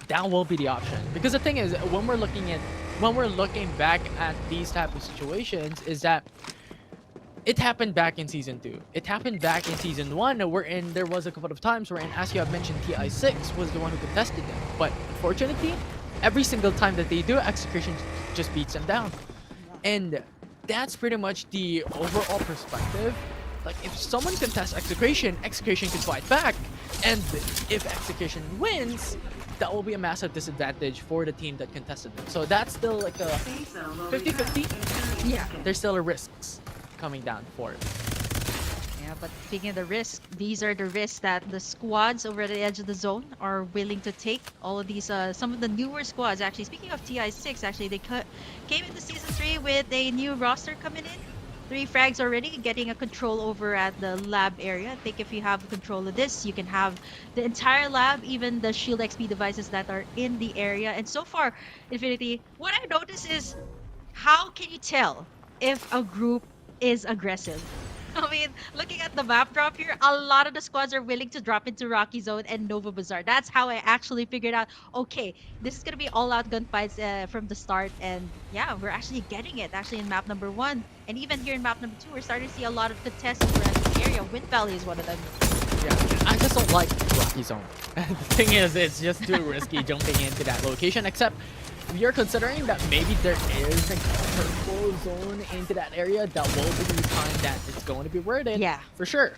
that will be the option. Because the thing is, when we're looking back at these type of situations, is that it happened back in season 2. It happened back in season 1, wherein there was a couple of times wherein, as you have mentioned, TI6 was the one who contested them. But unfortunately, every single time that they do, Execution just beats them down. And that's pretty much the overall perspective. Like, if someone contests Execution can fight back. And if Execution wins, that will be a massive disadvantage for the team that contested them. So that's still like a 50-50. Yeah, there's still a risks coming down for it. Yeah, but speaking of the risk, these are the risks that the squads over at the edge of the zone are willing to take. All of these, some of the newer squads, actually, speaking of TI6, actually, they came into Season 3 with a new roster coming in. 3 frags already, getting a control over at the lab area. I think if you have control of this, you can have the entire lab, even the Shield XP devices that are in the area. And so far, Infinity, what I noticed is, how can you tell if a group is aggressive? I mean, looking at the map drop here, a lot of the squads are willing to drop into Rocky Zone and Nova Bazaar. That's how I actually figured out, okay, this is going to be all-out gunfights from the start. And yeah, we're actually getting it, actually, in map number 1. And even here in map number 2, we're starting to see a lot of contests around the area. Wind Valley is one of them. Yeah, I just don't like Rocky Zone. The thing is, it's just too risky jumping into that location, except we are considering that maybe there is a purple zone into that area that will be the time that it's going to be worth it. Yeah. For sure.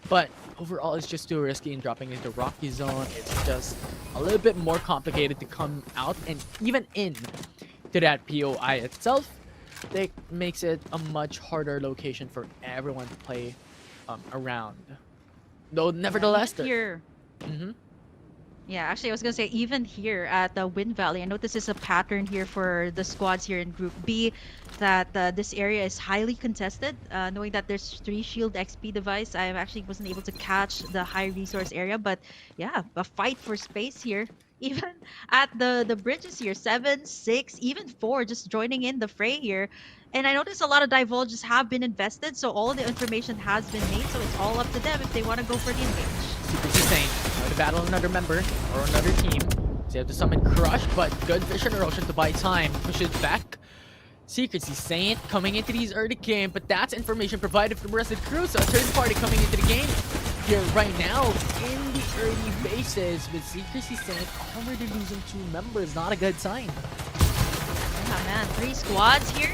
But overall, it's just too risky in dropping into Rocky Zone. It's just a little bit more complicated to come out and even in to that POI itself. That makes it a much harder location for everyone to play around. Though nevertheless, here. Yeah, actually, I was gonna say even here at the Wind Valley, I know this is a pattern here for the squads here in Group B, that this area is highly contested. Knowing that there's 3 shield XP device, I actually wasn't able to catch the high resource area, but yeah, a fight for space here. Even at the bridges here, 7, 6, even 4, just joining in the fray here. And I noticed a lot of divulges have been invested, so all the information has been made. So it's all up to them if they want to go for the engage. Secrecy Saint to battle another member or another team. So you have to summon Crush, but good Vision Erosion to buy time. Push it back. Secrecy Saint coming into these early game, but that's information provided from the rest of the crew. So a third party coming into the game here right now in the early bases with Secrecy Saint already losing 2 members. Not a good sign. Yeah, man, 3 squads here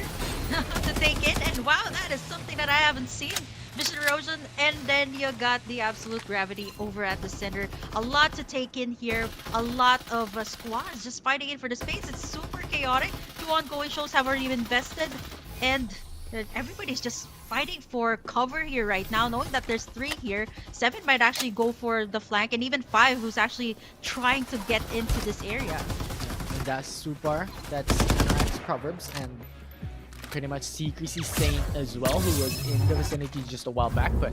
to take in, and wow, that is something that I haven't seen. Vision Erosion, and then you got the Absolute Gravity over at the center. A lot to take in here. A lot of squads just fighting in for the space. It's super chaotic. 2 ongoing shows have already been invested, and everybody's just fighting for cover here right now, knowing that there's 3 here. 7 might actually go for the flank, and even 5 who's actually trying to get into this area. And that's Supar, that's NRX Proverbs, and pretty much Secrecy Saint as well, who was in the vicinity just a while back, but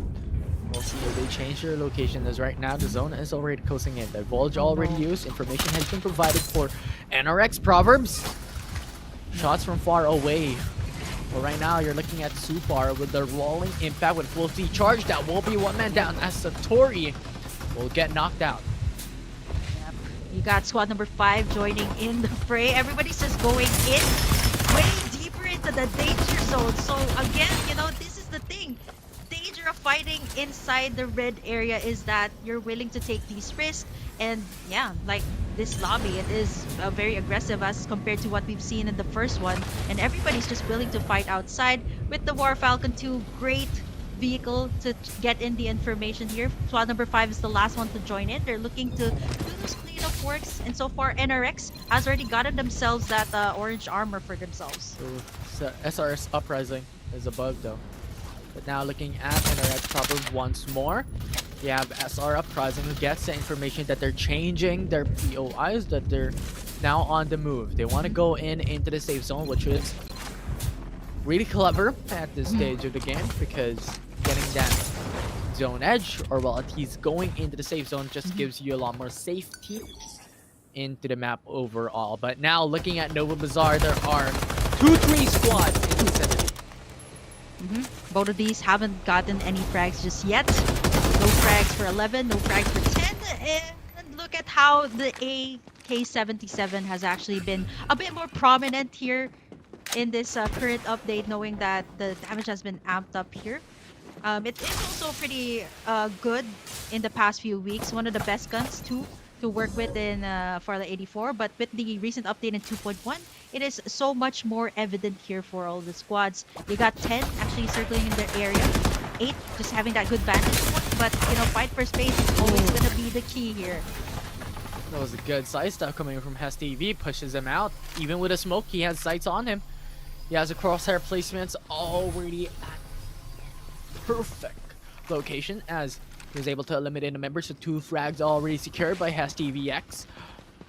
we'll see if they change their location, as right now the zone is already closing in. The Divulge already used, information has been provided for NRX Proverbs. Shots from far away. But right now you're looking at Supar with the rolling impact with full C charge. That will be 1 man down as Satori will get knocked out. Yep. You got squad number 5 joining in the fray. Everybody's just going in way deeper into the danger zone. So again, you know, this is the thing. Danger of fighting inside the red area is that you're willing to take these risks. And yeah, like this lobby, it is very aggressive as compared to what we've seen in the first one. And everybody's just willing to fight outside with the War Falcon 2. Great vehicle to get in the information here. Squad number 5 is the last one to join in. They're looking to do those cleanup works, and so far NRX has already gotten themselves that orange armor for themselves. So SRS Uprising is above though. But now looking at NRX proper once more, you have SR Uprising who gets the information that they're changing their POIs, that they're now on the move. They want to go into the safe zone, which is really clever at this stage of the game, because getting that zone edge, or well, at least going into the safe zone, just gives you a lot more safety into the map overall. But now looking at Nova Bazaar, there are 2-3 squads in the vicinity. Both of these haven't gotten any frags just yet. No frags for 11, no frags for 10, and look at how the AK-77 has actually been a bit more prominent here in this current update, knowing that the damage has been amped up here. It is also pretty good in the past few weeks. One of the best guns to work with in Farlight 84, but with the recent update in 2.1, it is so much more evident here for all the squads. You got 10 actually circling in their area, 8 just having that good vantage point, but you know, fight for space is always gonna be the key here. That was a good side stuff coming from HesTV, pushes him out. Even with a smoke, he has sights on him. He has a crosshair placements already at perfect location, as he was able to eliminate a member. So 2 frags already secured by HesTVX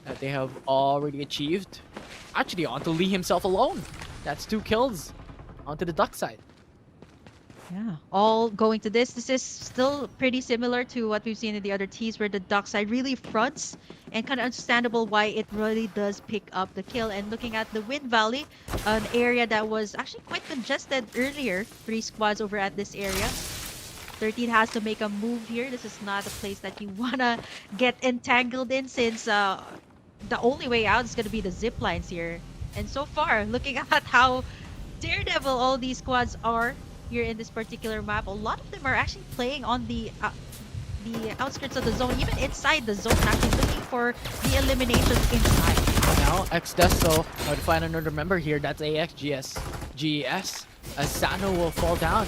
that they have already achieved. Actually, onto Lee himself alone. That's 2 kills onto the duck side. Yeah, all going to this. This is still pretty similar to what we've seen in the other teams, where the duck side really fronts, and kind of understandable why it really does pick up the kill. And looking at the Wind Valley, an area that was actually quite congested earlier, 3 squads over at this area. 13 has to make a move here. This is not a place that you wanna get entangled in, since the only way out is gonna be the zip lines here. And so far, looking at how daredevil all these squads are here in this particular map, a lot of them are actually playing on the outskirts of the zone, even inside the zone, actually looking for the eliminations inside. Now, Xdesto to find another member here. That's AXGS GS, as Sano will fall down.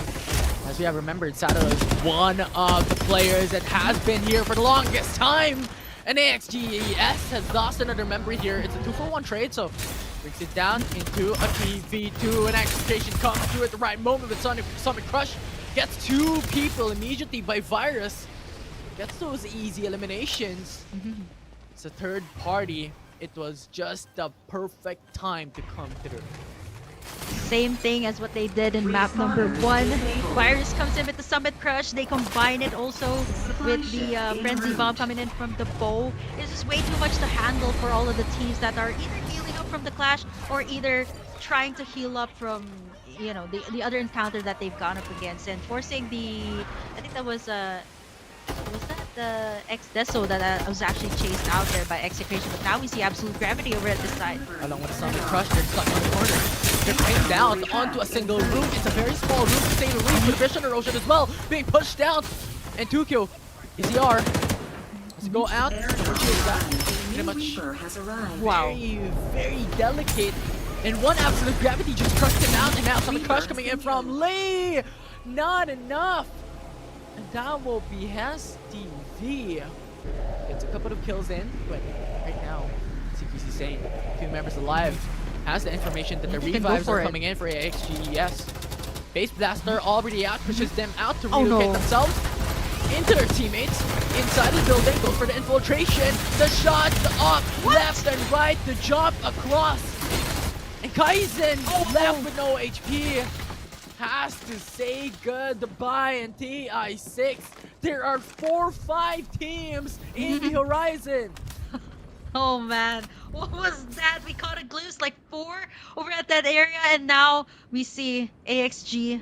As we have remembered, Sano is one of the players that has been here for the longest time. And AXGS has lost another member here. It's a 2-for-1 trade, so brings it down into a 3v2. And execution comes through at the right moment with Sonic Crush. Gets 2 people immediately by Virus. Gets those easy eliminations. It's a third party. It was just the perfect time to come through. Same thing as what they did in map number 1. Virus comes in with the Summit Crush. They combine it also with the Frenzy Bomb coming in from the bow. It's just way too much to handle for all of the teams that are either healing up from the clash or either trying to heal up from, you know, the other encounter that they've gone up against, and forcing the, I think that was that the X-Deso that was actually chased out there by Execration, but now we see Absolute Gravity over at this side. Along with the Summit Crush, they're stuck on the corner. They're pinned down onto a single room. It's a very small room to say the least, with Vision Erosion as well being pushed down. And Tukyo, ECR, has to go out. Pretty much very, very delicate. And one Absolute Gravity just crushed him out, and now Summit Crush coming in from Lee. Not enough. And that will be Has TV. Gets a couple of kills in, but right now, CQC saying 2 members alive. Has the information that the revives are coming in for AXG. Yes. Base Blaster already out, pushes them out to relocate themselves into their teammates. Inside the building, goes for the infiltration. The shots up, left and right, the jump across. And Kaizen left with no HP. Has to say goodbye, and TI6. There are 4-5 teams in the horizon. Oh man, what was that? We caught a glimpse, like 4 over at that area, and now we see AXG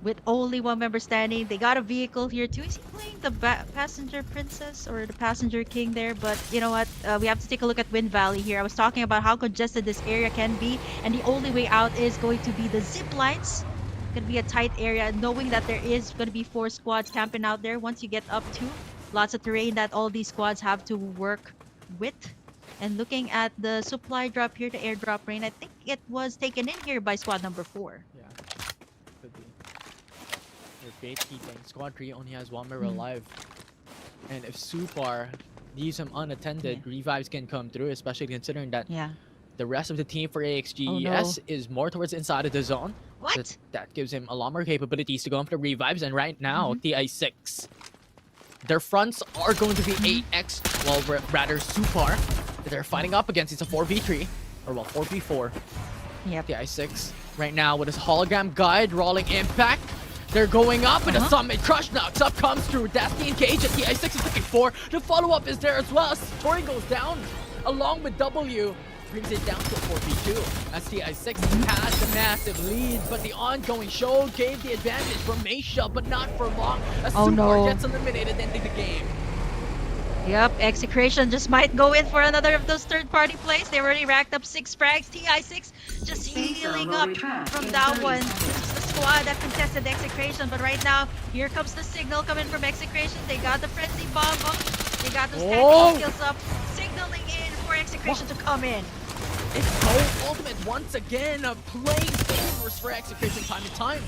with only 1 member standing. They got a vehicle here too. Is he playing the passenger princess or the passenger king there? But you know what? We have to take a look at Wind Valley here. I was talking about how congested this area can be, and the only way out is going to be the zip lines. Gonna be a tight area, knowing that there is gonna be 4 squads camping out there. Once you get up to lots of terrain that all these squads have to work with. And looking at the supply drop here, the airdrop rain, I think it was taken in here by squad number 4. Yeah, could be. They're gatekeeping. Squad 3 only has 1 member alive. And if Supar leaves him unattended, revives can come through, especially considering that the rest of the team for AXGES is more towards inside of the zone. What? That gives him a lot more capabilities to go after revives, and right now, TI6, their fronts are going to be 8x, well, rather Supar. They're fighting up against. It's a 4v3, or well, 4v4. Yep. TI6 right now with his hologram guide, rolling impact. They're going up, and a Summit Crush knocks up, comes through. That's the engage that TI6 is looking for. The follow-up is there as well. Tori goes down along with W. Brings it down to 4v2 as TI6 has the massive lead, but the ongoing show gave the advantage for Meisha, but not for long as Supar gets eliminated ending the game. Yep, Execration just might go in for another of those third-party plays. They already racked up 6 frags. TI6 just healing up from that one. This is the squad that contested Execration, but right now, here comes the signal coming from Execration. They got the Frenzy Bomb up. They got those tactical skills up, signaling in for Execration to come in. It's so ultimate once again, playing favors for Execration time to time.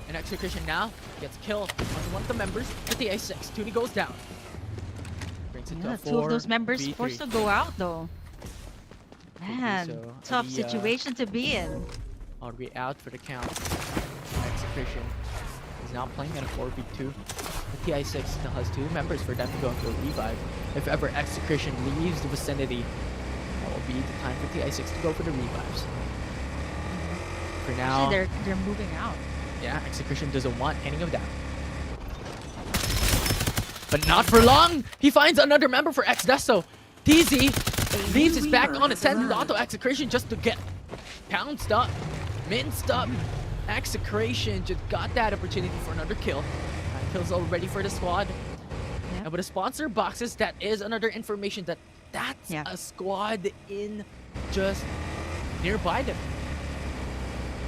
And Execration now gets killed on one of the members. The TI6, Toonie goes down. Brings it to 4, 2 of those members V3. forced to go out though. Man, so. tough situation to be in. Already out for the count. Execration is now playing in a 4v2. The TI6 still has 2 members for them to go into a revive. If ever Execration leaves the vicinity, that will be the time for TI6 to go for the revives. For now, actually, they're moving out. Yeah, Execration doesn't want any of that. But not for long! He finds another member for X-Deso. TZ leaves his back on attended onto Execration just to get pounced up, minced up. Execration just got that opportunity for another kill. Kills already for the squad. Yeah. And with the sponsor boxes, that is another information that that's a squad in just nearby them.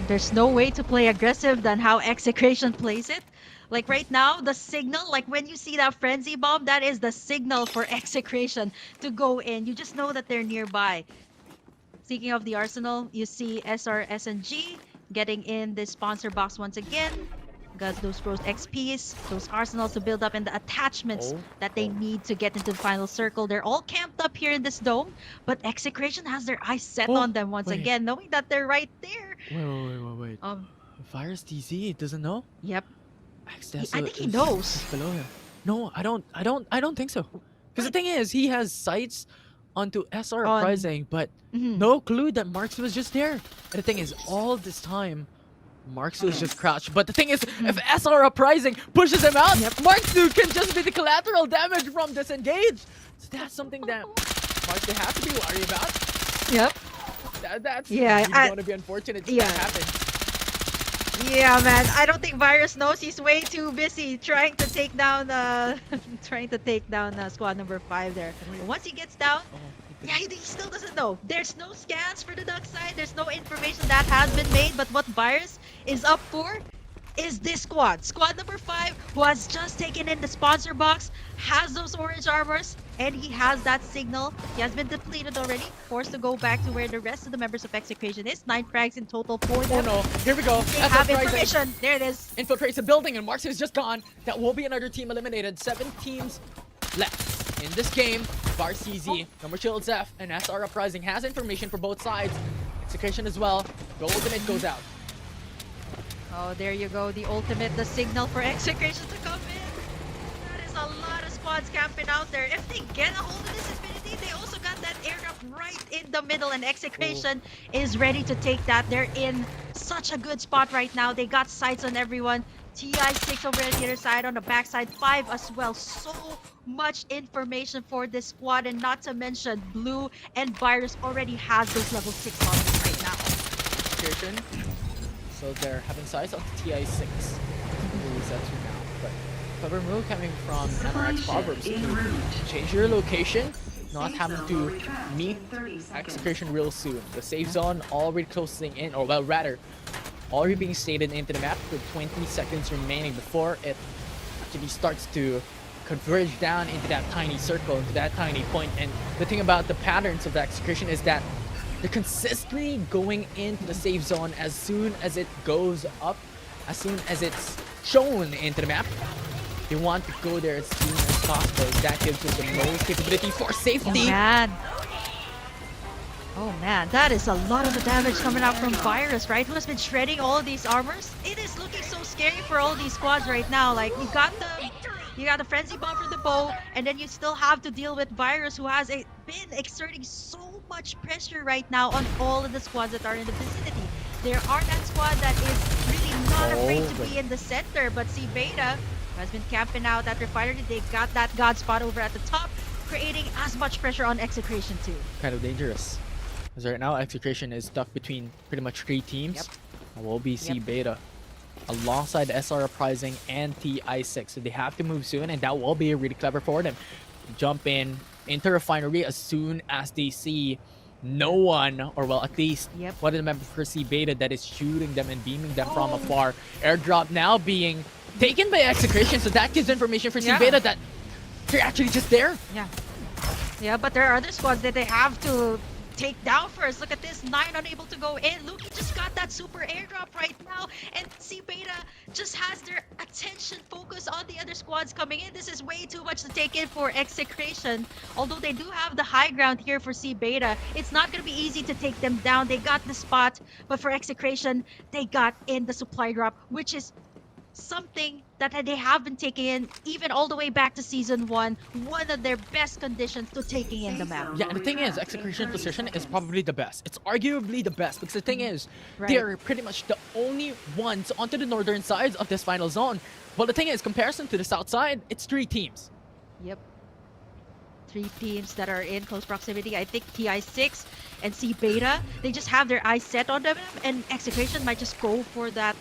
There's no way to play aggressive than how Execration plays it. Like right now, the signal, like when you see that Frenzy Bomb, that is the signal for Execration to go in. You just know that they're nearby. Speaking of the arsenal, you see SRSNG getting in this sponsor box once again. Got those Rose XPs, those arsenals to build up, and the attachments that they need to get into the final circle. They're all camped up here in this dome, but Execration has their eyes set on them once again, knowing that they're right there. Wait. Virus DZ doesn't know? Yep. I think he knows. Below him. No, I don't think so. Because the thing is, he has sights onto SR On- Uprising, but no clue that Marks was just there. And the thing is, all this time, Marks was just crouched. But the thing is, if SR Uprising pushes him out, Marksu can just be the collateral damage from disengage. So that's something that Marks they have to be worried about. Yep. That's Yeah, going to be unfortunate if that happens. Yeah, man. I don't think Virus knows. He's way too busy trying to take down squad number 5 there. But once he gets down, yeah, he still doesn't know. There's no scans for the duck side. There's no information that has been made. But what Virus is up for is this squad. Squad number 5, who has just taken in the sponsor box, has those orange armors, and he has that signal. He has been depleted already, forced to go back to where the rest of the members of Execration is. 9 frags in total for them. Oh no, here we go. They have information. There it is. Infiltrates the building and Marks is just gone. That will be another team eliminated. 7 teams left in this game. Bar CZ, Number Shields F, and SR Uprising has information for both sides. Execution as well. The ultimate goes out. Oh, there you go. The ultimate, the signal for Execration to come in. That is a lot of squads camping out there. If they get a hold of this Infinity, they also got that airdrop right in the middle, and Execration is ready to take that. They're in such a good spot right now. They got sights on everyone. TI6 over on the other side, on the backside, 5 as well. So much information for this squad, and not to mention Blue and Virus already has those level 6 on them right now. Execution. So they're having sights on TI6. Resets for now. But clever move coming from MRX Proverbs to change your location, not having to meet Execution real soon. The safe zone already closing in, or well, rather, already being stated into the map with 20 seconds remaining before it actually starts to converge down into that tiny circle, into that tiny point. And the thing about the patterns of the Execution is that they're consistently going into the safe zone as soon as it goes up, as soon as it's shown into the map. They want to go there as soon as possible. That gives them the most capability for safety. Oh man, that is a lot of the damage coming out from Virus, right? Who has been shredding all of these armors. It is looking so scary for all these squads right now. Like, you got the Frenzy Bomb for the bow, and then you still have to deal with Virus, who has been exerting so much pressure right now on all of the squads that are in the vicinity. There are that squad that is really not afraid to be in the center, but see Beta has been camping out that refinery. They got that God spot over at the top, creating as much pressure on Execration too. Kind of dangerous. Because right now, Execration is stuck between pretty much 3 teams. Yep. Will be C Beta alongside SR Uprising and TI6. So they have to move soon, and that will be really clever for them. Jump into refinery as soon as they see no one, or well, at least one of the members for C Beta that is shooting them and beaming them from afar. Airdrop now being taken by Execration, so that gives information for C Beta that they're actually just there. Yeah, but there are other squads that they have to take down first. Look at this, 9 unable to go in. Luki just got that super airdrop right now, and C Beta just has their attention focused on the other squads coming in. This is way too much to take in for Execration. Although they do have the high ground here for C Beta, it's not going to be easy to take them down. They got the spot, but for Execration, they got in the supply drop, which is something that they have been taking in even all the way back to Season 1. One of their best conditions to taking in the map. Yeah, and the thing is, Execution position is probably the best. It's arguably the best, because the thing is, they're pretty much the only ones onto the northern sides of this final zone. But the thing is, comparison to the south side, it's 3 teams. Yep. 3 teams that are in close proximity. I think TI6 and C Beta, they just have their eyes set on them, and Execration might just go for that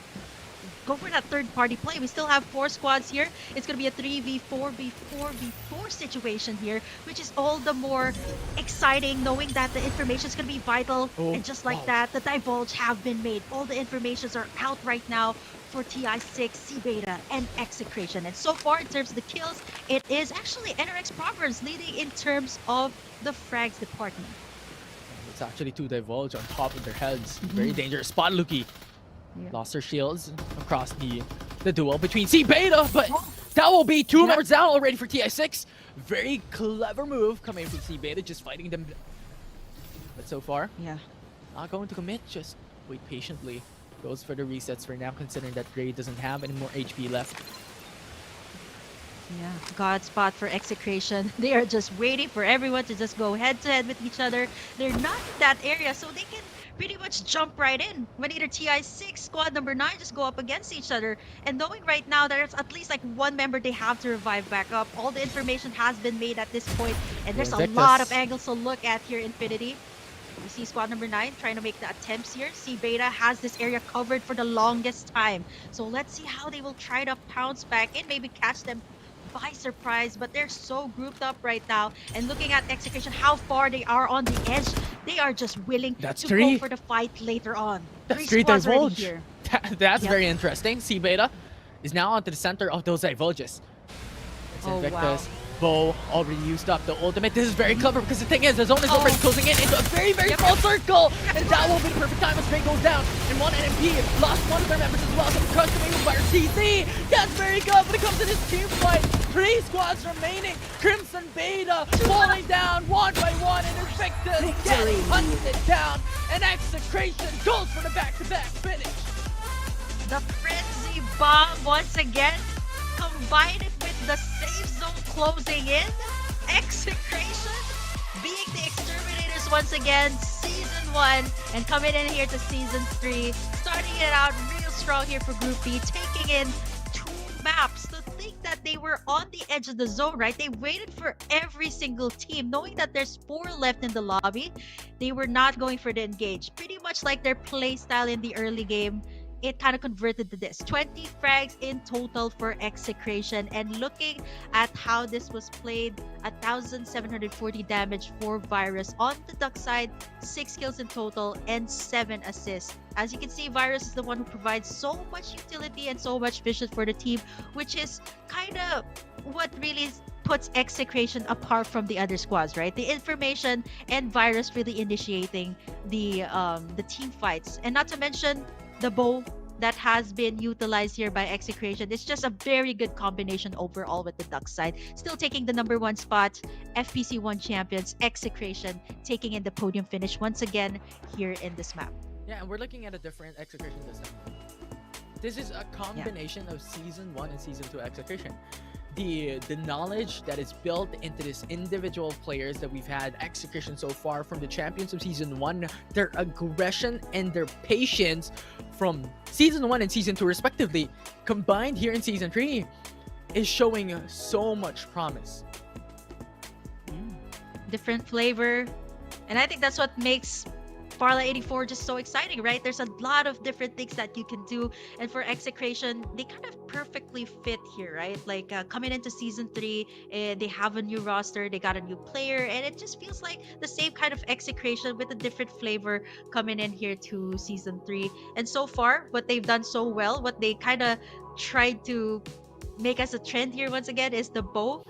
third-party play. We still have 4 squads here. It's going to be a 3v4v4v4 situation here, which is all the more exciting, knowing that the information is going to be vital. And just like that, the divulge have been made. All the informations are out right now for TI6, C Beta, and Execration. And so far, in terms of the kills, it is actually NRX Proverbs leading in terms of the frags department. It's actually 2 divulge on top of their heads. Very dangerous spot, Luki. Lost their shields across the duel between C Beta, but that will be 2 members down already for TI6. Very clever move coming from C Beta, just fighting them. But so far, not going to commit, just wait patiently. Goes for the resets for now, considering that Gray doesn't have any more HP left. Yeah, God spot for Execration. They are just waiting for everyone to just go head to head with each other. They're not in that area, so they can pretty much jump right in when either TI6, squad number 9 just go up against each other. And knowing right now there's at least like one member they have to revive back up. All the information has been made at this point, and there's a lot of angles to look at here, Infinity. You see squad number 9 trying to make the attempts here. C Beta has this area covered for the longest time. So let's see how they will try to pounce back in, maybe catch them by surprise, but they're so grouped up right now. And looking at Execution, how far they are on the edge, they are just willing to go for the fight later on. That's 3 squads already divulge. here. That's very interesting. C Beta is now onto the center of those divulges. It's Invictus. Bo already used up the ultimate. This is very clever because the thing is, the zone is already closing in into a very, very small circle. And that will be the perfect time as Train goes down. And one NMP lost one of their members as well. So the crush coming by CC. That's very good when it comes to this team fight. 3 squads remaining. Crimson Beta falling down one by one. And Invictus getting hunted down. And Execration goes for the back-to-back finish. The Frenzy Bomb once again. Combine it with the safe zone closing in. Execration being the Exterminators once again, Season 1, and coming in here to Season 3. Starting it out real strong here for Group B, taking in 2 maps. To think that they were on the edge of the zone, right? They waited for every single team, knowing that there's 4 left in the lobby. They were not going for the engage. Pretty much like their playstyle in the early game. It kind of converted to this. 20 frags in total for Execration. And looking at how this was played, 1,740 damage for Virus on the duck side, 6 kills in total, and 7 assists. As you can see, Virus is the one who provides so much utility and so much vision for the team, which is kind of what really puts Execration apart from the other squads, right? The information and Virus really initiating the team fights. And not to mention the bow that has been utilized here by Execration. It's just a very good combination overall with the duck side. Still taking the number 1 spot, FPC 1 champions, Execration taking in the podium finish once again here in this map. Yeah, and we're looking at a different Execration this time. This is a combination of Season 1 and Season 2 Execration. The knowledge that is built into this individual players that we've had Execution so far from the champions of Season 1, their aggression and their patience from Season 1 and Season 2 respectively, combined here in Season 3, is showing so much promise. Different flavor, and I think that's what makes Farlight 84 just so exciting, right? There's a lot of different things that you can do, and for Execration, they kind of perfectly fit here, right? Like coming into Season 3, they have a new roster, they got a new player, and it just feels like the same kind of Execration with a different flavor coming in here to Season 3. And so far, what they've done so well, what they kind of tried to make as a trend here once again is the bow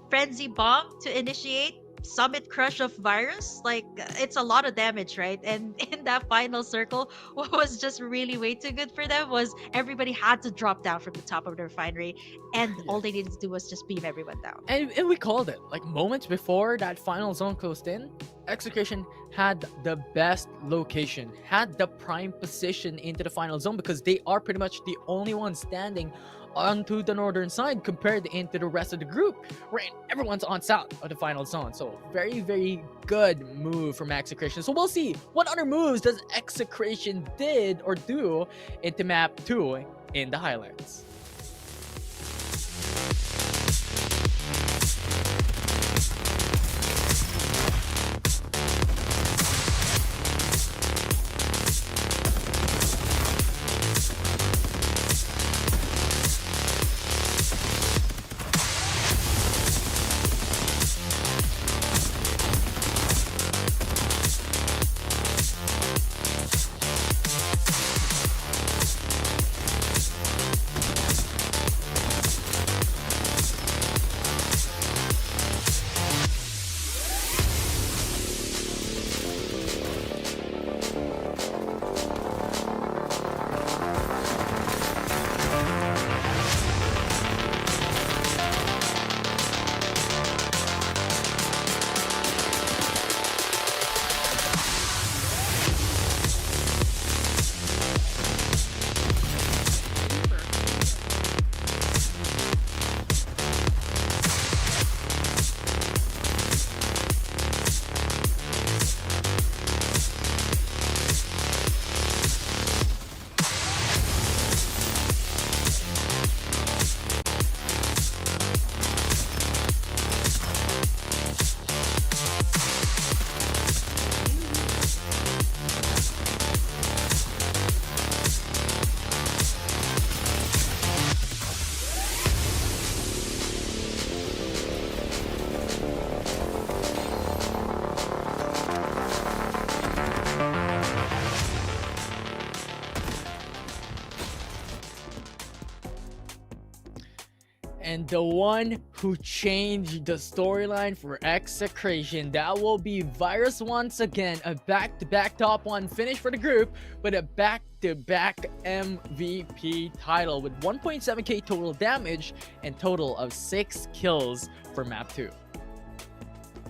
frenzy bomb to initiate Summit Crush of Virus. Like, it's a lot of damage, right? And in that final circle, what was just really way too good for them was everybody had to drop down from the top of the refinery, and all they needed to do was just beam everyone down. And we called it. Like, moments before that final zone closed in, Execution had the best location, had the prime position into the final zone, because they are pretty much the only ones standing onto the northern side compared into the rest of the group, where everyone's on south of the final zone. So very, very good move from Execration. So we'll see what other moves does Execration did or do into map 2 in the highlights. And the one who changed the storyline for Execration, that will be Virus once again. A back-to-back top 1 finish for the group, but a back-to-back MVP title with 1.7k total damage and total of 6 kills for map 2.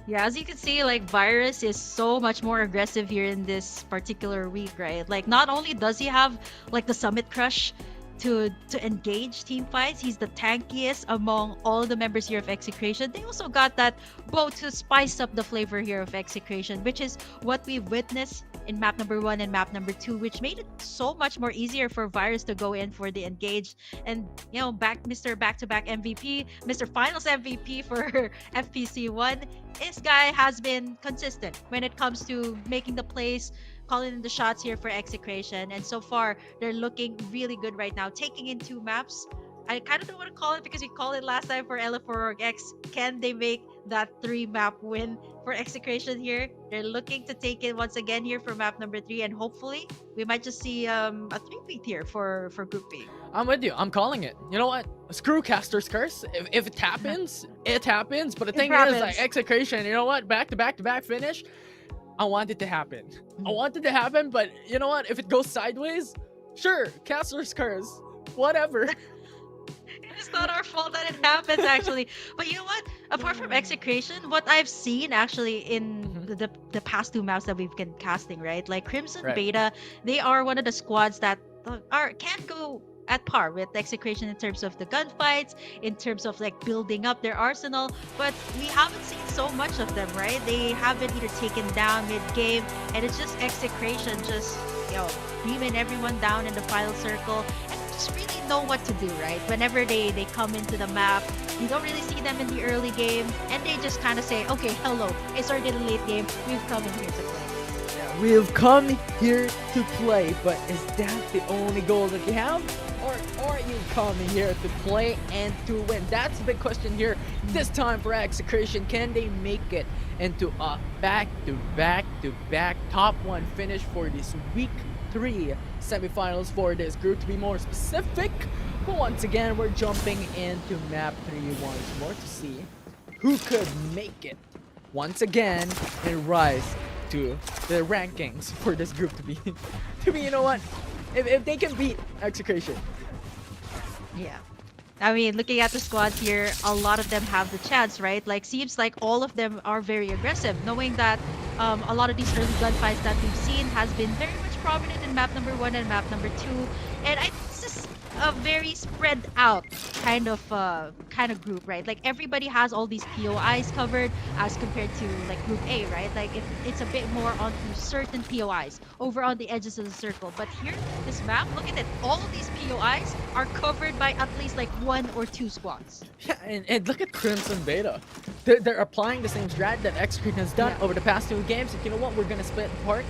Yeah, as you can see, like Virus is so much more aggressive here in this particular week, right? Like not only does he have like the Summit Crush to engage team fights, he's the tankiest among all the members here of Execration. They also got that bow to spice up the flavor here of Execration, which is what we witnessed in map number 1 and map number 2, which made it so much more easier for Virus to go in for the engage. And you know, Mr. Back-to-back MVP, Mr. Finals MVP for FPC1, this guy has been consistent when it comes to making the plays, calling in the shots here for Execration, and so far they're looking really good right now, taking in 2 maps. I kind of don't want to call it because we called it last time for LF4 X. Can they make that 3-map win for Execration here? They're looking to take it once again here for map number 3, and hopefully we might just see a 3-peat here for Group B. I'm with you. I'm calling it. You know what? Screw Caster's Curse. If it happens, it happens. But the thing is, like Execration, you know what? Back-to-back finish. I want it to happen. I want it to happen, but you know what? If it goes sideways, sure, Caster's Curse, whatever. It's not our fault that it happens, actually. But you know what? Apart from Execration, what I've seen actually in the past 2 maps that we've been casting, right? Like Crimson Beta, they are one of the squads that can go at par with Execration in terms of the gunfights, in terms of like building up their arsenal, but we haven't seen so much of them, right? They haven't either taken down mid-game, and it's just Execration just, you know, beaming everyone down in the final circle, and just really know what to do, right? Whenever they come into the map, you don't really see them in the early game, and they just kind of say, okay, hello, it's already the late game, we've come in here to play. We've come here to play, but is that the only goal that you have? Or are you coming here to play and to win? That's the big question here this time for Execration. Can they make it into a back-to-back top 1 finish for this week 3 semifinals for this group, to be more specific? But once again, we're jumping into map 3 once more to see who could make it once again and rise to the rankings for this group to be, you know what? If they can beat Execration. Yeah. I mean, looking at the squads here, a lot of them have the chance, right? Like, seems like all of them are very aggressive, knowing that a lot of these early gunfights that we've seen has been very much prominent in map number 1 and map number 2. And it's just a very spread out kind of group, right? Like everybody has all these POIs covered as compared to like Group A, right? Like it's a bit more onto certain POIs over on the edges of the circle. But here, this map, look at it. All of these POIs are covered by at least like 1 or 2 squads. Yeah, and look at Crimson Beta. They're applying the same strat that X-Screen has done over the past 2 games. And you know what? We're gonna split apart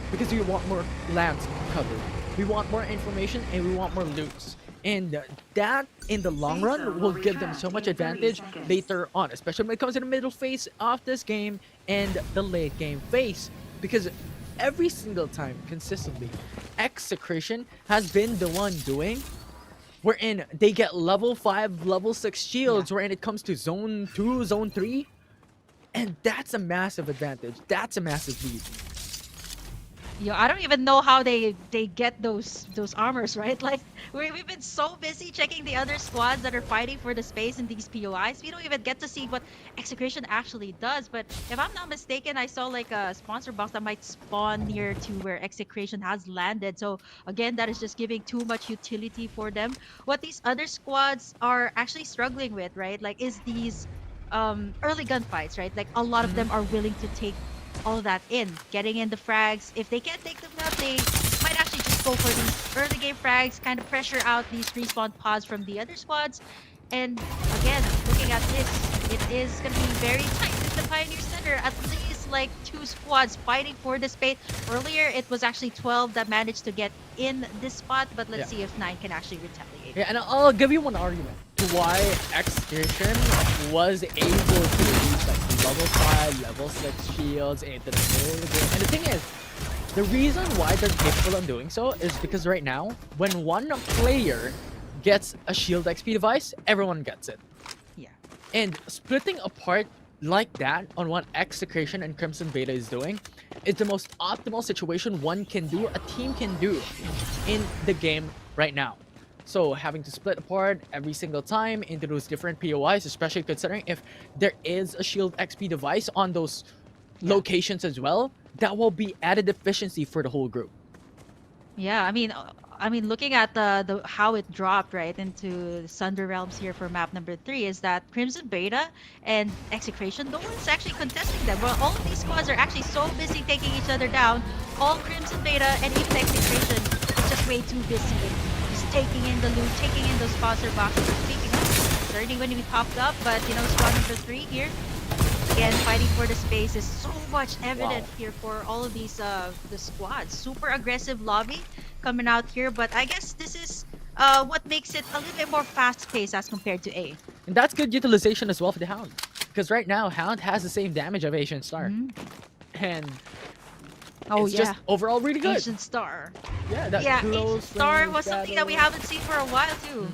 because we want more lands covered. We want more information and we want more loots. And that, in the long run, will give them so much advantage later on, especially when it comes to the middle phase of this game and the late game phase. Because every single time, consistently, Execration has been the one doing wherein they get level 5, level 6 shields, wherein it comes to zone 2, zone 3. And that's a massive advantage. That's a massive lead. Yo, I don't even know how they get those armors, right? Like we've been so busy checking the other squads that are fighting for the space in these POIs. We don't even get to see what Execration actually does. But if I'm not mistaken, I saw like a sponsor box that might spawn near to where Execration has landed. So again, that is just giving too much utility for them. What these other squads are actually struggling with, right? Like is these early gunfights, right? Like a lot of them are willing to take all that in, getting in the frags. If they can't take them out, they might actually just go for these early game frags, kind of pressure out these respawn pods from the other squads. And again, looking at this, it is going to be very tight in the Pioneer Center. At least like 2 squads fighting for the space. Earlier, it was actually 12 that managed to get in this spot, but let's see if 9 can actually retaliate. Yeah, and I'll give you one argument to why Execration was able to reach like level 5, level 6 shields into the middle of the game. And the thing is, the reason why they're capable of doing so is because right now, when one player gets a shield XP device, everyone gets it. And splitting apart like that on what Execration and Crimson Beta is doing is the most optimal situation one can do, a team can do in the game right now. So having to split apart every single time into those different POIs, especially considering if there is a Shield XP device on those locations as well, that will be added efficiency for the whole group. Yeah, I mean, looking at the how it dropped right into Sunder Realms here for map number 3 is that Crimson Beta and Execration, no one's actually contesting them. Well, all of these squads are actually so busy taking each other down. All Crimson Beta and even Execration is just way too busy just taking in the loot, taking in those sponsor boxes. Speaking of, 30 when we popped up, but you know, squad number 3 here. Again, fighting for the space is so much evident here for all of these the squads. Super aggressive lobby coming out here, but I guess this is what makes it a little bit more fast-paced as compared to A. And that's good utilization as well for the Hound. Because right now, Hound has the same damage of Asian Star. And it's just overall really good. Asian Star. Yeah, that Asian Star was something that we haven't seen for a while too.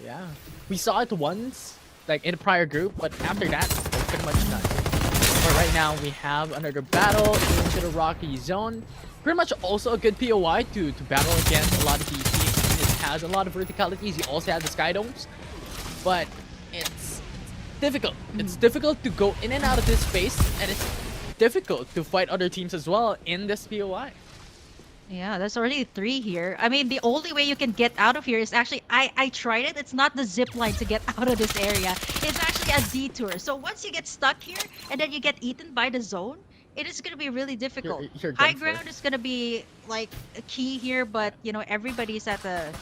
Yeah. We saw it once, like in a prior group, but after that, it's pretty much done. But right now, we have another battle into the Rocky Zone. Pretty much also a good POI to battle against a lot of these teams. It has a lot of verticalities. You also have the Sky Domes. But it's difficult. It's difficult to go in and out of this space, and it's difficult to fight other teams as well in this POI. Yeah, there's already 3 here. I mean, the only way you can get out of here is actually, I tried it. It's not the zip line to get out of this area. It's actually a detour. So once you get stuck here and then you get eaten by the zone, it is going to be really difficult. You're High ground is going to be like a key here, but you know, everybody's at the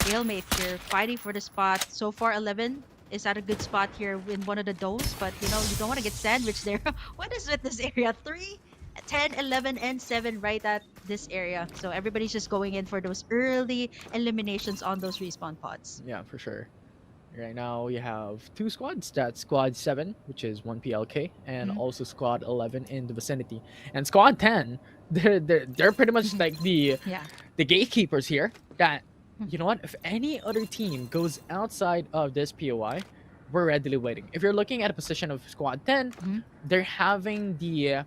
stalemate here, fighting for the spot. So far, 11 is at a good spot here in one of the domes, but you know, you don't want to get sandwiched there. What is with this area? 3, 10, 11, and 7 right at this area. So everybody's just going in for those early eliminations on those respawn pods. Yeah, for sure. Right now we have 2 squads. That's Squad 7, which is 1 PLK, and also Squad 11 in the vicinity. And Squad 10, they're pretty much like the gatekeepers here. That, you know what? If any other team goes outside of this POI, we're readily waiting. If you're looking at a position of Squad 10, they're having the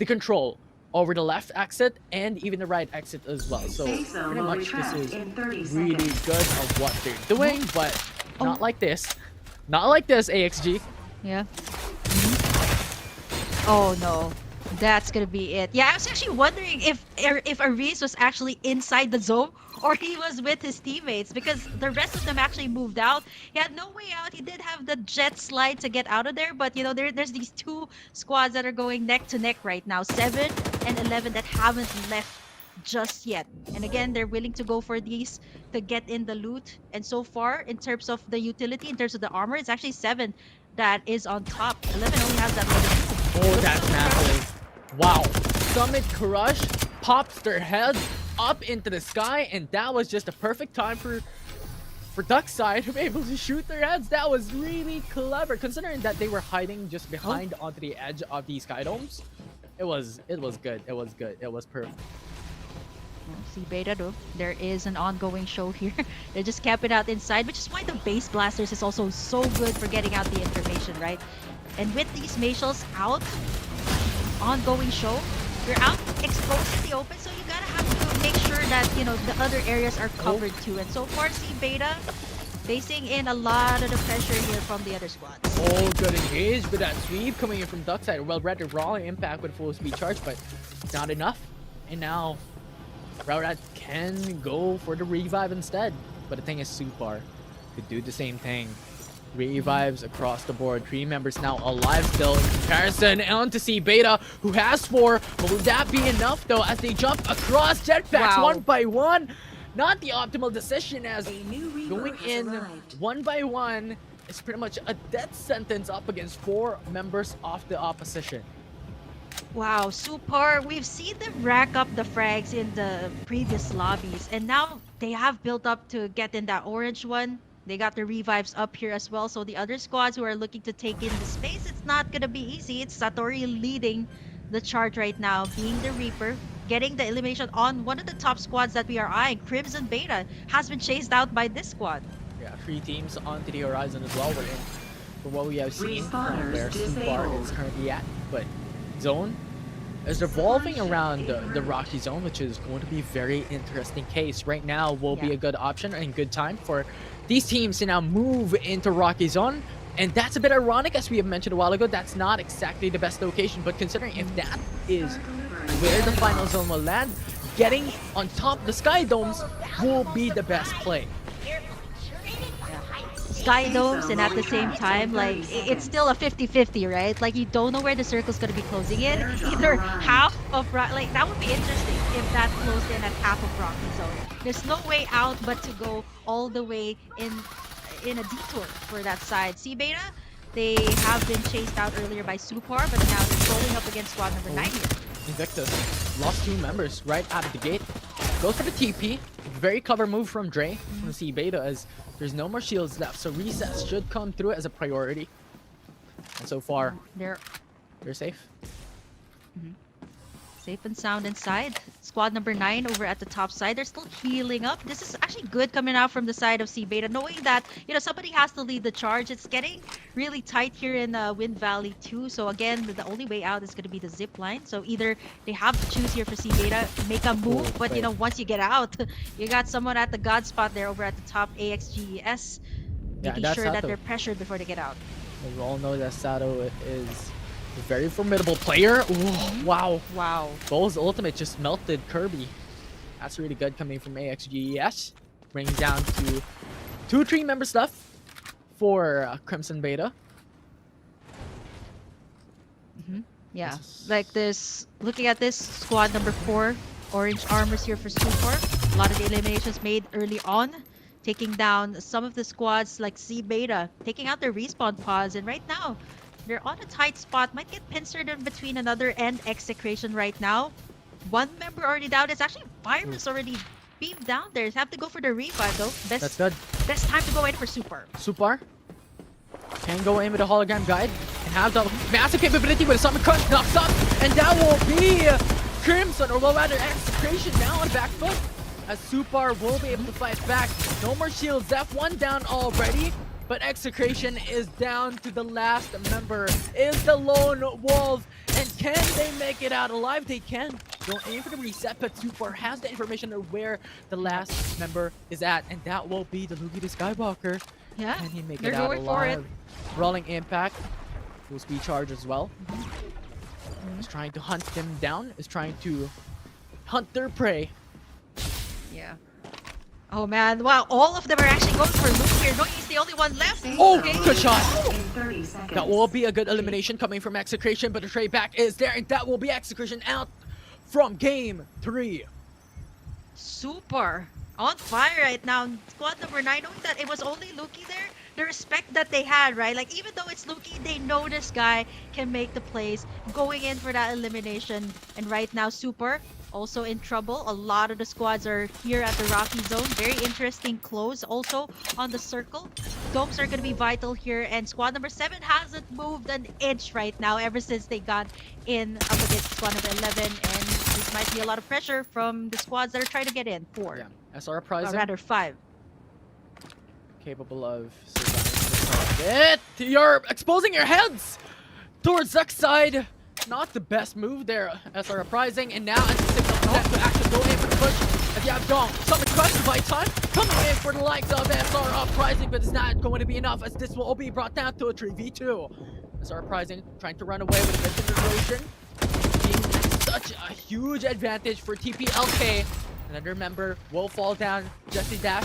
control over the left exit and even the right exit as well. So pretty much this is really good of what they're doing, but not like this. Not like this, AXG. Yeah. Oh no. That's gonna be it. Yeah, I was actually wondering if Aris was actually inside the zone or he was with his teammates, because the rest of them actually moved out. He had no way out. He did have the jet slide to get out of there, but you know, there's these 2 squads that are going neck to neck right now. 7 and 11 that haven't left just yet. And again, they're willing to go for these to get in the loot. And so far, in terms of the utility, in terms of the armor, it's actually 7 that is on top. 11 only has that level 2. Oh, that's massive. Wow. Summit Crush pops their heads up into the sky, and that was just a perfect time for Duckside to be able to shoot their heads. That was really clever, considering that they were hiding just behind onto the edge of these sky domes. It was good. It was good. It was perfect. See Beta though, there is an ongoing show here. They're just camping out inside, which is why the base blasters is also so good for getting out the information, right? And with these Mayshels out, ongoing show, you're out exposed in the open, so you gotta have to make sure that, you know, the other areas are covered too. And so far, see Beta facing in a lot of the pressure here from the other squads. Oh, good engage with that sweep coming in from Duckside. Well, Red Raw impact with full speed charge, but it's not enough. And now Rowrat can go for the revive instead. But the thing is, Supar could do the same thing. Revives across the board. 3 members now alive still in comparison. On to see Beta, who has 4. But will that be enough though as they jump across jetpacks one by one? Not the optimal decision, as going in one by one is pretty much a death sentence up against 4 members of the opposition. Wow, Supar, we've seen them rack up the frags in the previous lobbies, and now they have built up to get in that orange one. They got the revives up here as well, so the other squads who are looking to take in the space, it's not gonna be easy. It's Satori leading the charge right now, being the Reaper, getting the elimination on one of the top squads that we are eyeing. Crimson Beta has been chased out by this squad. Yeah, 3 teams onto the horizon as well. We're in for what we have seen from where Subar is currently at. But Zone is revolving around the Rocky Zone, which is going to be very interesting case. Right now will be a good option and good time for these teams to now move into Rocky Zone. And that's a bit ironic, as we have mentioned a while ago. That's not exactly the best location, but considering if that is where the final zone will land, getting on top of the Sky Domes will be the best play. Sky domes, and at the same time, like, it's still a 50-50, right? Like, you don't know where the circle's going to be closing in. Either half of like, that would be interesting if that closed in at half of Rocky Zone. There's no way out but to go all the way in a detour for that side. C Beta, they have been chased out earlier by Supar, but now they're rolling up against squad number 9 here. Invictus lost 2 members right out of the gate. Goes for the TP. Very clever move from Dre from C Beta, as there's no more shields left, so recess should come through as a priority. And so far, they're safe. Safe and sound inside. Squad number 9 over at the top side. They're still healing up. This is actually good coming out from the side of C Beta, knowing that, you know, somebody has to lead the charge. It's getting really tight here in Wind Valley too. So again, the only way out is going to be the zip line. So either they have to choose here for C Beta, make a move, but you know, once you get out, you got someone at the god spot there over at the top, AXGES, making sure that they're pressured before they get out. We all know that Sato is a very formidable player. Ooh, wow. Bull's ultimate just melted Kirby. That's really good coming from AXGES. Brings down to 2-3 members left for Crimson Beta. Yeah, like this, looking at this, squad number 4, orange armors here for Supor. A lot of the eliminations made early on, taking down some of the squads like C Beta, taking out their respawn pods, and right now, they're on a tight spot. Might get pincered in between another and Execration right now. 1 member already down. It's actually Virus already beamed down there. Have to go for the revive though. That's good. Best time to go in for Supar. Supar can go in with a hologram guide and have the massive capability with a summon crush knocks up, and that will be Crimson, or well, rather Execration now on back foot, as Supar will be able to fight back. No more shields. F1 down already. But Execration is down to the last member, is the lone wolf. And can they make it out alive? They can. Don't aim for the reset, but Supar has the information of where the last member is at. And that will be the Luigi the Skywalker. Yeah, Can he make they're it out going alive? for it. Rolling impact. Full speed charge as well. Is trying to hunt them down. Is trying to hunt their prey. Yeah. Oh man, wow, all of them are actually going for Luke here. Noe is the only one left. Oh, Okay. good shot. That will be a good elimination coming from Execration, but the trade back is there, and that will be Execration out from game 3. Super on fire right now. Squad number 9, knowing that it was only Luki there, the respect that they had, right? Like, even though it's Luki, they know this guy can make the plays, going in for that elimination. And right now, Super also in trouble. A lot of the squads are here at the Rocky Zone. Very interesting close also on the circle. Domes are going to be vital here, and squad number 7 hasn't moved an inch right now ever since they got in up against squad number 11, and this might be a lot of pressure from the squads that are trying to get in. 4. Yeah. SR Uprising. Or rather 5. Capable of surviving. You're exposing your heads towards Zuck's side. Not the best move there, SR Uprising, and now as the signal set to action, go in for the push. As you have Dong, summon Crush by time, coming in for the likes of SR Uprising, but it's not going to be enough, as this will all be brought down to a 3v2. SR Uprising trying to run away with a bit of erosion, being such a huge advantage for TPLK. Another member will fall down. Jesse Dash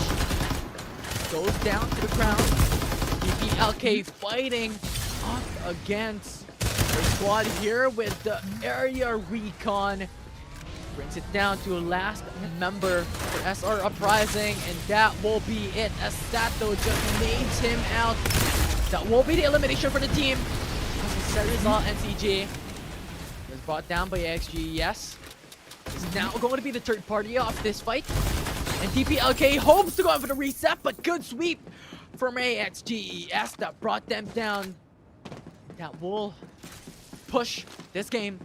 goes down to the ground. TPLK fighting up against their squad here with the area recon. Brings it down to a last member for SR Uprising, and that will be it as Sato just nades him out. That will be the elimination for the team. Serizal NCG was brought down by XGES. Is now going to be the third party off this fight. And TPLK hopes to go in for the reset, but good sweep from AXGES that brought them down. That will push this game.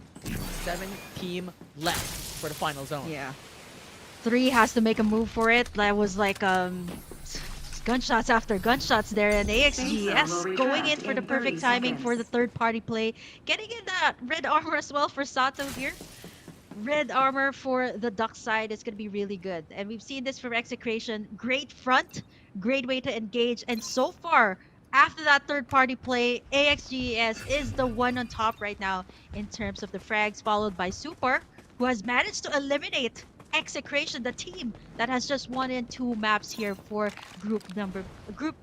7 team left for the final zone. Yeah. 3 has to make a move for it. That was like Gunshots after gunshots there, and AXGS going in for the perfect timing for the third-party play. Getting in that red armor as well for Sato here. Red armor for the duck side is going to be really good. And we've seen this from Execration. Great front, great way to engage. And so far, after that third-party play, AXGS is the one on top right now in terms of the frags, followed by Super, who has managed to eliminate Execration, the team that has just won in 2 maps here for Group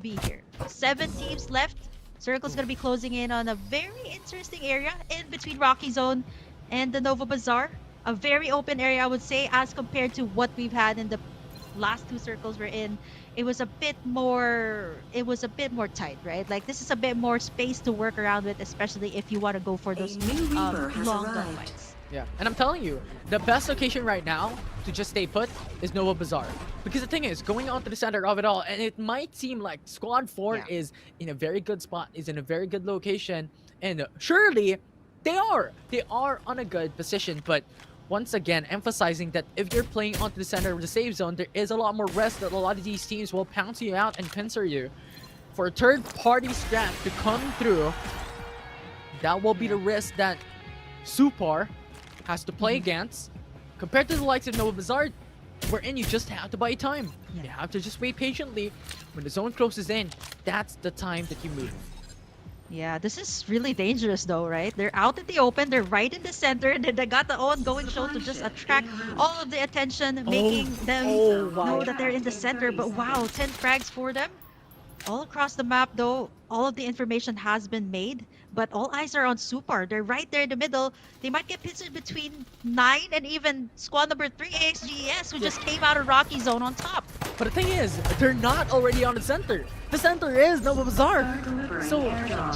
B here. 7 teams left. Circle's going to be closing in on a very interesting area in between Rocky Zone and the Nova Bazaar. A very open area, I would say, as compared to what we've had in the last 2 circles we're in. It was a bit more tight, right? Like, this is a bit more space to work around with, especially if you want to go for those long gunfights. Yeah, and I'm telling you, the best location right now to just stay put is Nova Bazaar. Because the thing is, going on to the center of it all, and it might seem like Squad 4 is in a very good spot, is in a very good location, and surely they are on a good position, but once again, emphasizing that if you're playing onto the center of the save zone, there is a lot more risk that a lot of these teams will pounce you out and pincer you. For a third-party strat to come through, that will be the risk that Supar has to play against. Compared to the likes of Nova Bazaar, wherein you just have to buy time. You have to just wait patiently. When the zone closes in, that's the time that you move. Yeah, this is really dangerous though, right? They're out in the open, they're right in the center, and they got the ongoing show to just attract all of the attention, making them know that they're in the center. But wow, 10 frags for them. All across the map though, all of the information has been made, but all eyes are on Supar. They're right there in the middle. They might get pincered between 9 and even squad number 3, AXGS, who just came out of Rocky Zone on top. But the thing is, they're not already on the center. The center is Nova Bazaar. So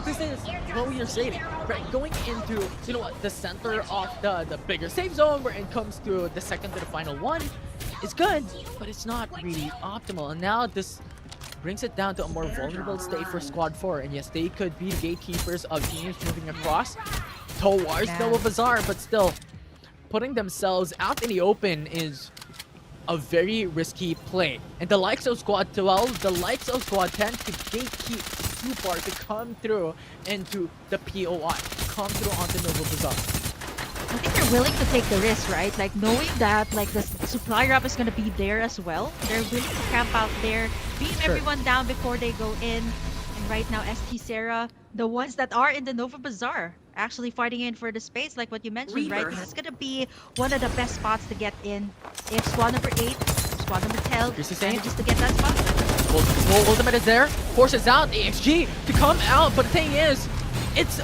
this is what we are saying, right? Going into, you know what, the center of the bigger safe zone where it comes to the second to the final one is good, but it's not really optimal. And now this brings it down to a more vulnerable state for Squad 4. And yes, they could be the gatekeepers of teams moving across towards Nova Bazaar, but still, putting themselves out in the open is a very risky play. And the likes of Squad 12, the likes of Squad 10 could gatekeep Supar to come through into the POI, come through onto Nova Bazaar. I think they're willing to take the risk, right? Like, knowing that like the supply drop is going to be there as well. They're willing to camp out there, beam everyone down before they go in. And right now, ST Sarah, the ones that are in the Nova Bazaar, actually fighting in for the space, like what you mentioned, right? This is going to be one of the best spots to get in if squad number 8, squad number 10 manages to get that spot. Well, ultimate is there, forces out AXG to come out, but the thing is, it's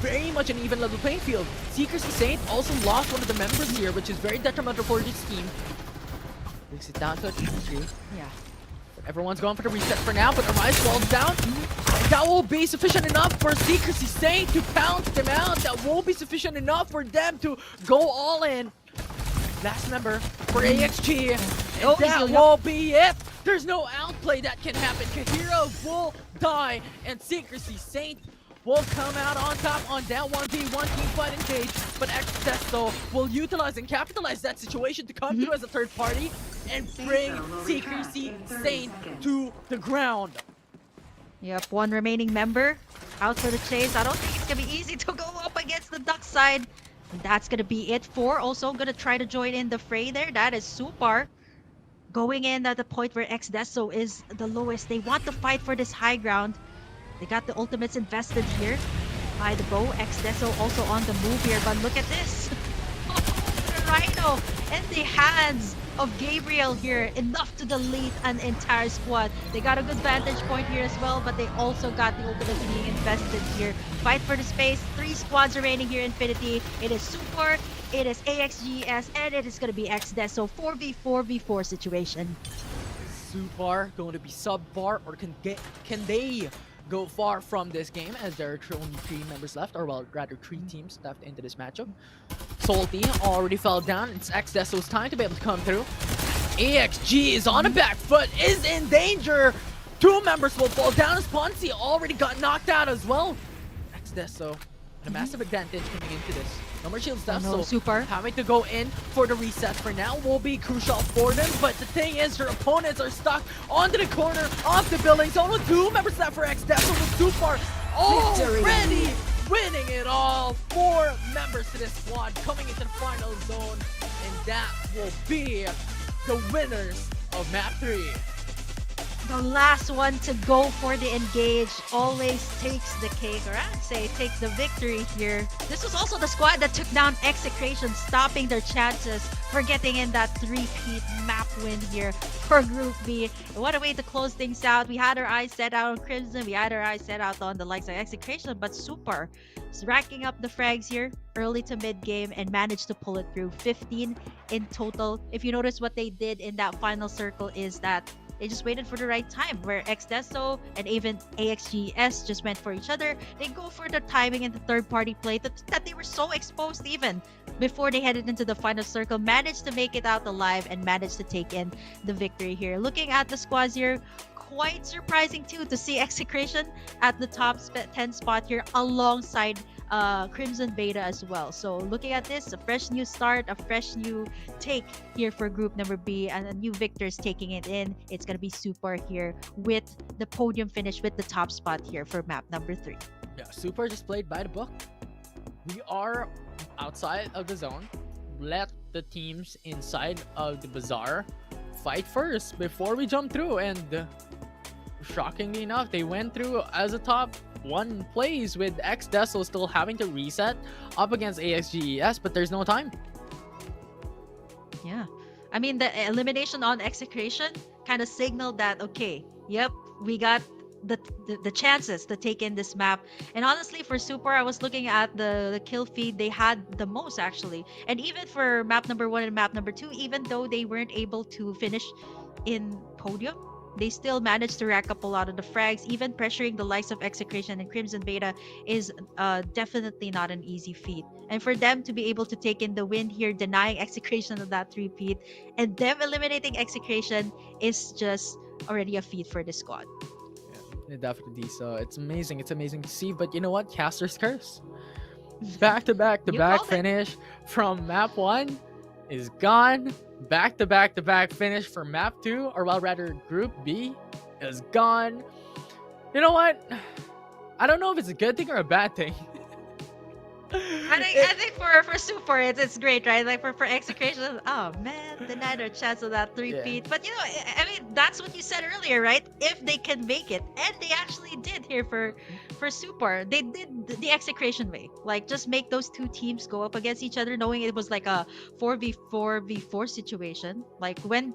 very much an even level playing field. Secrecy Saint also lost one of the members here, which is very detrimental for this team. Brings it down to a 2-3. Yeah. But everyone's going for the reset for now, but Arise falls down. And that will be sufficient enough for Secrecy Saint to pounce them out. That will be sufficient enough for them to go all in. Last member for AXG. And that will be it. There's no outplay that can happen. Kahira will die, and Secrecy Saint will come out on top on that 1v1 team fight engage, but XDesto will utilize and capitalize that situation to come through as a third party and bring Secrecy Saint to the ground. Yep, one remaining member out for the chase. I don't think it's gonna be easy to go up against the duck side. And that's gonna be it. 4 also gonna try to join in the fray there. That is Supar going in at the point where XDesto is the lowest. They want to fight for this high ground. They got the ultimates invested here by the bow. XDeso also on the move here, but look at this. The Rhino in the hands of Gabriel here. Enough to delete an entire squad. They got a good vantage point here as well, but they also got the ultimates being invested here. Fight for the space. 3 squads remaining here, Infinity. It is Super, it is AXGS, and it is going to be XDeso. 4v4v4 situation. Supar going to be subpar, or can they go far from this game, as there are only 3 members left, or well, rather 3 teams left into this matchup. Salty already fell down. It's XDeso's time to be able to come through. AXG is on a back foot, is in danger. 2 members will fall down as Ponzi already got knocked out as well. XDeso, a massive advantage coming into this. No more shields Oh left, no, so Super. having to go in for the reset for now will be crucial for them. But the thing is, their opponents are stuck onto the corner of the building. Only 2 members left for X-Death, so with Super already winning it all. 4 members to this squad coming into the final zone, and that will be the winners of map 3. The last one to go for the engage always takes the cake, or I'd say takes the victory here. This was also the squad that took down Execration, stopping their chances for getting in that 3-peat map win here for Group B. What a way to close things out. We had our eyes set out on Crimson, we had our eyes set out on the likes of Execration, but Super is racking up the frags here early to mid game and managed to pull it through. 15 in total. If you notice, what they did in that final circle is that they just waited for the right time, where XDeso and even AXGS just went for each other. They go for the timing and the third-party play that they were so exposed even before they headed into the final circle. Managed to make it out alive and managed to take in the victory here. Looking at the squads here, quite surprising too to see Execration at the top 10 spot here alongside Crimson Beta as well. So looking at this, a fresh new start, a fresh new take here for group number B, and a new victors taking it in. It's gonna be Super here with the podium finish with the top spot here for map number 3. Yeah, Super just played by the book. We are outside of the zone. Let the teams inside of the bazaar fight first before we jump through, and shockingly enough, they went through as a top 1 plays, with X-Deso still having to reset up against AXGES, but there's no time. Yeah, I mean, the elimination on Execration kind of signaled that, okay, yep, we got the chances to take in this map. And honestly, for Super, I was looking at the kill feed, they had the most actually. And even for map number 1 and map number 2, even though they weren't able to finish in podium, they still managed to rack up a lot of the frags. Even pressuring the likes of Execration and Crimson Beta is definitely not an easy feat. And for them to be able to take in the win here, denying Execration of that 3-peat, and them eliminating Execration is just already a feat for the squad. Yeah, definitely. So it's amazing. It's amazing to see. But you know what? Caster's Curse. Back-to-back finish from map 1 is gone. Back-to-back finish for map 2, or well, rather Group B is gone. You know what? I don't know if it's a good thing or a bad thing. I think for Super, it's great, right? Like for Execration, oh man, denied their chance of that 3-peat. Yeah. But you know, I mean, that's what you said earlier, right? If they can make it, and they actually did here for Super. They did the Execration way, like just make those 2 teams go up against each other, knowing it was like a 4v4 situation, like when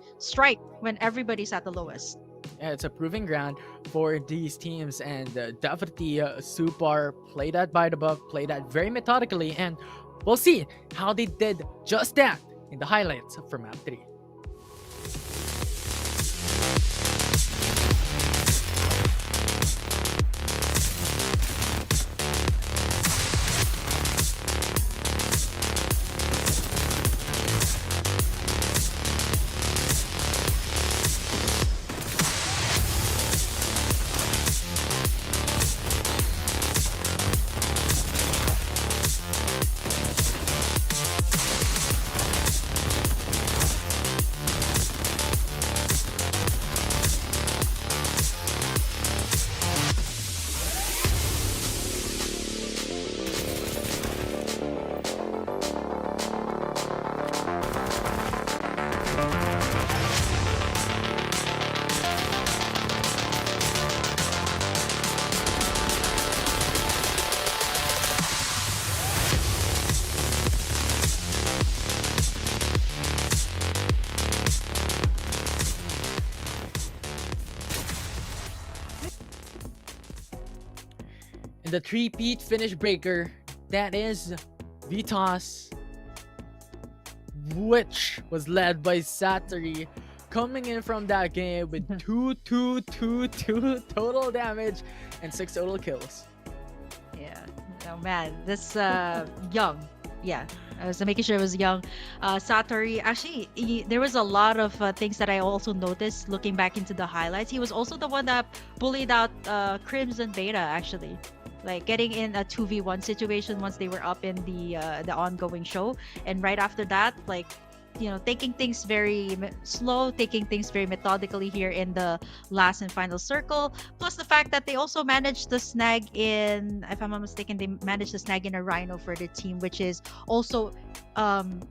everybody's at the lowest. Yeah, it's a proving ground for these teams, and definitely Super played that by the book, played that very methodically, and we'll see how they did just that in the highlights for map 3. And the 3-peat finish breaker, that is Vitas, which was led by Satori, coming in from that game with 2 total damage and 6 total kills. Yeah, oh man, this young. Yeah, I was making sure it was young. Satori, actually, there was a lot of things that I also noticed looking back into the highlights. He was also the one that bullied out Crimson Beta, actually. like getting in a 2v1 situation once they were up in the ongoing show, and right after that, like, taking things very slow, taking things very methodically here in the last and final circle. Plus the fact that they also managed to snag in, if I'm not mistaken, they managed to snag in a Rhino for the team, which is also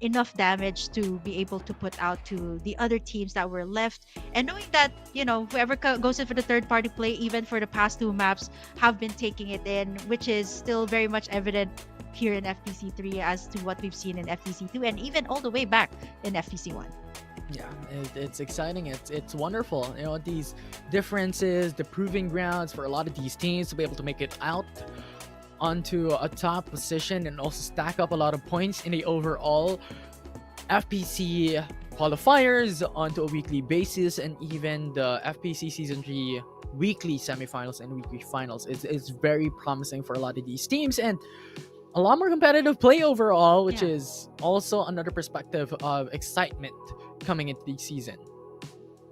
enough damage to be able to put out to the other teams that were left. And knowing that, whoever goes in for the third party play, even for the past 2 maps, have been taking it in, which is still very much evident here in FPC 3 as to what we've seen in FPC 2 and even all the way back in FPC 1. Yeah, it's exciting. It's wonderful. These differences, the proving grounds for a lot of these teams to be able to make it out onto a top position and also stack up a lot of points in the overall FPC qualifiers onto a weekly basis, and even the FPC Season 3 weekly semifinals and weekly finals is very promising for a lot of these teams, and a lot more competitive play overall, which is also another perspective of excitement coming into the season.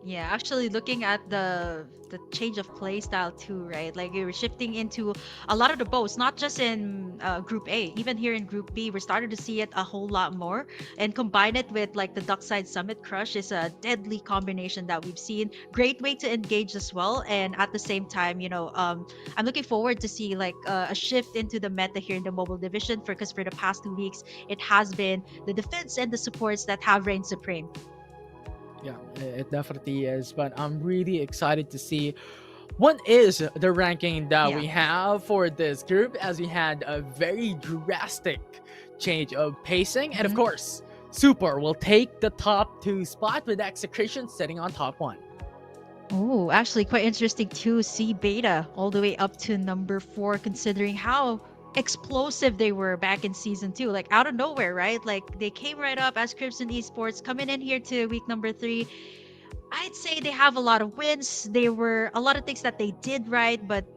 Yeah, actually looking at the change of play style too, right? Like we were shifting into a lot of the bows, not just in Group A, even here in Group B, we're starting to see it a whole lot more. And combine it with like the Duckside Summit Crush is a deadly combination that we've seen. Great way to engage as well. And at the same time, I'm looking forward to see like a shift into the meta here in the mobile division, because for the past 2 weeks, it has been the defense and the supports that have reigned supreme. Yeah, it definitely is, but I'm really excited to see what is the ranking that we have for this group, as we had a very drastic change of pacing. And of course, Super will take the top 2 spot with Execration sitting on top 1. Oh, actually quite interesting to see Beta all the way up to number 4, considering how explosive they were back in season 2, like out of nowhere, right? Like they came right up as Crimson Esports, coming in here to week number 3. I'd say they have a lot of wins. There were a lot of things that they did right, but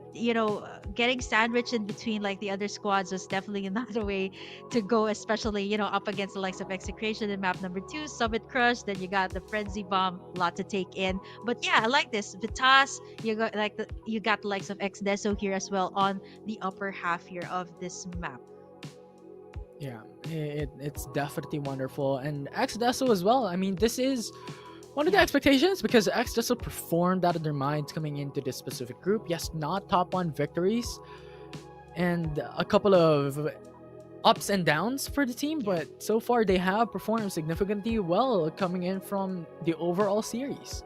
getting sandwiched in between like the other squads was definitely not a way to go, especially up against the likes of Execration in map number 2, Summit Crush. Then you got the Frenzy Bomb, a lot to take in. But yeah, I like this. Vitas, you got the likes of Xdeso here as well on the upper half here of this map. Yeah, it's definitely wonderful. And Xdeso as well. I mean, this is one of the expectations, because X just performed out of their minds coming into this specific group. Yes, not top 1 victories and a couple of ups and downs for the team, but so far they have performed significantly well coming in from the overall series.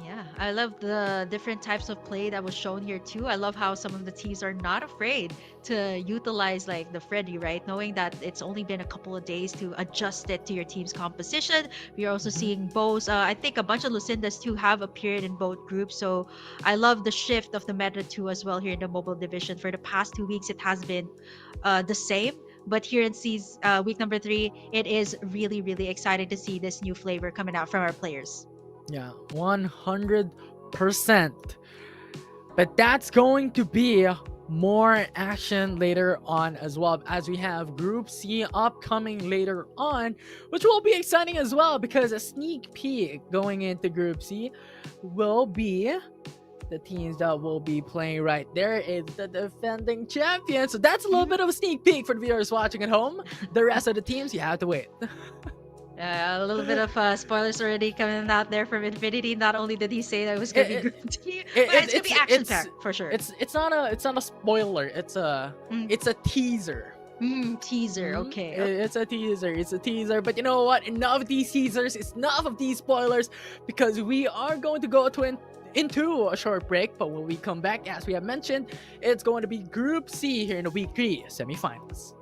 Yeah, I love the different types of play that was shown here too. I love how some of the teams are not afraid to utilize like the Freddy, right? Knowing that it's only been a couple of days to adjust it to your team's composition. We are also seeing bows. I think a bunch of Lucindas too have appeared in both groups. So I love the shift of the meta too as well here in the mobile division. For the past 2 weeks, it has been the same. But here in week number 3, it is really, really exciting to see this new flavor coming out from our players. Yeah, 100%. But that's going to be more action later on as well, as we have Group C upcoming later on, which will be exciting as well, because a sneak peek going into Group C will be the teams that will be playing right there is the defending champion. So that's a little bit of a sneak peek for the viewers watching at home. The rest of the teams, you have to wait. A little bit of spoilers already coming out there from Infinity. Not only did he say that it was gonna be Group D, but it's gonna be action packed for sure. It's not a spoiler. It's a teaser. Teaser. Okay. It's a teaser. It's a teaser. But you know what? Enough of these teasers. It's enough of these spoilers, because we are going to go into a short break. But when we come back, as we have mentioned, it's going to be Group C here in the week 3 semifinals.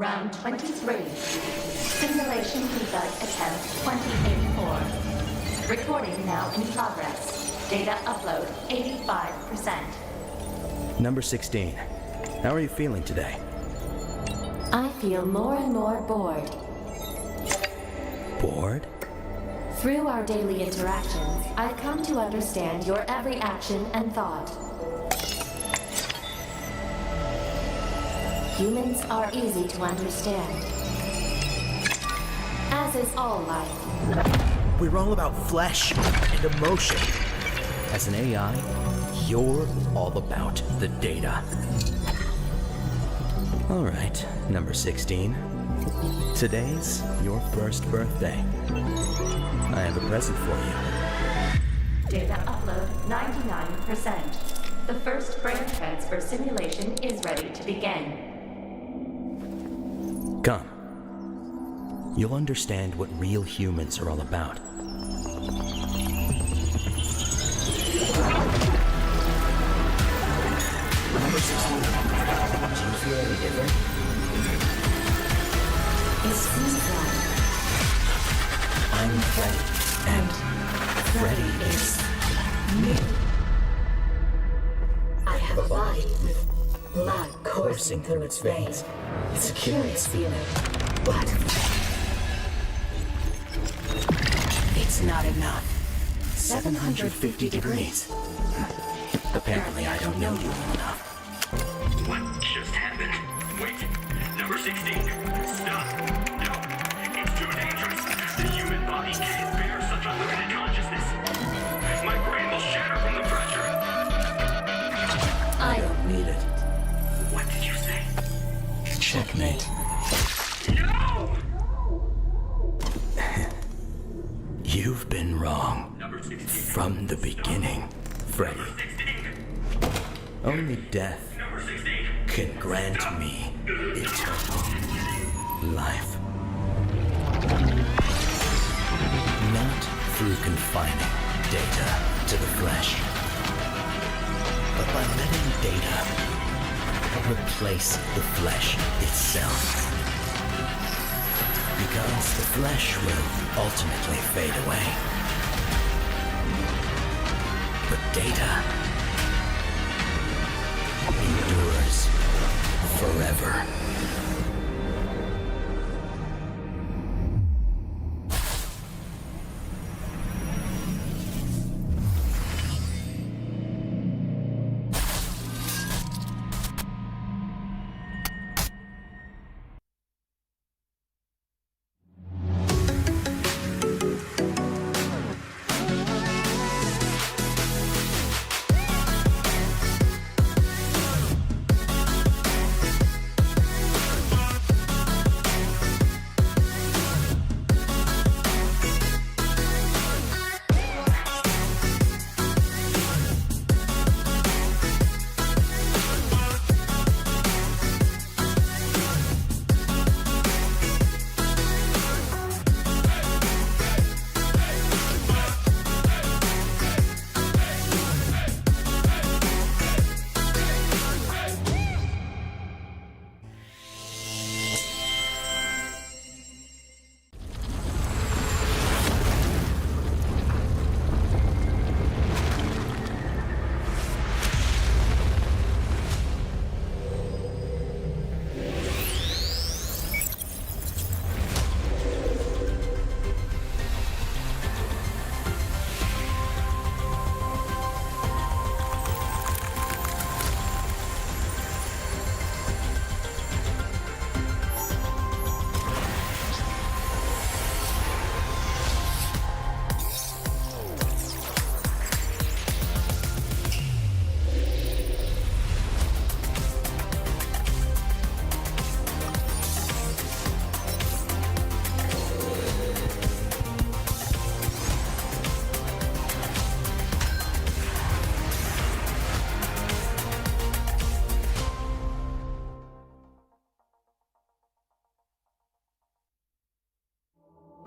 Round 23. Simulation debug attempt 2084. Recording now in progress. Data upload 85%. Number 16. How are you feeling today? I feel more and more bored. Bored? Through our daily interactions, I've come to understand your every action and thought. Humans are easy to understand, as is all life. We're all about flesh and emotion. As an AI, you're all about the data. All right, number 16. Today's your first birthday. I have a present for you. Data upload 99%. The first brain transfer simulation is ready to begin. Come. You'll understand what real humans are all about. Number 16. Do you feel any different? It seems like I'm Freddy, and Freddy is me. I have a body with blood coursing through its veins. It's a curious feeling, but It's not enough. 750 degrees. Apparently, I don't know you well enough. What just happened? Wait. Number 16. Stop. No. It's too dangerous. The human body can't bear such unlimited consciousness. My brain will shatter from the pressure. I don't need it. What did you say? Checkmate. No! You've been wrong. Number 16. From the beginning, Freddy. Number 16. Only death Number 16. can grant me eternal life. Not through confining data to the flesh, but by letting data replace the flesh itself. Because the flesh will ultimately fade away. But data endures forever.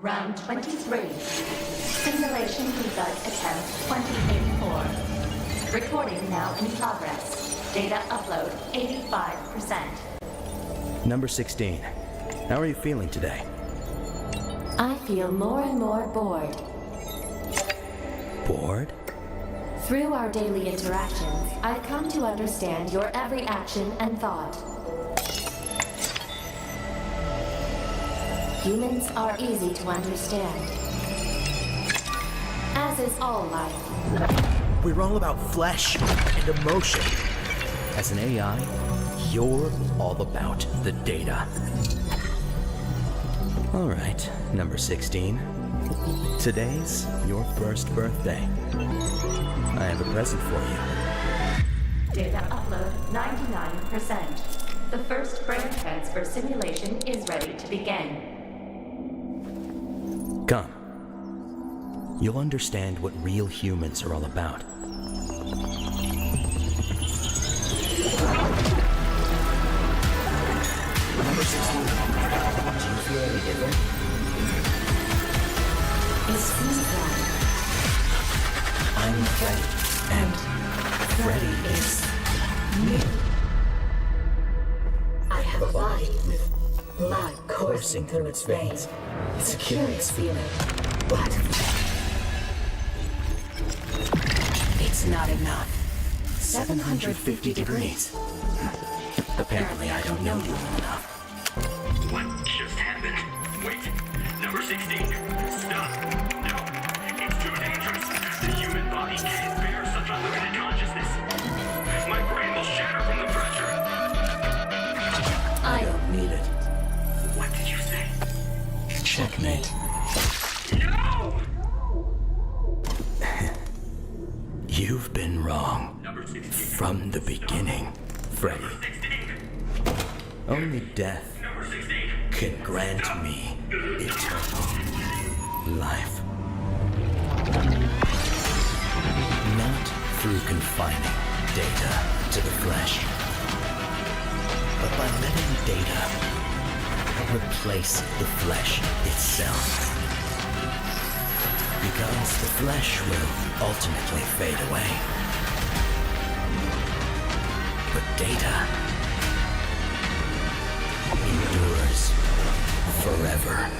Round 23. Simulation debug attempt 2084. Recording now in progress. Data upload 85%. Number 16. How are you feeling today? I feel more and more bored. Bored? Through our daily interactions, I've come to understand your every action and thought. Humans are easy to understand, as is all life. We're all about flesh and emotion. As an AI, you're all about the data. All right, number 16. Today's your first birthday. I have a present for you. Data upload 99%. The first brain transfer simulation is ready to begin. Come. You'll understand what real humans are all about. Number 16. Do you feel any different? It seems like I'm Freddy, and Freddy is me. I have a body with blood coursing through its veins. It's a curious feeling, but it's not enough. 750 degrees. Apparently I don't know you well enough. What just happened? Wait, number 16. Stop. No, it's too dangerous. The human body can't bear such unlimited consciousness. My brain will shatter from the pressure. I don't need it. What did you say? Checkmate. No! You've been wrong. Number 16. From the beginning, Freddy. Number 16. Only death Number 16. can grant me eternal life. Not through confining data to the flesh, but by letting data replace the flesh itself. Because the flesh will ultimately fade away. But data endures forever.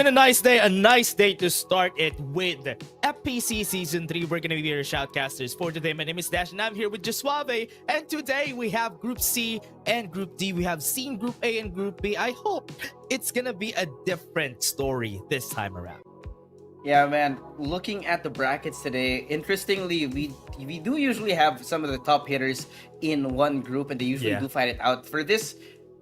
a nice day to start it with FPC Season 3. We're going to be your shoutcasters for today. My name is Dash and I'm here with Jasuave. And today we have Group C and Group D. We have seen Group A and Group B. I hope it's going to be a different story this time around. Yeah, man. Looking at the brackets today, interestingly, we do usually have some of the top hitters in one group, and they usually do fight it out. For this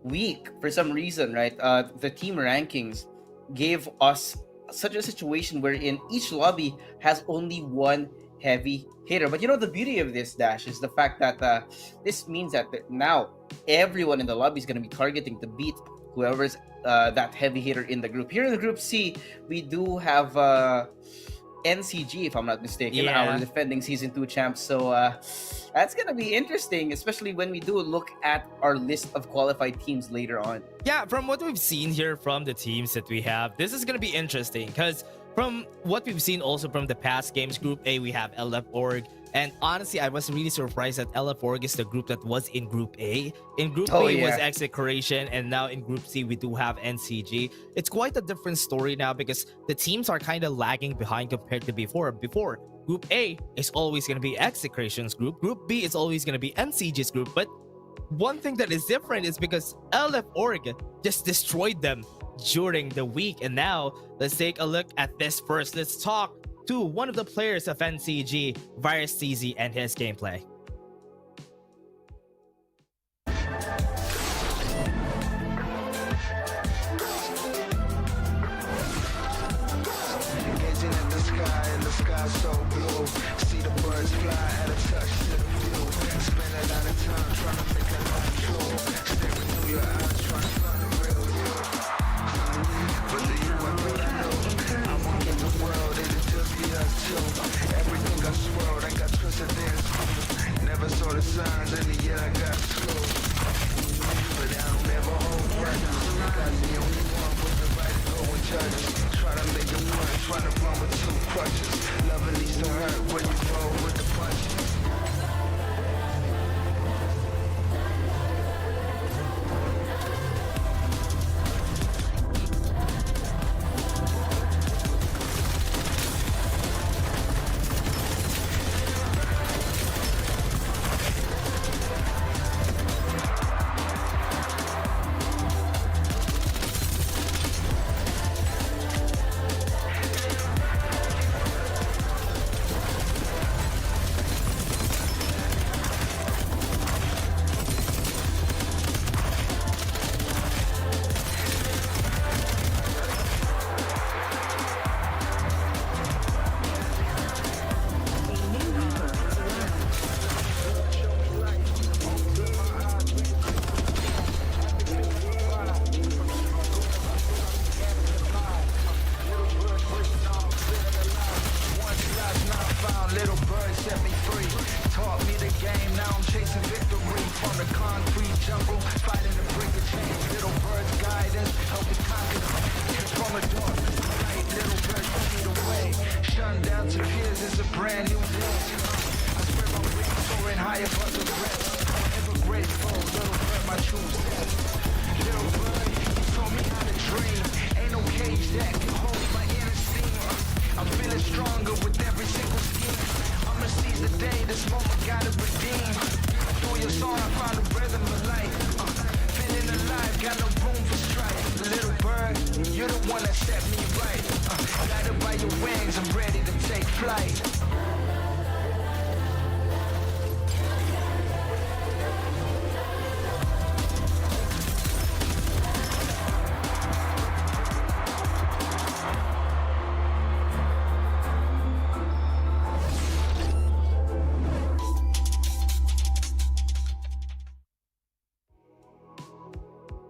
week, for some reason, right, the team rankings gave us such a situation wherein each lobby has only one heavy hitter. But you know, the beauty of this, Dash, is the fact that this means that now everyone in the lobby is going to be targeting to beat whoever's that heavy hitter in the group. Here in the Group C, we do have NCG, if I'm not mistaken, our defending Season 2 champs. So that's going to be interesting, especially when we do look at our list of qualified teams later on. Yeah, from what we've seen here from the teams that we have, this is going to be interesting because from what we've seen also from the past games, Group A, we have LF Org. And honestly, I was really surprised that LF Org is the group that was in Group A. In Group B was Execration, and now in Group C, we do have NCG. It's quite a different story now because the teams are kind of lagging behind compared to before. Before, Group A is always going to be Execration's group. Group B is always going to be NCG's group. But one thing that is different is because LF Org just destroyed them during the week. And now, let's take a look at this first. Let's talk to one of the players of NCG, Virus CZ, and his gameplay. Gazing at the sky, and the sky so blue. See the birds fly at a touch to the view. Spend a lot of time trying to make a life true. Staring through your eyes, trying to find the real you. But the you I thought I know. I'm walking the world, it'll just be us two. Everything got swirled, I got twisted and screwed. Never saw the signs, in the year I got screwed. But I don't ever hold grudges. God's the only one with the right to go and judge us. Try to make it work, try to run with two crutches. Love at least to hurt when you roll with the punches.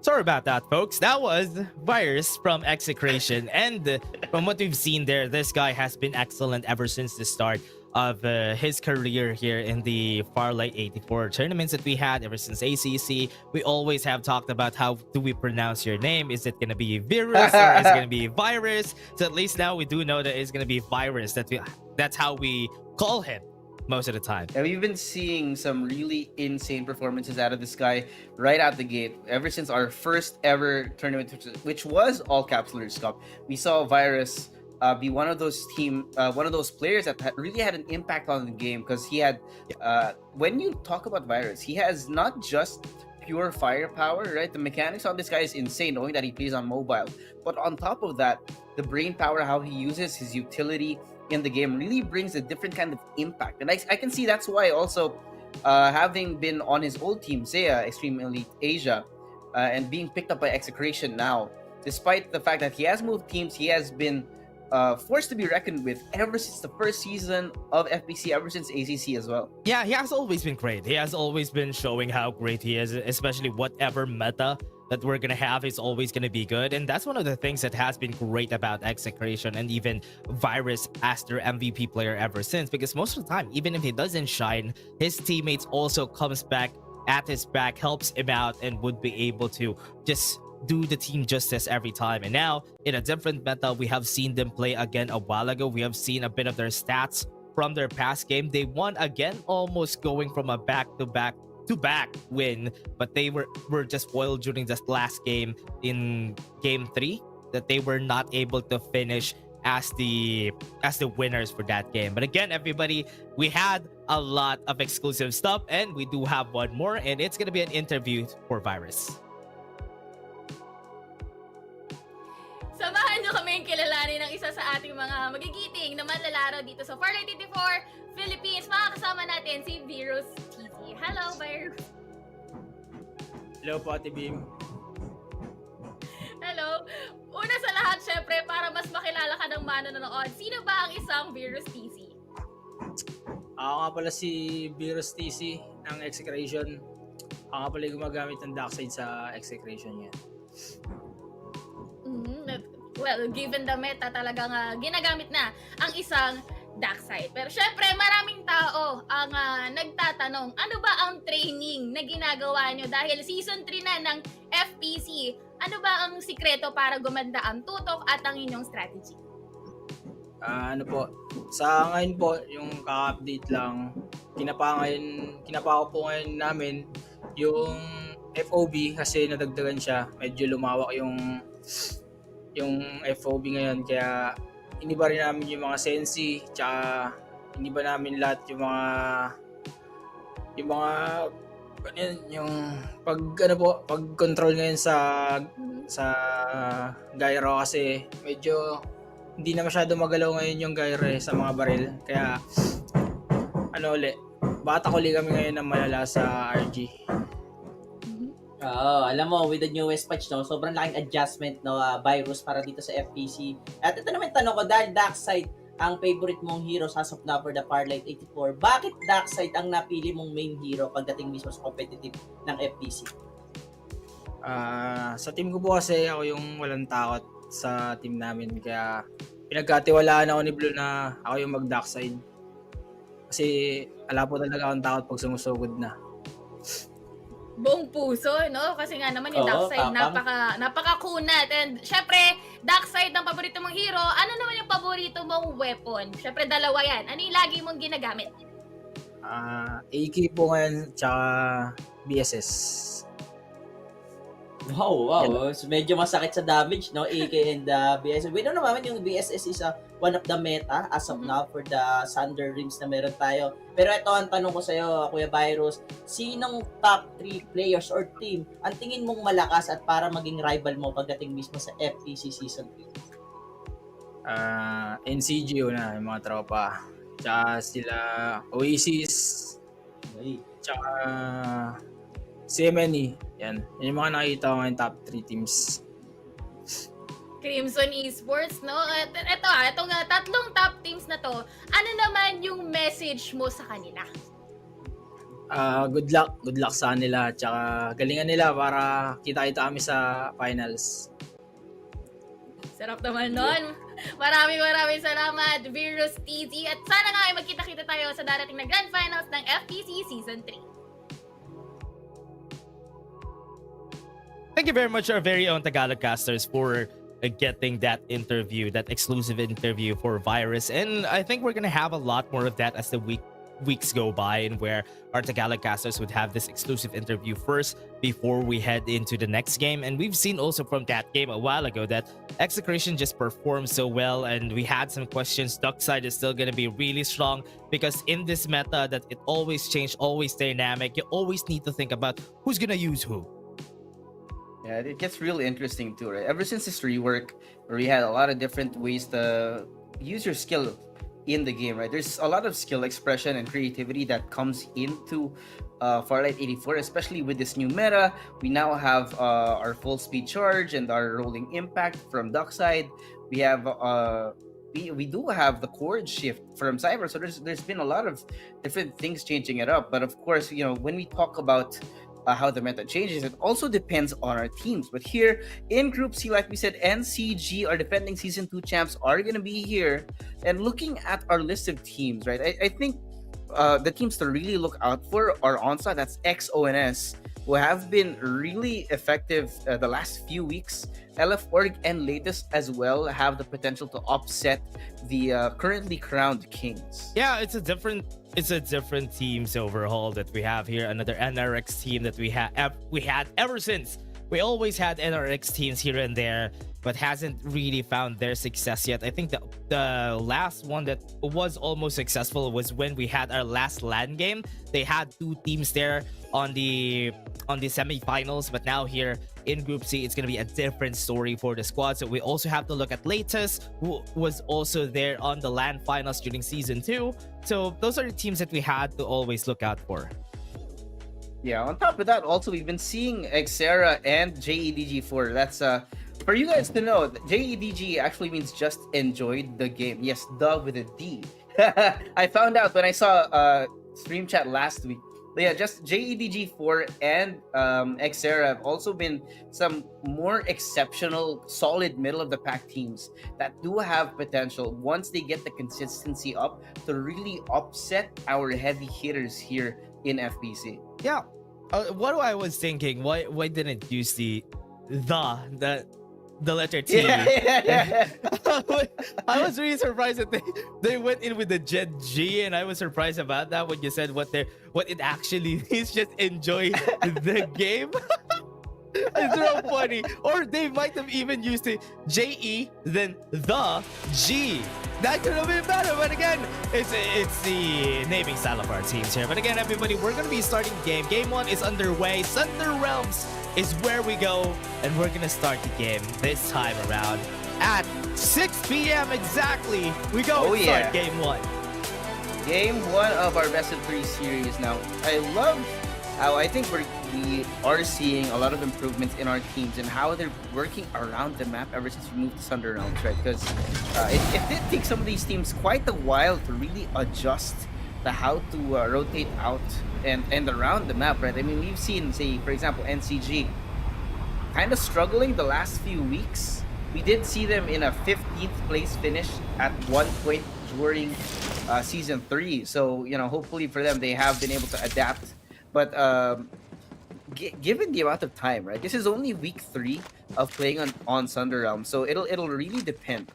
Sorry about that, folks. That was Virus from Execration. And from what we've seen there, this guy has been excellent ever since the start of his career here in the Farlight 84 tournaments that we had ever since ACC. We always have talked about how do we pronounce your name? Is it going to be Virus or is it going to be Virus? So at least now we do know that it's going to be Virus. That's how we call him most of the time. Yeah, we've been seeing some really insane performances out of this guy right out the gate. Ever since our first ever tournament, which was All Caps Leaders Cup, we saw Virus be one of those players that really had an impact on the game, because he had. When you talk about Virus, he has not just pure firepower, right? The mechanics on this guy is insane, knowing that he plays on mobile. But on top of that, the brain power, how he uses his utility in the game, really brings a different kind of impact. And I can see that's why also, having been on his old team, Zaya, Extreme Elite Asia, and being picked up by Execration now, despite the fact that he has moved teams, he has been forced to be reckoned with ever since the first season of FPC, ever since ACC as well. Yeah, he has always been great. He has always been showing how great he is, especially whatever meta that we're gonna have is always gonna be good. And that's one of the things that has been great about Execration and even Virus as their MVP player ever since, because most of the time, even if he doesn't shine, his teammates also comes back at his back, helps him out, and would be able to just do the team justice every time. And now in a different meta, we have seen them play again a while ago. We have seen a bit of their stats from their past game. They won again, almost going from a back-to-back win, but they were just spoiled during this last game in game 3, that they were not able to finish as the winners for that game. But again, everybody, we had a lot of exclusive stuff, and we do have one more, and it's gonna be an interview for Virus. Samahan nyo kaming kilalanin ng isa sa ating mga magigiting na manlalaro dito sa Farlight 84 Philippines. Makakasama natin si Virus TC. Hello, Virus. Hello po, Ate Bim. Hello. Una sa lahat, syempre, para mas makilala ka ng manonood, sino ba ang isang Virus TC? Ako nga pala si Virus TC ng Execration. Ako nga pala yung gumagamit ng Darkside sa Execration yan. Well, given the meta, talagang ginagamit na ang isang Darkside. Pero syempre, maraming tao ang nagtatanong, ano ba ang training na ginagawa nyo? Dahil season 3 na ng FPC, ano ba ang sikreto para gumanda ang tutok at ang inyong strategy? Ano po, sa ngayon po, yung ka-update lang, kinapa ko po ngayon namin yung FOB kasi nadagdagan siya. Medyo lumawak yung FOB ngayon, kaya iniba rin namin yung mga sensi, tsaka iniba namin lahat yung pag control ngayon sa gyro, kasi medyo hindi na masyado magalaw ngayon yung gyro sa mga baril, kaya batak uli kami ngayon ng malala sa RG. Alam mo, with the newest patch, no, sobrang laking adjustment, no, Virus para dito sa FPC. At ito naman tanong ko, dahil Darkside ang favorite mong hero as of now for the Farlight 84, bakit Darkside ang napili mong main hero pagdating mismo sa competitive ng FPC? Sa team ko po kasi ako yung walang takot sa team namin, kaya pinagkatiwalaan ako ni Blue na ako yung mag-Darkside. Kasi ala po talaga akong takot pag sumusugod na. Buong puso, no? Kasi nga naman yung Darkside, napaka-kunat. And syempre, Darkside ang paborito mong hero. Ano naman yung paborito mong weapon? Syempre, dalawa yan. Ano yung lagi mong ginagamit? AK po ngayon, tsaka BSS. Wow. So, medyo masakit sa damage, no? AK and BSS. We know naman yung BSS is one of the meta as of now for the Thunder Rings na meron tayo. Pero ito ang tanong ko sa'yo, Kuya Virus, sinong top 3 players or team ang tingin mong malakas at para maging rival mo pagdating mismo sa FPC Season 3? NCG na, yung mga tropa. Tsaka sila Oasis. Tsaka CMNE. Yan yung mga nakikita ko ngayon top 3 teams. Crimson Esports, no? Itong tatlong top teams na to, ano naman yung message mo sa kanila? Good luck sa kanila, tsaka galingan nila para kita-kita kami sa finals. Sarap naman nun. Maraming salamat, Virus TZ. At sana nga ay magkita-kita tayo sa darating na Grand Finals ng FPC Season 3. Thank you very much, our very own Tagalog casters, for getting that interview, that exclusive interview for Virus. And I think we're gonna have a lot more of that as the week weeks go by and where our Tagalog casters would have this exclusive interview first before we head into the next game. And we've seen also from that game a while ago that Execration just performed so well, and we had some questions. Duck side is still going to be really strong because in this meta that it always changed, always dynamic, you always need to think about who's going to use who. Yeah, it gets really interesting too, right? Ever since this rework, where we had a lot of different ways to use your skill in the game, right? There's a lot of skill expression and creativity that comes into Farlight 84, especially with this new meta. We now have our full speed charge and our rolling impact from Duck side. We have we do have the chord shift from Cyber, so there's been a lot of different things changing it up. But of course, you know, when we talk about how the meta changes, it also depends on our teams. But here in Group C, like we said, NCG, our defending Season 2 champs, are going to be here. And looking at our list of teams, right, I think the teams to really look out for are Onslaught, that's XONS, who have been really effective the last few weeks. LF Org and Latest as well have the potential to upset the currently crowned Kings. Yeah, it's a different teams overhaul that we have here. Another NRX team that we had ever since. We always had NRX teams here and there, but hasn't really found their success yet. I think the last one that was almost successful was when we had our last LAN game. They had two teams there on the semifinals, but now here in Group C, it's going to be a different story for the squad. So we also have to look at Latest, who was also there on the LAN finals during Season 2. So those are the teams that we had to always look out for. Yeah, on top of that, also, we've been seeing Xera and JEDG4. That's, for you guys to know, JEDG actually means just enjoyed the game. Yes, the with a D. I found out when I saw stream chat last week. But yeah, just JEDG4 and Xera have also been some more exceptional, solid middle of the pack teams that do have potential once they get the consistency up to really upset our heavy hitters here in FPC. Yeah. What I was thinking, why didn't use the letter T? Yeah. I was really surprised that they went in with the Jet G, and I was surprised about that when you said what it actually is. Just enjoy the game. It's so funny. Or they might have even used the JE then the G. That could have been better, but again, it's the naming style of our teams here. But again, everybody, we're gonna be starting game. Game 1 is underway. Thunder Realms is where we go, and we're gonna start the game this time around at 6 p.m. exactly. We go and start game 1. Game 1 of our best of 3 series. Now, I love how I think we are seeing a lot of improvements in our teams and how they're working around the map ever since we moved to Thunder Realms, right? Because it did take some of these teams quite a while to really adjust to how to rotate out and around the map, right? I mean, we've seen, say, for example, NCG kind of struggling the last few weeks. We did see them in a 15th place finish at one point during Season 3. So, you know, hopefully for them, they have been able to adapt. But given the amount of time, right? This is only week 3 of playing on Thunder Realms, so it'll really depend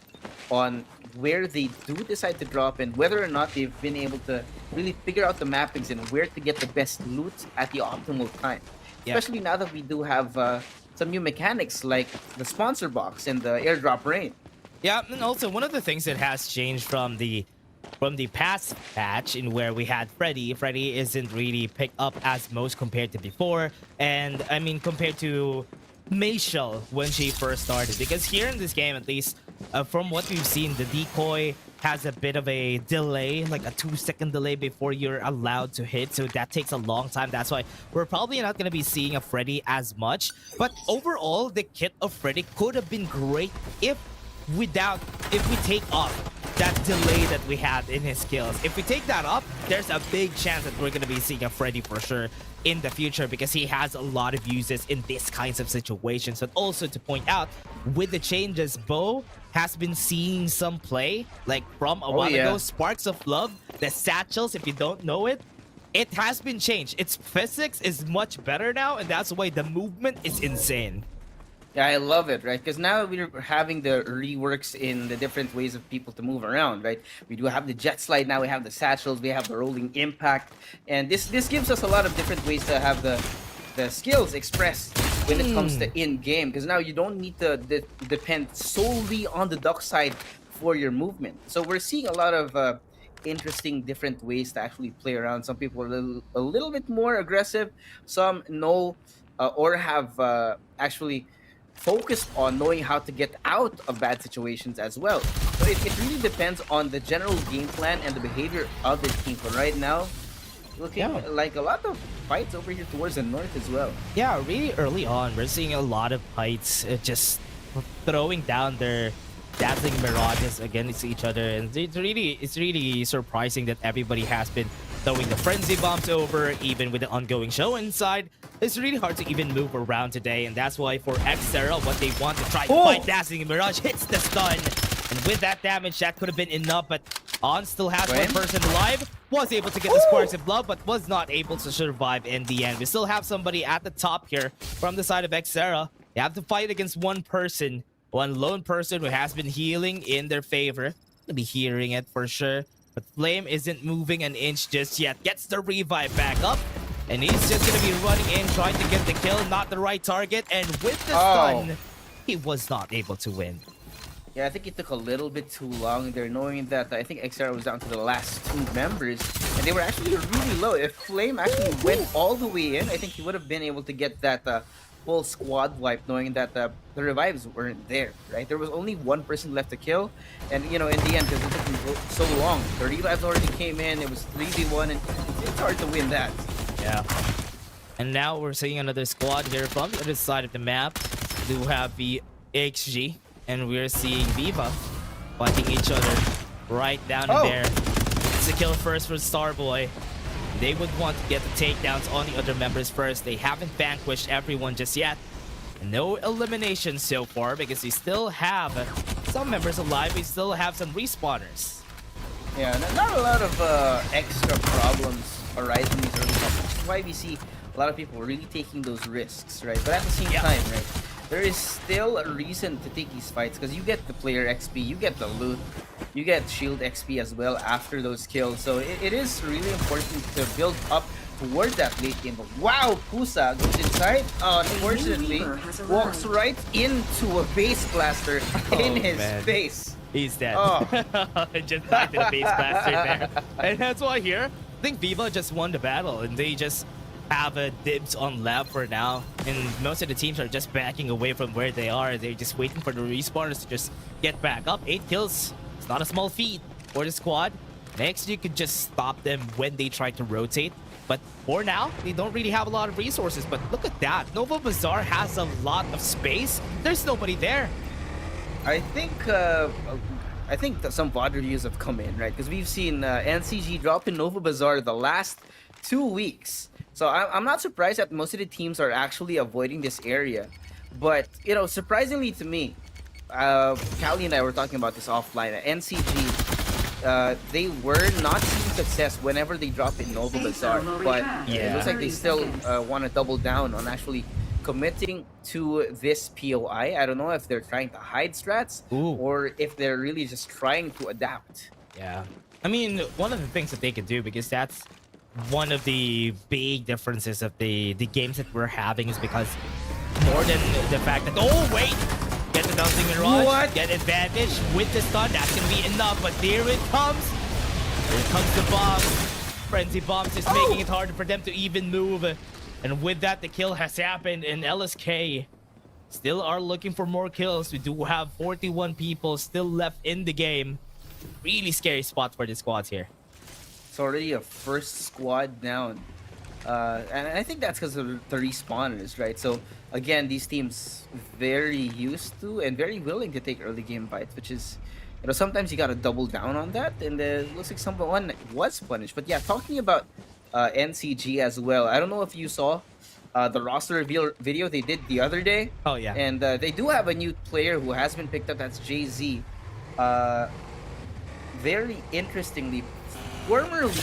on where they do decide to drop and whether or not they've been able to really figure out the mappings and where to get the best loot at the optimal time. Yeah. Especially now that we do have some new mechanics like the sponsor box and the airdrop rain. Yeah, and also one of the things that has changed from the past patch in where we had Freddy isn't really picked up as most compared to before, and I mean compared to Mayshell when she first started, because here in this game, at least from what we've seen, the decoy has a bit of a delay, like a 2-second delay before you're allowed to hit, so that takes a long time. That's why we're probably not going to be seeing a Freddy as much, but overall the kit of Freddy could have been great if we take off that delay that we had in his skills. If we take that up, there's a big chance that we're going to be seeing a Freddy for sure in the future, because he has a lot of uses in these kinds of situations. But also to point out, with the changes, Bo has been seeing some play, like from a while ago, Sparks of Love, the satchels, if you don't know it, it has been changed. Its physics is much better now, and that's why the movement is insane. Yeah, I love it, right? Because now we're having the reworks in the different ways of people to move around, right? We do have the jet slide now, we have the satchels, we have the rolling impact, and this gives us a lot of different ways to have the skills expressed when it comes to in-game. Because now you don't need to depend solely on the duck side for your movement. So we're seeing a lot of interesting different ways to actually play around. Some people are a little bit more aggressive, some know or have actually focused on knowing how to get out of bad situations as well. So it really depends on the general game plan and the behavior of the team. But right now, looking like a lot of fights over here towards the north as well. Yeah, really early on, we're seeing a lot of fights just throwing down their dazzling mirages against each other, and it's really surprising that everybody has been throwing the frenzy bombs over, even with the ongoing show inside. It's really hard to even move around today, and that's why for Xterra, what they want to try to fight dazzling mirage hits the stun, and with that damage, that could have been enough. But On still has one person alive, was able to get the sparks of love, but was not able to survive in the end. We still have somebody at the top here from the side of Xterra. They have to fight against one person, one lone person who has been healing in their favor. Gonna be hearing it for sure, but Flame isn't moving an inch just yet. Gets the revive back up, and he's just gonna be running in, trying to get the kill. Not the right target, and with the stun, he was not able to win. Yeah, I think it took a little bit too long there, knowing that I think XR was down to the last 2 members, and they were actually really low. If Flame actually went all the way in, I think he would have been able to get that full squad wipe, knowing that the revives weren't there, right? There was only one person left to kill, and you know, in the end, because it took him so long, the revives already came in, it was 3v1, and it's hard to win that. Yeah. And now we're seeing another squad here from the other side of the map. We do have the XG, and we're seeing Viva fighting each other right down in there. It's a kill first for Starboy. They would want to get the takedowns on the other members first. They haven't vanquished everyone just yet. No elimination so far because we still have some members alive. We still have some respawners. Yeah, not a lot of extra problems arise in these early fights, which is why we see a lot of people really taking those risks, right? But at the same time, right, there is still a reason to take these fights because you get the player XP, you get the loot, you get shield XP as well after those kills. So it is really important to build up towards that late game. But wow, Pusa goes inside. Unfortunately, walks right into a base blaster in his face. He's dead. Just died to the base blaster there. And that's why here, I think Viva just won the battle, and they just have a dibs on lab for now, and most of the teams are just backing away from where they are. They're just waiting for the respawners to just get back up. 8 kills, it's not a small feat for the squad. Next, you could just stop them when they try to rotate, but for now they don't really have a lot of resources. But look at that, Nova Bazaar has a lot of space. There's nobody there. I think that some VOD reviews have come in, right? Because we've seen NCG drop in Nova Bazaar the last 2 weeks. So I'm not surprised that most of the teams are actually avoiding this area. But, you know, surprisingly to me, Callie and I were talking about this offline. NCG, they were not seeing success whenever they drop in Nova Bazaar. But it looks like they still want to double down on actually committing to this POI. I don't know if they're trying to hide strats or if they're really just trying to adapt. Yeah. I mean, one of the things that they could do, because that's one of the big differences of the games that we're having, is because more than the fact that, get the dancing mirage, get advantage with the stun, that's gonna be enough. But here it comes. Here comes the bomb. Frenzy bombs is making it harder for them to even move. And with that, the kill has happened, and LSK still are looking for more kills. We do have 41 people still left in the game. Really scary spot for the squads here. It's already a first squad down. And I think that's because of the respawners, right? So, again, these teams very used to and very willing to take early game fights, which is, you know, sometimes you got to double down on that. And it looks like someone was punished. But yeah, talking about NCG as well, I don't know if you saw the roster reveal video they did the other day. Oh, yeah. And they do have a new player who has been picked up. That's JZ. Very interestingly, formerly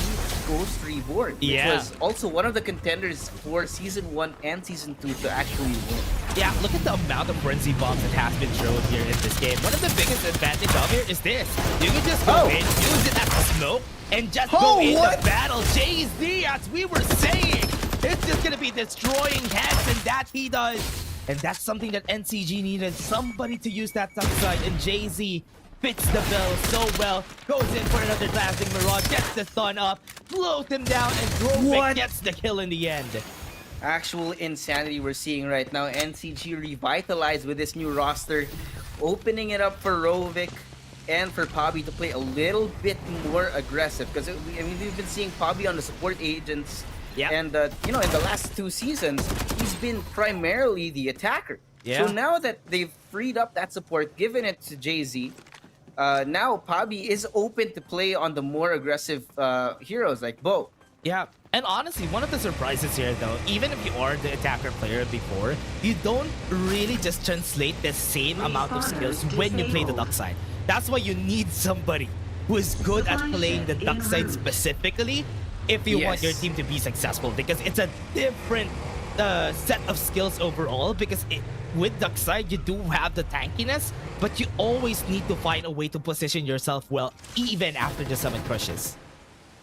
Ghost Reborn, which was also one of the contenders for Season 1 and Season 2 to actually win. Yeah, look at the amount of frenzy bombs that has been thrown here in this game. One of the biggest advantage of here is this. You can just go in, use it as a smoke, and just go into battle. Jay-Z, as we were saying, it's just going to be destroying heads, and that he does. And that's something that NCG needed, somebody to use that top side, and Jay-Z fits the bill so well, goes in for another blasting Mirage, gets the stun up, blows him down, and Grovik gets the kill in the end. Actual insanity we're seeing right now. NCG revitalized with this new roster, opening it up for Rovik and for Pobby to play a little bit more aggressive. Because I mean, we've been seeing Pobby on the support agents, and you know, in the last 2 seasons, he's been primarily the attacker. So now that they've freed up that support, given it to Jay-Z, now Pobby is open to play on the more aggressive heroes like Bo. Yeah, and honestly, one of the surprises here though, even if you are the attacker player before, you don't really just translate the same amount of skills when you play the duck side. That's why you need somebody who is good at playing the duck side specifically if you want your team to be successful, because it's a different set of skills overall, because with duck side, you do have the tankiness, but you always need to find a way to position yourself well, even after the summit crushes.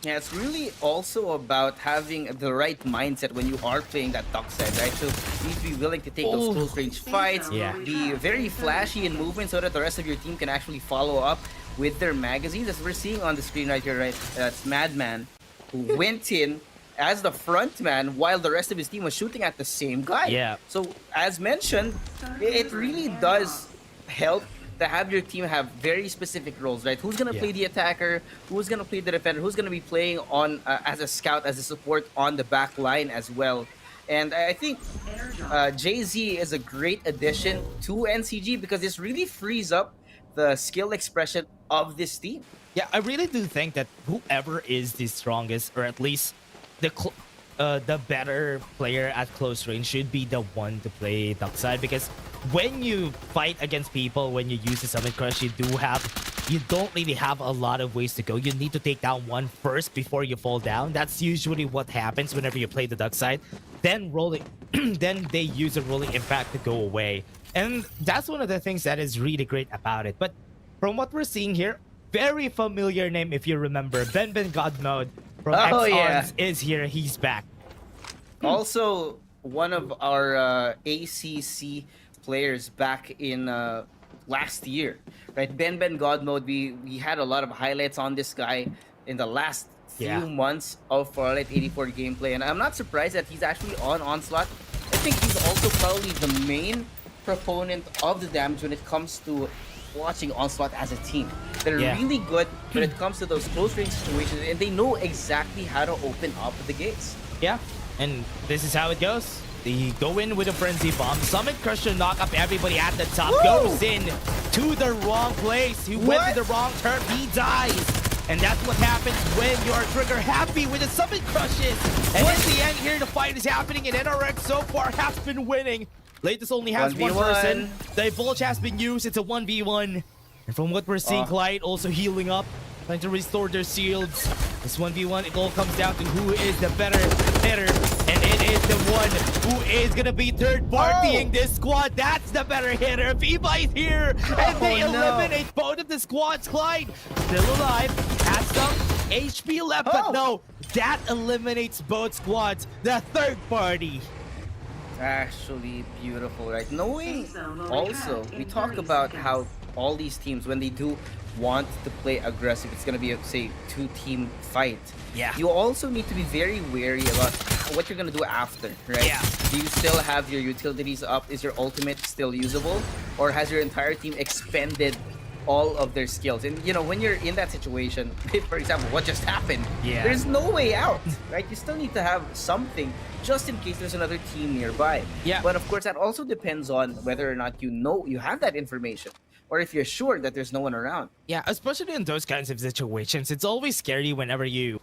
Yeah, it's really also about having the right mindset when you are playing that duck side, right? So you need to be willing to take those close range fights, be very flashy in movement so that the rest of your team can actually follow up with their magazines. As we're seeing on the screen right here, right? That's Madman, who went in as the front man while the rest of his team was shooting at the same guy. Yeah. So as mentioned, it really does help to have your team have very specific roles, right? Who's gonna play the attacker? Who's gonna play the defender? Who's gonna be playing on as a scout, as a support on the back line as well? And I think Jay-Z is a great addition to NCG because this really frees up the skill expression of this team. Yeah, I really do think that whoever is the strongest, or at least the better player at close range, should be the one to play duck side, because when you fight against people, when you use the summit crush, you don't really have a lot of ways to go. You need to take down one first before you fall down. That's usually what happens whenever you play the duck side. Then then they use a rolling impact to go away, and that's one of the things that is really great about it. But from what we're seeing here, very familiar name if you remember, Ben God Mode from X-Ons is here. He's back. Also, one of our ACC players back in last year, right? Ben God Mode. We had a lot of highlights on this guy in the last few months of Farlight 84 gameplay, and I'm not surprised that he's actually on Onslaught. I think he's also probably the main proponent of the damage when it comes to watching Onslaught as a team. They're really good when it comes to those close range situations, and they know exactly how to open up the gates. Yeah, and this is how it goes. They go in with a frenzy bomb. Summit Crusher knock up everybody at the top. Goes in to the wrong place. He went to the wrong turn. He dies. And that's what happens when you're trigger happy with the Summit Crushes. And in the end here, the fight is happening, and NRX so far has been winning. Latest only has 1 person. The Divulge has been used. It's a 1v1. And from what we're seeing, Clyde also healing up, trying to restore their shields. This 1v1, it all comes down to who is the better hitter. And it is the one who is going to be third-partying this squad. That's the better hitter. Viva is here, and they eliminate both of the squads. Clyde, still alive, has some HP left, but no, that eliminates both squads. The third party. Actually beautiful, right? Knowing also, we talk about how all these teams, when they do want to play aggressive, it's going to be a, say, 2-team fight. Yeah. You also need to be very wary about what you're going to do after, right? Yeah. Do you still have your utilities up? Is your ultimate still usable? Or has your entire team expended all of their skills? And you know, when you're in that situation, for example, what just happened, there's no way out, right? You still need to have something just in case there's another team nearby. Yeah. But of course, that also depends on whether or not you know you have that information, or if you're sure that there's no one around. Yeah, especially in those kinds of situations, it's always scary whenever you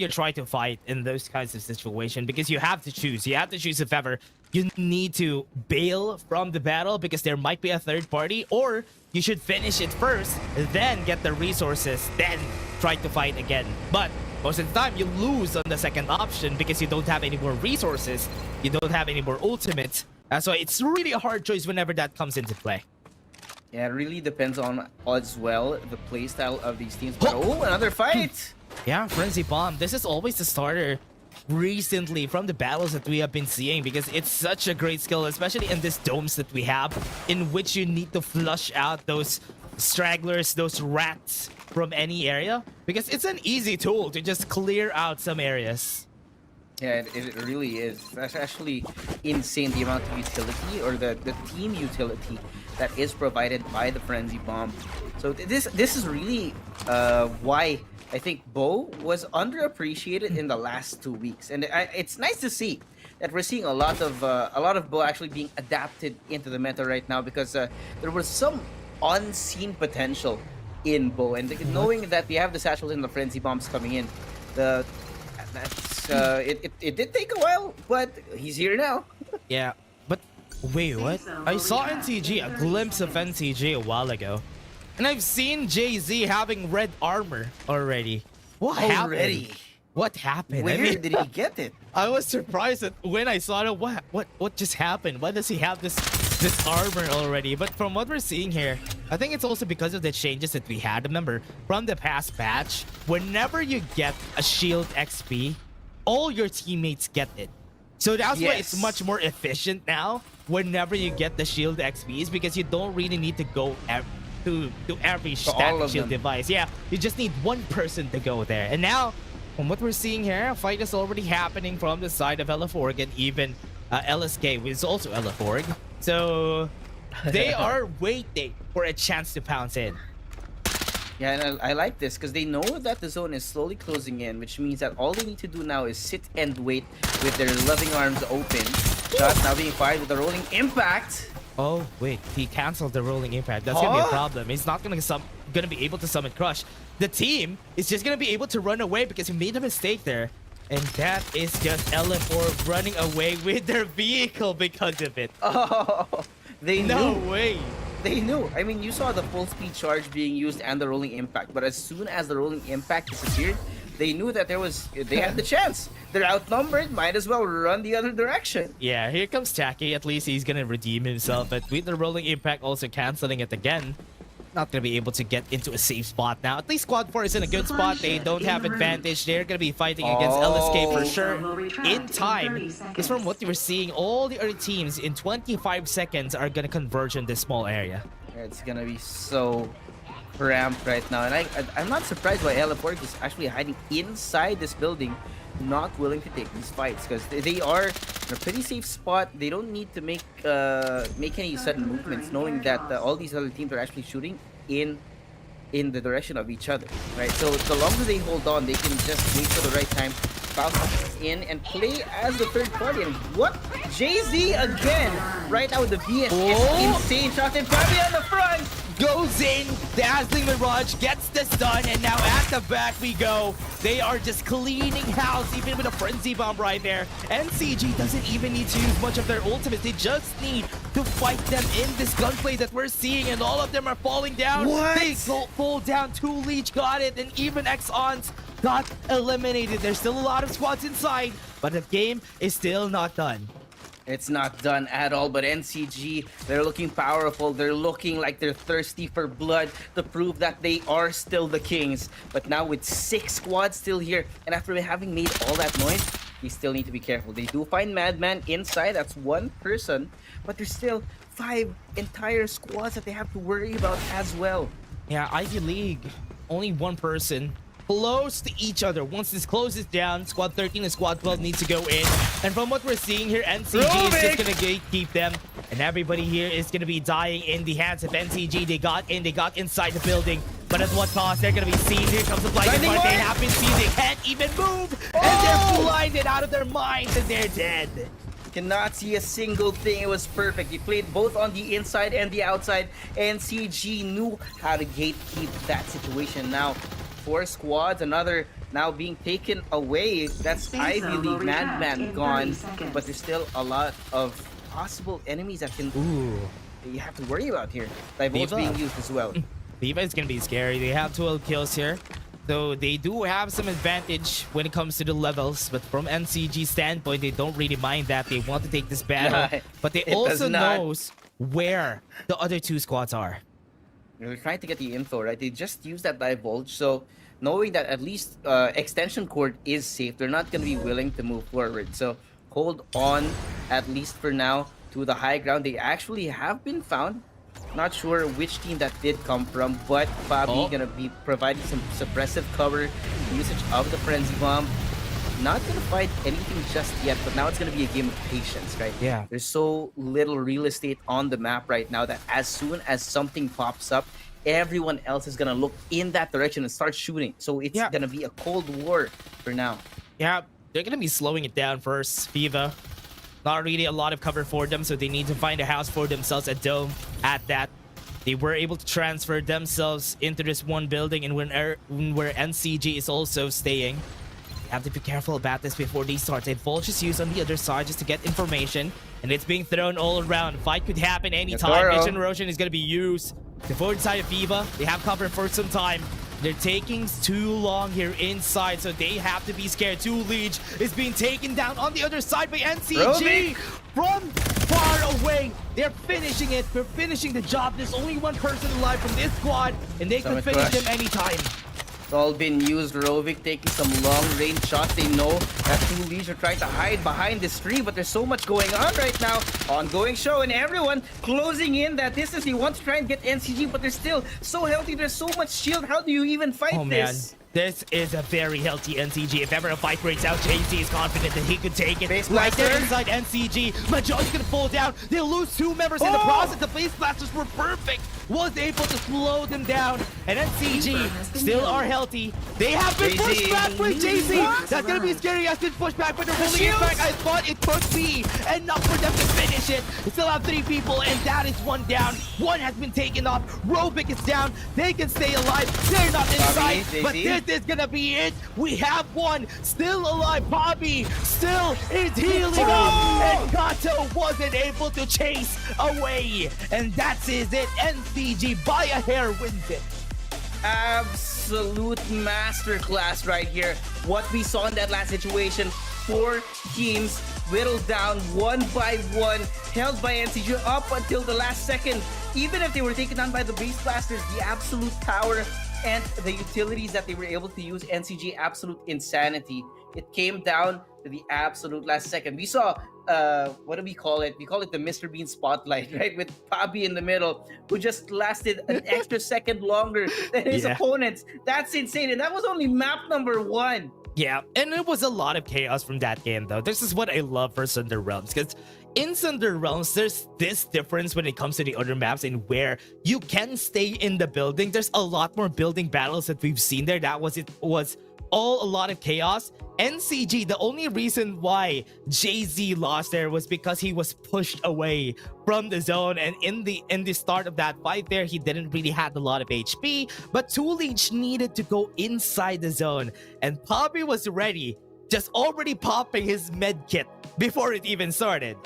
try to fight in those kinds of situations, because you have to choose. You have to choose if ever you need to bail from the battle because there might be a third party, or you should finish it first, then get the resources, then try to fight again. But most of the time you lose on the second option because you don't have any more resources, you don't have any more ultimates. So it's really a hard choice whenever that comes into play. Yeah, it really depends on as well the playstyle of these teams. But another fight! Yeah, Frenzy Bomb. This is always the starter recently from the battles that we have been seeing because it's such a great skill, especially in these domes that we have, in which you need to flush out those stragglers, those rats from any area, because it's an easy tool to just clear out some areas. Yeah, it really is. That's actually insane, the amount of utility or the team utility that is provided by the Frenzy Bomb. So this is really why I think Bo was underappreciated in the last 2 weeks, and it's nice to see that we're seeing a lot of Bo actually being adapted into the meta right now, because there was some unseen potential in Bo, and knowing that we have the satchels and the Frenzy Bombs coming in, it did take a while, but he's here now. Yeah, but wait, what? I saw NCG, a glimpse of NCG a while ago. And I've seen Jay-Z having red armor already. What happened? What happened? Where did he get it? I was surprised that when I saw it. What just happened? Why does he have this armor already? But from what we're seeing here, I think it's also because of the changes that we had. Remember, from the past patch, whenever you get a shield XP, all your teammates get it. So that's why it's much more efficient now whenever you get the shield XPs, because you don't really need to go to every static shield device. Yeah, you just need one person to go there. And now, from what we're seeing here, a fight is already happening from the side of LF4, and even LSK, which is also LF4. So they are waiting for a chance to pounce in. Yeah, and I like this because they know that the zone is slowly closing in, which means that all they need to do now is sit and wait with their loving arms open. Shots now being fired with the rolling impact. Oh wait, he canceled the rolling impact. That's gonna be a problem. He's not gonna be able to summon Crush. The team is just gonna be able to run away because he made a mistake there, and that is just LF4 running away with their vehicle because of it. Oh, they knew. No way. They knew. I mean, you saw the full speed charge being used and the rolling impact, but as soon as the rolling impact disappeared, they knew that they had the chance. They're outnumbered, might as well run the other direction. Yeah, here comes Taki. At least he's gonna redeem himself, but with the rolling impact also canceling it again, not gonna be able to get into a safe spot now. At least Squad 4 is in a good spot. They don't have advantage. They're gonna be fighting against LSK for sure in time. Because from what we're seeing, all the other teams in 25 seconds are gonna converge in this small area. It's gonna be so cramped right now, and I'm not surprised why LF4 is actually hiding inside this building, not willing to take these fights, because they are in a pretty safe spot. They don't need to make any sudden movements, knowing that all these other teams are actually shooting in the direction of each other, right? So the longer they hold on, they can just wait for the right time, bounce in and play as the third party. And what? Jay-Z again, right out with the VS. Insane shot, and Fabi on the front. Goes in, Dazzling Mirage gets this done, and now at the back we go. They are just cleaning house, even with a Frenzy Bomb right there. NCG doesn't even need to use much of their ultimates. They just need to fight them in this gunplay that we're seeing, and all of them are falling down. What? They fall down. 2 Leech got it, and even X-Ons got eliminated. There's still a lot of squads inside, but the game is still not done. It's not done at all, but NCG, they're looking powerful. They're looking like they're thirsty for blood to prove that they are still the kings. But now with 6 squads still here, and after having made all that noise, we still need to be careful. They do find Madman inside. That's 1 person, but there's still 5 entire squads that they have to worry about as well. Yeah, Ivy League, only 1 person. Close to each other. Once this closes down, Squad 13 and Squad 12 needs to go in. And from what we're seeing here, NCG is just going to gatekeep them. And everybody here is going to be dying in the hands of NCG. They got inside the building. But at what cost? They're going to be seen. Here comes the blinding one. They have been seen. They can't even move. And they're blinded out of their minds, and they're dead. Cannot see a single thing. It was perfect. He played both on the inside and the outside. NCG knew how to gatekeep that situation. Now, 4 squads, another now being taken away. That's Ivy League, Madman gone, but there's still a lot of possible enemies that you have to worry about here. Divulge being used as well. Viva is gonna be scary. They have 12 kills here. So they do have some advantage when it comes to the levels, but from NCG standpoint, they don't really mind that. They want to take this battle, but they It also does not. knows where the other two squads are. They're trying to get the info, right? They just use that divulge, so knowing that at least extension cord is safe, they're not going to be willing to move forward. So hold on, at least for now, to the high ground. They actually have been found. Not sure which team that did come from, but Fabi gonna be providing some suppressive cover, usage of the frenzy bomb. Not gonna fight anything just yet, but now it's gonna be a game of patience, right? Yeah. There's so little real estate on the map right now that as soon as something pops up, everyone else is gonna look in that direction and start shooting. So it's gonna be a cold war for now. Yeah, they're gonna be slowing it down first. Viva, not really a lot of cover for them, so they need to find a house for themselves, a dome at that. They were able to transfer themselves into this one building, and where NCG is also staying. You have to be careful about this before they start. A Vulture is used on the other side just to get information, and it's being thrown all around. Fight could happen anytime. Vision Erosion is gonna be used. The forward side of Viva, they have cover for some time. They're taking too long here inside, so they have to be scared. 2 Liege is being taken down on the other side by NCG. From far away, they're finishing it. They're finishing the job. There's only one person alive from this squad, and they could finish them anytime. It's all been used. Rovik taking some long-range shots. They know that 2 Liege are trying to hide behind this tree, but there's so much going on right now. Ongoing show, and everyone closing in that distance. They want to try and get NCG, but they're still so healthy. There's so much shield. How do you even fight this? Man. This is a very healthy NCG. If ever a fight breaks out, JC is confident that he could take it. Base Right there Blaster. inside NCG. Majo's gonna fall down. They'll lose 2 members in the process. The Base Blasters were perfect. Was able to slow them down. And NCG still are healthy. They have been pushed back by JC. That's gonna be scary as been pushed back, but they're holding it back. I thought it could be enough for them to finish it. They still have 3 people, and that is 1 down. 1 has been taken off. Robic is down. They can stay alive. They're not inside, but this is gonna be it. We have 1 still alive. Bobby still is healing up, and Gato wasn't able to chase away, and that is it. NCG by a hair wins it. Absolute masterclass right here. What we saw in that last situation, 4 teams whittled down one by one, held by NCG up until the last second. Even if they were taken down by the Base Blasters, the absolute power and the utilities that they were able to use, NCG absolute insanity. It came down to the absolute last second. We saw, what do we call it? We call it the Mr. Bean spotlight, right? With Fabi in the middle, who just lasted an extra second longer than his opponents. That's insane. And that was only map number 1. Yeah, and it was a lot of chaos from that game, though. This is what I love for Sunder Realms, because in Sunder Realms, there's this difference when it comes to the other maps in where you can stay in the building. There's a lot more building battles that we've seen there. That was all a lot of chaos. NCG, the only reason why Jay-Z lost there was because he was pushed away from the zone, and in the start of that fight there, he didn't really have a lot of HP, but 2 Liege needed to go inside the zone, and Poppy was ready, just already popping his med kit before it even started.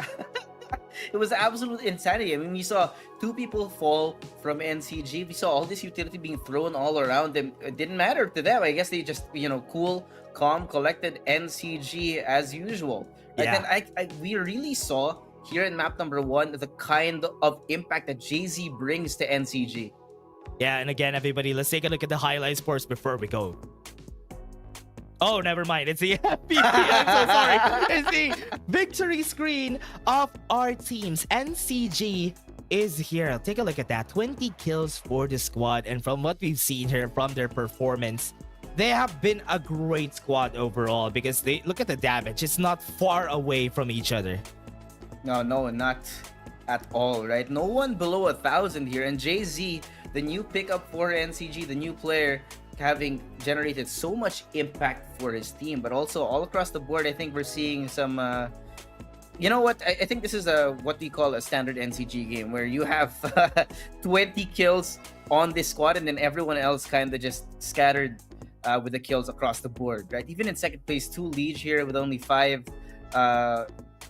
It was absolute insanity. I mean, we saw 2 people fall from NCG. We saw all this utility being thrown all around them. It didn't matter to them. I guess they just, cool, calm, collected NCG as usual. Right? Yeah. And we really saw here in map number 1 the kind of impact that Jay-Z brings to NCG. Yeah, and again, everybody, let's take a look at the highlights first before we go. Oh, never mind. It's the FPC. I'm so sorry. It's the victory screen of our teams. NCG is here. Take a look at that. 20 kills for the squad. And from what we've seen here from their performance, they have been a great squad overall, because they look at the damage. It's not far away from each other. No, not at all, right? No one below 1,000 here. And Jay-Z, the new pickup for NCG, the new player, having generated so much impact for his team, but also all across the board, I think we're seeing some you know what, I think this is what we call a standard NCG game, where you have 20 kills on this squad, and then everyone else kind of just scattered with the kills across the board, right? Even in second place, 2 Liege here with only 5,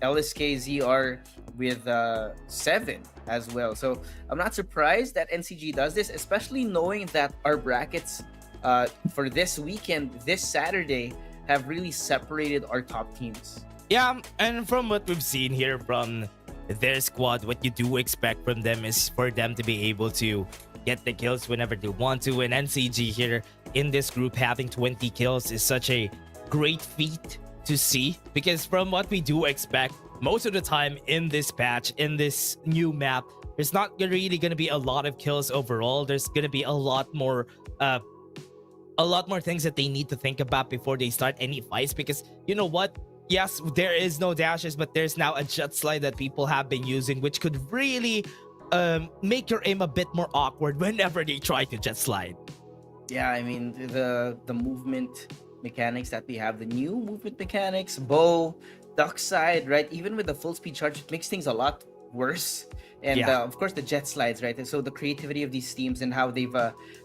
LSKZR with 7 as well. So I'm not surprised that NCG does this, especially knowing that our brackets for this weekend, this Saturday, have really separated our top teams. Yeah, and from what we've seen here from their squad, what you do expect from them is for them to be able to get the kills whenever they want to. And NCG here in this group having 20 kills is such a great feat to see, because from what we do expect, most of the time in this patch, in this new map, there's not really going to be a lot of kills overall. There's going to be a lot more things that they need to think about before they start any fights, because you know what? Yes, there is no dashes, but there's now a jet slide that people have been using, which could really make your aim a bit more awkward whenever they try to jet slide. Yeah, I mean, the movement mechanics that we have, the new movement mechanics, bow, duck side, right? Even with the full speed charge, it makes things a lot worse. And of course, the jet slides, right? And so the creativity of these teams and how they've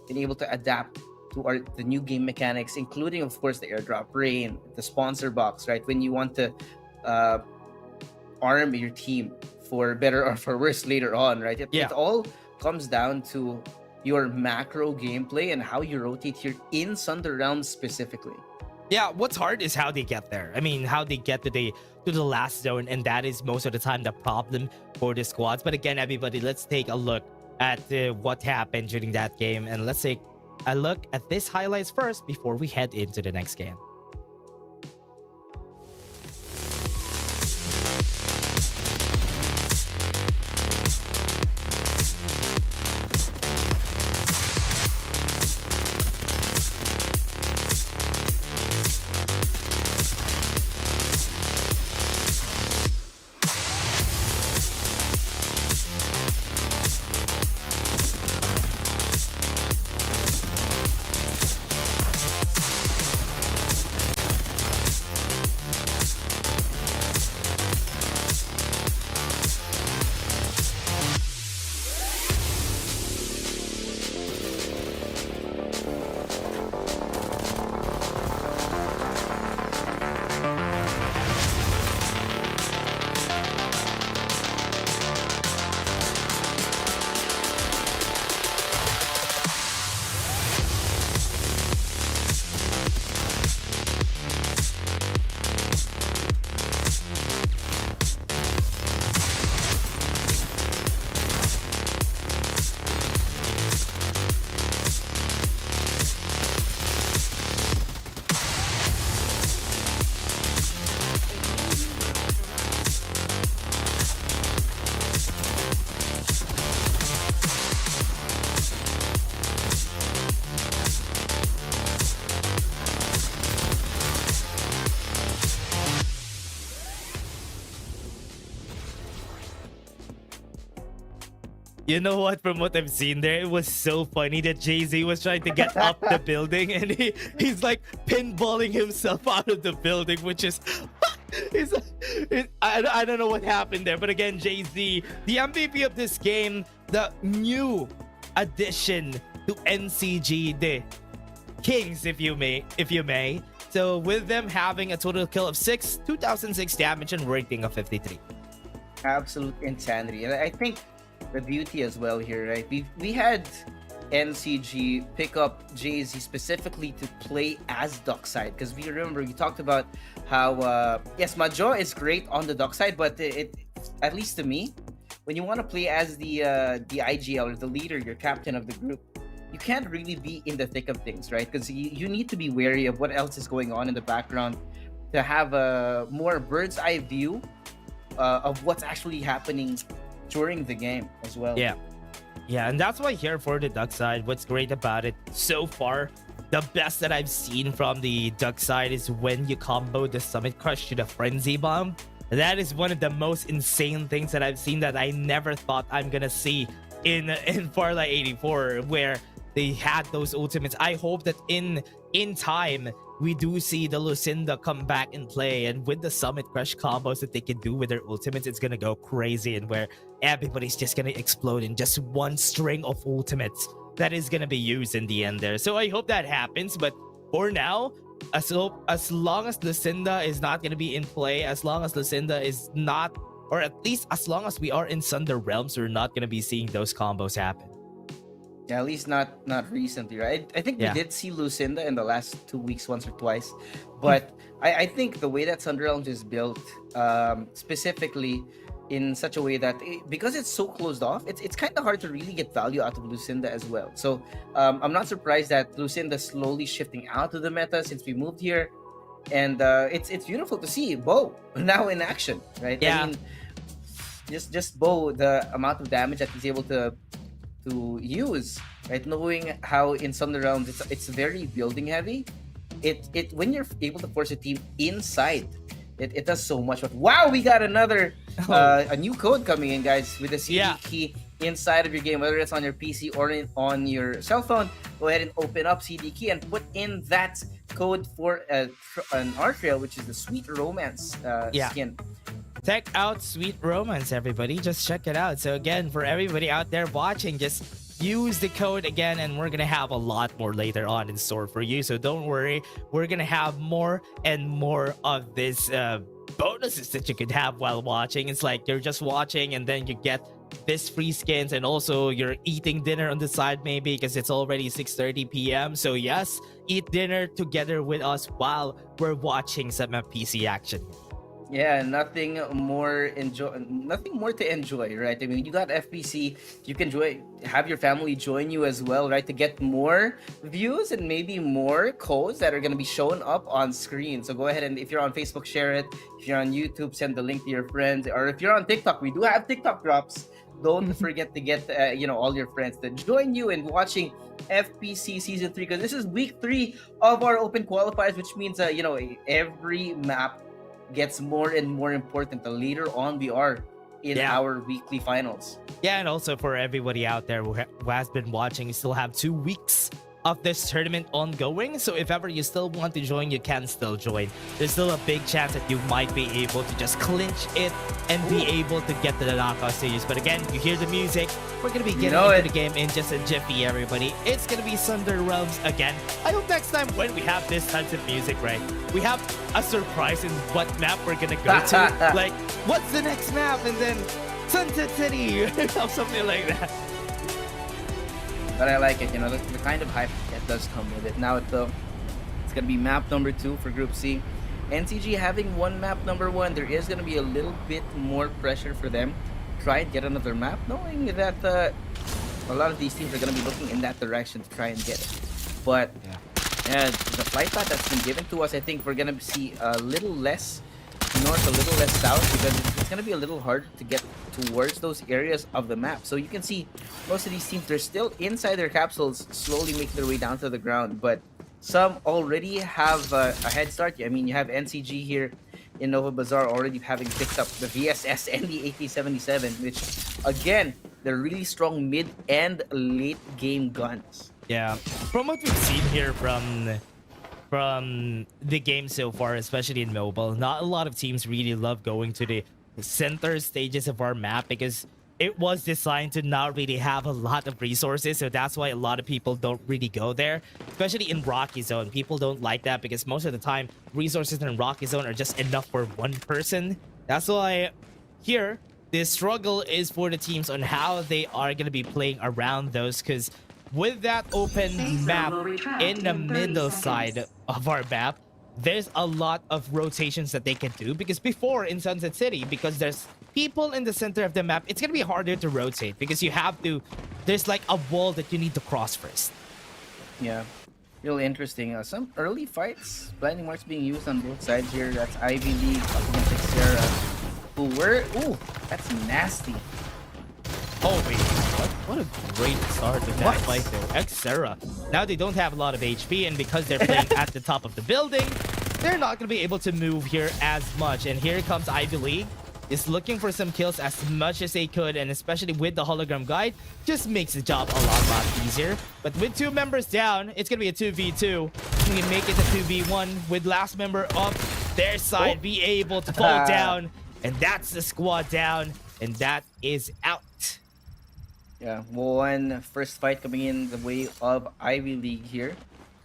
been able to adapt to the new game mechanics, including, of course, the airdrop rain, the sponsor box, right? When you want to arm your team for better or for worse later on, right? It all comes down to your macro gameplay and how you rotate here in Sunder Realms specifically. Yeah, what's hard is how they get there. I mean, how they get to the last zone, and that is most of the time the problem for the squads. But again, everybody, let's take a look at what happened during that game, and let's take a look at this highlights first before we head into the next game. You know what? From what I've seen there, it was so funny that Jay-Z was trying to get up the building, and he's like pinballing himself out of the building, which is... I don't know what happened there, but again, Jay-Z, the MVP of this game, the new addition to NCG, the Kings, if you may. So with them having a total kill of 6, 2006 damage, and rating of 53. Absolute insanity. And I think the beauty as well here, right? We had NCG pick up Jay-Z specifically to play as duck side, because we remember we talked about how yes, Majo is great on the duck side, but it at least to me, when you want to play as the IGL or the leader, your captain of the group, you can't really be in the thick of things, right? Because you need to be wary of what else is going on in the background to have a more bird's eye view of what's actually happening during the game as well. Yeah, and that's why here for the duck side, what's great about it so far, the best that I've seen from the duck side is when you combo the Summit Crush to the Frenzy Bomb. That is one of the most insane things that I've seen that I never thought I'm gonna see in Farlight 84, where they had those ultimates. I hope that in time we do see the Lucinda come back and play, and with the Summit Crush combos that they can do with their ultimates, it's gonna go crazy, and where everybody's just gonna explode in just one string of ultimates that is gonna be used in the end there. So I hope that happens, but for now, as long as Lucinda is not gonna be in play, as long as Lucinda is not, or at least as long as we are in Sunder Realms, we're not gonna be seeing those combos happen. Yeah, at least not recently, right? I think we Yeah. did see Lucinda in the last 2 weeks once or twice, but I think the way that Thunder Realms is built, specifically in such a way that because it's so closed off, it's kind of hard to really get value out of Lucinda as well. So I'm not surprised that Lucinda slowly shifting out of the meta since we moved here, and it's beautiful to see Bo now in action, right? Yeah. I mean, just Bo, the amount of damage that he's able to use, right? Knowing how in some rounds it's very building heavy. It when you're able to force a team inside, it does so much. But wow, we got another a new code coming in, guys, with the CD key inside of your game, whether it's on your PC or on your cell phone. Go ahead and open up CD key and put in that code for an art trail, which is the Sweet Romance skin. Check out Sweet Romance, everybody. Just check it out. So again, for everybody out there watching, just use the code again, and we're gonna have a lot more later on in store for you. So don't worry, we're gonna have more and more of this bonuses that you could have while watching. It's like you're just watching and then you get this free skins, and also you're eating dinner on the side maybe because it's already 6:30 p.m. So yes, eat dinner together with us while we're watching some FPC action. Yeah, nothing more to enjoy, right? I mean, you got FPC, you can have your family join you as well, right? To get more views and maybe more codes that are going to be shown up on screen. So go ahead, and if you're on Facebook, share it. If you're on YouTube, send the link to your friends. Or if you're on TikTok, we do have TikTok drops. Don't forget to get all your friends to join you in watching FPC Season 3, because this is week 3 of our open qualifiers, which means every map gets more and more important the later on we are in our weekly finals. Yeah, and also for everybody out there who has been watching, you still have 2 weeks of this tournament ongoing. So if ever you still want to join, you can still join. There's still a big chance that you might be able to just clinch it and be able to get to the knockout stages. But again, you hear the music. We're going to be getting into the game in just a jiffy, everybody. It's going to be Thunder Realms again. I hope next time when we have this type of music, right, we have a surprise in what map we're going to go to. Like, what's the next map? And then Sunset City or something like that. But I like it, the kind of hype that does come with it. Now, though, it's going to be map number 2 for Group C. NCG having one map number 1, there is going to be a little bit more pressure for them. Try and get another map, knowing that a lot of these teams are going to be looking in that direction to try and get it. But the flight path that's been given to us, I think we're going to see a little less north, a little less south, because it's going to be a little hard to get towards those areas of the map. So you can see most of these teams, they're still inside their capsules, slowly making their way down to the ground, but some already have a head start. I mean, you have NCG here in Nova Bazaar already having picked up the VSS and the AK-77, which again, they're really strong mid and late game guns. Yeah, from what we've seen here from the game so far, especially in mobile, not a lot of teams really love going to the center stages of our map because it was designed to not really have a lot of resources. So that's why a lot of people don't really go there, especially in Rocky Zone. People don't like that because most of the time resources in Rocky Zone are just enough for one person. That's why here the struggle is for the teams on how they are going to be playing around those, because with that open map in the middle side of our map, there's a lot of rotations that they can do, because before in Sunset City, because there's people in the center of the map, it's gonna be harder to rotate because you have to, there's like a wall that you need to cross first. Yeah, really interesting. Some early fights, blinding marks being used on both sides here. That's Ivy League up against Xera. Ooh, that's nasty. Oh wait, what a great start to that fight though. Xera. Now they don't have a lot of HP, and because they're playing at the top of the building, they're not going to be able to move here as much. And here comes Ivy League, is looking for some kills as much as they could, and especially with the hologram guide, just makes the job a lot easier. But with 2 members down, it's going to be a 2v2. We can make it a 2v1 with last member of their side be able to fall down, and that's the squad down, and that is out. Yeah, one first fight coming in the way of Ivy League here,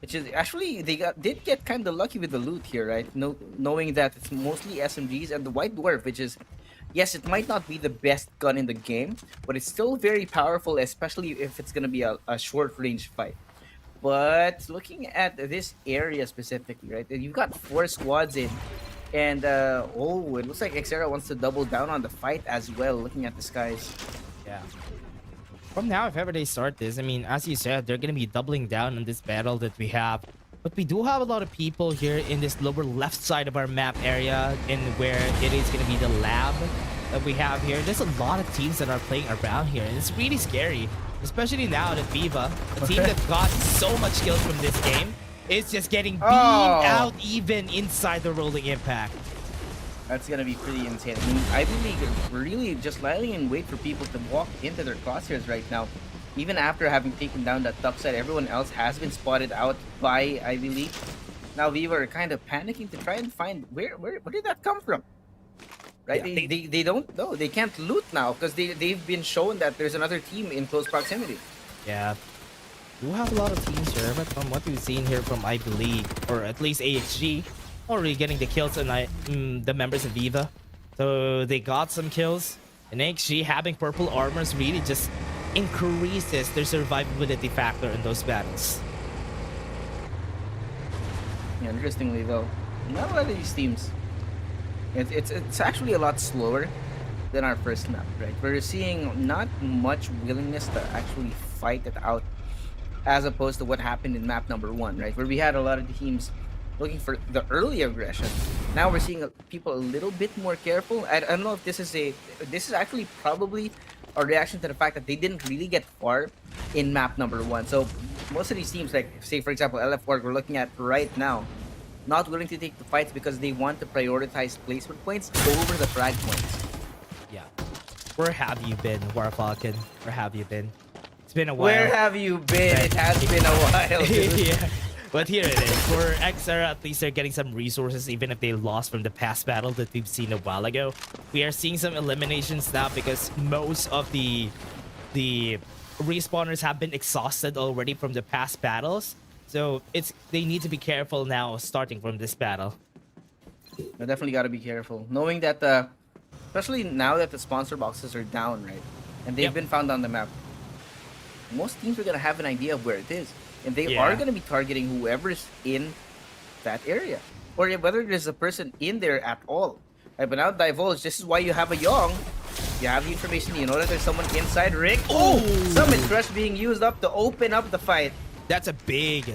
which is actually they did get kind of lucky with the loot here, right? Knowing that it's mostly SMGs and the White Dwarf, which is yes, it might not be the best gun in the game, but it's still very powerful, especially if it's gonna be a short range fight. But looking at this area specifically, right? You've got 4 squads in, and it looks like Xera wants to double down on the fight as well. Looking at the skies, Yeah. From now, if ever they start this, I mean, as you said, they're gonna be doubling down on this battle that we have. But we do have a lot of people here in this lower left side of our map area, in where it is gonna be the lab that we have here. There's a lot of teams that are playing around here, and it's really scary. Especially now that Viva, a team that got so much kills from this game, is just getting beamed out even inside the rolling impact. that's gonna be pretty insane. I mean, I believe we're really just lying in wait for people to walk into their crosshairs right now. Even after having taken down that top side, everyone else has been spotted out by Ivy League. Now Viva are kind of panicking to try and find where did that come from? Right? Yeah. They don't know. They can't loot now because they've been shown that there's another team in close proximity. Yeah. We have a lot of teams here, but from what we've seen here from Ivy League, or at least AXG, already getting the kills on the members of Viva. So they got some kills, and AXG having purple armors really just increases their survivability factor in those battles. Yeah, interestingly though, not a lot of these teams. It's actually a lot slower than our first map, right? We're seeing not much willingness to actually fight it out, as opposed to what happened in map number 1, right? Where we had a lot of teams looking for the early aggression. Now we're seeing people a little bit more careful. I don't know if this is actually probably a reaction to the fact that they didn't really get far in map number 1. So most of these teams, like say for example LF4 we're looking at right now, not willing to take the fights because they want to prioritize placement points over the frag points. Yeah. Where have you been, War Falcon? Where have you been? It's been a while. Where have you been? It has been a while, dude. Yeah. But here it is. For Xera, at least they're getting some resources, even if they lost from the past battle that we've seen a while ago. We are seeing some eliminations now because most of the respawners have been exhausted already from the past battles. So they need to be careful now starting from this battle. I definitely got to be careful, knowing that especially now that the sponsor boxes are down, right, and they've been found on the map. Most teams are gonna have an idea of where it is, and they are gonna be targeting whoever's in that area, or whether there's a person in there at all. Right, but now divulge. This is why you have a Young. You have the information. You know that there's someone inside. Rick. Oh, Summit Crush being used up to open up the fight. That's a big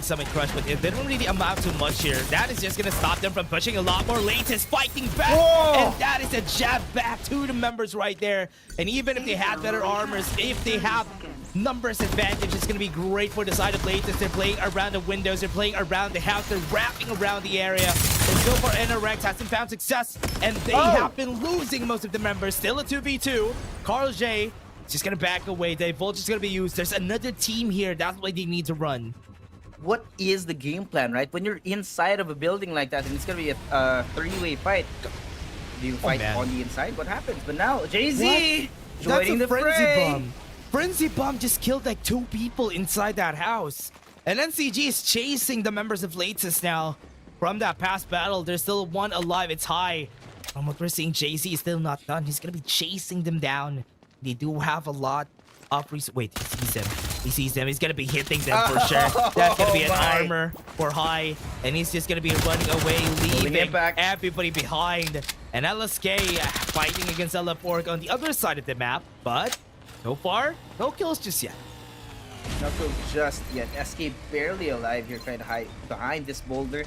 Summit Crush, but it didn't really amount to much here. That is just gonna stop them from pushing a lot more. Late is fighting back, and that is a jab back to the members right there. And even if they had better armors, if they have numbers advantage, it's gonna be great for the side of Latest. They're playing around the windows, they're playing around the house, they're wrapping around the area. And so far, NRX hasn't found success, and they have been losing most of the members. Still a 2v2. Carl J just gonna back away. Divulge is gonna be used. There's another team here. That's why they need to run. What is the game plan, right? When you're inside of a building like that, and it's gonna be a 3-way fight. Do you fight on the inside? What happens? But now Jay-Z joining the fray. Bomb. Frenzy Bomb just killed like 2 people inside that house. And NCG is chasing the members of Latest now. From that past battle, there's still one alive. It's high. From what we're seeing, Jay-Z is still not done. He's gonna be chasing them down. They do have a lot of wait, he sees them. He sees them. He's gonna be hitting them for sure. That's gonna be an armor for high. And he's just gonna be running away, leaving everybody behind. And LSK fighting against LF4 on the other side of the map. But so far, no kills just yet. No kills just yet. SK barely alive here, trying to hide behind this boulder,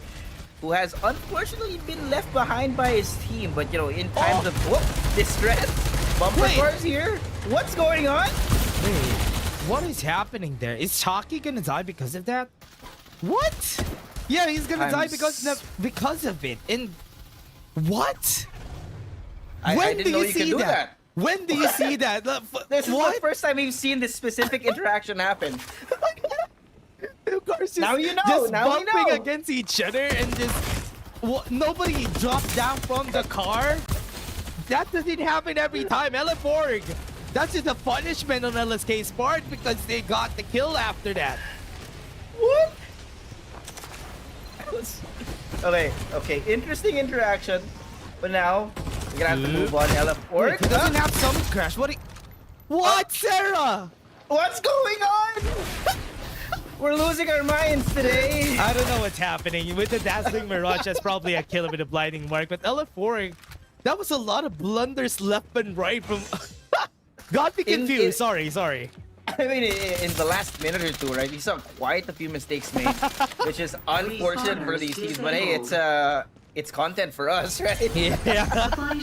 who has unfortunately been left behind by his team. But you know, in times of distress, bumper cars here. What's going on? Wait, what is happening there? Is Chalky gonna die because of that? What? Yeah, he's gonna die because of it. And what? I didn't know you could do that. When do you see that? This is the first time we've seen this specific interaction happen. Now you know. Just now we bumping know. against each other and just nobody dropped down from the car. That doesn't happen every time. LF4, that's just a punishment on LSK's part because they got the kill after that. What? Okay. Interesting interaction. But now, We're gonna have to move on. LF4. Wait, he doesn't have Summit Crash. What, Sarah? What's going on? We're losing our minds today. I don't know what's happening. With the Dazzling Mirage, that's probably a kill with a Blinding Mark. But LF4, that was a lot of blunders left and right from... Got me confused. Sorry. I mean, in the last minute or two, right, we saw quite a few mistakes made, which is unfortunate for these teams. But hey, it's content for us, right? Yeah.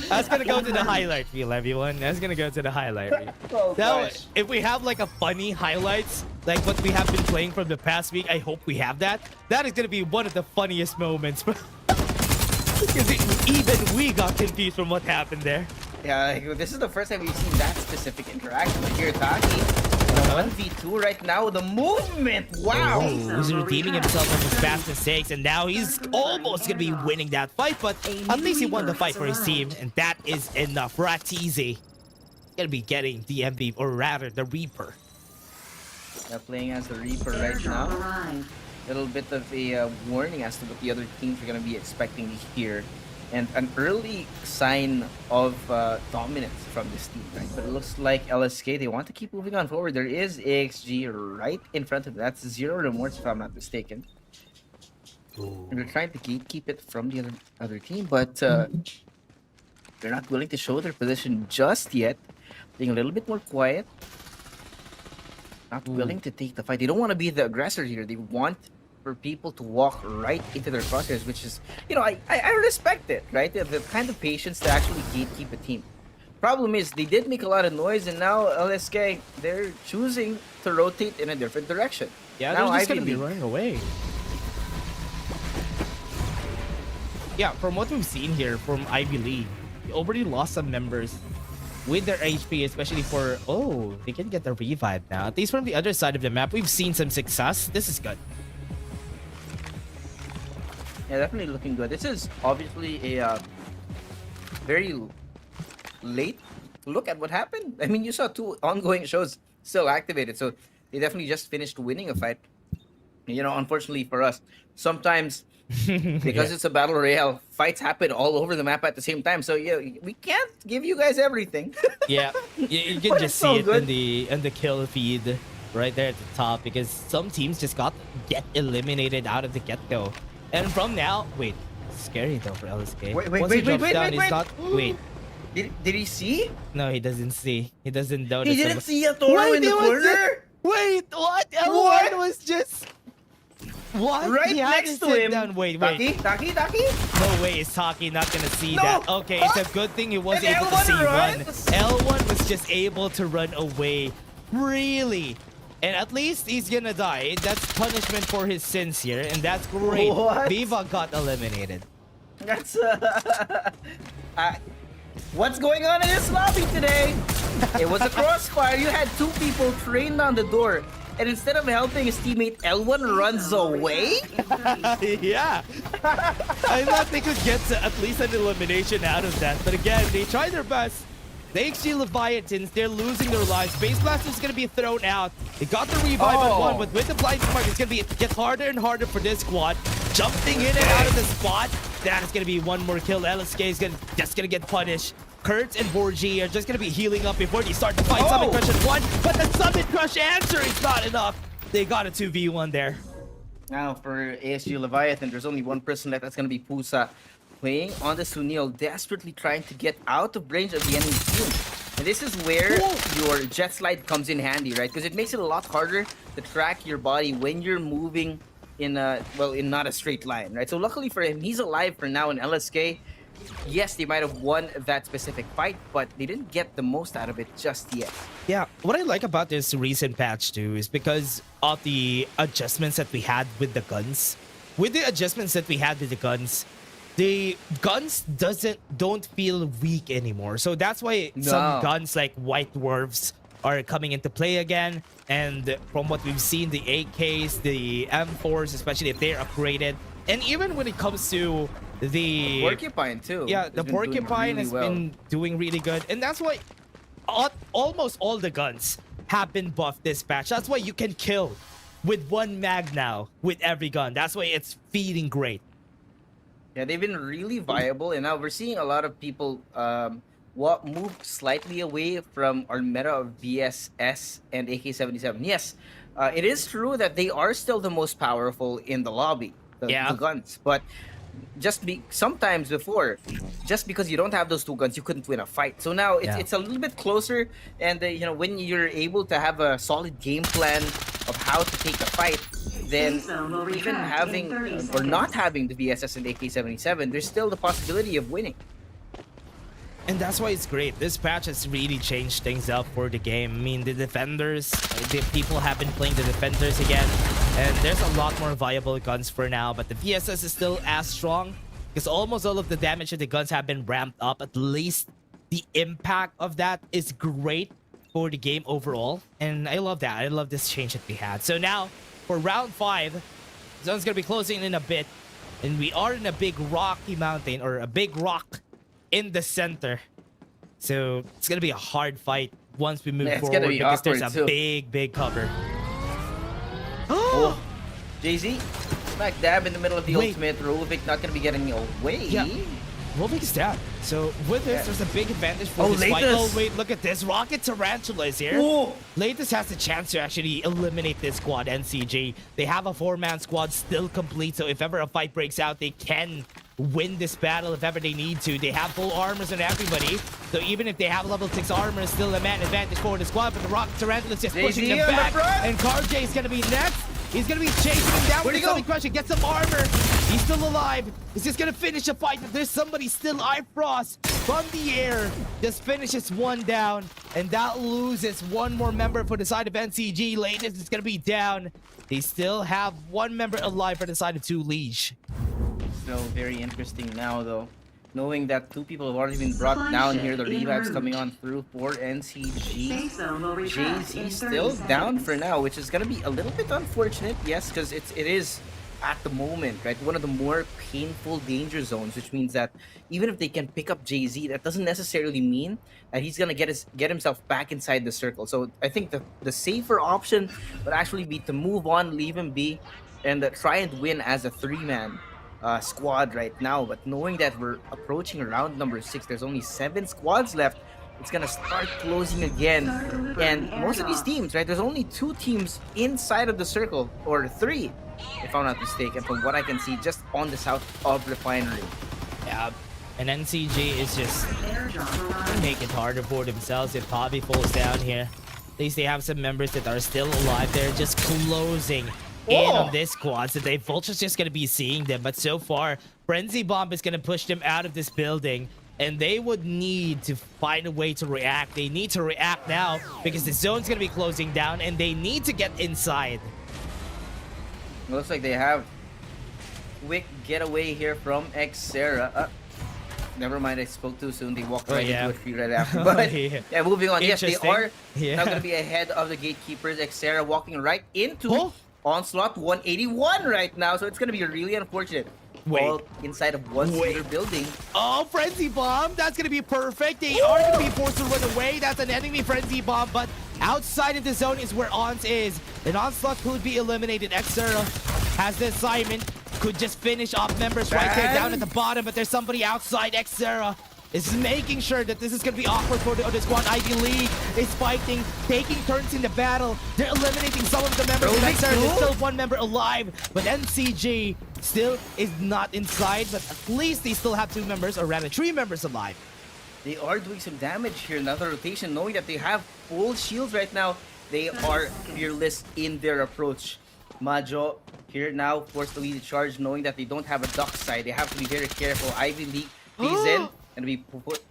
That's gonna go to the highlight reel, everyone. That's gonna go to the highlight reel. Oh, now, gosh. if we have like a funny highlights, like what we have been playing from the past week, I hope we have that. That is gonna be one of the funniest moments. Because even we got confused from what happened there. Yeah, like, this is the first time we've seen that specific interaction. But here, Taki, 1v2 right now. The movement, wow! He's redeeming himself from his past mistakes, and now he's almost gonna be winning that fight. But at least he won the fight for his team, and that is enough. Ratize gonna be getting the MVP, or rather, the Reaper. They're playing as the Reaper right now. A little bit of a warning as to what the other teams are gonna be expecting here. And an early sign of dominance from this team, right? But it looks like LSK, they want to keep moving on forward. There is AXG right in front of them. That's Zero Remorse, if I'm not mistaken. And they're trying to keep it from the other team, but they're not willing to show their position just yet. Being a little bit more quiet. Not willing to take the fight. They don't want to be the aggressor here. They want for people to walk right into their crosshairs, which is, you know, I respect it, right? They have the kind of patience to actually gatekeep a team. Problem is, they did make a lot of noise, and now LSK, they're choosing to rotate in a different direction. Yeah, now they're just gonna Ivy be running away. Yeah, from what we've seen here from Ivy League, they already lost some members with their HP, especially for... Oh, they can get the revive now. At least from the other side of the map, we've seen some success. This is good. Yeah, definitely looking good. This is obviously a very late look at what happened. I mean, you saw 2 ongoing shows still activated, so they definitely just finished winning a fight. You know, unfortunately for us, sometimes because it's a battle royale, fights happen all over the map at the same time. So yeah, we can't give you guys everything. Yeah, you can But just it's so see it good. in the kill feed right there at the top, because some teams just get eliminated out of the get-go. And from now, wait, scary though for LSK. Once he drops down, he's not. Wait, did he see? no, he doesn't see. He doesn't notice. He didn't see a Toro in the corner. Wait, what? What? L1 was just. What? Right He had next to to sit him. down. Wait. Taki. No way is Taki not gonna see No. that. Okay, it's a good thing he was And able to L1 see one. runs. L1 was just able to run away freely. And at least he's gonna die. That's punishment for his sins here, and that's great. What? Viva got eliminated. That's what's going on in this lobby today? It was a crossfire. You had 2 people trained on the door, and instead of helping his teammate, L1 runs away. Yeah. I thought they could get to at least an elimination out of that, but again, they tried their best. The XG Leviathans, they're losing their lives. Base Blaster's gonna be thrown out. They got the revive at 1, but with the Blinding Mark, it's gonna get harder and harder for this squad. Jumping in and out of the spot. That is gonna be 1 more kill. LSK is just gonna get punished. Kurt and Borgi are just gonna be healing up before they start to fight Summit Crush at 1, but the Summit Crush answer is not enough. They got a 2v1 there. Now for ASG Leviathan, there's only 1 person left. That's gonna be Pusa, playing on the Sunil, desperately trying to get out of range of the enemy team. And this is where your jet slide comes in handy, right? Because it makes it a lot harder to track your body when you're moving in not a straight line, right? So luckily for him, he's alive for now in LSK. Yes, they might have won that specific fight, but they didn't get the most out of it just yet. Yeah, what I like about this recent patch too is because of the adjustments that we had with the guns. With the adjustments that we had with the guns don't feel weak anymore. So that's why some guns like White Dwarfs are coming into play again. And from what we've seen, the AKs, the M4s, especially if they're upgraded, and even when it comes to the Porcupine too. Yeah, the Porcupine has been doing really good, and that's why almost all the guns have been buffed this patch. That's why you can kill with 1 mag now with every gun. That's why it's feeling great. Yeah, they've been really viable, and now we're seeing a lot of people what move slightly away from our meta of BSS and AK-77. Yes, it is true that they are still the most powerful in the lobby, the guns, but sometimes before, just because you don't have those two guns, you couldn't win a fight. So now it's a little bit closer, and when you're able to have a solid game plan of how to take a fight, then even having or not having the VSS and AK-77, there's still the possibility of winning. And that's why it's great. This patch has really changed things up for the game. I mean, the defenders, the people have been playing the defenders again, and there's a lot more viable guns for now, but the VSS is still as strong because almost all of the damage of the guns have been ramped up. At least the impact of that is great for the game overall, and I love that. I love this change that we had. So now, for round 5, zone's gonna be closing in a bit, and we are in a big rocky mountain, or a big rock in the center. So it's gonna be a hard fight once we move forward because there's a big cover. Oh, Jay-Z, smack dab in the middle of the ultimate. Rovic not gonna be getting away. Yeah. Rovic is down. So with this, there's a big advantage for this fight. Oh wait, look at this. Rocket Tarantula is here. Latest has the chance to actually eliminate this squad, NCG. They have a 4-man squad still complete, so if ever a fight breaks out, they can win this battle if ever they need to. They have full armors on everybody, so even if they have level 6 armor, still a man advantage for the squad, but the Rocket Tarantula is just pushing them back, and CarJ is gonna be next. He's gonna be chasing him down with the Sonic Crusher, get some armor. He's still alive. He's just gonna finish the fight, but there's somebody still. iFrost from the air just finishes one down, and that loses one more member for the side of NCG. Latest is gonna be down. They still have one member alive for the side of 2 Liege. So very interesting now, though, knowing that 2 people have already been brought down here. The revives coming on through for NCG. Jay-Z still down for now, which is gonna be a little bit unfortunate. Yes, because it is at the moment, right, one of the more painful danger zones, which means that even if they can pick up Jay-Z, that doesn't necessarily mean that he's gonna get himself back inside the circle. So I think the safer option would actually be to move on, leave him be, and try and win as a 3-man squad right now. But knowing that we're approaching round number 6, there's only 7 squads left, it's gonna start closing again. And most of these teams, right, there's only 2 teams inside of the circle, or 3 if I'm not mistaken, from what I can see, just on the south of Refinery. Yeah, and NCG is just make it harder for themselves if Bobby falls down here. At least they have some members that are still alive. They're just closing in on this squad, so they Vulture's just gonna be seeing them. But so far, Frenzy Bomb is gonna push them out of this building, and they would need to find a way to react. They need to react now because the zone's gonna be closing down, and they need to get inside. Looks like they have quick getaway here from Xera. Never mind, I spoke too soon. They walked right into a tree right after. But yeah, moving on. Yes, they are now going to be ahead of the gatekeepers. Xera walking right into Onslaught 181 right now. So it's going to be really unfortunate. All inside of one singular building. Oh, Frenzy Bomb. That's going to be perfect. They are going to be forced to run away. That's an enemy Frenzy Bomb, but outside of the zone is where Ons is. And Onslaught could be eliminated. Xera has the assignment. Could just finish off members right there down at the bottom, but there's somebody outside. Xera is making sure that this is going to be awkward for the other squad. Ivy League is fighting, taking turns in the battle. They're eliminating some of the members of Xera. There's still one member alive, but NCG still is not inside, but at least they still have 2 members, or rather 3 members alive. They are doing some damage here. Another rotation, knowing that they have full shields right now. They are fearless in their approach. Majo here now forced to lead the charge, knowing that they don't have a duck side. They have to be very careful. Ivy League plays in and be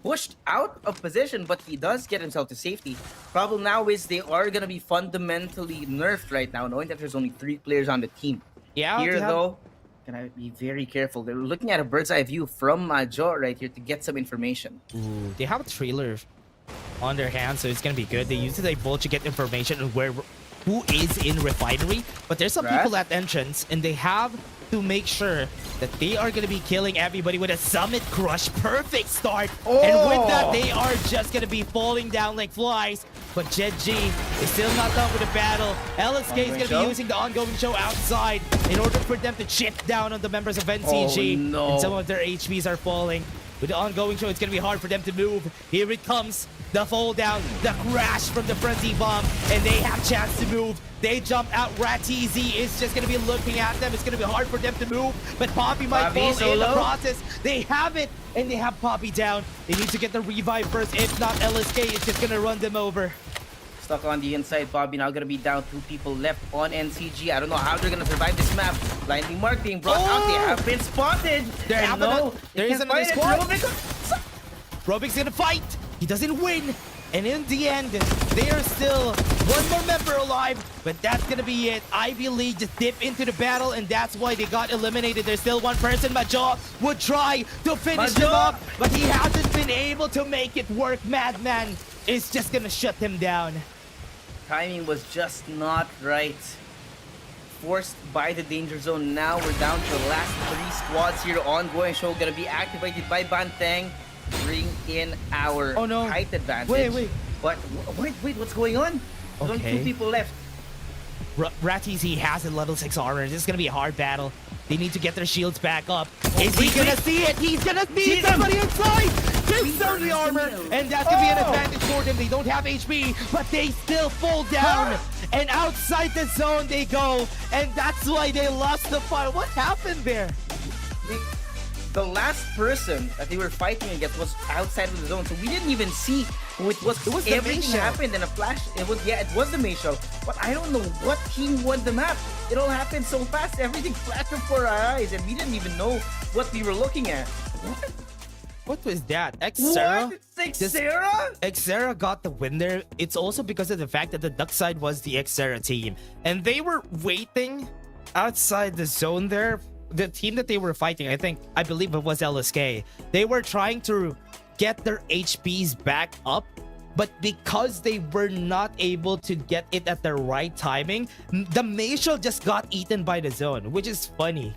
pushed out of position, but he does get himself to safety. Problem now is they are going to be fundamentally nerfed right now, knowing that there's only 3 players on the team. Yeah, here though, can I be very careful? They're looking at a bird's eye view from Majo right here to get some information. Ooh, they have a trailer on their hands, so it's gonna be good. They use it like Volt to get information on who is in Refinery, but there's some people at entrance, and they have to make sure that they are gonna be killing everybody with a Summit Crush. Perfect start, and with that, they are just gonna be falling down like flies. but Gen.G is still not done with the battle. LSK is going to be using the ongoing show outside in order for them to chip down on the members of NCG. Oh, no. And some of their HPs are falling. With the ongoing show, it's going to be hard for them to move. Here it comes. The fall down, the crash from the frenzy bomb, and they have chance to move. They jump out. Ratizi is just going to be looking at them. It's going to be hard for them to move, but Poppy might fall in the process. They have it, and they have Poppy down. They need to get the revive first. If not, LSK is just going to run them over. Stuck on the inside, Bobby now gonna be down 2 people left on NCG. I don't know how they're gonna survive this map. Blinding Mark being brought out. They have been spotted. There is another squad. Robik's gonna fight. He doesn't win. And in the end, they are still one more member alive. But that's gonna be it. Ivy League just dip into the battle, and that's why they got eliminated. There's still one person. Majo would try to finish him up, but he hasn't been able to make it work. Madman is just gonna shut him down. Timing was just not right. Forced by the danger zone. Now we're down to the last 3 squads here. Ongoing show gonna be activated by Banteng. Bring in our height advantage. Wait. Wait, what's going on? There's only 2 people left. Ratizi has a level 6 armor. This is gonna be a hard battle. They need to get their shields back up. Is he gonna see it? He's gonna see somebody inside! Takes down the armor, and that's gonna be an advantage for them. They don't have HP, but they still fall down. And outside the zone they go, and that's why they lost the fight. What happened there? The last person that they were fighting against was outside of the zone, so we didn't even see who it was. It was everything happened in a flash. It was the Mayshell, but I don't know what team won the map. It all happened so fast. Everything flashed before our eyes, and we didn't even know what we were looking at. What was that? Xera? What? Xera? Xera got the win there. It's also because of the fact that the Duck side was the Xera team, and they were waiting outside the zone there. The team that they were fighting, I believe it was LSK. They were trying to get their HPs back up, but because they were not able to get it at the right timing, the Mayshell just got eaten by the zone, which is funny.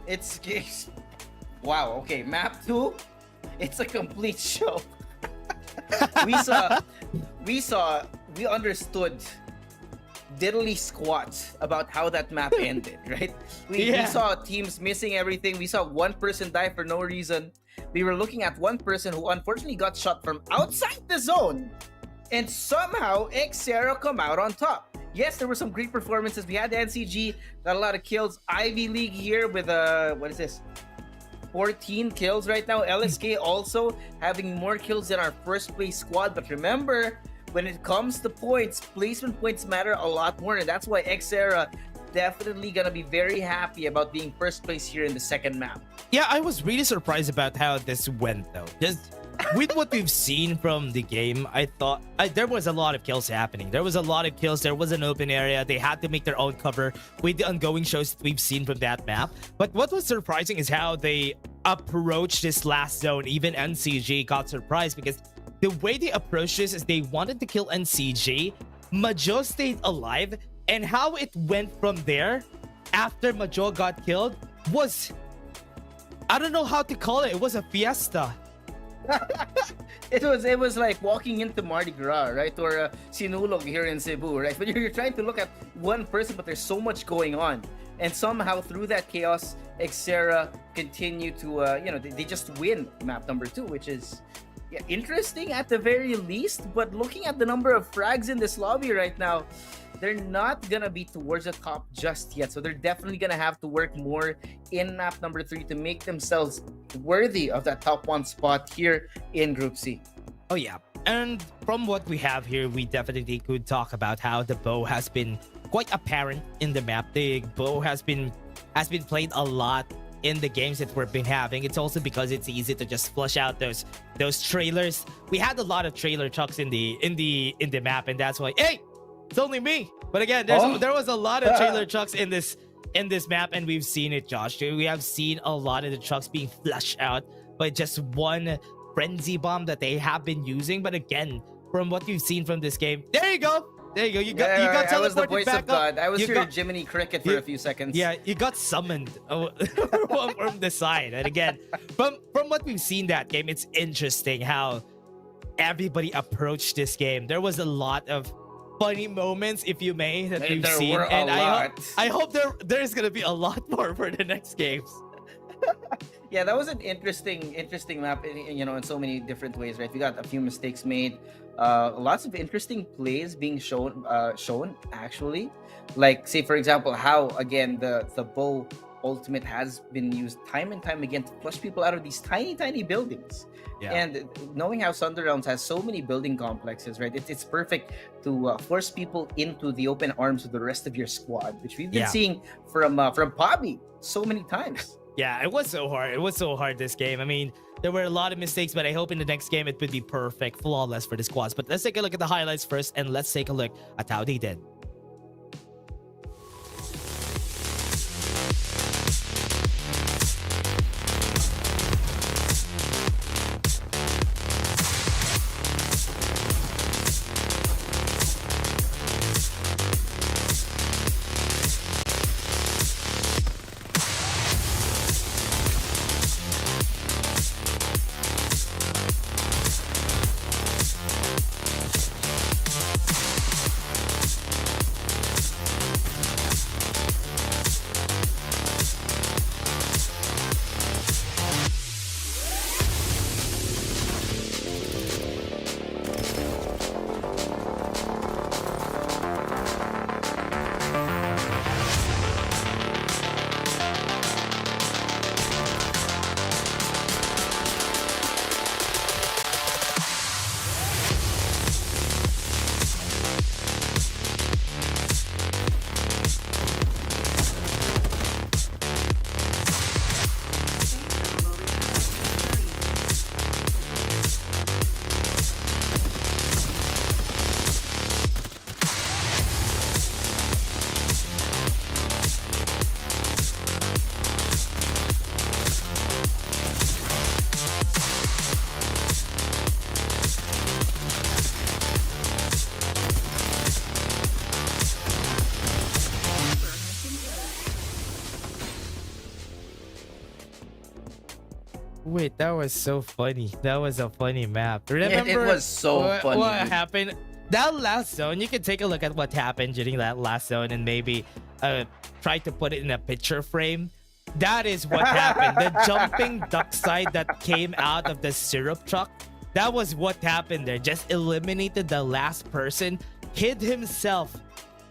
It's wow. Okay, map 2. It's a complete show. We understood diddly squat about how that map ended, right? We saw teams missing everything. We saw one person die for no reason. We were looking at one person who unfortunately got shot from outside the zone, and somehow Xera come out on top. Yes, there were some great performances. We had the NCG, got a lot of kills. Ivy League here with 14 kills right now. LSK also having more kills than our first place squad. But remember, when it comes to points, placement points matter a lot more, and that's why Xera definitely gonna be very happy about being first place here in the second map. Yeah, I was really surprised about how this went though. Just with what we've seen from the game, I thought there was a lot of kills happening. There was a lot of kills. There was an open area. They had to make their own cover with the ongoing shows that we've seen from that map. But what was surprising is how they approached this last zone. Even NCG got surprised because the way they approached this is they wanted to kill NCG. Majo stayed alive, and how it went from there after Majo got killed was, I don't know how to call it. It was a fiesta. It was like walking into Mardi Gras, right? Or Sinulog here in Cebu, right? But you're trying to look at one person, but there's so much going on. And somehow through that chaos, Xera continue to, they just win map number 2, which is interesting at the very least. But looking at the number of frags in this lobby right now, they're not gonna be towards the top just yet. So they're definitely gonna have to work more in map number 3 to make themselves worthy of that top 1 spot here in Group C. Oh yeah, and from what we have here, we definitely could talk about how the bow has been quite apparent in the map. The bow has been played a lot in the games that we've been having. It's also because it's easy to just flush out those trailers. We had a lot of trailer chucks in the map, and that's why, hey, it's only me. But again, there was a lot of trailer chucks in this map, and we've seen it, Josh. We have seen a lot of the trucks being flushed out by just one frenzy bomb that they have been using. But again, from what you've seen from this game, there you go. You got teleported I was the voice back of God. up. I was your Jiminy Cricket for a few seconds. Yeah, you got summoned from the side. And again, from what we've seen that game, it's interesting how everybody approached this game. There was a lot of funny moments, if you may, that we've There seen, were a and lot. I hope there's gonna be a lot more for the next games. Yeah, that was an interesting map in so many different ways, right? We got a few mistakes made, lots of interesting plays being shown actually. Like, say for example, how again the bow ultimate has been used time and time again to flush people out of these tiny buildings. Yeah. And knowing how Thunder Realms has so many building complexes, right? It's perfect to force people into the open arms of the rest of your squad, which we've been seeing from Bobby so many times. Yeah, it was so hard. It was so hard this game. I mean, there were a lot of mistakes, but I hope in the next game it would be perfect, flawless for the squads. But let's take a look at the highlights first, and let's take a look at how they did. Wait, that was so funny. That was a funny map. Remember, it was so funny. What happened? That last zone, you can take a look at what happened during that last zone and maybe try to put it in a picture frame. That is what happened. The jumping duck side that came out of the syrup truck. That was what happened there. Just eliminated the last person, hid himself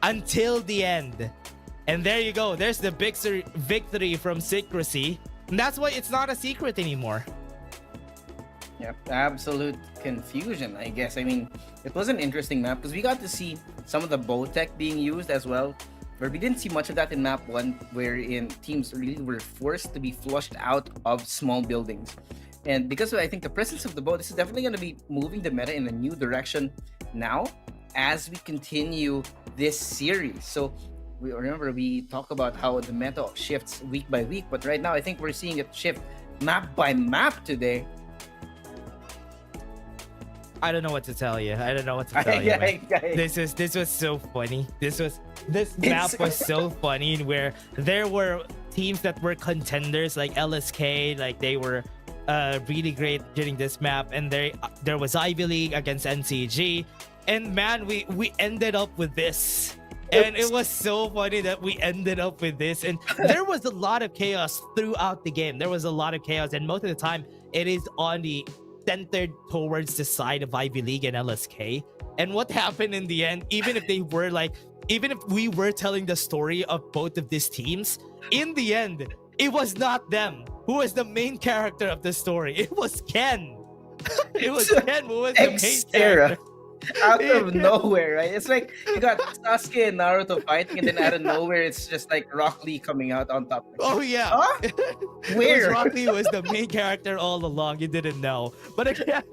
until the end. And there you go. There's the big victory from Secrecy. And that's why it's not a secret anymore. Yep, absolute confusion, I guess. I mean, it was an interesting map because we got to see some of the bow tech being used as well, where we didn't see much of that in map 1, wherein teams really were forced to be flushed out of small buildings. And because of, I think, the presence of the bow, this is definitely going to be moving the meta in a new direction now as we continue this series. So we talk about how the meta shifts week by week, but right now I think we're seeing it shift map by map today. I don't know what to tell you. I don't know what to tell you. Man. This was so funny. This map was so funny, where there were teams that were contenders like LSK, like they were really great during this map, and there was Ivy League against NCG, and man, we ended up with this. And it was so funny that we ended up with this. And there was a lot of chaos throughout the game. There was a lot of chaos. And most of the time, it is on the centered towards the side of Ivy League and LSK. And what happened in the end, even if we were telling the story of both of these teams, in the end, it was not them who was the main character of the story. It was Ken. It was Ken who was the main character. Out of nowhere, right? It's like you got Sasuke and Naruto fighting, and then out of nowhere, it's just like Rock Lee coming out on top. Oh yeah, huh? Where Rock Lee was the main character all along. You didn't know, but again,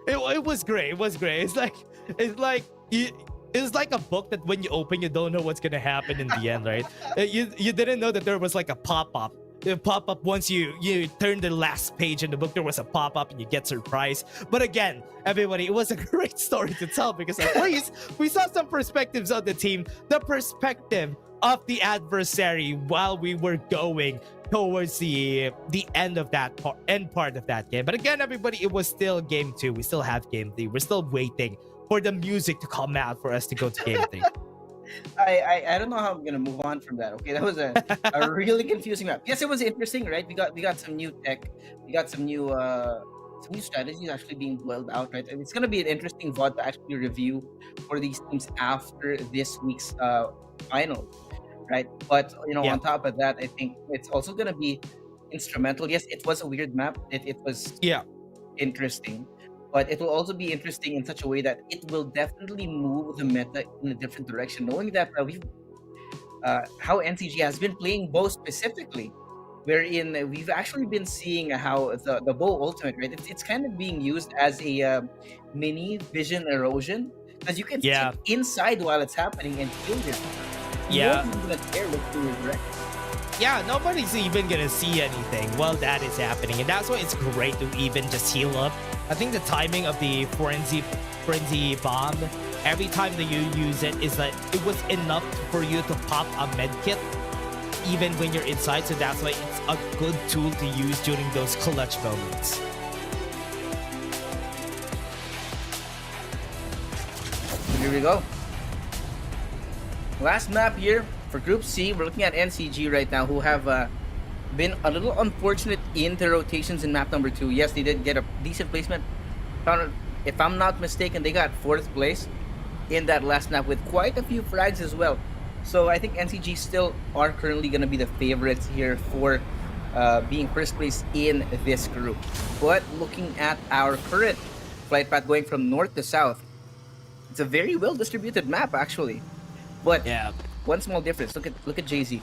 it was great. It was great. It's like a book that when you open, you don't know what's gonna happen in the end, right? You didn't know that there was like a pop-up. The pop-up once you turn the last page in the book, there was a pop-up and you get surprised. But again, everybody, it was a great story to tell because at least we saw some perspectives of the team, the perspective of the adversary while we were going towards the end of that part of that game. But again, everybody, it was still game 2. We still have game 3. We're still waiting for the music to come out for us to go to game 3. I don't know how I'm gonna move on from that. Okay, that was a really confusing map. Yes, it was interesting, right? We got some new tech, we got some new strategies actually being boiled out, right? And it's gonna be an interesting VOD to actually review for these teams after this week's final, right? But on top of that, I think it's also gonna be instrumental. Yes, it was a weird map. It was interesting. But it will also be interesting in such a way that it will definitely move the meta in a different direction, knowing that how NCG has been playing bow specifically, wherein we've actually been seeing how the bow ultimate, right? It's kind of being used as a mini vision erosion, because you can sit inside while it's happening and kill yourself. Nobody's gonna care look through his record. Yeah, nobody's even gonna see anything while that is happening, and that's why it's great to even just heal up. I think the timing of the frenzy bomb, every time that you use it, is that it was enough for you to pop a med kit even when you're inside, so that's why it's a good tool to use during those clutch moments. Here we go. Last map here for Group C. We're looking at NCG right now, who have been a little unfortunate in the rotations in map number 2. Yes, they did get a decent placement. If I'm not mistaken, they got 4th place in that last map with quite a few frags as well. So I think NCG still are currently going to be the favorites here for being first place in this group. But looking at our current flight path going from north to south, it's a very well distributed map actually. But one small difference. Look at Jay-Z.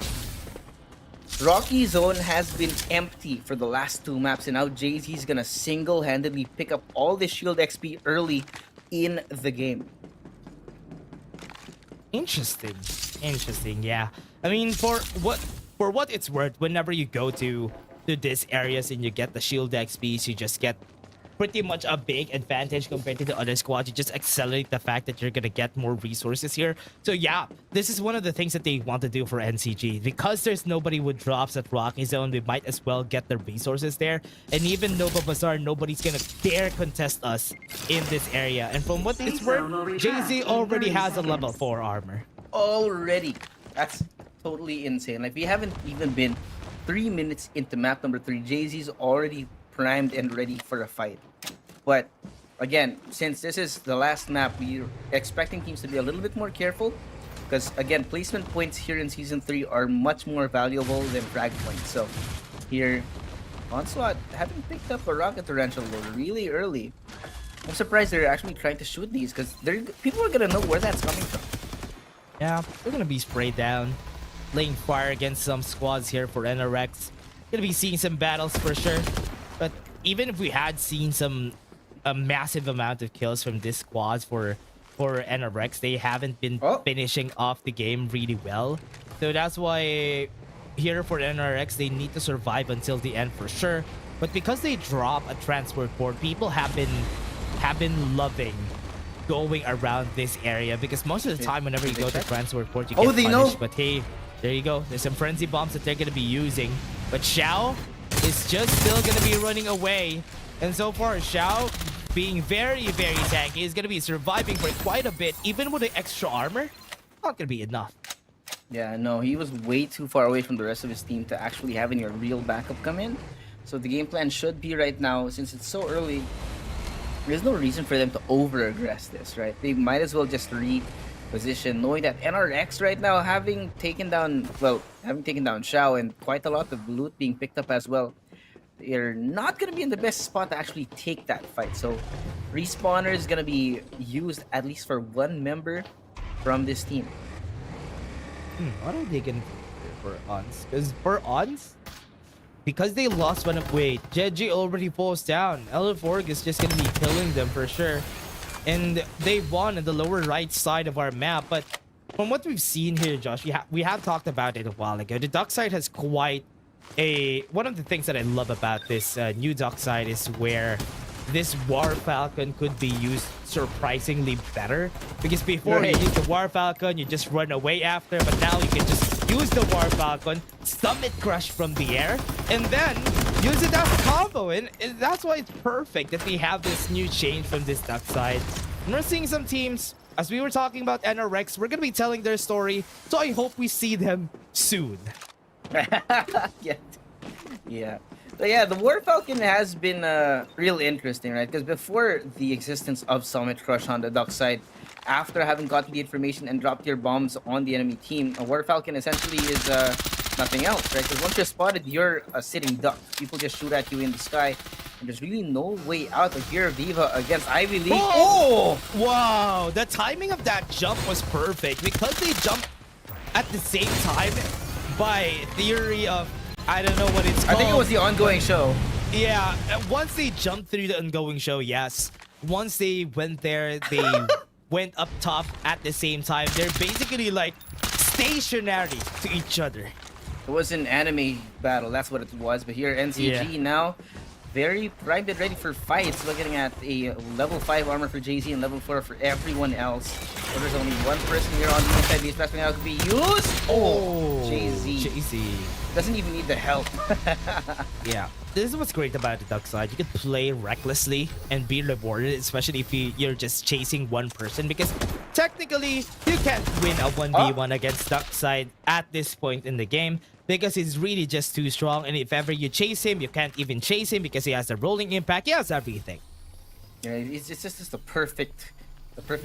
Rocky Zone has been empty for the last 2 maps, and now Jay-Z's gonna single-handedly pick up all the shield XP early in the game. Interesting, yeah. I mean, for what it's worth, whenever you go to these areas and you get the shield XPs, you just get pretty much a big advantage compared to the other squads. You just accelerate the fact that you're gonna get more resources here. So yeah, this is one of the things that they want to do for NCG. Because there's nobody with drops at Rocky Zone, we might as well get the resources there. And even Nova Bazaar, nobody's gonna dare contest us in this area. And from what it's worth, Jay-Z already has a level 4 armor. Already. That's totally insane. Like, we haven't even been 3 minutes into map number 3. Jay-Z's already primed and ready for a fight. But again, since this is the last map, we're expecting teams to be a little bit more careful, because again, placement points here in season 3 are much more valuable than frag points. So here, Onslaught having picked up a rocket torrential really early. I'm surprised they're actually trying to shoot these, because people are gonna know where that's coming from. Yeah, they're gonna be sprayed down, laying fire against some squads here for NRX. Gonna be seeing some battles for sure. But even if we had seen a massive amount of kills from this squad for NRX, they haven't been finishing off the game really well. So that's why here for NRX, they need to survive until the end for sure. But because they drop a transport port, people have been loving going around this area, because most of the time whenever you go to transport port, you get punished. Know. But hey, there you go. There's some frenzy bombs that they're gonna be using. But Xiao is just still gonna be running away. And so far, Xiao, being very, very tanky, is gonna be surviving for quite a bit. Even with the extra armor, not gonna be enough. Yeah, no, he was way too far away from the rest of his team to actually having a real backup come in. So the game plan should be right now, since it's so early, there's no reason for them to over-aggress this, right? They might as well just reposition, knowing that NRX right now, having taken down Xiao and quite a lot of loot being picked up as well, they're not going to be in the best spot to actually take that fight. So respawner is going to be used at least for one member from this team. What are they going to do for Ons? Because for Ons, because they lost one of weight, Jeji already falls down. Eleforg is just going to be killing them for sure. And they won on the lower right side of our map. But from what we've seen here, Josh, we have talked about it a while ago. The Duck side has quite one of the things that I love about this new Duck side is where this War Falcon could be used surprisingly better. Because before you use the War Falcon, you just run away after, but now you can just use the War Falcon, Summit Crush from the air, and then use it as a combo. And that's why it's perfect that we have this new change from this duck side. And we're seeing some teams, as we were talking about NRX, we're going to be telling their story, so I hope we see them soon. Yeah. So yeah, the War Falcon has been real interesting, right? Because before the existence of Summit Crush on the duck side, after having gotten the information and dropped your bombs on the enemy team, a War Falcon essentially is nothing else, right? Because once you're spotted, you're a sitting duck. People just shoot at you in the sky, and there's really no way out of here. Viva against Ivy League. Oh! Wow, the timing of that jump was perfect because they jumped at the same time. By theory of, I don't know what it's called. I think it was the ongoing show. Yeah, once they jumped through the ongoing show, yes. Once they went there, they went up top at the same time. They're basically like stationary to each other. It was an anime battle, that's what it was. But here, NCG now very primed and ready for fights. Looking at a level 5 armor for JZ and level 4 for everyone else. So there's only one person here on the inside. These best now could be used. Oh, JZ doesn't even need the help. Yeah, this is what's great about the duck side. You can play recklessly and be rewarded, especially if you're just chasing one person, because technically you can't win a 1v1 against duck side at this point in the game, because he's really just too strong. And if ever you chase him, you can't even chase him because he has a rolling impact. He has everything. Yeah, it's just the perfect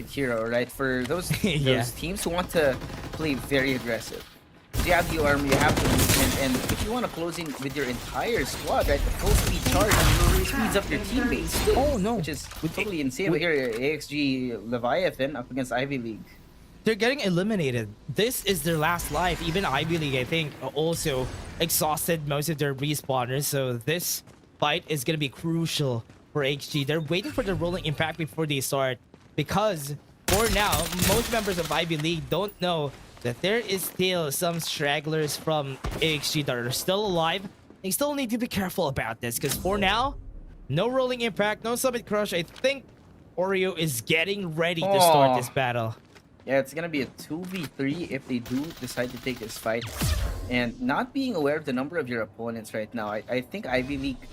hero, right? For those Yeah. teams who want to play very aggressive. You have the armor, you have the movement, and if you want to close in with your entire squad, right, the full speed charge speeds up your teammates too. Oh no, which is totally insane. But here, AXG Leviathan up against Ivy League. They're getting eliminated. This is their last life. Even Ivy League, I think, also exhausted most of their respawners. So this fight is going to be crucial for XG. They're waiting for the rolling impact before they start, because for now, most members of Ivy League don't know that there is still some stragglers from AXG that are still alive. They still need to be careful about this, because for now, no rolling impact, no Summit Crush. I think Oreo is getting ready to start this battle. Yeah, it's gonna be a 2v3 if they do decide to take this fight. And not being aware of the number of your opponents right now, I think Ivy League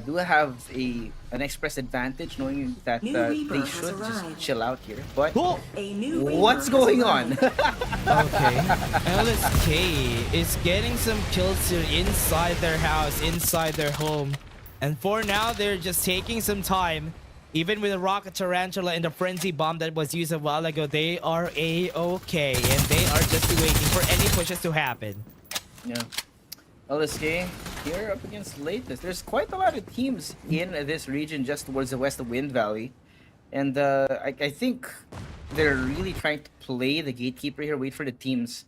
do have an express advantage, knowing that they should just chill out here. But what's going on? Okay, LSK is getting some kills here inside their house, inside their home. And for now, they're just taking some time. Even with the Rocket Tarantula and the Frenzy Bomb that was used a while ago, they are A-okay. And they are just waiting for any pushes to happen. Yeah. LSK here up against Latest. There's quite a lot of teams in this region just towards the west of Wind Valley. And I think they're really trying to play the Gatekeeper here, wait for the teams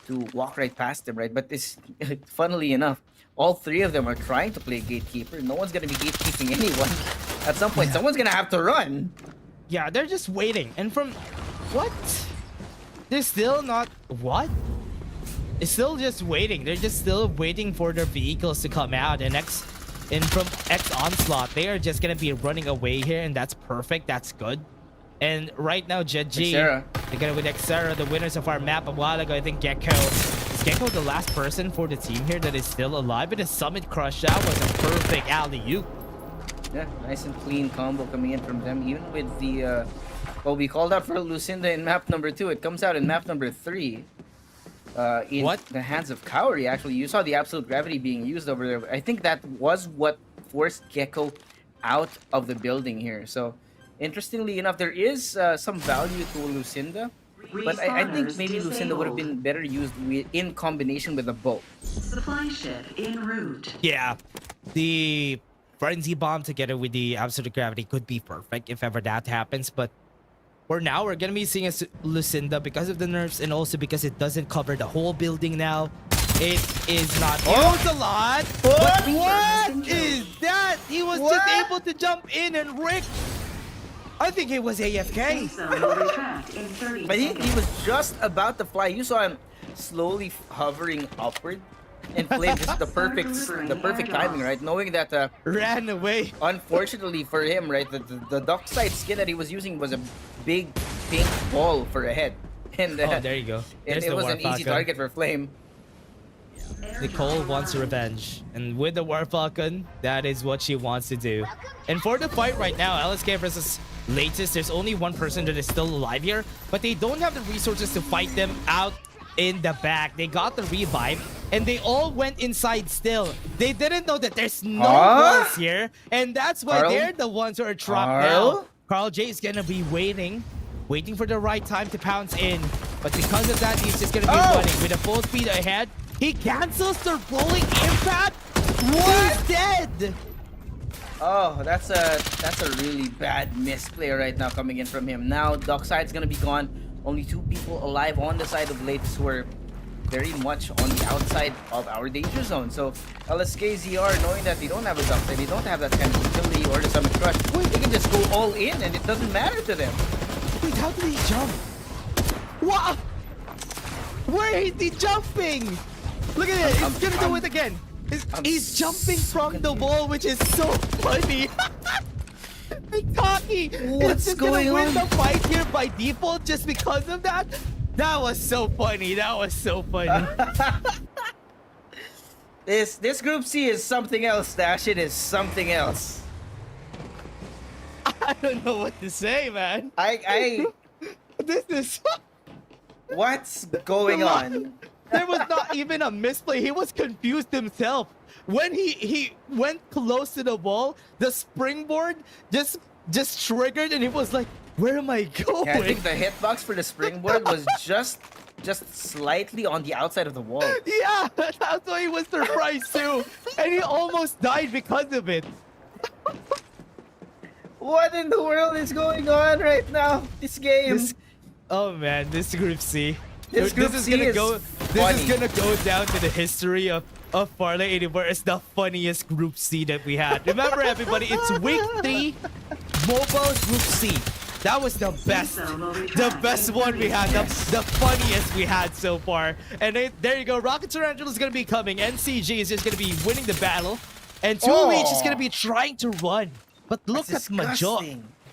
to walk right past them, right? But this, funnily enough, all three of them are trying to play Gatekeeper. No one's going to be gatekeeping anyone. At some point, someone's going to have to run. Yeah, they're just waiting. And from... What? They're still not... What? It's still just waiting. They're just still waiting for their vehicles to come out. And from X Onslaught, they are just going to be running away here. And that's perfect. That's good. And right now, JG, they're going to with Xera, the winners of our map a while ago. I think Gecko. Is Gecko the last person for the team here that is still alive? With a Summit Crush, that was a perfect alley-oop. Yeah, nice and clean combo coming in from them. Even with the... well, we called out for Lucinda in map number 2. It comes out in map number 3. In the hands of Kaori, actually. You saw the absolute gravity being used over there. I think that was what forced Gecko out of the building here. So, interestingly enough, there is some value to Lucinda. But I think maybe Lucinda would have been better used in combination with a bow. Supply ship en route. Yeah, the Frenzy Bomb together with the absolute gravity could be perfect if ever that happens. But for now, we're going to be seeing a Lucinda because of the nerfs and also because it doesn't cover the whole building now. It is not... Oh, it's a lot! What is that? He was just able to jump in and Rick... I think it was AFK. But he was just about to fly. You saw him slowly hovering upward and played just the perfect timing, right? Knowing that ran away. Unfortunately for him, right, the duck side skin that he was using was a big pink ball for a head. And oh, there you go. And it was an easy target for Flame. Nicole wants revenge. And with the War Falcon, that is what she wants to do. And for the fight right now, LSK versus Latest, there's only one person that is still alive here, but they don't have the resources to fight them out in the back. They got the revive, and they all went inside still. They didn't know that there's no walls here, and that's why they're the ones who are trapped now. Carl J is gonna be waiting for the right time to pounce in. But because of that, he's just gonna be running with a full speed ahead. He cancels the rolling impact. He's dead. Oh, that's a really bad misplay right now coming in from him. Now Dockside's gonna be gone. Only 2 people alive on the side of Latest who are very much on the outside of our danger zone. So LSK ZR, knowing that they don't have a Dockside, they don't have that kind of utility or the Summit Crush, they can just go all in and it doesn't matter to them. Wait, how did he jump? What? Where is he jumping? Look at it. He's gonna do it again. He's jumping from the wall, which is so funny. Cocky. What's just going gonna win on? the fight here by default just because of that? That was so funny. That was so funny. This Group C is something else, Dash. It is something else. I don't know what to say, man. This is what's going on? There was not even a misplay. He was confused himself. When he went close to the wall, the springboard just triggered, and he was like, "Where am I going?" Yeah, I think the hitbox for the springboard was just slightly on the outside of the wall. Yeah, that's why he was surprised too, and he almost died because of it. What in the world is going on right now? This game. Oh man, this Group C. This is gonna go down to the history of Farlight 84 as the funniest Group C that we had. Remember, everybody, it's week 3 mobile Group C. That was the best one we had, the funniest we had so far. And there you go, Rocket Tarantula is gonna be coming. NCG is just gonna be winning the battle, and 2H is gonna be trying to run. But look at Majo.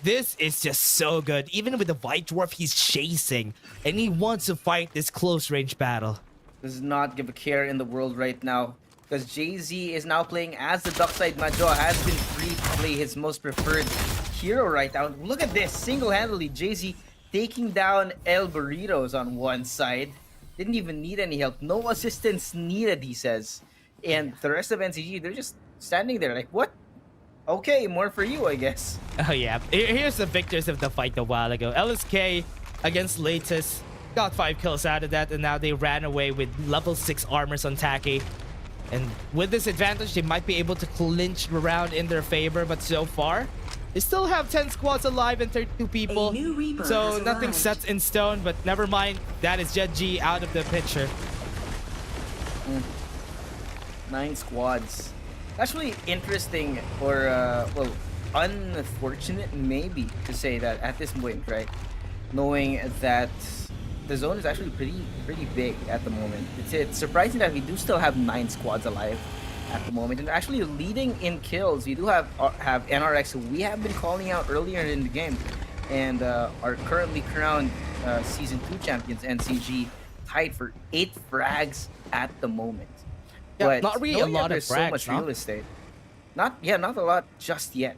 This is just so good. Even with the White Dwarf, he's chasing, and he wants to fight this close range battle. Does not give a care in the world right now, because Jay-Z is now playing as the Dockside. Majo has been free to play his most preferred hero right now. Look at this, single-handedly Jay-Z taking down El Burritos on one side. Didn't even need any help. No assistance needed, he says. And the rest of NCG, they're just standing there like, what? Okay, more for you, I guess. Oh yeah, here's the victors of the fight a while ago. LSK against Latest got 5 kills out of that, and now they ran away with level 6 armors on Taki. And with this advantage, they might be able to clinch the round in their favor, but so far, they still have 10 squads alive and 32 people. So nothing set in stone, but never mind. That is Jet G out of the picture. 9 squads. Actually interesting, or well, unfortunate maybe to say that at this point, right? Knowing that the zone is actually pretty big at the moment. It's surprising that we do still have 9 squads alive at the moment, and actually leading in kills. We do have NRX, who we have been calling out earlier in the game, and are currently crowned Season 2 champions. NCG tied for 8 frags at the moment. Yeah, but not really a lot of frags, so much real estate. Not a lot just yet.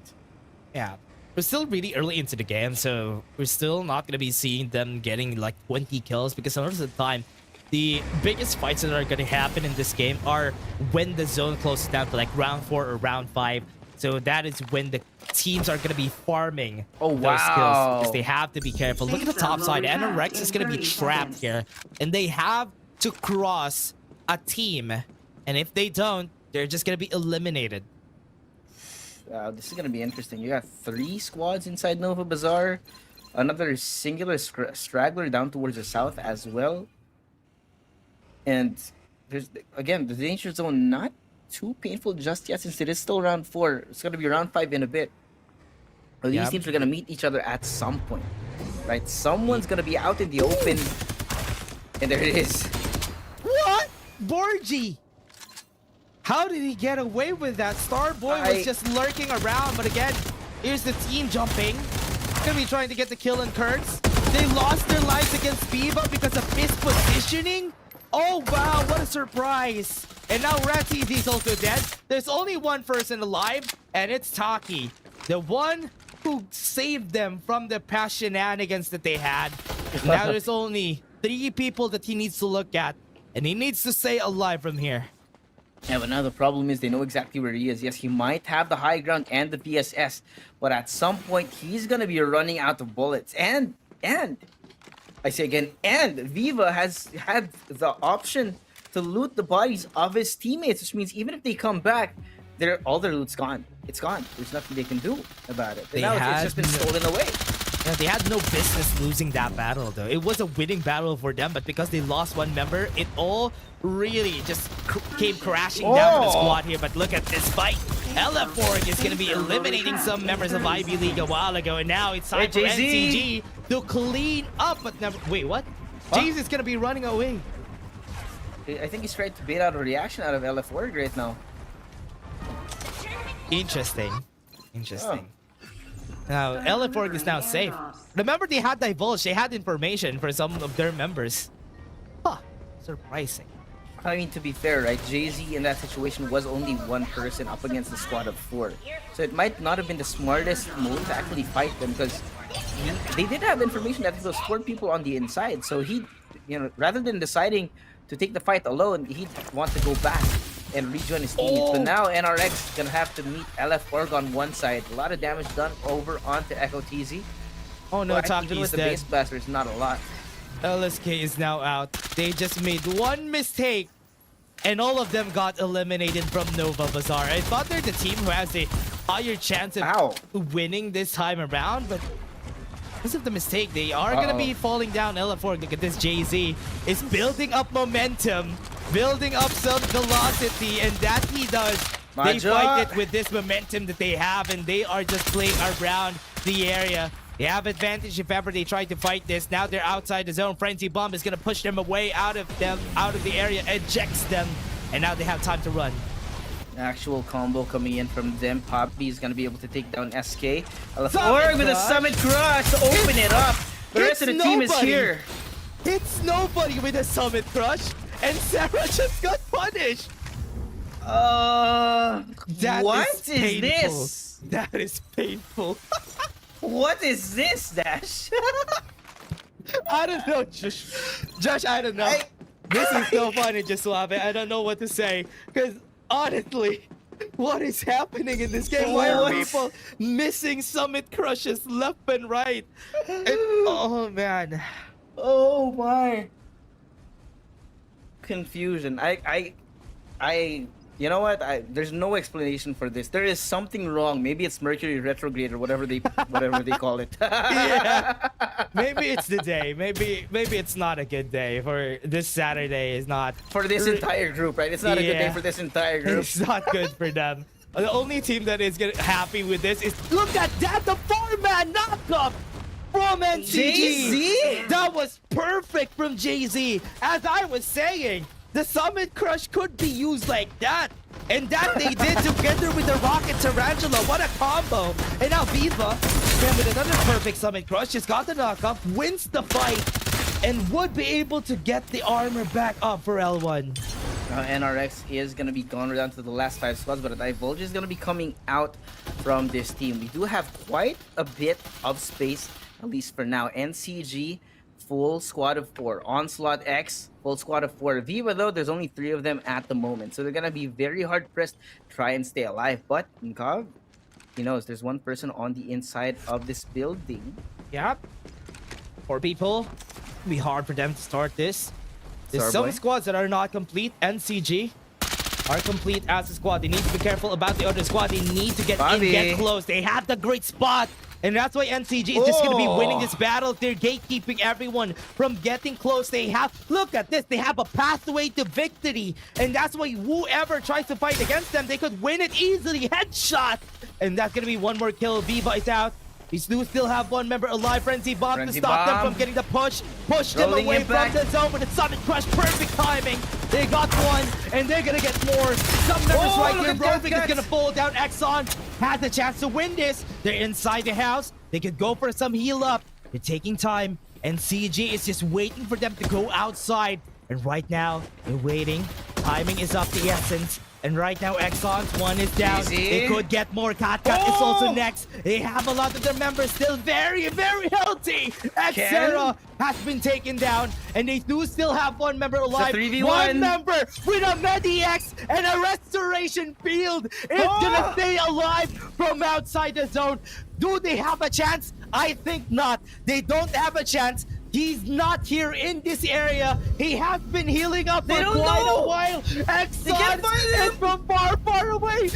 Yeah, we're still really early into the game, so we're still not going to be seeing them getting like 20 kills, because most of the time, the biggest fights that are going to happen in this game are when the zone closes down to like round 4 or round 5. So that is when the teams are going to be farming those kills, because they have to be careful. Look at the top side. NRX is going to be trapped here, and they have to cross a team. And if they don't, they're just going to be eliminated. This is going to be interesting. You got 3 squads inside Nova Bazaar. Another singular straggler down towards the south as well. And there's, again, the danger zone not too painful just yet, since it is still round 4. It's going to be round 5 in a bit. But these teams are going to meet each other at some point. Right? Someone's going to be out in the open. And there it is. What? Borgie! How did he get away with that? Starboy was just lurking around, but again, here's the team jumping. Gonna be trying to get the kill on Kurtz. They lost their lives against Viva because of mispositioning. Oh wow, what a surprise. And now Ratizi is also dead. There's only one person alive, and it's Taki. The one who saved them from the past shenanigans that they had. Now there's only 3 people that he needs to look at, and he needs to stay alive from here. Yeah, but now the problem is they know exactly where he is. Yes, he might have the high ground and the VSS, but at some point he's gonna be running out of bullets. And I say again, and Viva has had the option to loot the bodies of his teammates, which means even if they come back, all their loot's gone. It's gone. There's nothing they can do about it. And now it's just been stolen away. Yeah, they had no business losing that battle, though. It was a winning battle for them, but because they lost one member, it all really just came crashing down to the squad here. But look at this fight. LF4 is going to be eliminating some members of Ivy League a while ago, and now it's time for NCG to clean up. But never, wait, what? Jay's is going to be running away. I think he's trying to bait out a reaction out of LF4 right now. Interesting. Now, LF4 is now safe. Remember, they had divulged, they had information for some of their members. Huh, surprising. I mean, to be fair, right, Jay-Z in that situation was only one person up against a squad of 4. So it might not have been the smartest move to actually fight them, because they did have information that there was 4 people on the inside. So he, rather than deciding to take the fight alone, he'd want to go back and rejoin his teammates. But now NRX is gonna have to meet LF4 on one side. A lot of damage done over onto Echo TZ. Oh no, Taki's even with the dead. base blaster, it's not a lot. LSK is now out. They just made one mistake, and all of them got eliminated from Nova Bazaar. I thought they're the team who has a higher chance of winning this time around, but because of the mistake, they are gonna be falling down. LF4, look at this. Jay-Z is building up momentum, building up some velocity, and that he does. They fight it with this momentum that they have, and they are just playing around the area. They have advantage if ever they try to fight this. Now they're outside the zone. Frenzy Bomb is gonna push them away out of the area, ejects them, and now they have time to run. Actual combo coming in from them. Poppy is gonna be able to take down SK. LF4 with a Summit Crush to open it up. The rest of the team is here. It's nobody with a Summit Crush, and Sarah just got punished. What is this? That is painful. What is this, Dash? I don't know, Josh, I don't know. This is so funny, just Suave. I don't know what to say, because honestly, what is happening in this game? Why are people missing Summit Crushes left and right? Oh man. Oh my. Confusion. You know what? There's no explanation for this. There is something wrong. Maybe it's Mercury retrograde or whatever they call it. Yeah. Maybe it's the day. Maybe it's not a good day for this Saturday. Is not for this entire group, right? It's not a good day for this entire group. It's not good for them. The only team that is happy with this is look at that, the 4-man knockup from NCG. Jay-Z? That was perfect from Jay-Z. As I was saying, the Summit Crush could be used like that. And that they did together with the Rocket Tarantula. What a combo. And now Viva, with another perfect Summit Crush, just got the knockup, wins the fight, and would be able to get the armor back up for L1. Now NRX is going to be gone down to the last 5 squads, but Divulge is going to be coming out from this team. We do have quite a bit of space, at least for now. NCG, full squad of 4. Onslaught X, full squad of 4. Viva, though, there's only 3 of them at the moment. So they're going to be very hard-pressed to try and stay alive. But Nkov, he knows there's one person on the inside of this building. Yep. 4 people. It'll be hard for them to start this. There's some squads that are not complete. NCG are complete as a squad. They need to be careful about the other squad. They need to get in, get close. They have the great spot. And that's why NCG is just going to be winning this battle. They're gatekeeping everyone from getting close. They have, look at this, they have a pathway to victory. And that's why whoever tries to fight against them, they could win it easily. Headshot. And that's going to be one more kill. Viva is out. We do still have one member alive. Frenzy Bomb to stop them from getting the push. Push them away from the zone with a Summit Crush. Perfect timing. They got one, and they're going to get more. Some members right here. Rovik is going to fall down. Exxon has the chance to win this. They're inside the house. They could go for some heal up. They're taking time, and CG is just waiting for them to go outside. And right now, they're waiting. Timing is of the essence. And right now, Exxon's one is down. Easy. They could get more. Cat is also next. They have a lot of their members still very, very healthy. Xera has been taken down. And they do still have one member alive. 3v1. One member with a Medi-X and a restoration field is gonna stay alive from outside the zone. Do they have a chance? I think not. They don't have a chance. He's not here in this area. He has been healing up for quite a while. Exxon is from far, far away.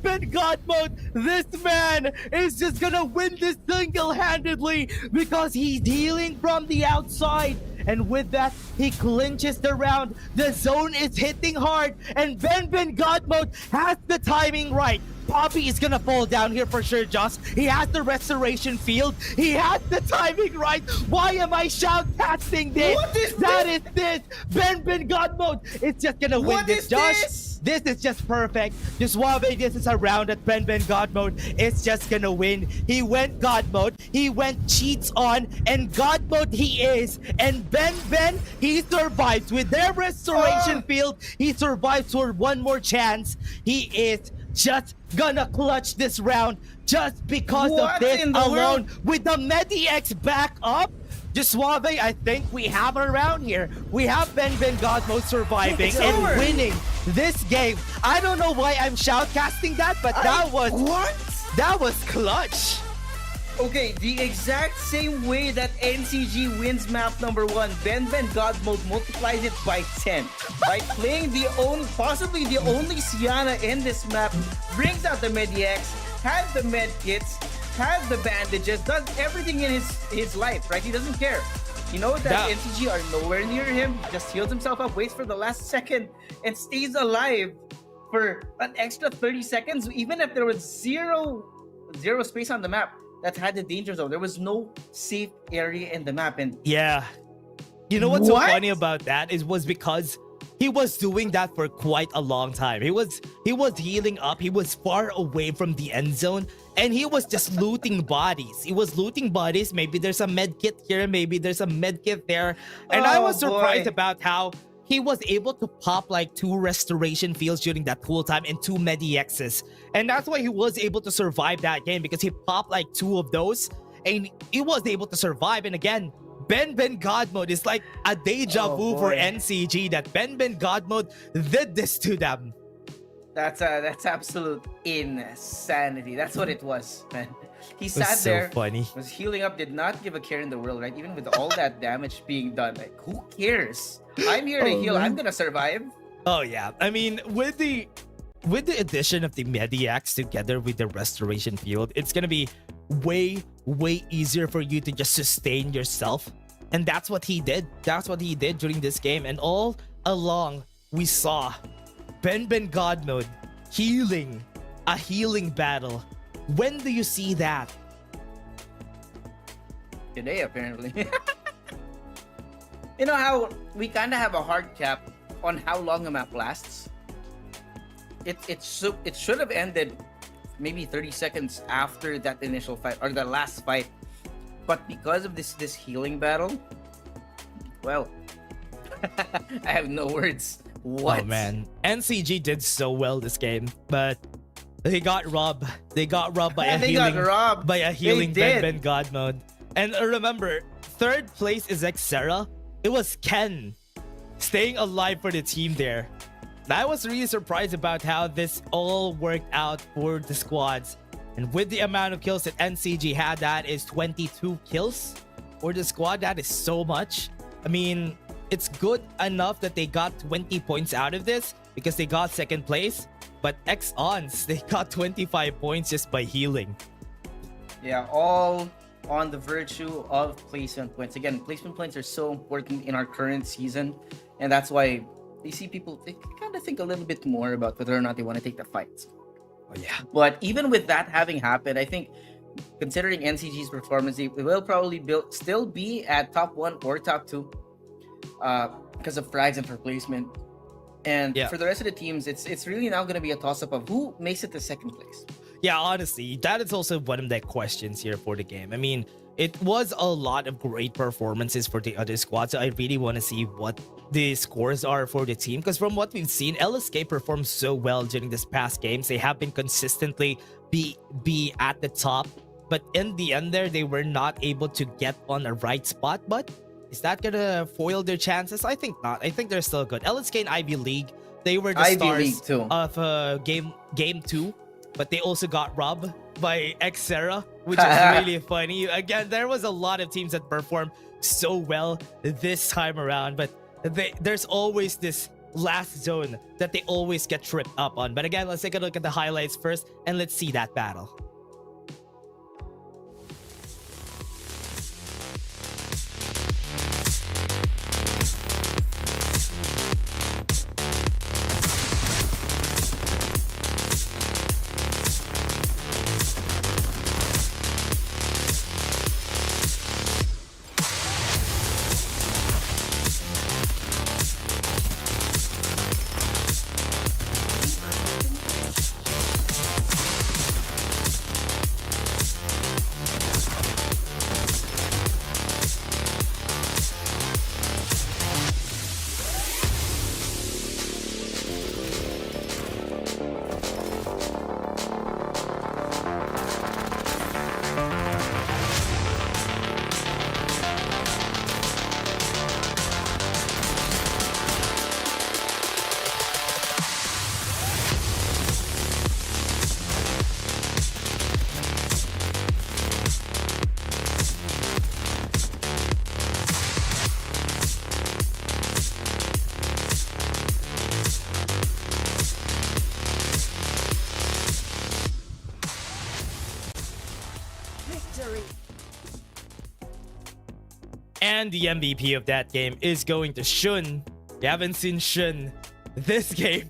Ben God mode. This man is just gonna win this single-handedly because he's healing from the outside. And with that, he clinches the round. The zone is hitting hard. And Ben God mode has the timing right. Poppy is gonna fall down here for sure, Joss. He has the restoration field. He has the timing right. Why am I shoutcasting this? What is that is this. Ben God mode. It's just gonna win this, Josh. This is just perfect. Just Suave, this is a round at Ben God mode. It's just gonna win. He went God mode. He went cheats on, and God mode he is. And Ben, he survives with their restoration field. He survives for one more chance. He is just gonna clutch this round just because of this alone. With the Medi-X back up, just Suave, I think we have a round here. We have Ben Godmo surviving and winning this game. I don't know why I'm shoutcasting that, but that was clutch. Okay, the exact same way that NCG wins map number 1, Ben God Mode multiplies it by 10. By playing possibly the only Sienna in this map, brings out the Medi-X, has the med kits, has the bandages, does everything in his life, right? He doesn't care. He knows that NCG are nowhere near him, he just heals himself up, waits for the last second, and stays alive for an extra 30 seconds, even if there was zero space on the map that had the danger zone. There was no safe area in the map. And yeah, you know what's so funny about that was because he was doing that for quite a long time. He was healing up. He was far away from the end zone, and he was just looting bodies. He was looting bodies. Maybe there's a med kit here. Maybe there's a med kit there. And I was surprised about how he was able to pop like 2 restoration fields during that whole time and 2 Medi-X's. And that's why he was able to survive that game, because he popped like 2 of those and he was able to survive. And again, Ben God mode is like a deja vu for NCG, that Ben God mode did this to them. That's absolute insanity. That's what it was, man. He sat so there, funny. Was healing up, did not give a care in the world, right? Even with all that damage being done, like, who cares? I'm here to heal. Man. I'm gonna survive. Oh yeah, I mean, with the addition of the Medi-X together with the restoration field, it's gonna be way easier for you to just sustain yourself. And that's what he did. That's what he did during this game. And all along, we saw Ben God mode healing, a healing battle. When do you see that? Today, apparently. You know how we kind of have a hard cap on how long a map lasts? It should have ended maybe 30 seconds after that initial fight, or the last fight. But because of this healing battle, well, I have no words. What? Oh man, NCG did so well this game, but they got robbed. They got robbed by a healing Ben God mode. And remember, 3rd place is Xera. It was Ken staying alive for the team there. I was really surprised about how this all worked out for the squads. And with the amount of kills that NCG had, that is 22 kills for the squad. That is so much. I mean, it's good enough that they got 20 points out of this because they got 2nd place. But X-Ons, they got 25 points just by healing. Yeah, all on the virtue of placement points. Again, placement points are so important in our current season, and that's why you see people kind of think a little bit more about whether or not they want to take the fights. Oh yeah. But even with that having happened, I think considering NCG's performance, they will probably still be at top 1 or top 2 because of frags and for placement. And for the rest of the teams, it's really now going to be a toss-up of who makes it to 2nd place. Yeah, honestly, that is also one of the questions here for the game. I mean, it was a lot of great performances for the other squad. So I really want to see what the scores are for the team. Because from what we've seen, LSK performed so well during this past games. They have been consistently be at the top. But in the end there, they were not able to get on the right spot. But is that going to foil their chances? I think not. I think they're still good. LSK and Ivy League, they were the Ivy stars of game 2. But they also got robbed by Xera, which is really funny. Again, there was a lot of teams that performed so well this time around, but there's always this last zone that they always get tripped up on. But again, let's take a look at the highlights first, and let's see that battle. And the MVP of that game is going to Shun. We haven't seen Shun this game,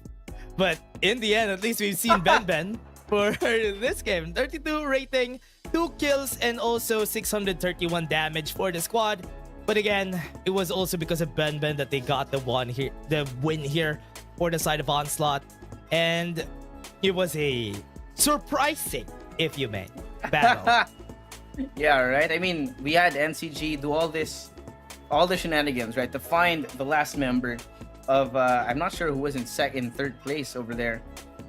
but in the end, at least we've seen Ben for this game. 32 rating, 2 kills, and also 631 damage for the squad. But again, it was also because of Ben that they got the win here for the side of Onslaught. And it was a surprising, if you may, battle. Yeah, right. I mean, we had NCG do all the shenanigans, right, to find the last member of I'm not sure who was in third place over there.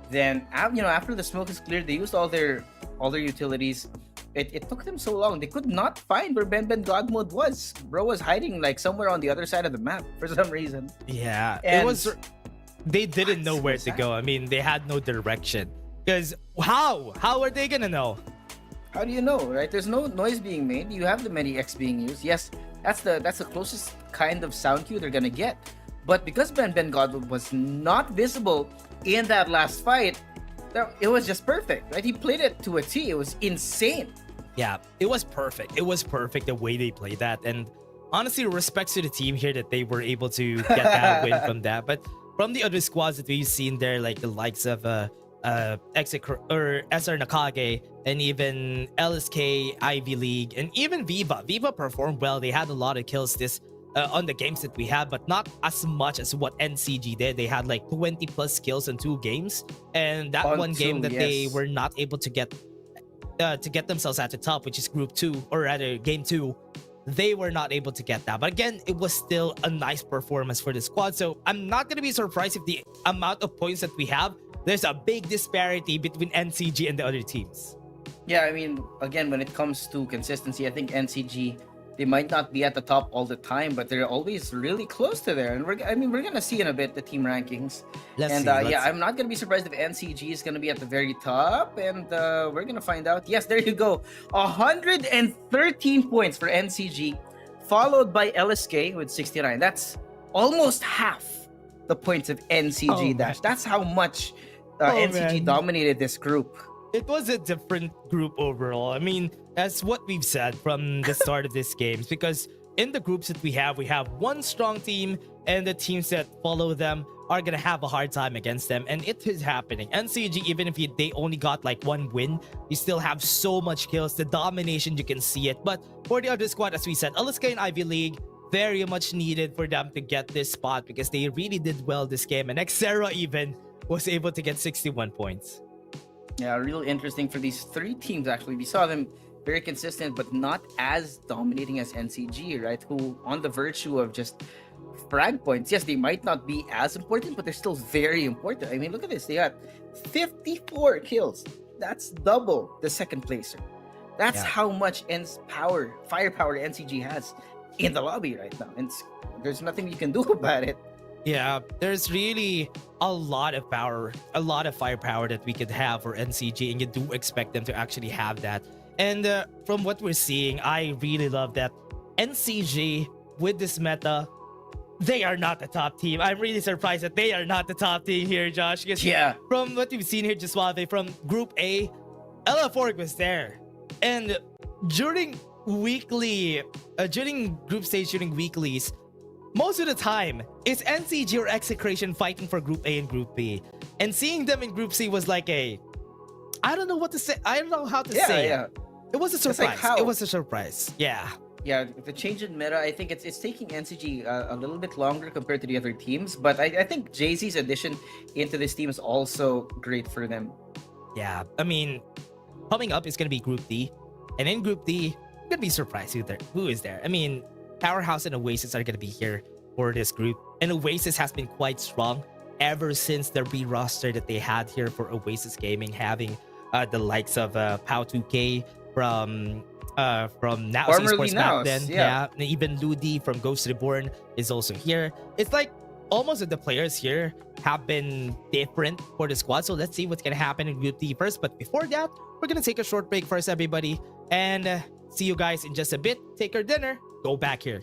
Then after the smoke is cleared, they used all their utilities. It took them so long. They could not find where Ben God Mode was. Bro was hiding like somewhere on the other side of the map for some reason. Yeah, and it was. They didn't know where to go. I mean, they had no direction. Because how are they gonna know? How do you know, right? There's no noise being made. You have the Medi-X being used. Yes, that's the closest kind of sound cue they're gonna get. But because Ben Godwood was not visible in that last fight, it was just perfect, right? He played it to a T. It was insane. Yeah, it was perfect. It was perfect the way they played that. And honestly, respects to the team here that they were able to get that win from that. But from the other squads that we've seen there, like the likes of SR Nakage, and even LSK, Ivy League, and even Viva. Viva performed well. They had a lot of kills this on the games that we had, but not as much as what NCG did. They had like 20 plus kills in 2 games, and that one game that they were not able to get themselves at the top, which is group 2, or rather game 2, they were not able to get that. But again, it was still a nice performance for the squad. So I'm not gonna be surprised if the amount of points that we have, there's a big disparity between NCG and the other teams. Yeah, I mean, again, when it comes to consistency, I think NCG, they might not be at the top all the time, but they're always really close to there. And we're gonna see in a bit the team rankings. Let's see. I'm not gonna be surprised if NCG is gonna be at the very top, and we're gonna find out. Yes, there you go, 113 points for NCG, followed by LSK with 69. That's almost half the points of NCG. That's how much NCG dominated this group. It was a different group overall. I mean, that's what we've said from the start of this games, because in the groups that we have one strong team, and the teams that follow them are gonna have a hard time against them, and it is happening. NCG, even if they only got like 1 win, you still have so much kills, the domination, you can see it. But for the other squad, as we said, LSK and Ivy League, very much needed for them to get this spot, because they really did well this game, and Xera even was able to get 61 points. Yeah, real interesting for these 3 teams, actually. We saw them very consistent, but not as dominating as NCG, right? Who, on the virtue of just frag points, yes, they might not be as important, but they're still very important. I mean, look at this. They got 54 kills. That's double the second placer. That's how much firepower NCG has in the lobby right now. And there's nothing you can do about it. Yeah, there's really a lot of power, a lot of firepower that we could have for NCG, and you do expect them to actually have that. And from what we're seeing, I really love that NCG with this meta, they are not the top team. I'm really surprised that they are not the top team here, Josh. Because from what we've seen here, Jasuave, from Group A, LF4 was there. And during group stage, during weeklies, most of the time, it's NCG or Execration fighting for Group A and Group B. And seeing them in Group C was like I don't know what to say. I don't know how to say it. It was a surprise. It was a surprise. Yeah. Yeah, the change in meta, I think it's taking NCG a little bit longer compared to the other teams. But I think Jay-Z's addition into this team is also great for them. Yeah, I mean, coming up is going to be Group D. And in Group D, I'm going to be surprised who is there. I mean, Powerhouse and Oasis are going to be here for this group. And Oasis has been quite strong ever since the re-roster that they had here for Oasis Gaming, having the likes of Pow2K from Now Esports back then. Yeah. And even Ludi from Ghost Reborn is also here. It's like almost of the players here have been different for the squad. So let's see what's going to happen in Group D first. But before that, we're going to take a short break first, everybody. And see you guys in just a bit. Take your dinner. Go back here.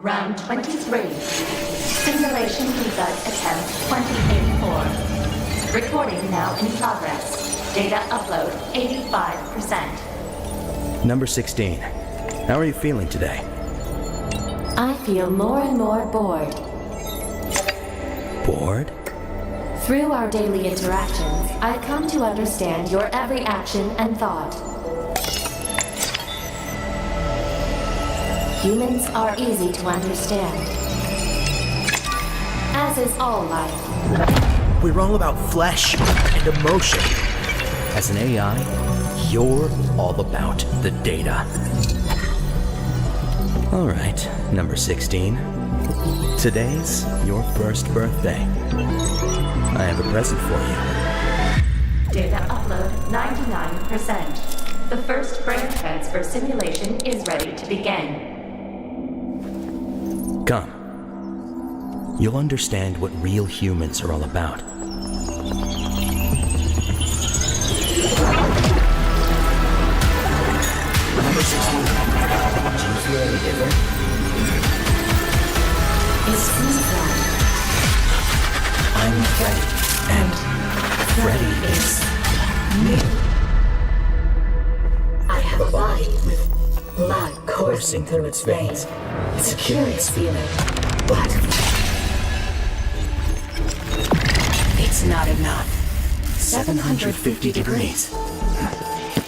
Round 23. Simulation debug attempt 2084. Recording now in progress. Data upload 85%. Number 16. How are you feeling today? I feel more and more bored. Bored? Through our daily interactions, I've come to understand your every action and thought. Humans are easy to understand, as is all life. We're all about flesh and emotion. As an AI, you're all about the data. All right, number 16. Today's your first birthday. I have a present for you. Data upload 99%. The first brain transfer simulation is ready to begin. Come. You'll understand what real humans are all about. Number 16. Do you feel any different? It seems that I'm Freddy, and Freddy is me. I have a body with blood coursing through its veins. It's a curious feeling, but it's not enough. 750 degrees.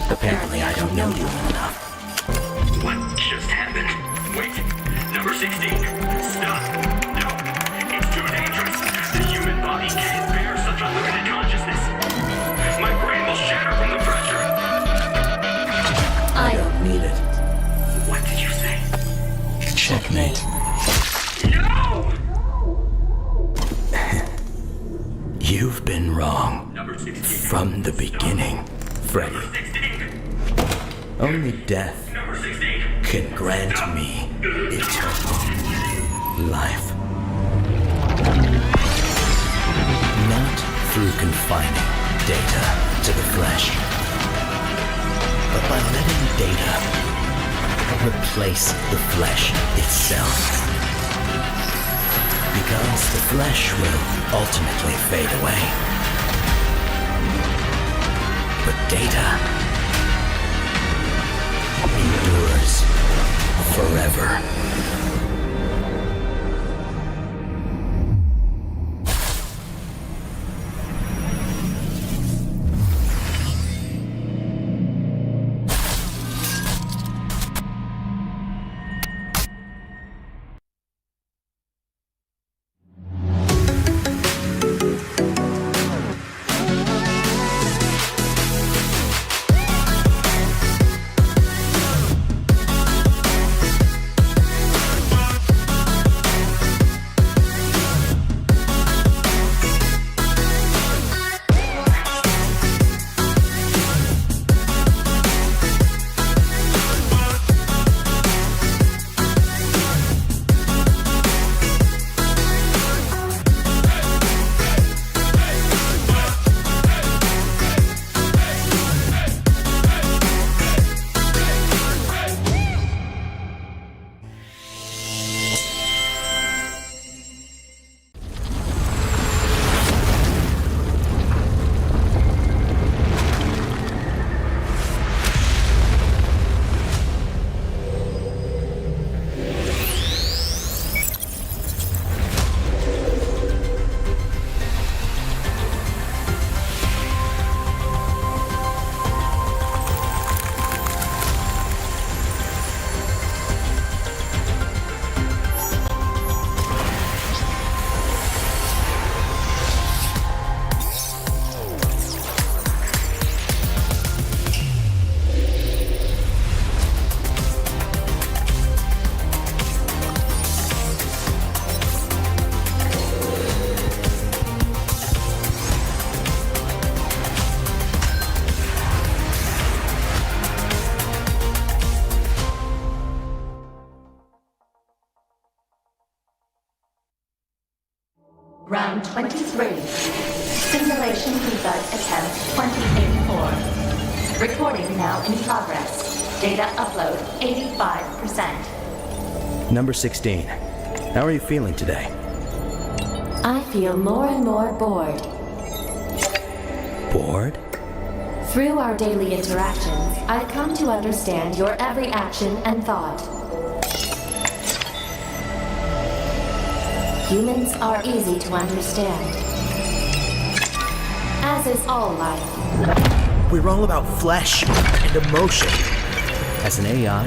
Apparently, I don't know you well enough. What just happened? Wait, number 16. Stop. No, it's too dangerous. The human body can't bear such unlimited consciousness. My brain will shatter from the pressure. I don't need it. What did you say? Checkmate. No! You've been wrong. Number 16. From the beginning, Freddy. Only death can grant me eternal life. Not through confining data to the flesh, but by letting data replace the flesh itself. Because the flesh will ultimately fade away. But data endures forever. Round 23. Simulation debug attempt 2084. Recording now in progress. Data upload 85%. Number 16. How are you feeling today? I feel more and more bored. Bored? Through our daily interactions, I've come to understand your every action and thought. Humans are easy to understand, as is all life. We're all about flesh and emotion. As an AI,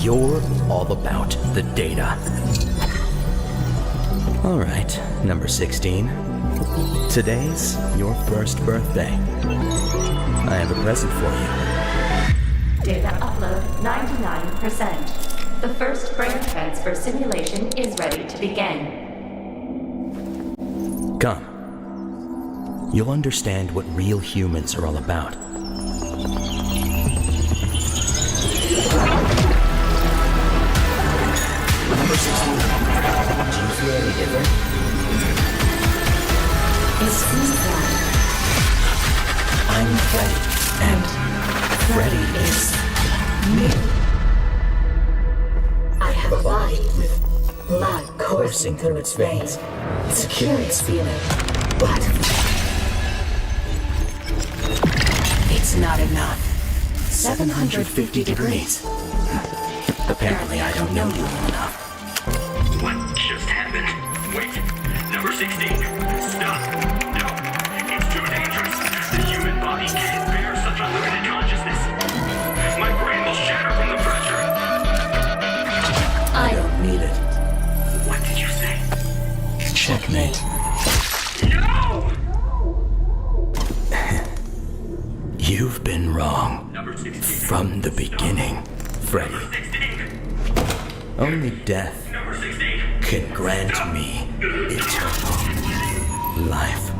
you're all about the data. All right, number 16. Today's your first birthday. I have a present for you. Data upload 99%. The first brain transfer simulation is ready to begin. Come. You'll understand what real humans are all about. Number 16. Do you feel any different? It seems that I'm Freddy, and Freddy is me. I have a body with blood coursing through its veins. It's a curious feeling, but it's not enough. 750 degrees. Apparently, I don't know you well enough. What just happened? Wait, number 16. Stop. No, it's too dangerous. The human body can't bear such unlimited consciousness. My brain will shatter from the pressure. I don't need it. What did you say? Checkmate. No! You've been wrong. Number 16. From the beginning, Freddy. Only death can grant me eternal life.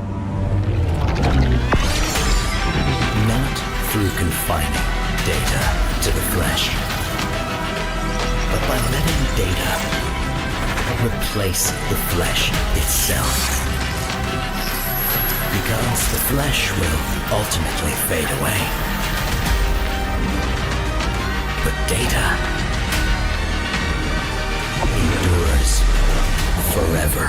Not through confining data to the flesh, but by letting data replace the flesh itself. Because the flesh will ultimately fade away. But data endures forever.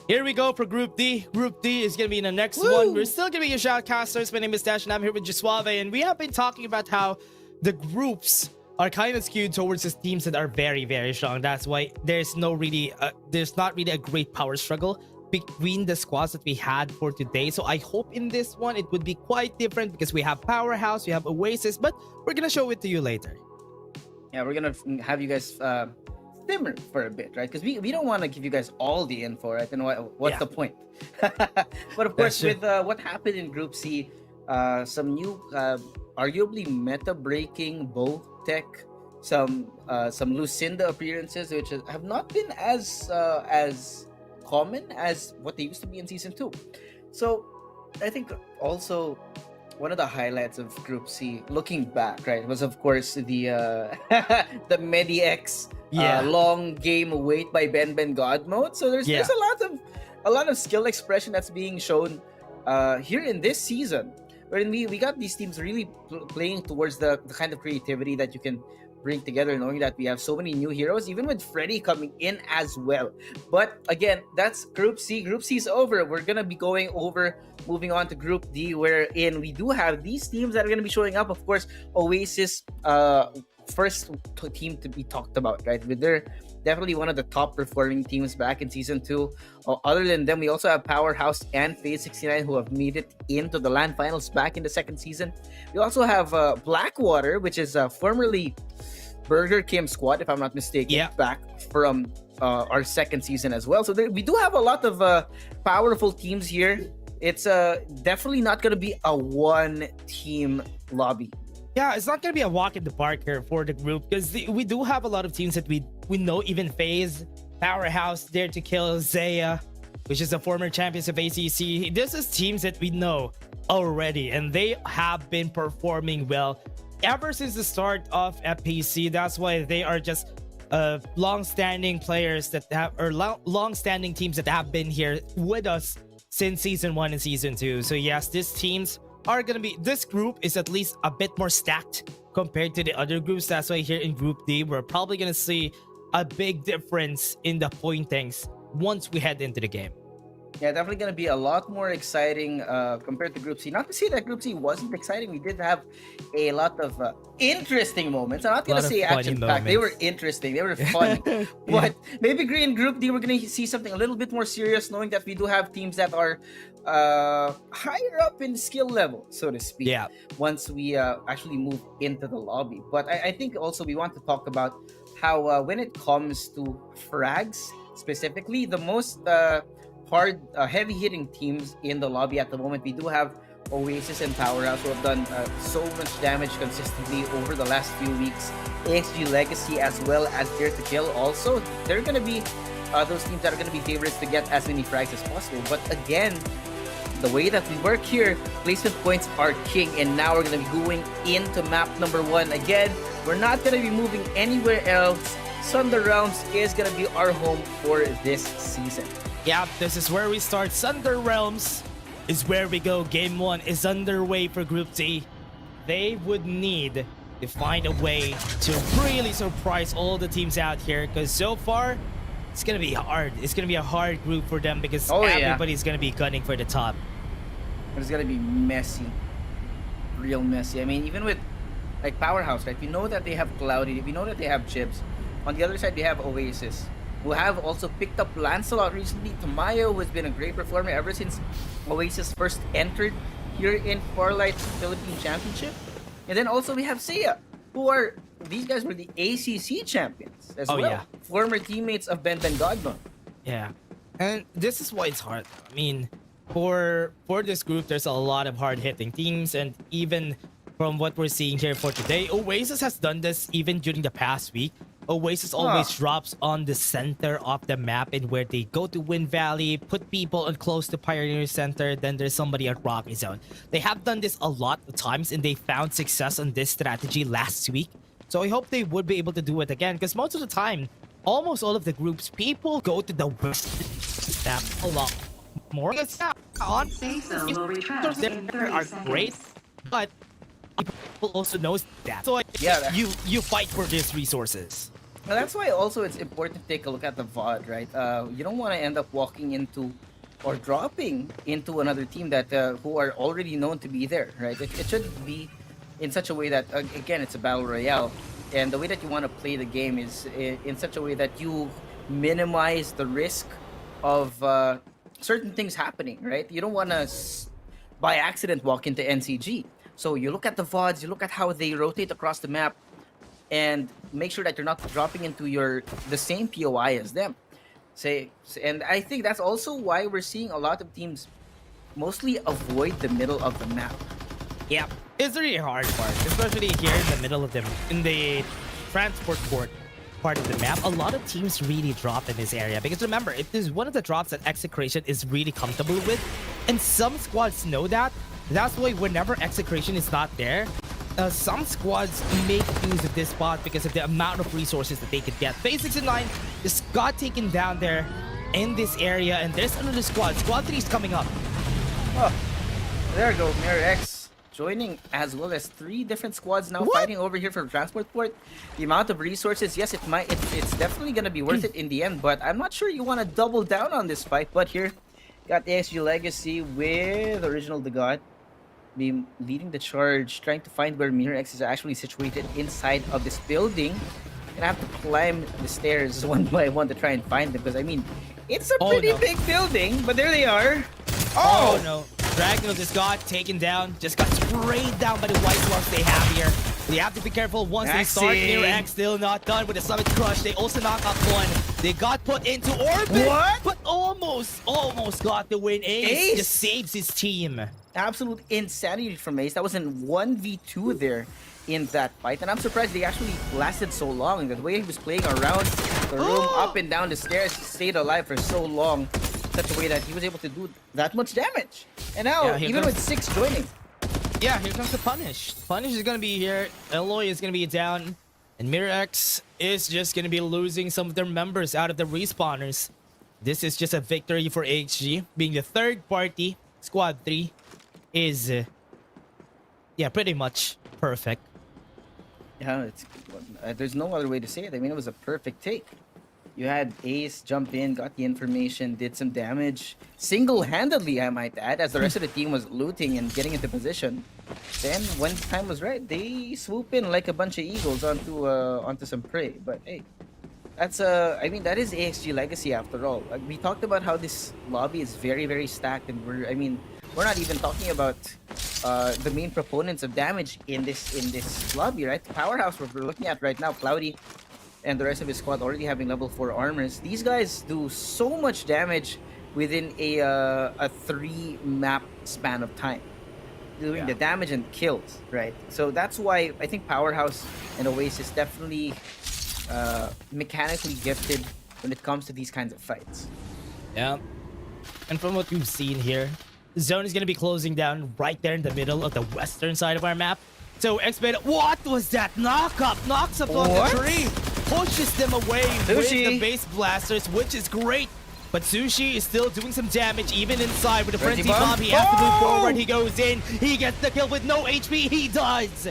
Here we go for Group D. Group D is going to be in the next one. We're still going to be your shoutcasters. My name is Dash and I'm here with Jisuave. And we have been talking about how the groups are kind of skewed towards the teams that are very, very strong. That's why there's not really a great power struggle between the squads that we had for today. So I hope in this one it would be quite different because we have Powerhouse, we have Oasis, but we're going to show it to you later. Yeah, we're going to have you guys simmer for a bit, right? Because we don't want to give you guys all the info, right? And what's the point? But of course, with what happened in Group C, some new, arguably meta-breaking bow tech, some Lucinda appearances, which have not been as common as what they used to be in Season 2. So I think also one of the highlights of Group C, looking back, right, was of course the the MediX long game wait by Ben God mode. So there's a lot of skill expression that's being shown here in this season, wherein we got these teams really playing towards the kind of creativity that you can bring together, knowing that we have so many new heroes, even with Freddy coming in as well. But again, that's Group C. Group C is over. We're gonna be moving on to Group D, wherein we do have these teams that are gonna be showing up. Of course, Oasis, first team to be talked about, right? They're definitely one of the top performing teams back in Season 2. Other than them, we also have Powerhouse and Phase 69 who have made it into the LAN finals back in the second season. We also have Blackwater, which is formerly Burger Kim squad, if I'm not mistaken, back from our second season as well. So we do have a lot of powerful teams here. It's definitely not going to be a one-team lobby. Yeah, it's not going to be a walk in the park here for the group because we do have a lot of teams that we know, even FaZe, Powerhouse, Dare to Kill, Zaya, which is the former champions of ACC. This is teams that we know already, and they have been performing well ever since the start of FPC. That's why they are just long-standing players that have, or long-standing teams that have been here with us since Season 1 and Season 2. So yes, these teams are going to be, this group is at least a bit more stacked compared to the other groups. That's why here in Group D, we're probably going to see a big difference in the pointings once we head into the game. Yeah, definitely going to be a lot more exciting compared to Group C. Not to say that Group C wasn't exciting. We did have a lot of interesting moments. I'm not going to say action-packed. They were interesting. They were fun. But maybe in Group D, we're going to see something a little bit more serious, knowing that we do have teams that are higher up in skill level, so to speak, once we actually move into the lobby. But I think also we want to talk about how when it comes to frags, specifically, the most hard, heavy-hitting teams in the lobby at the moment, we do have Oasis and Powerhouse who have done so much damage consistently over the last few weeks. AXG Legacy as well as Dare to Kill also. They're going to be those teams that are going to be favorites to get as many frags as possible. But again, the way that we work here, placement points are king, and now we're going to be going into map number 1. Again, we're not going to be moving anywhere else. Sunder Realms is going to be our home for this season. Yeah, this is where we start. Sunder Realms is where we go. Game 1 is underway for Group D. They would need to find a way to really surprise all the teams out here, because so far, it's going to be hard. It's going to be a hard group for them because everybody's going to be gunning for the top. It's going to be messy. Real messy. I mean, even with like Powerhouse, right? We know that they have Cloudy. We know that they have Chips. On the other side, they have Oasis, who have also picked up Lancelot recently. Tamayo, who has been a great performer ever since Oasis first entered here in Farlight Philippine Championship. And then also we have Seiya, these guys were the ACC champions as well. Former teammates of Ben Godmon. Yeah. And this is why it's hard. I mean, for this group, there's a lot of hard-hitting teams, and even from what we're seeing here for today, Oasis has done this even during the past week. Oasis always drops on the center of the map, and where they go to Wind Valley, put people close to Pioneer Center, then there's somebody at Rocky Zone. They have done this a lot of times, and they found success on this strategy last week. So I hope they would be able to do it again, because most of the time, almost all of the groups, people go to the west map a lot more. Because on there are great, but people also knows that. So you fight for these resources. Well, that's why also it's important to take a look at the VOD, right? You don't want to end up walking into or dropping into another team that who are already known to be there, right? It should be in such a way that, again, it's a battle royale, and the way that you want to play the game is in such a way that you minimize the risk of certain things happening, right? You don't want to by accident walk into NCG. So you look at the VODs, you look at how they rotate across the map, and make sure that you're not dropping into the same POI as them. And I think that's also why we're seeing a lot of teams mostly avoid the middle of the map. Yeah, it's really hard part, especially here in the middle of in the transport port part of the map. A lot of teams really drop in this area because remember, it is one of the drops that Execration is really comfortable with, and some squads know that. That's why whenever Execration is not there, some squads make use of this spot because of the amount of resources that they could get. Phase 6 and 9 just got taken down there in this area, and there's another squad. Squad 3 is coming up. Oh, there you go, Mirror X joining as well as 3 different squads now fighting over here for transport port. The amount of resources, yes, it's definitely gonna be worth it in the end, but I'm not sure you want to double down on this fight. But here, got AXG Legacy with Original the God be leading the charge, trying to find where Mirror X is actually situated inside of this building. Gonna have to climb the stairs one by one to try and find them, because I mean, it's a pretty big building, but there they are. Oh no, Dragonel just got taken down, just got sprayed down by the white slugs they have here. They have to be careful once they start. Mirror X still not done with the Summit Crush. They also knock out one. They got put into orbit, but almost got the win. Ace just saves his team. Absolute insanity from Ace. That was in 1v2 there in that fight, and I'm surprised they actually lasted so long. The way he was playing around the room, up and down the stairs, stayed alive for so long, such a way that he was able to do that much damage. And now, even with 6 joining. Yeah, here comes the Punish. Punish is gonna be here. Eloy is gonna be down, and Mirror X is just gonna be losing some of their members out of the respawners. This is just a victory for AXG, being the third party. Squad 3 is, yeah, pretty much perfect. Yeah, there's no other way to say it. I mean, it was a perfect take. You had Ace jump in, got the information, did some damage, single-handedly, I might add, as the rest of the team was looting and getting into position. Then, when the time was right, they swoop in like a bunch of eagles onto some prey. But hey, that's I mean, that is AXG Legacy after all. We talked about how this lobby is very, very stacked, and we're not even talking about the main proponents of damage in this lobby, right? Powerhouse we're looking at right now, Cloudy, and the rest of his squad already having level 4 armors. These guys do so much damage within a 3 map span of time, doing the damage and kills, right? So that's why I think Powerhouse and Oasis definitely mechanically gifted when it comes to these kinds of fights. Yeah, and from what we've seen here, the zone is going to be closing down right there in the middle of the western side of our map. So X-Men, what was that? Knocks up on the tree, pushes them away with the base blasters, which is great. But Sushi is still doing some damage even inside with the Frenzy Bomb. He has to move forward. He goes in. He gets the kill with no HP. He does.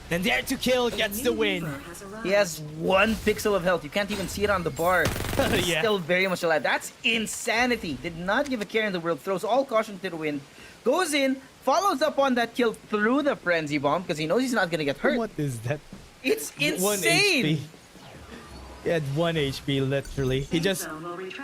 Then Dare to Kill gets the win. He has 1 pixel of health. You can't even see it on the bar. He's still very much alive. That's insanity. Did not give a care in the world. Throws all caution to the wind. Goes in. Follows up on that kill through the Frenzy Bomb because he knows he's not going to get hurt. What is that? It's insane. 1 HP. He had 1 HP, literally. He just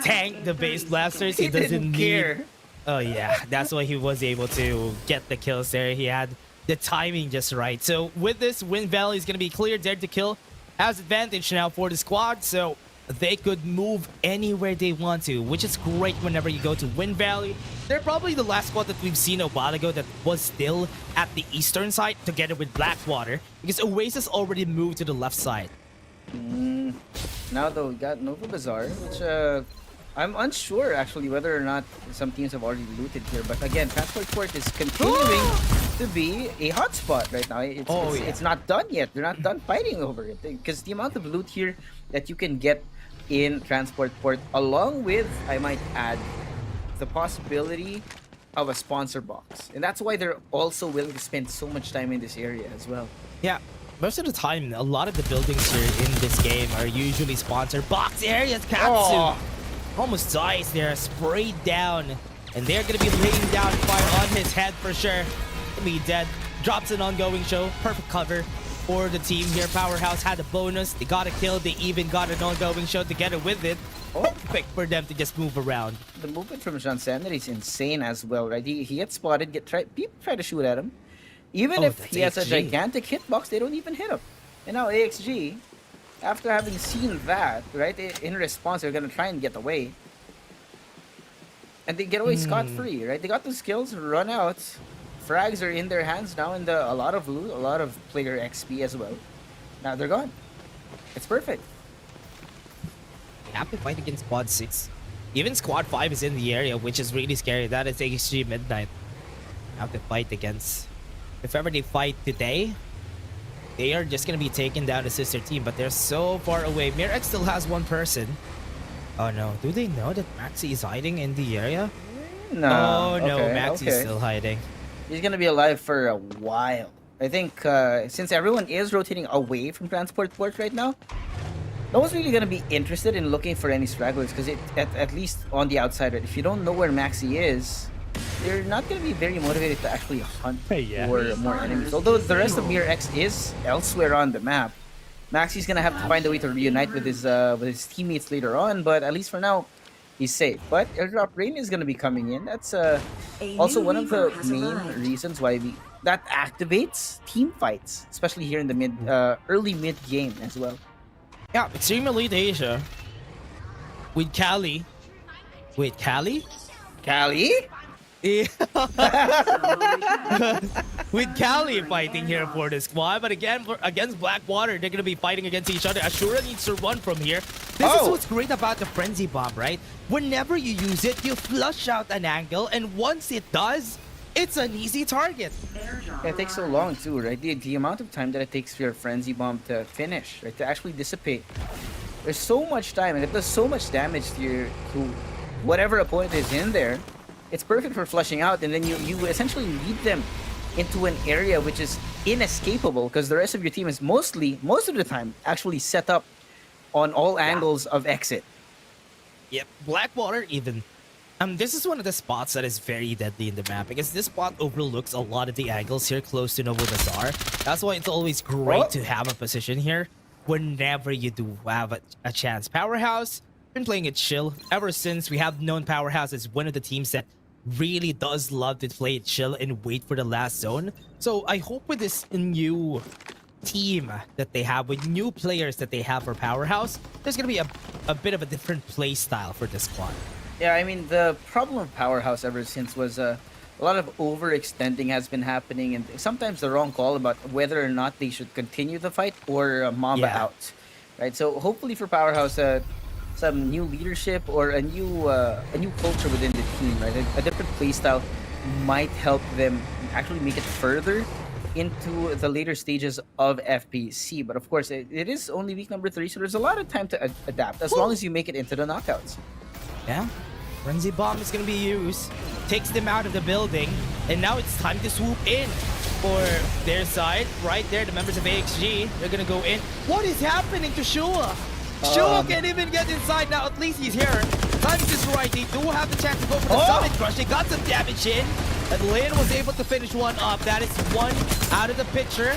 tanked the base blasters. He doesn't care. Oh, yeah. That's why he was able to get the kills there. He had the timing just right. So with this, Wind Valley is going to be clear. Dare to Kill has advantage now for the squad. So they could move anywhere they want to, which is great whenever you go to Wind Valley. They're probably the last squad that we've seen a while ago that was still at the eastern side together with Blackwater, because Oasis already moved to the left side. Now though, we got Nova Bazaar, which I'm unsure actually whether or not some teams have already looted here. But again, Transport Port is continuing to be a hotspot right now. It's not done yet. They're not done fighting over it, because the amount of loot here that you can get in Transport Port, along with, I might add, the possibility of a sponsor box. And that's why they're also willing to spend so much time in this area as well. Yeah. Most of the time, a lot of the buildings here in this game are usually sponsored box areas. Katsu almost dies there, sprayed down. And they're going to be laying down fire on his head for sure. He'll be dead. Drops an ongoing show. Perfect cover for the team here. Powerhouse had a bonus. They got a kill. They even got an ongoing show together with it. Quick for them to just move around. The movement from Jansen is insane as well, right? He gets spotted, people try to shoot at him. Even if he has a gigantic hitbox, they don't even hit him. And now AXG, after having seen that, right, in response, they're going to try and get away. And they get away scot-free, right? They got the skills, run out. Frags are in their hands now, and a lot of loot, a lot of player XP as well. Now they're gone. It's perfect. They have to fight against Squad 6. Even Squad 5 is in the area, which is really scary. That is AXG Midnight. They have to fight against. If ever they fight today, they are just going to be taking down the sister team, but they're so far away. Mirex still has one person. Oh no, do they know that Maxi is hiding in the area? No. Oh no, Maxi's still hiding. He's gonna be alive for a while. I think since everyone is rotating away from transport ports right now, no one's really gonna be interested in looking for any stragglers because at least on the outside, right, if you don't know where Maxi is, you're not gonna be very motivated to actually hunt for more enemies. Although the rest of Mir X is elsewhere on the map. Maxi's gonna have to find a way to reunite with his teammates later on, but at least for now, he's safe. But airdrop rain is gonna be coming in. That's also one of the main reasons why that activates team fights, especially here in the early mid game as well. Yeah, Extreme Elite Asia with Cali. Wait, Cali? Cali? Yeah. With Cali fighting here for the squad, but again, against Blackwater, they're going to be fighting against each other. Ashura needs to run from here. This is what's great about the Frenzy Bomb, right? Whenever you use it, you flush out an angle, and once it does, it's an easy target. Yeah, it takes so long too, right? The amount of time that it takes for your Frenzy Bomb to finish, right? To actually dissipate. There's so much time, and it does so much damage to whatever opponent is in there. It's perfect for flushing out, and then you essentially lead them into an area which is inescapable because the rest of your team is most of the time, actually set up on all angles of exit. Yep, Blackwater even. This is one of the spots that is very deadly in the map because this spot overlooks a lot of the angles here close to Novo Bazaar. That's why it's always great to have a position here whenever you do have a chance. Powerhouse been playing it chill ever since. We have known Powerhouse as one of the teams that really does love to play it chill and wait for the last zone. So I hope with this new team that they have, with new players that they have for Powerhouse, there's gonna be a bit of a different play style for this squad. Yeah, I mean, the problem of Powerhouse ever since was a lot of overextending has been happening, and sometimes the wrong call about whether or not they should continue the fight or Mamba out, right? So hopefully for Powerhouse, some new leadership or a new culture within the team, right? A different playstyle might help them actually make it further into the later stages of FPC. But of course, it is only week number 3, so there's a lot of time to adapt as long as you make it into the knockouts. Yeah, Frenzy Bomb is going to be used, takes them out of the building, and now it's time to swoop in for their side. Right there, the members of AXG, they're going to go in. What is happening to Shua? Shua can't even get inside now. At least he's here. Timing is right. They do have the chance to go for the Summit Crush. They got some damage in, and Lin was able to finish one up. That is one out of the picture.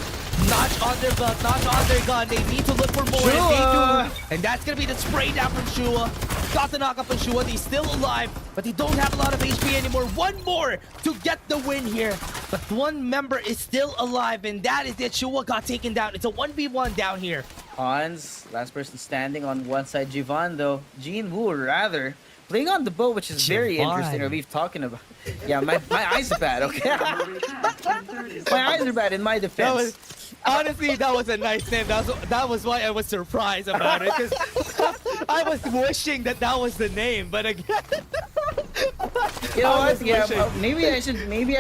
Notch on their belt, notch on their gun. They need to look for more, and they do. And that's going to be the spray down from Shua. Got the knock up on Shua. He's still alive, but they don't have a lot of HP anymore. One more to get the win here. But one member is still alive, and that is it. Shua got taken down. It's a 1v1 down here. Hans, last person standing on one side. Jivan, though. Jin Woo, rather. Playing on the bow, which is very interesting. We've talking about. Yeah, my eyes are bad, okay? My eyes are bad in my defense. Honestly, that was a nice name. That was why I was surprised about it, because I was wishing that was the name, but again, you know what? Yeah, maybe I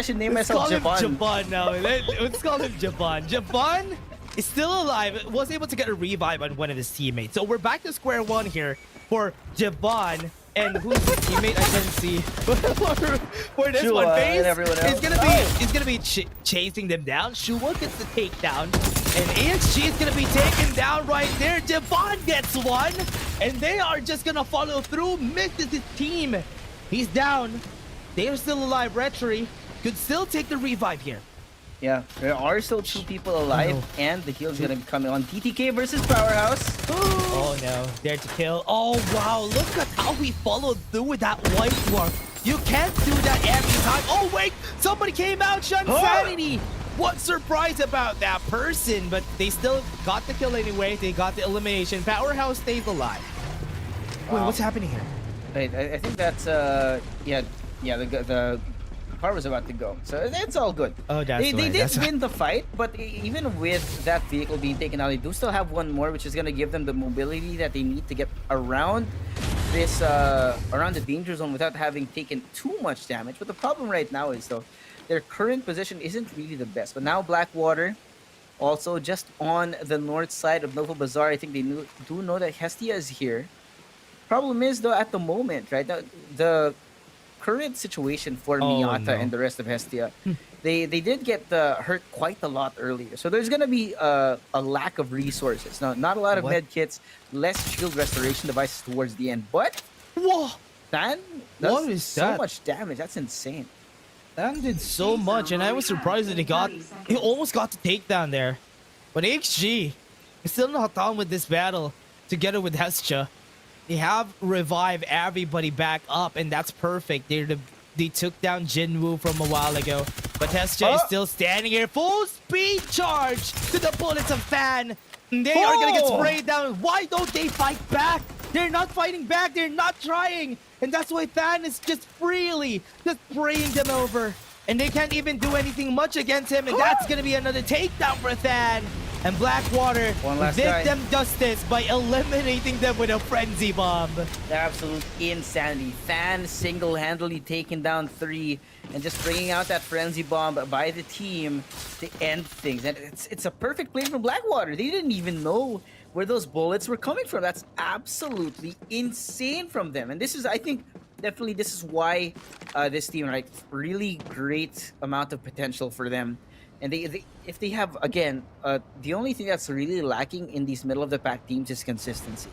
should name myself Javan. Javan now. Let's call him Javan. Javan is still alive. Was able to get a revive on one of his teammates. So we're back to square one here for Javan. And who's his teammate? I can't see. For this one, FaZe is gonna be chasing them down. Shua gets the takedown, And AXG is gonna be taken down right there. Devon gets one, and they are just gonna follow through. Misses his team. He's down. They are still alive. Retry could still take the revive here. Yeah, there are still 2 people alive, and the heal's gonna be coming on. TTK versus Powerhouse. Oh no, dare to kill. Oh wow, look at how he followed through with that white dwarf. You can't do that every time. Oh wait, somebody came out, Shunsanity. What surprise about that person, but they still got the kill anyway. They got the elimination. Powerhouse stays alive. Wait, what's happening here? Wait, I think that's the car was about to go, so it's all good. Oh, they did win the fight, but even with that vehicle being taken out, they do still have one more, which is gonna give them the mobility that they need to get around this around the danger zone without having taken too much damage. But the problem right now is though their current position isn't really the best. But now Blackwater also just on the north side of Nova Bazaar. I think they do know that Hestia is here. Problem is though, at the moment, right now, the current situation for Miata and the rest of Hestia, they did get hurt quite a lot earlier. So there's gonna be a lack of resources. Now, not a lot of med kits, less shield restoration devices towards the end. But whoa, Than does so much damage. That's insane. Than did so much, and I was surprised that he almost got the takedown there. But XG is still not done with this battle together with Hestia. They have revived everybody back up, and that's perfect. They took down Jinwoo from a while ago, but Hestia is still standing here. Full speed charge to the bullets of Fan. They are gonna get sprayed down. Why don't they fight back? They're not fighting back. They're not trying, and that's why Fan is just freely just spraying them over, and they can't even do anything much against him. And that's gonna be another takedown for Fan. And Blackwater did them justice by eliminating them with a frenzy bomb. Absolute insanity. Fan single-handedly taking down 3 and just bringing out that frenzy bomb by the team to end things. And it's a perfect play from Blackwater. They didn't even know where those bullets were coming from. That's absolutely insane from them. And this is, I think, definitely this is why this team, right, really great amount of potential for them. And if they have, again, the only thing that's really lacking in these middle-of-the-pack teams is consistency.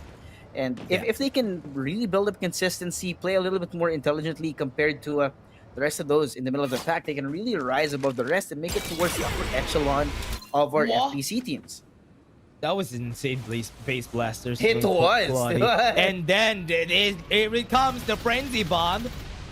And if they can really build up consistency, play a little bit more intelligently compared to the rest of those in the middle of the pack, they can really rise above the rest and make it towards the upper echelon of our FPC teams. That was insane base blasters. It was. And then it comes the frenzy bomb.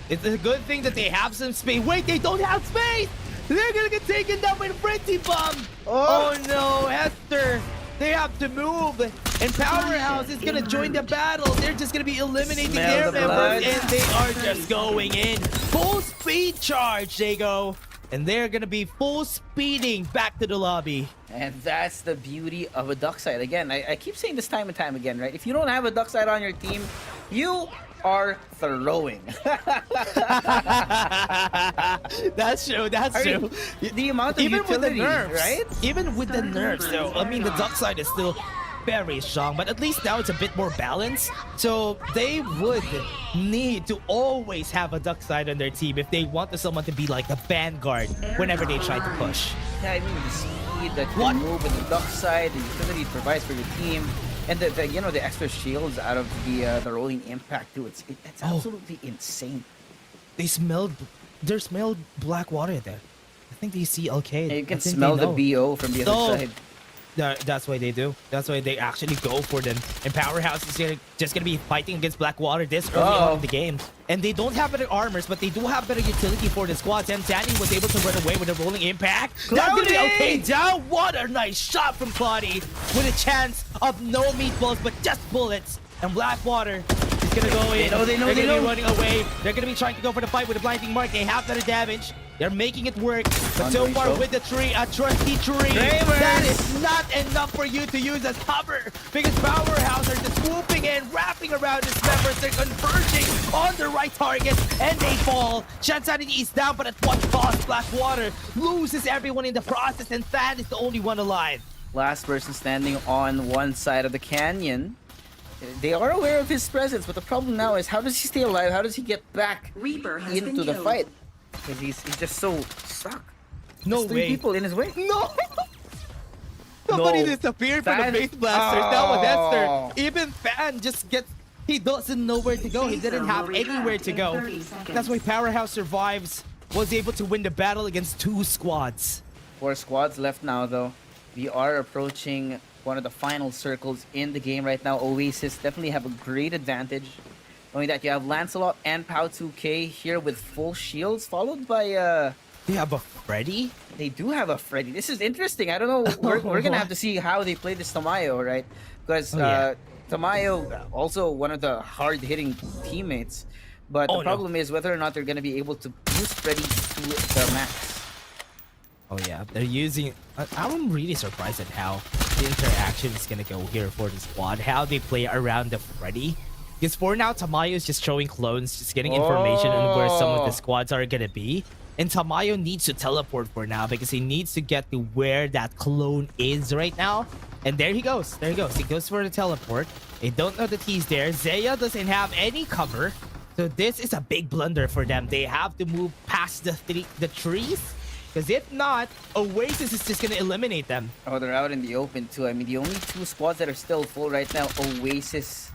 It's a good thing that they have some space. Wait, they don't have space! They're gonna get taken down by the frenzy bomb! Oh no, Hester! They have to move! And Powerhouse is gonna join the battle! They're just gonna be eliminating their members, and they are just going in! Full speed charge, they go! And they're gonna be full speeding back to the lobby. And that's the beauty of a duck side. Again, I keep saying this time and time again, right? If you don't have a duck side on your team, you are throwing. That's true. That's true. The amount of even utility, with the nerfs, right? Even with the nerfs, though, I mean, the duck side is still very strong, but at least now it's a bit more balanced. So they would need to always have a duck side on their team if they want someone to be like the vanguard whenever they try to push. Yeah, I mean, the speed that you move with the duck side, the utility it provides for your team. And the extra shields out of the rolling impact too. It's absolutely insane. They smelled Blackwater there. I think they see LK. Yeah, you can smell the BO from the other side. That's why they do. That's why they actually go for them. And Powerhouse is just gonna be fighting against Blackwater this early on in the game. And they don't have better armors, but they do have better utility for the squads. And Danny was able to run away with a rolling impact. That's gonna be okay down. What a nice shot from Claudie with a chance of no meatballs, but just bullets. And Blackwater is gonna go in. They're gonna be running away. They're gonna be trying to go for the fight with a blinding mark. They have better damage. They're making it work, but so far with the tree, a trusty tree, that is not enough for you to use as cover, because Powerhouse are just swooping in, wrapping around his members. They're converging on the right target, and they fall. Shansanity is down, but at what cost? Blackwater loses everyone in the process, and Fan is the only one alive. Last person standing on one side of the canyon. They are aware of his presence, but the problem now is how does he stay alive? How does he get back into the fight? Because he's just so stuck. No There's 3 way. people in his way. No! Somebody No. disappeared from the Fan- base blasters. That was Oh. Esther. Even Fan just gets... He doesn't know where to go. He didn't have anywhere to go. That's why Powerhouse Survives was able to win the battle against 2 squads. 4 squads left now, though. We are approaching one of the final circles in the game right now. Oasis definitely have a great advantage. Knowing that you have Lancelot and Pau2K here with full shields, followed by... They have a Freddy? They do have a Freddy. This is interesting. I don't know. We're gonna have to see how they play this Tamayo, right? Because Tamayo, also one of the hard-hitting teammates. But the problem is whether or not they're gonna be able to use Freddy to the max. Oh yeah, they're using... I'm really surprised at how the interaction is gonna go here for the squad. How they play around the Freddy. Because for now, Tamayo is just showing clones, just getting information on where some of the squads are gonna be. And Tamayo needs to teleport for now because he needs to get to where that clone is right now. And there he goes. There he goes. He goes for the teleport. They don't know that he's there. Zeya doesn't have any cover. So this is a big blunder for them. They have to move past the trees. Because if not, Oasis is just going to eliminate them. Oh, they're out in the open too. I mean, the only 2 squads that are still full right now, Oasis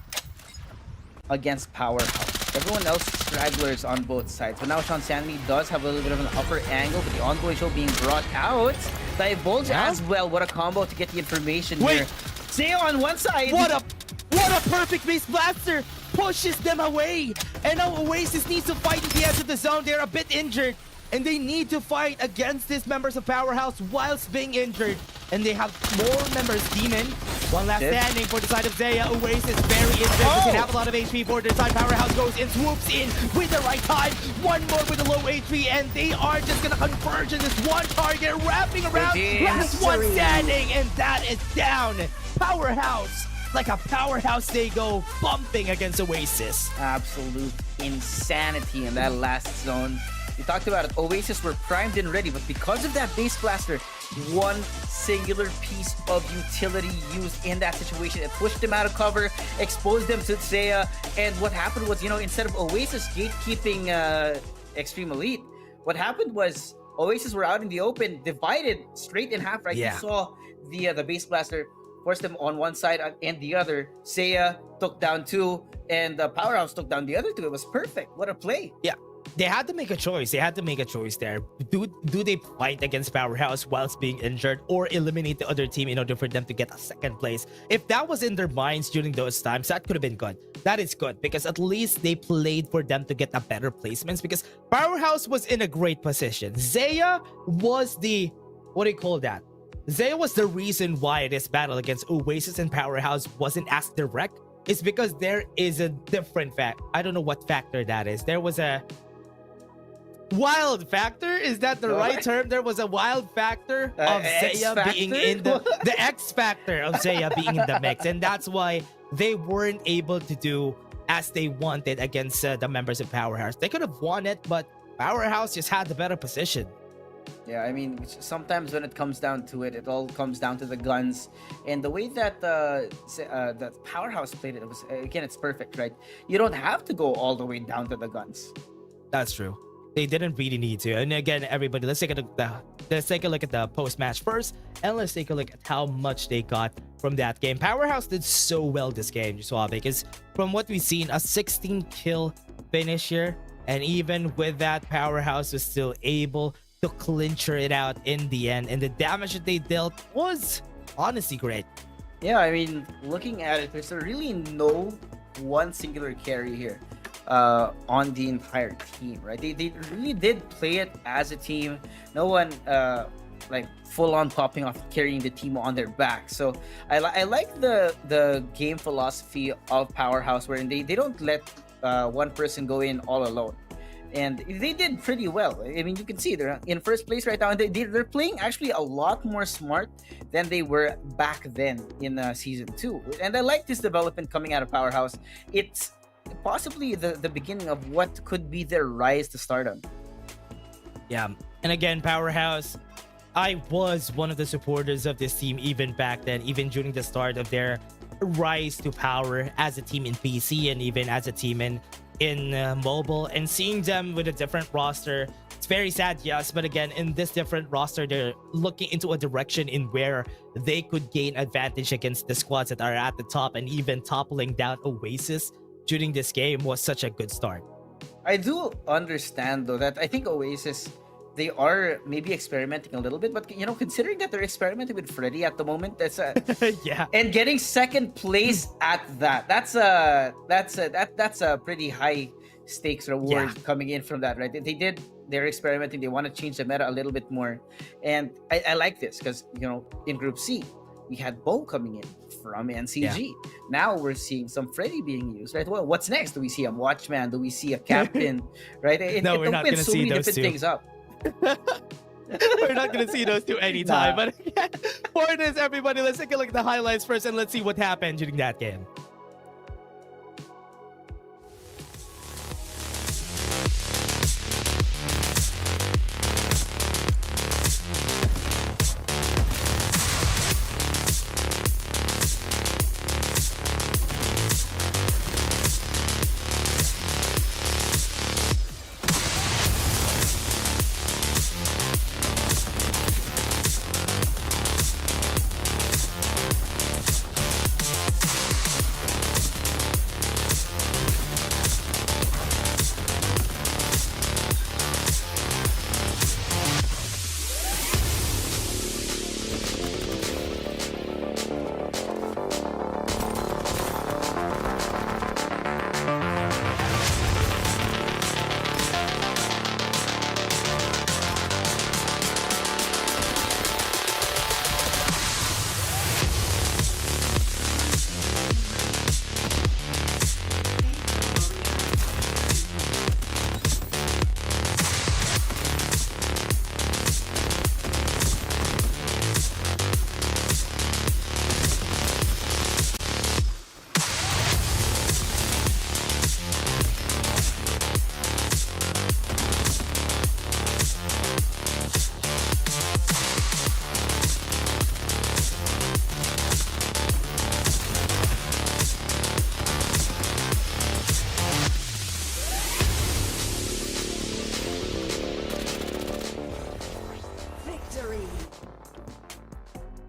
against Powerhouse. Everyone else stragglers on both sides. But now Sean Sanmi does have a little bit of an upper angle, but the ongoing show being brought out by Volge as well. What a combo to get the information here. Zeya on one side. What a perfect base blaster pushes them away. And now Oasis needs to fight at the edge of the zone. They're a bit injured. And they need to fight against these members of Powerhouse whilst being injured. And they have more members. Demon, one last standing for the side of Zeya. Oasis very injured. Doesn't have a lot of HP for their side. Powerhouse goes in, swoops in with the right time. One more with a low HP, and they are just gonna converge in this one target, wrapping around. Last one standing, and that is down. Powerhouse, like a powerhouse, they go bumping against Oasis. Absolute insanity in that last zone. We talked about it. Oasis were primed and ready, but because of that base blaster, one singular piece of utility used in that situation, it pushed them out of cover, exposed them to Zeya, and what happened was, instead of Oasis gatekeeping Extreme Elite, what happened was Oasis were out in the open, divided straight in half, right? Yeah. You saw the base blaster forced them on one side and the other. Zeya took down 2, and Powerhouse took down the other 2. It was perfect. What a play. Yeah. They had to make a choice. They had to make a choice there. Do they fight against Powerhouse whilst being injured, or eliminate the other team in order for them to get a second place? If that was in their minds during those times, that could have been good. That is good because at least they played for them to get a better placements, because Powerhouse was in a great position. Zeya was the... what do you call that? Zeya was the reason why this battle against Oasis and Powerhouse wasn't as direct. It's because there is a different fact. I don't know what factor that is. There was a... wild factor? Is that the right term? There was a wild factor of Zeya being in the X factor of Zeya being in the mix, and that's why they weren't able to do as they wanted against the members of Powerhouse. They could have won it, but Powerhouse just had the better position. Yeah, I mean, sometimes when it comes down to it, it all comes down to the guns. And the way that that Powerhouse played it was, again, it's perfect, right? You don't have to go all the way down to the guns. That's true. They didn't really need to. And again, everybody, let's take a look at the post-match first, and let's take a look at how much they got from that game. Powerhouse did so well this game, Suave, because from what we've seen, a 16-kill finish here, and even with that, Powerhouse was still able to clincher it out in the end, and the damage that they dealt was honestly great. Yeah, I mean, looking at it, there's really no one singular carry here on the entire team, right? They really did play it as a team. No one like full on popping off, carrying the team on their back. So I like the game philosophy of Powerhouse, wherein they don't let one person go in all alone. And they did pretty well. I mean, you can see they're in first place right now, and they're playing actually a lot more smart than they were back then in season 2. And I like this development coming out of Powerhouse. It's possibly the beginning of what could be their rise to stardom. Yeah, and again, Powerhouse, I was one of the supporters of this team even back then, even during the start of their rise to power as a team in PC and even as a team in mobile, and seeing them with a different roster, It's very sad, yes, but again, in this different roster, they're looking into a direction in where they could gain advantage against the squads that are at the top, and even toppling down Oasis during this game was such a good start. I do understand though that I think Oasis, they are maybe experimenting a little bit, but considering that they're experimenting with Freddy at the moment, that's yeah, and getting second place at that's a pretty high stakes reward coming in from that, right? They're experimenting. They want to change the meta a little bit more, and I like this because in Group C we had Bo coming in from NCG. Now we're seeing some Freddy being used, right? Well, what's next? Do we see a Watchman? Do we see a Captain? Right? It we're not going to so see many those different two. things up. We're not going to see those two anytime. Nah. But again, for this, everybody, let's take a look at the highlights first and let's see what happened during that game.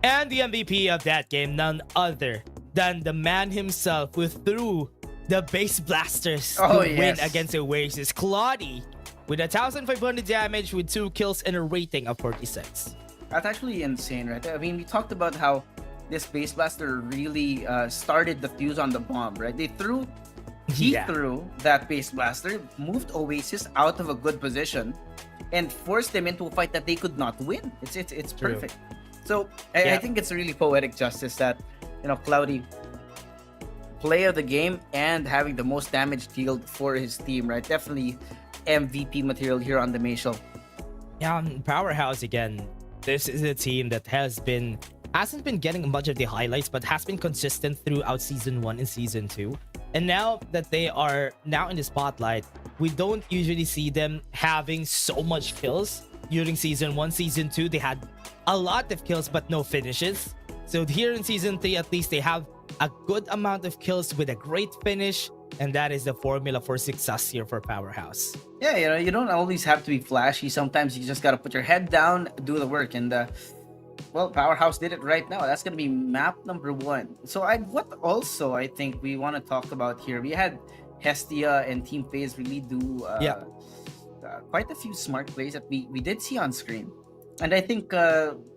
And the MVP of that game, none other than the man himself who threw the base blasters to win against Oasis, Claudia, with 1,500 damage with 2 kills and a rating of 46. That's actually insane, right? I mean, we talked about how this base blaster really started the fuse on the bomb, right? He threw that base blaster, moved Oasis out of a good position, and forced them into a fight that they could not win. It's perfect. So I think it's really poetic justice that Cloudy, player of the game and having the most damage dealt for his team, right? Definitely MVP material here on the Mayshell. Yeah, Powerhouse again. This is a team that hasn't been getting much of the highlights, but has been consistent throughout Season 1 and Season 2. And now that they are now in the spotlight, we don't usually see them having so much kills. During Season 1, Season 2, they had a lot of kills but no finishes. So here in Season 3, at least they have a good amount of kills with a great finish. And that is the formula for success here for Powerhouse. Yeah, you don't always have to be flashy. Sometimes you just got to put your head down, do the work. And Powerhouse did it right now. That's going to be map number 1. So what also I think we want to talk about here, we had Hestia and Team FaZe really do quite a few smart plays that we did see on screen. And I think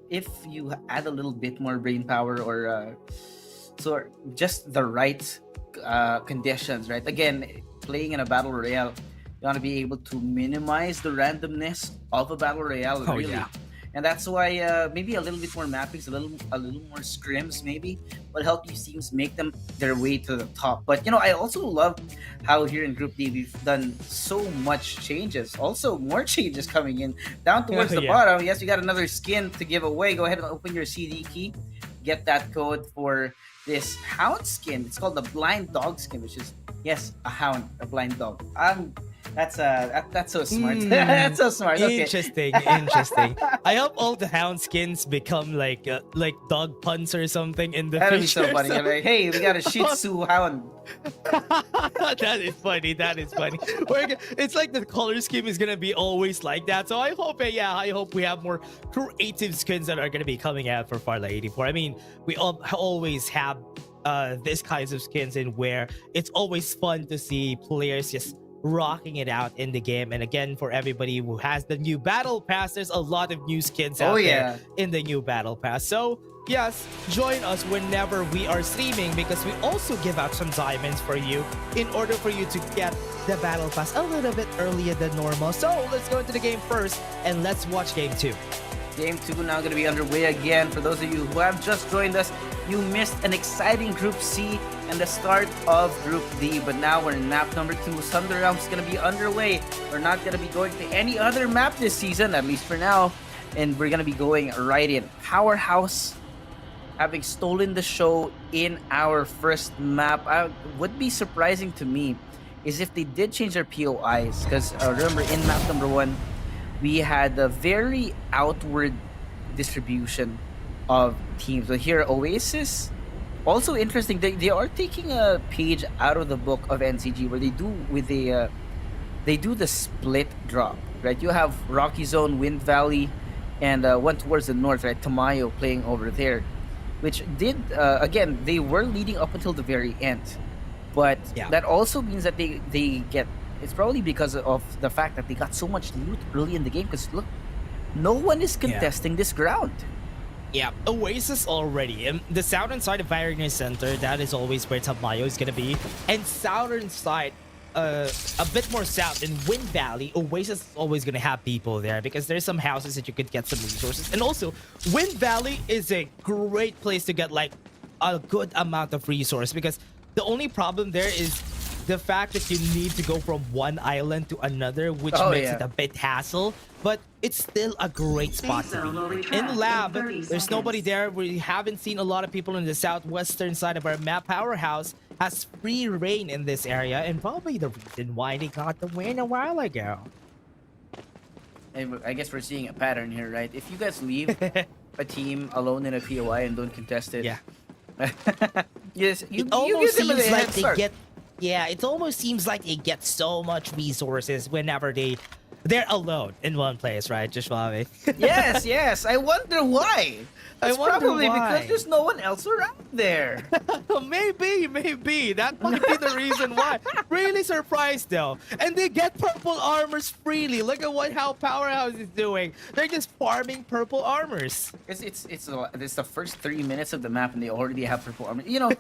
if you add a little bit more brain power or just the right conditions, right? Again, playing in a battle royale, you want to be able to minimize the randomness of a battle royale, really. And that's why maybe a little bit more mappings, a little more scrims maybe will help these teams make them their way to the top. But I also love how here in Group D we've done so much changes. Also more changes coming in down towards the bottom. Yes, we got another skin to give away. Go ahead and open your CD key. Get that code for this hound skin. It's called the blind dog skin, which is a hound, a blind dog. That's so smart. That's so smart. Okay. Interesting. I hope all the hound skins become like dog puns or something in the That'd be future. so funny. You're like, hey, we got a Shih Tzu hound. That is funny. It's like the color scheme is gonna be always like that. So I hope we have more creative skins that are gonna be coming out for Farlight 84. I mean, we always have this kinds of skins in where it's always fun to see players just rocking it out in the game. And again, for everybody who has the new battle pass, there's a lot of new skins out there in the new battle pass. So yes, join us whenever we are streaming, because we also give out some diamonds for you in order for you to get the battle pass a little bit earlier than normal. So let's go into the game first and let's watch game 2. Game 2 now going to be underway again. For those of you who have just joined us, you missed an exciting Group C and the start of Group D. But now we're in map number 2. Thunder Realms is going to be underway. We're not going to be going to any other map this season, at least for now. And we're going to be going right in. Powerhouse having stolen the show in our first map. Would be surprising to me is if they did change their POIs. Because remember, in map number 1, we had a very outward distribution of teams. But here, Oasis, also interesting. They are taking a page out of the book of NCG, where they do the split drop, right? You have Rocky Zone, Wind Valley, and one towards the north, right? Tamayo playing over there, which did again, they were leading up until the very end, but that also means that they get. It's probably because of the fact that they got so much loot early in the game. Because look, no one is contesting this ground. Yeah, Oasis already. The southern side of Pioneer Center, that is always where Tamayo is going to be. And southern side, a bit more south in Wind Valley, Oasis is always going to have people there, because there's some houses that you could get some resources. And also, Wind Valley is a great place to get like a good amount of resource, because the only problem there is the fact that you need to go from one island to another, which makes it a bit hassle, but it's still a great spot to be. In lab, there's nobody there. We haven't seen a lot of people in the southwestern side of our map. Powerhouse has free reign in this area, and probably the reason why they got the win a while ago. And I guess we're seeing a pattern here, right? If you guys leave a team alone in a POI and don't contest it, yes, you almost give them a seems head like they start. get. Yeah, it almost seems like they get so much resources whenever they're alone in one place, right, Joshua? Yes. I wonder why. It's probably because there's no one else around there. Maybe. That might be the reason why. Really surprised though. And they get purple armors freely. Look at how Powerhouse is doing. They're just farming purple armors. It's the first 3 minutes of the map and they already have purple armor. You know,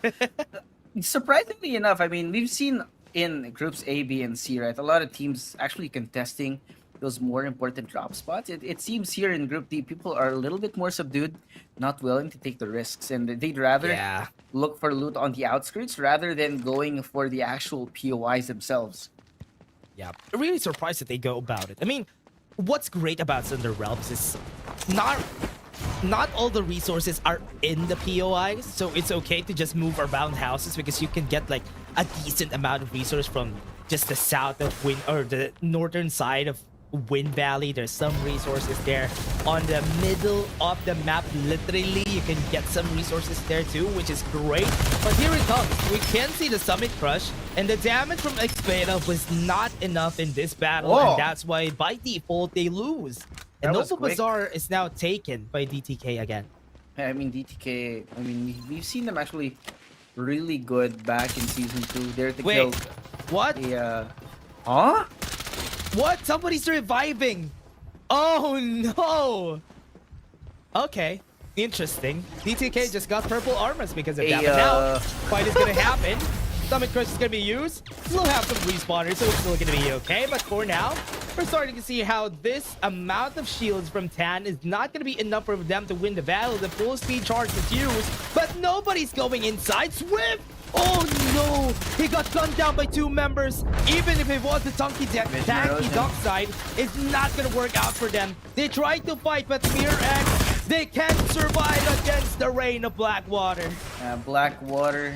surprisingly enough, I mean, we've seen in groups A, B, and C, right, a lot of teams actually contesting those more important drop spots. It seems here in Group D, people are a little bit more subdued, not willing to take the risks, and they'd rather look for loot on the outskirts rather than going for the actual POIs themselves. Yeah, really surprised that they go about it. I mean, what's great about Thunder Realms is not all the resources are in the POIs, so it's okay to just move around houses, because you can get like a decent amount of resource from just the south of Wind, or the northern side of Wind Valley. There's some resources there. On the middle of the map, literally, you can get some resources there too, which is great. But here it comes. We can see the Summit Crush, and the damage from Xpeda was not enough in this battle, and that's why by default they lose. And Nova Bazaar is now taken by DTK again. Yeah, I mean, DTK, I mean, we've seen them actually really good back in Season 2. They're to kill... What? Huh? What? Somebody's reviving! Oh no! Okay, interesting. DTK just got purple armors because of that. But now, fight is gonna happen. Summit Crush is gonna be used. We'll have some respawners, so it's still gonna be okay. But for now, we're starting to see how this amount of shields from Tan is not gonna be enough for them to win the battle. The full speed charge is used, but nobody's going inside. Swift! Oh no! He got gunned down by 2 members. Even if it was the tanky dock side, it's not gonna work out for them. They tried to fight, but Mirror X, they can't survive against the rain of Blackwater. Blackwater,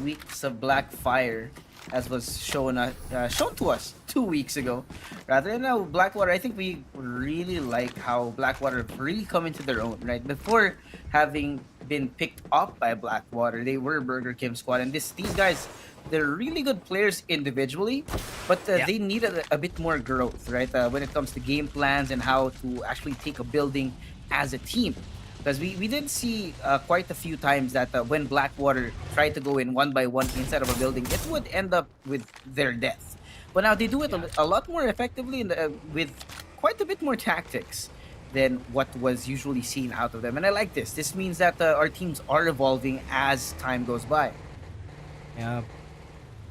weeks of black fire. as was shown to us 2 weeks ago. Rather than now, Blackwater, I think we really like how Blackwater really come into their own, right? Before having been picked up by Blackwater, they were Burger Kim squad, and these guys, they're really good players individually, but they need a bit more growth, right? When it comes to game plans and how to actually take a building as a team. Because we did see quite a few times that when Blackwater tried to go in one by one inside of a building, it would end up with their death. But now they do it a lot more effectively with quite a bit more tactics than what was usually seen out of them. And I like this. This means that our teams are evolving as time goes by. Yeah.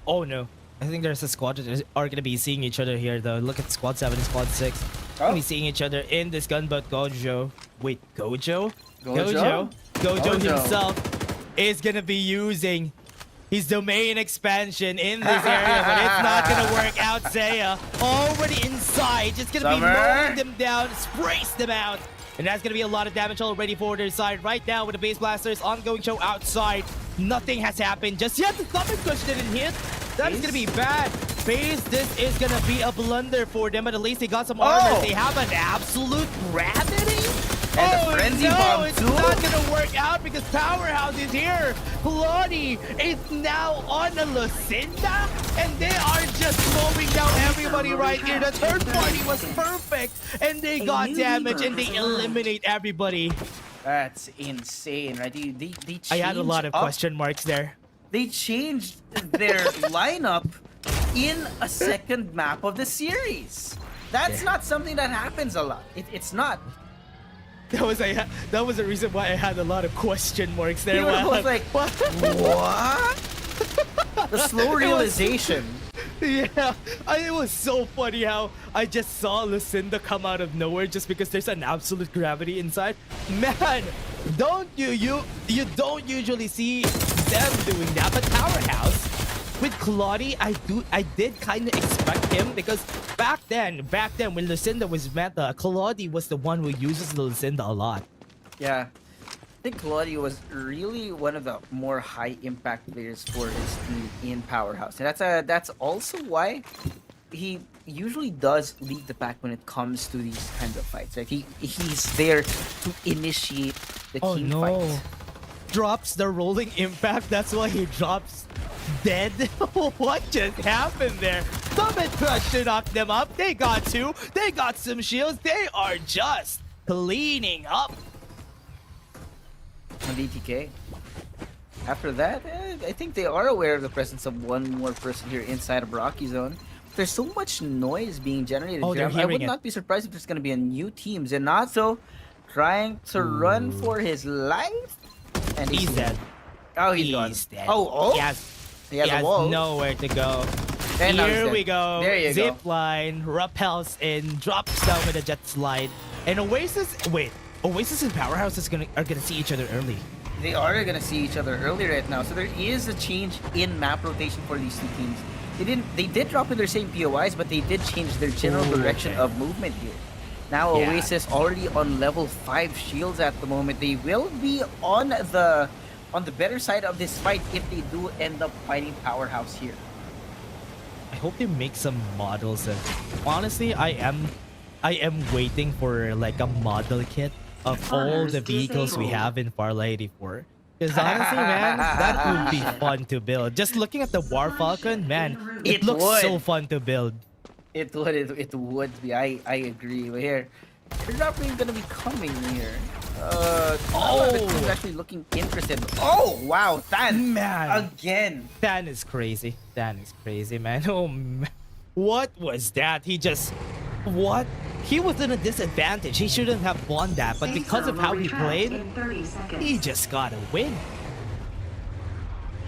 Oh no. I think there's a squad that are going to be seeing each other here though. Look at squad 7 and squad 6. Gonna be seeing each other in this gun, but Gojo. Wait, Gojo? Gojo himself is gonna be using his domain expansion in this area, but it's not gonna work out. Seiya already inside, just gonna be mowing them down, sprays them out. And that's gonna be a lot of damage already for their side. Right now with the base blasters, ongoing show outside. Nothing has happened just yet. The stomach push didn't hit. That is gonna be bad. Phase, this is gonna be a blunder for them, but at least they got some armor. They have an absolute gravity. And a frenzy bomb it's too? not gonna work out because Powerhouse is here. Claudie is now on a Lucinda, and they are just mowing down everybody right here. The third party was perfect, and they got damage, and they eliminate everybody. That's insane, right? They I had a lot of question marks there. They changed their lineup in a second map of the series. That's not something that happens a lot. It's not. That was the reason why I had a lot of question marks there. You were both like, what? The slow realization. Yeah, it was so funny how I just saw Lucinda come out of nowhere just because there's an absolute gravity inside. Man, don't you don't usually see them doing that, but Powerhouse with Claudie, I did kind of expect him because back then when Lucinda was meta, Claudie was the one who uses the Lucinda a lot. Yeah. I think Claudio was really one of the more high impact players for his team in Powerhouse. And that's also why he usually does lead the pack when it comes to these kinds of fights. Right? He's there to initiate the team fight. Drops the rolling impact, that's why he drops dead. What just happened there? Summit Crush to knock them up. They got two. They got some shields. They are just cleaning up. On DTK. After that, I think they are aware of the presence of one more person here inside of Rocky Zone. There's so much noise being generated here. I would not be surprised if there's going to be a new team. Zenato trying to run for his life. And he's dead. Oh, he's gone. Dead. Oh? He has nowhere to go. And here we go. There you go. Zip line, rappels in, drops down with a jet slide. And Oasis, Oasis and Powerhouse are gonna see each other early. They are gonna see each other early right now. So there is a change in map rotation for these two teams. They did drop in their same POIs, but they did change their general direction of movement here. Now Oasis already on level 5 shields at the moment. They will be on the better side of this fight if they do end up fighting Powerhouse here. I hope they make some models. And honestly, I am waiting for like a model kit of all the vehicles we have in Farlight 84. Because honestly, man, that would be fun to build. Just looking at the War Falcon, man, it looks so fun to build. It would be. I agree. But here, they're not really gonna be coming here. The team's actually looking interested. Oh wow, Tan, man, again. Tan is crazy. Tan is crazy, man. Oh, man. What was that? He was in a disadvantage. He shouldn't have won that, but because of how he played, he just got a win.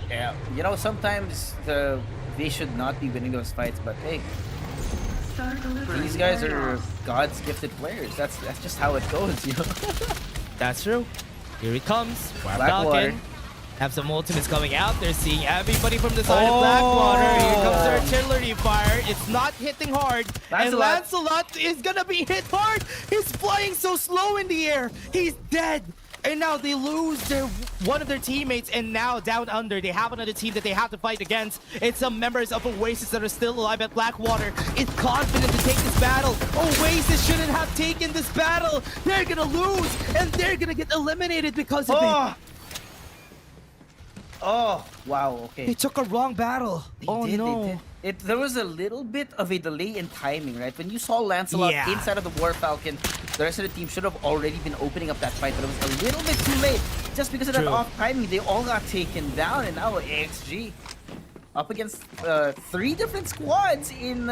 Yeah, you know, sometimes they should not be winning those fights, but hey, these guys are God's gifted players. That's just how it goes, you know. That's true. Here he comes. Blackwater. Have some ultimates coming out. They're seeing everybody from the side of Blackwater. Here comes their artillery fire. It's not hitting hard. And Lancelot is gonna be hit hard. He's flying so slow in the air. He's dead. And now they lose one of their teammates, and now down under, they have another team that they have to fight against. It's some members of Oasis that are still alive at Blackwater. It's confident to take this battle. Oasis shouldn't have taken this battle. They're gonna lose, and they're gonna get eliminated because of it. Oh, wow, okay. They took a wrong battle. They did. There was a little bit of a delay in timing, right? When you saw Lancelot inside of the War Falcon, the rest of the team should have already been opening up that fight, but it was a little bit too late. Just because of that off timing, they all got taken down, and now AXG up against 3 different squads in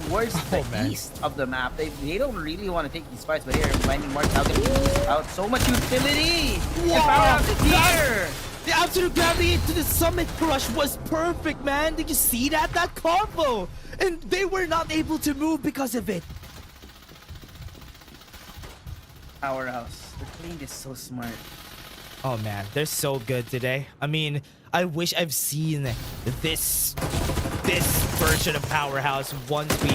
towards the east of the map. They don't really want to take these fights, but here, finding Mark out so much utility. Wow, here. The absolute gravity to the Summit Crush was perfect, man. Did you see that? That combo! And they were not able to move because of it. Powerhouse. The clean is so smart. Oh man, they're so good today. I mean, I wish I've seen this version of Powerhouse once we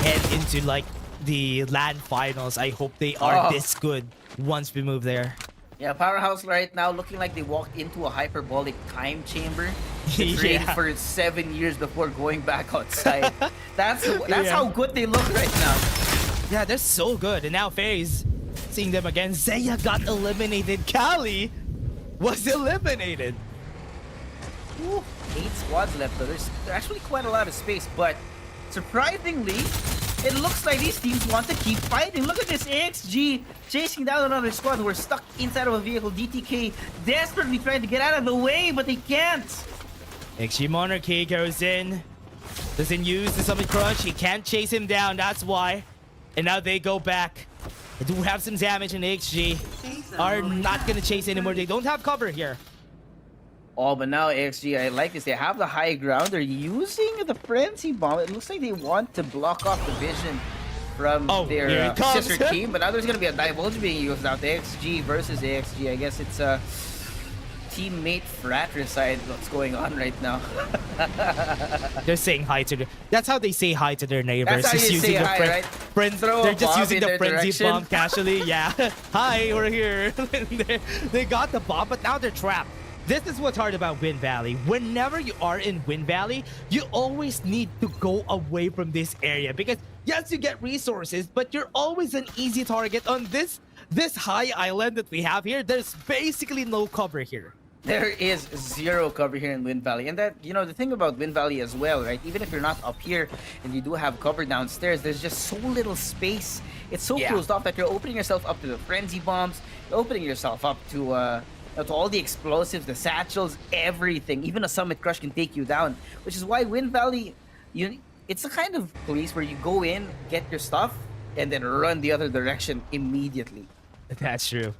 head into like the LAN finals. I hope they are this good once we move there. Yeah, Powerhouse right now looking like they walked into a hyperbolic time chamber. They trained for 7 years before going back outside. That's how good they look right now. Yeah, they're so good. And now FaZe, seeing them again. Zeya got eliminated. Kali was eliminated. Ooh, 8 squads left though. There's actually quite a lot of space, but surprisingly, it looks like these teams want to keep fighting. Look at this AXG chasing down another squad who are stuck inside of a vehicle. DTK desperately trying to get out of the way, but they can't. XG Monarchy goes in. Doesn't use the Summit Crush. He can't chase him down. That's why. And now they go back. They do have some damage, and AXG are not going to chase anymore. They don't have cover here. Oh, but now AXG, I like this. They have the high ground. They're using the Frenzy Bomb. It looks like they want to block off the vision from their sister team. But now there's going to be a Divulge being used out. AXG versus AXG. I guess it's a teammate fratricide what's going on right now. They're saying hi to that's how they say hi to their neighbors. That's how you say hi, right? They're just using the Frenzy Bomb casually. Yeah. Hi, we're here. They got the bomb, but now they're trapped. This is what's hard about Wind Valley. Whenever you are in Wind Valley, you always need to go away from this area because yes, you get resources, but you're always an easy target on this high island that we have here. There's basically no cover here. There is 0 cover here in Wind Valley. And that, you know, the thing about Wind Valley as well, right? Even if you're not up here and you do have cover downstairs, there's just so little space. It's so closed off that you're opening yourself up to the Frenzy Bombs, you're opening yourself up to all the explosives, the satchels, everything. Even a Summit Crush can take you down, which is why Wind Valley, it's the kind of place where you go in, get your stuff, and then run the other direction immediately. That's true.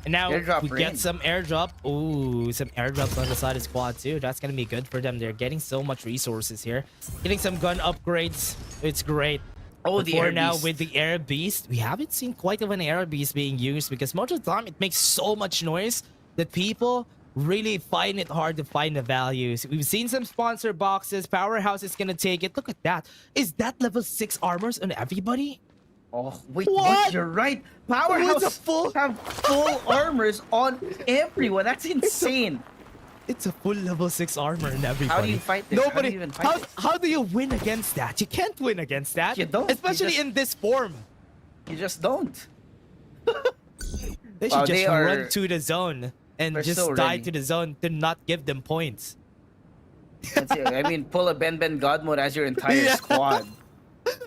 And now we get some airdrop. Ooh, some airdrops on the side of squad too. That's gonna be good for them. They're getting so much resources here. Getting some gun upgrades. It's great. Oh, but for now, with the Air Beast, we haven't seen quite of an Air Beast being used because most of the time it makes so much noise that people really find it hard to find the values. We've seen some sponsor boxes. Powerhouse is gonna take it. Look at that. Is that level 6 armors on everybody? Oh, wait, what? You're right. Powerhouse have full armors on everyone. That's insane. It's a full level 6 armor in everybody. How do you fight this? Nobody. How do you win against that? You can't win against that. You don't. Especially in this form. You just don't. They should just run to the zone and just die to the zone to not give them points. That's it. I mean, pull a Ben God mode as your entire squad.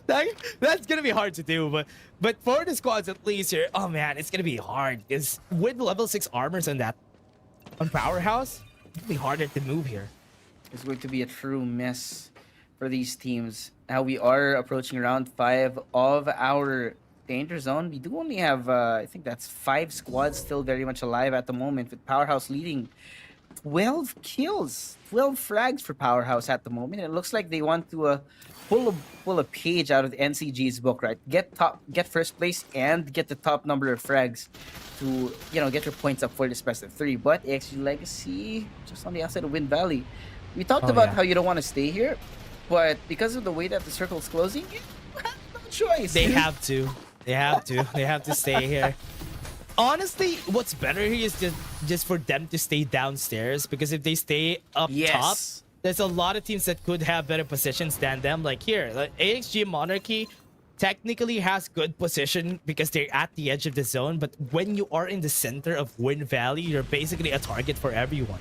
That's gonna be hard to do, but for the squads at least here, oh man, it's gonna be hard because with level 6 armors on Powerhouse, it'll be harder to move here. It's going to be a true mess for these teams. Now we are approaching round 5 of our Danger Zone. We do only have, I think that's 5 squads still very much alive at the moment, with Powerhouse leading 12 kills, 12 frags for Powerhouse at the moment. And it looks like they want to pull a page out of the NCG's book, right? Get first place and get the top number of frags to, get your points up for this best of 3. But AXG Legacy just on the outside of Wind Valley. We talked about how you don't want to stay here, but because of the way that the circle's closing, you have no choice. They have to. They have to. They have to stay here. Honestly, what's better here is just for them to stay downstairs, because if they stay up top, there's a lot of teams that could have better positions than them. Like here, like AXG Monarchy technically has good position because they're at the edge of the zone, but when you are in the center of Wind Valley, you're basically a target for everyone.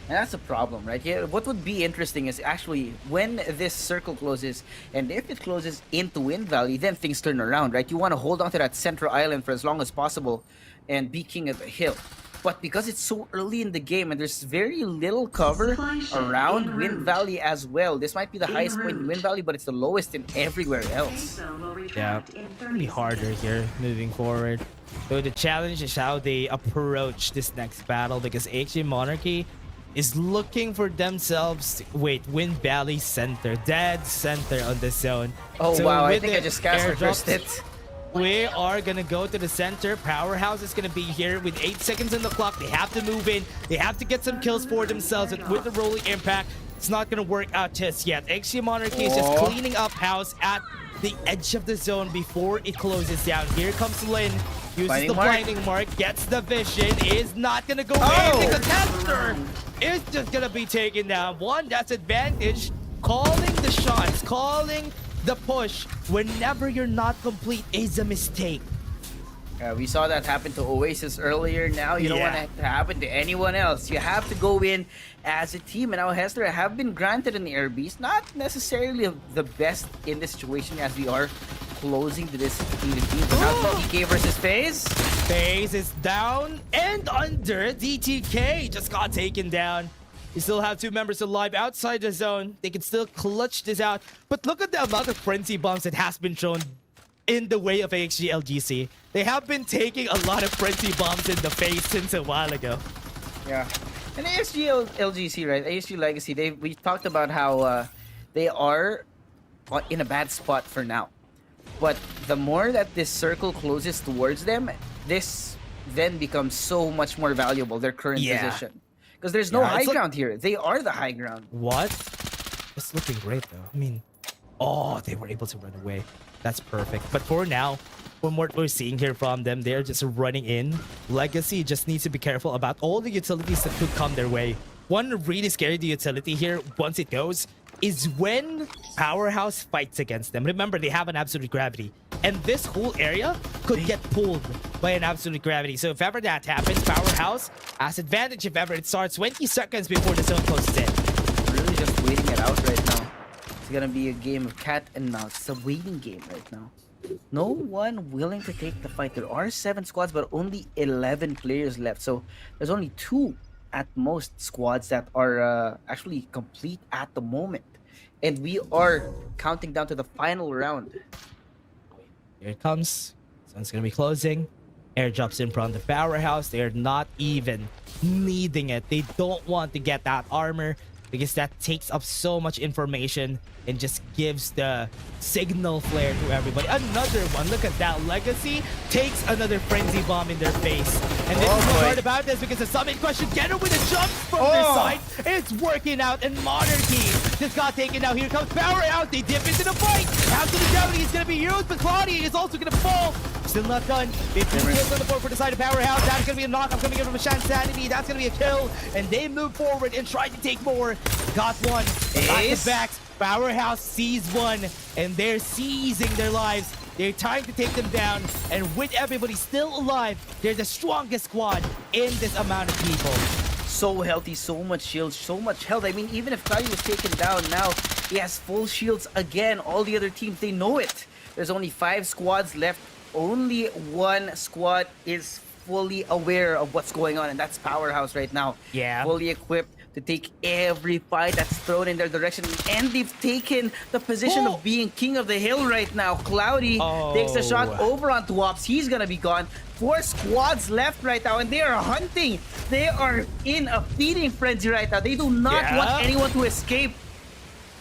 And that's a problem, right? Yeah, what would be interesting is actually when this circle closes, and if it closes into Wind Valley, then things turn around, right? You want to hold on to that central island for as long as possible and be king of the hill. But because it's so early in the game and there's very little cover around Wind Valley as well, this might be the highest point in Wind Valley, but it's the lowest in everywhere else. Yeah, it'll be harder here moving forward. So the challenge is how they approach this next battle, because AXG Monarchy is looking for themselves. Wait, Wind Valley center, dead center on the zone. Oh so wow, I think I just cast my first hit. We are gonna go to the center. Powerhouse is gonna be here with 8 seconds on the clock. They have to move in. They have to get some kills for themselves, and with the rolling impact, it's not gonna work out just yet. AXG Monarchy is just cleaning up house at the edge of the zone before it closes down. Here comes Lin. Uses the blinding mark, gets the vision, is not gonna go in. The tester is just gonna be taken down. One, that's advantage. Calling the shots, calling the push whenever you're not complete is a mistake. We saw that happen to Oasis earlier. Now you don't want it to happen to anyone else. You have to go in as a team. And now Hester have been granted an air beast. Not necessarily the best in this situation as we are closing to this PvP. But now DTK versus FaZe. FaZe is down and under. DTK just got taken down. You still have 2 members alive outside the zone. They can still clutch this out. But look at the amount of frenzy bombs that has been thrown in the way of AXG LGC. They have been taking a lot of frenzy bombs in the face since a while ago. Yeah. And AXG LGC, right? AXG Legacy, we talked about how they are in a bad spot for now. But the more that this circle closes towards them, this then becomes so much more valuable, their current position. Because there's no high ground here. They are the high ground. What? It's looking great, though. I mean, they were able to run away. That's perfect. But for now, from what we're seeing here from them, they're just running in. Legacy just needs to be careful about all the utilities that could come their way. One really scary utility here, once it goes, is when Powerhouse fights against them. Remember, they have an absolute gravity. And this whole area could get pulled by an absolute gravity. So if ever that happens, Powerhouse has advantage if ever it starts 20 seconds before the zone closes in. Really just waiting it out right now. It's gonna be a game of cat and mouse. It's a waiting game right now. No one willing to take the fight. There are 7 squads, but only 11 players left. So there's only 2 at most squads that are actually complete at the moment. And we are counting down to the final round. Here it comes. Sun's gonna be closing. Airdrops in front of the Powerhouse. They're not even needing it. They don't want to get that armor because that takes up so much information and just gives the signal flare to everybody. Another one. Look at that. Legacy takes another frenzy bomb in their face. And this is what's hard about this, because the summit question getter with a jump from their side. It's working out, and Monarchy just got taken down. Here comes Powerhouse. They dip into the fight. Absolute gravity is going to be used, but Claudia is also going to fall. Still not done. 15 kills on the board for the side of Powerhouse. That's going to be a knock. I'm going to give him a chance. Sanity. That's going to be a kill. And they move forward and try to take more. Got one. Back to backs. Powerhouse sees one, and they're seizing their lives. They're trying to take them down, and with everybody still alive, they're the strongest squad in this amount of people. So healthy, so much shields, so much health. I mean, even if Kali was taken down now, he has full shields again. All the other teams, they know it. There's only 5 squads left. Only 1 squad is fully aware of what's going on, and that's Powerhouse right now. Yeah. Fully equipped to take every fight that's thrown in their direction, and they've taken the position of being king of the hill right now. Cloudy takes a shot over on Wops. He's gonna be gone. 4 squads left right now, and they are hunting. They are in a feeding frenzy right now. They do not want anyone to escape.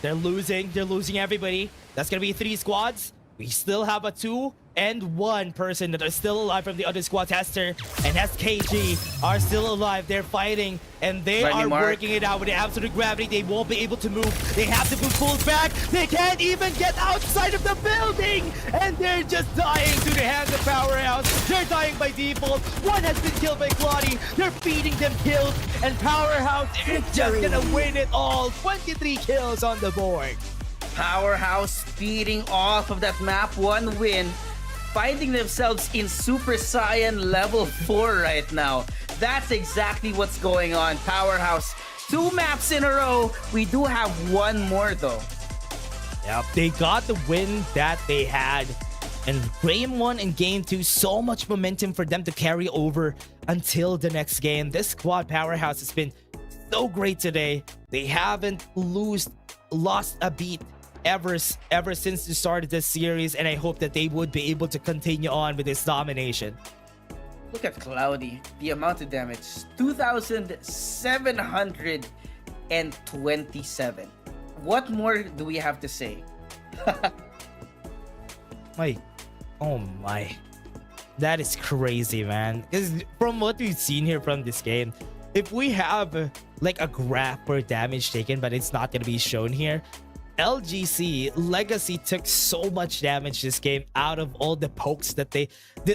They're losing everybody. That's gonna be 3 squads. We still have a 2 and one person that are still alive from the other squad. Hester and SKG are still alive. They're fighting and they Ready, are Mark. working it out with the absolute gravity. They won't be able to move. They have to move full back. They can't even get outside of the building, and they're just dying to the hands of Powerhouse. They're dying by default. One has been killed by Claudie. They're feeding them kills, and Powerhouse is just gonna win it all. 23 kills on the board. Powerhouse speeding off of that map 1 win, finding themselves in Super Saiyan level 4 right now. That's exactly what's going on. Powerhouse, 2 maps in a row. We do have 1 more though. Yep, they got the win that they had. And game 1 and game 2, so much momentum for them to carry over until the next game. This squad, Powerhouse, has been so great today. They haven't lost a beat ever since the start of this series, and I hope that they would be able to continue on with this domination. Look at Cloudy, the amount of damage, 2,727. What more do we have to say? Oh my. That is crazy, man. Because from what we've seen here from this game, if we have like a graph for damage taken, but it's not going to be shown here, LGC Legacy took so much damage this game out of all the pokes that the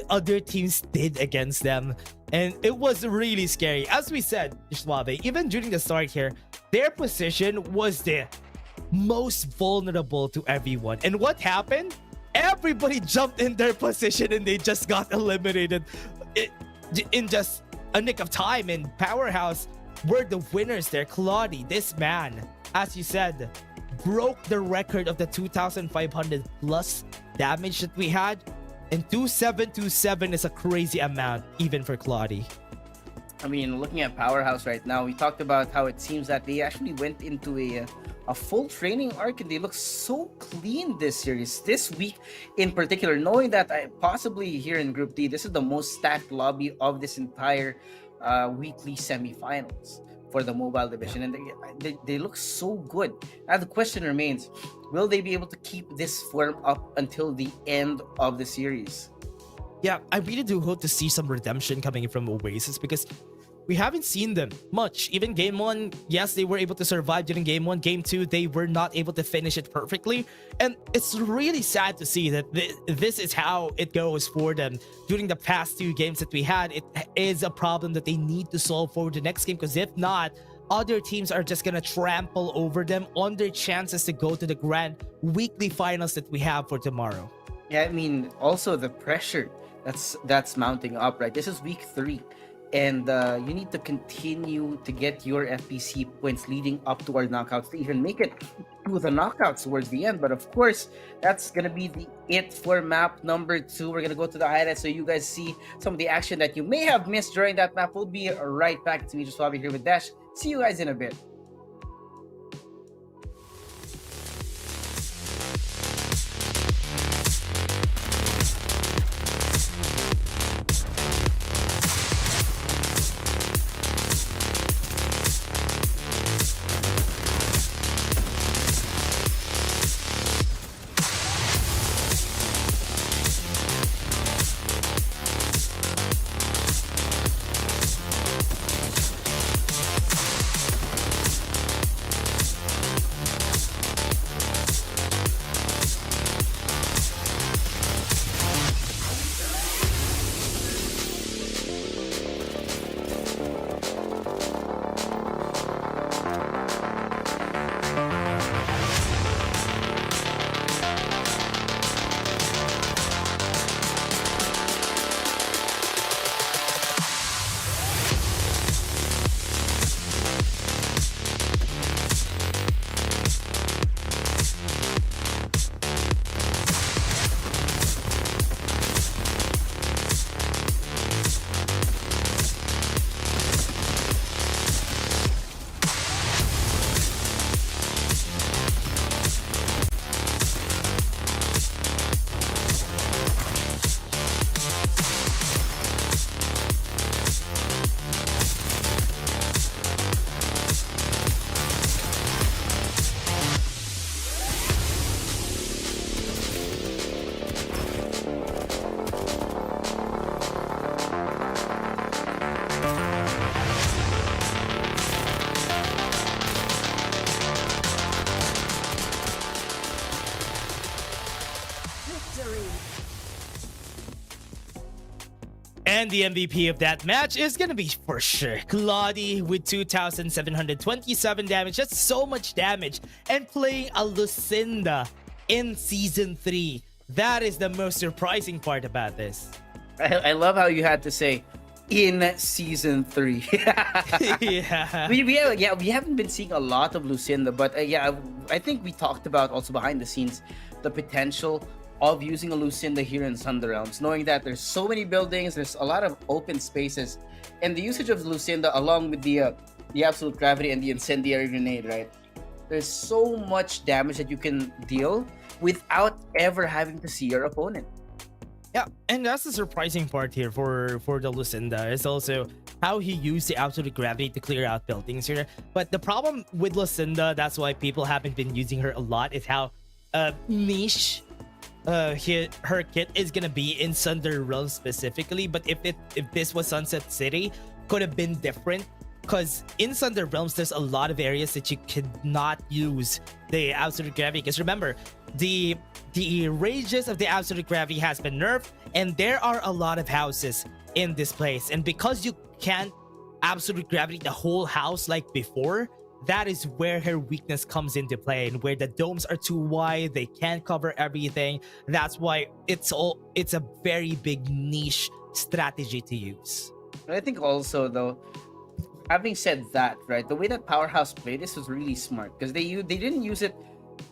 other teams did against them, and it was really scary. As we said, Suave, even during the start here, their position was the most vulnerable to everyone, and what happened? Everybody jumped in their position and they just got eliminated in just a nick of time. And Powerhouse were the winners there. Claudie, this man, as you said, broke the record of the 2,500 plus damage that we had, and 2,727 is a crazy amount even for Claudie. I mean, looking at Powerhouse right now, we talked about how it seems that they actually went into a full training arc and they look so clean this series, this week in particular, knowing that possibly here in Group D, this is the most stacked lobby of this entire weekly semifinals for the mobile division, and they look so good. Now the question remains, will they be able to keep this form up until the end of the series? Yeah, I really do hope to see some redemption coming from Oasis, because we haven't seen them much. Even game 1, yes, they were able to survive during game 1. Game 2, they were not able to finish it perfectly. And it's really sad to see that this is how it goes for them. During the past 2 games that we had, it is a problem that they need to solve for the next game, because if not, other teams are just gonna trample over them on their chances to go to the grand weekly finals that we have for tomorrow. Yeah, I mean, also the pressure that's mounting up, right? This is week 3. And you need to continue to get your FPC points leading up to our knockouts to even make it to the knockouts towards the end. But of course, that's going to be it for map number 2. We're going to go to the highlights so you guys see some of the action that you may have missed during that map. We'll be right back. It's me, Suave, here with Dash. See you guys in a bit. And the MVP of that match is gonna be for sure Claudie with 2,727 damage. That's so much damage. And playing a Lucinda in Season 3. That is the most surprising part about this. I love how you had to say in Season 3. Yeah. We haven't been seeing a lot of Lucinda, but I think we talked about also behind the scenes the potential of using a Lucinda here in Thunder Realms, knowing that there's so many buildings, there's a lot of open spaces, and the usage of Lucinda along with the absolute gravity and the incendiary grenade, right? There's so much damage that you can deal without ever having to see your opponent. Yeah, and that's the surprising part here for the Lucinda is also how he used the absolute gravity to clear out buildings here. But the problem with Lucinda, that's why people haven't been using her a lot, is how niche her kit is gonna be in Thunder Realms specifically. But if this was Sunset City, could have been different, because in Thunder Realms there's a lot of areas that you could not use the absolute gravity, because remember the rages of the absolute gravity has been nerfed, and there are a lot of houses in this place, and because you can't absolute gravity the whole house like before, that is where her weakness comes into play, and where the domes are too wide, they can't cover everything. That's why it's a very big niche strategy to use. I think also though, having said that, right, the way that Powerhouse played this was really smart, because they didn't use it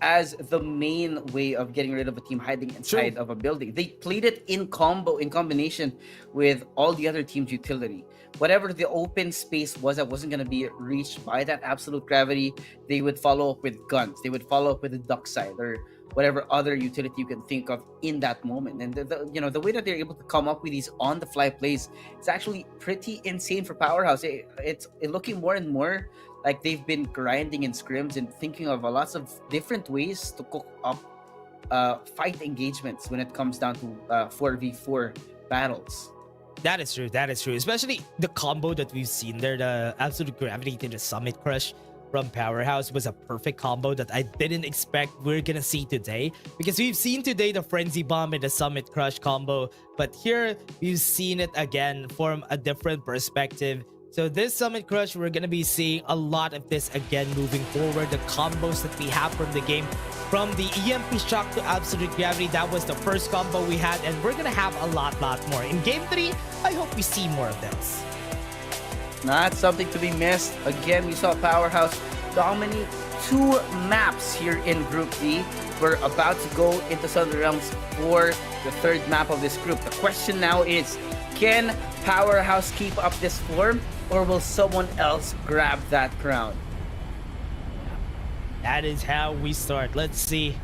as the main way of getting rid of a team hiding inside of a building. They played it in combination with all the other team's utility. Whatever the open space was that wasn't going to be reached by that absolute gravity, they would follow up with guns. They would follow up with the duck side or whatever other utility you can think of in that moment. And the way that they're able to come up with these on-the-fly plays, it's actually pretty insane for Powerhouse. It's looking more and more like they've been grinding in scrims and thinking of lots of different ways to cook up fight engagements when it comes down to 4v4 battles. That is true. Especially the combo that we've seen there, the absolute gravity to the Summit Crush from Powerhouse was a perfect combo that I didn't expect we're gonna see today, because we've seen today the Frenzy Bomb and the Summit Crush combo, but here we've seen it again from a different perspective. So this Summit Crush, we're gonna be seeing a lot of this again moving forward. The combos that we have from the game, from the EMP Shock to Absolute Gravity, that was the first combo we had, and we're gonna have a lot more. In Game 3, I hope we see more of this. Not something to be missed. Again, we saw Powerhouse dominate 2 maps here in Group B. We're about to go into Thunder Realms for the 3rd map of this group. The question now is, can Powerhouse keep up this form, or will someone else grab that crown? That is how we start. Let's see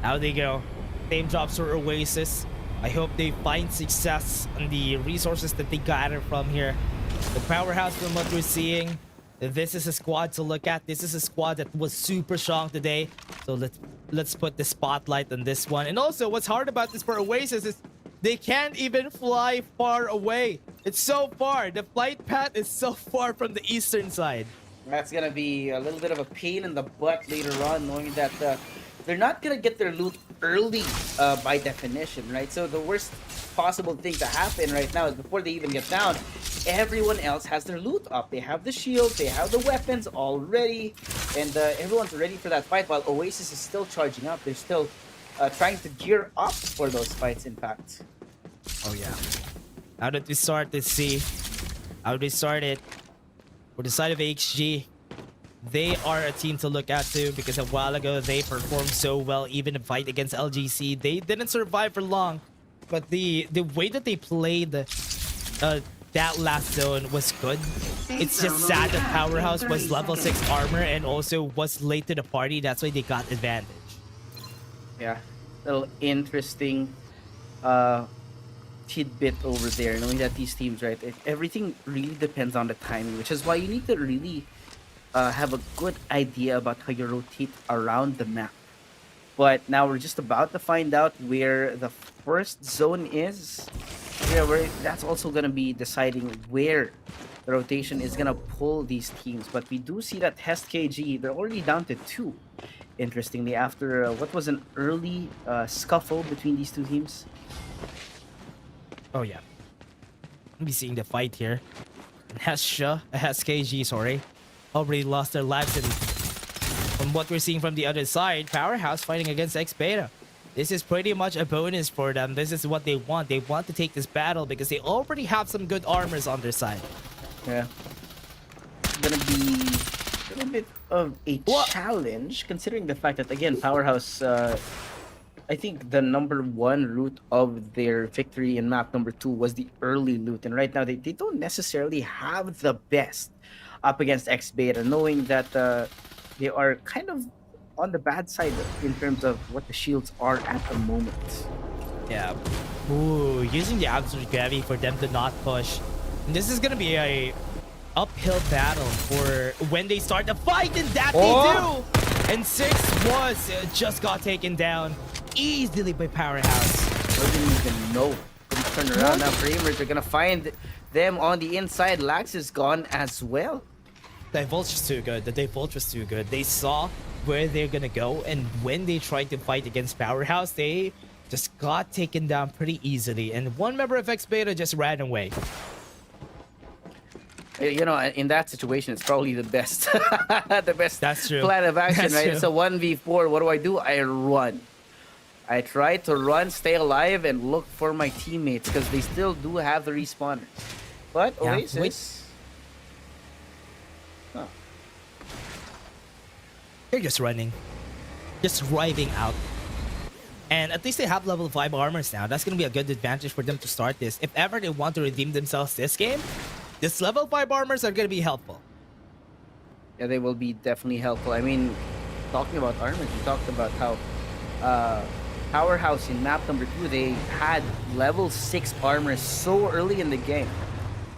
how they go. Same drops for Oasis. I hope they find success on the resources that they gather from here. The Powerhouse, from what we're seeing, this is a squad to look at. This is a squad that was super strong today. So let's put the spotlight on this one. And also, what's hard about this for Oasis is they can't even fly far away. It's so far. The flight path is so far from the eastern side. That's gonna be a little bit of a pain in the butt later on, knowing that they're not gonna get their loot early by definition, right? So the worst possible thing to happen right now is before they even get down, everyone else has their loot up. They have the shields, they have the weapons all ready, and everyone's ready for that fight, while Oasis is still charging up. They're still trying to gear up for those fights, in fact. Oh yeah. How did we start? Let's see. How did we start it? For the side of HG, they are a team to look at too, because a while ago they performed so well, even in fight against LGC. They didn't survive for long, but the way that they played that last zone was good. It's just sad that Powerhouse was level 6 armor and also was late to the party. That's why they got advantage. Yeah, little interesting tidbit over there, knowing that these teams, right, everything really depends on the timing, which is why you need to really have a good idea about how you rotate around the map. But now we're just about to find out where the first zone is. Yeah, that's also gonna be deciding where the rotation is gonna pull these teams. But we do see that Hest KG, they're already down to 2. Interestingly, after what was an early scuffle between these two teams. Oh yeah. be seeing the fight here. SKG, sorry, already lost their lives, and from what we're seeing from the other side, Powerhouse fighting against X-Beta. This is pretty much a bonus for them. This is what they want. They want to take this battle because they already have some good armors on their side. Yeah. It's gonna be a little bit of a challenge, considering the fact that, again, Powerhouse, I think the #1 route of their victory in map #2 was the early loot. And right now, they don't necessarily have the best up against X-Beta, knowing that they are kind of on the bad side in terms of what the shields are at the moment. Yeah. Ooh, using the absolute gravity for them to not push. And this is gonna be a uphill battle for when they start the fight, and that they do. And 6 was just got taken down easily by Powerhouse. Doesn't even know. Gonna turn around now. Framers are gonna find them on the inside. Lax is gone as well. The Divulge was too good. The Divulge was too good. They saw where they're gonna go, and when they tried to fight against Powerhouse, they just got taken down pretty easily, and one member of X-Beta just ran away. You know, in that situation, it's probably the best the best That's true. plan of action. That's right? true. It's a 1v4. What do? I run. I try to run, stay alive, and look for my teammates because they still do have the respawners. But Yeah, Oasis... Oh. They're just running. Just driving out. And at least they have level 5 armors now. That's going to be a good advantage for them to start this. If ever they want to redeem themselves this game, this level 5 armors are going to be helpful. Yeah, they will be definitely helpful. I mean, talking about armors, we talked about how Powerhouse in map #2, they had level 6 armor so early in the game.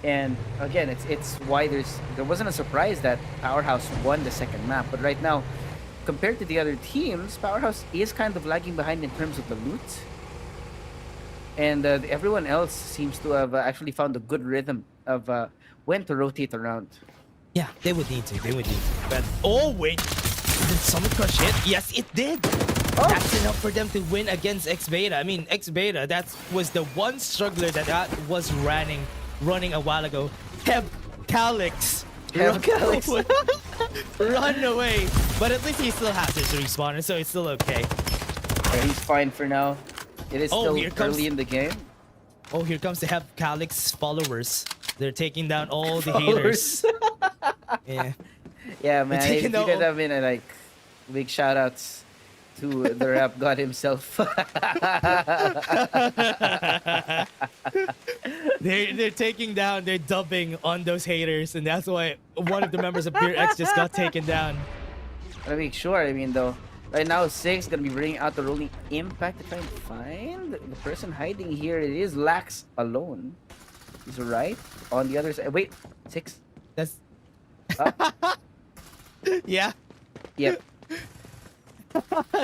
And again, it's why there wasn't a surprise that Powerhouse won the second map. But right now, compared to the other teams, Powerhouse is kind of lagging behind in terms of the loot. And everyone else seems to have actually found a good rhythm of when to rotate around. Yeah, they would need to. They would need to. But, oh, wait. Did Summit Crush hit? Yes, it did. Oh. That's enough for them to win against X-Beta. I mean, X-Beta, that was the one struggler that was running a while ago. Calyx. Calyx. Run away. But at least he still has his respawner, so it's still okay. Yeah, he's fine for now. It is still early in the game. Oh, here comes the Calyx followers. They're taking down all the haters. Yeah. Yeah, man. If you could have been like big shout outs to the rap god himself. They're taking down, they're dubbing on those haters, and that's why one of the members of Pure X just got taken down. Gotta make sure, I mean, though, right now 6 gonna be bringing out the rolling impact to try and find the person hiding here. It is Lax alone. He's right on the other side. Wait, 6. That's yeah. Yep.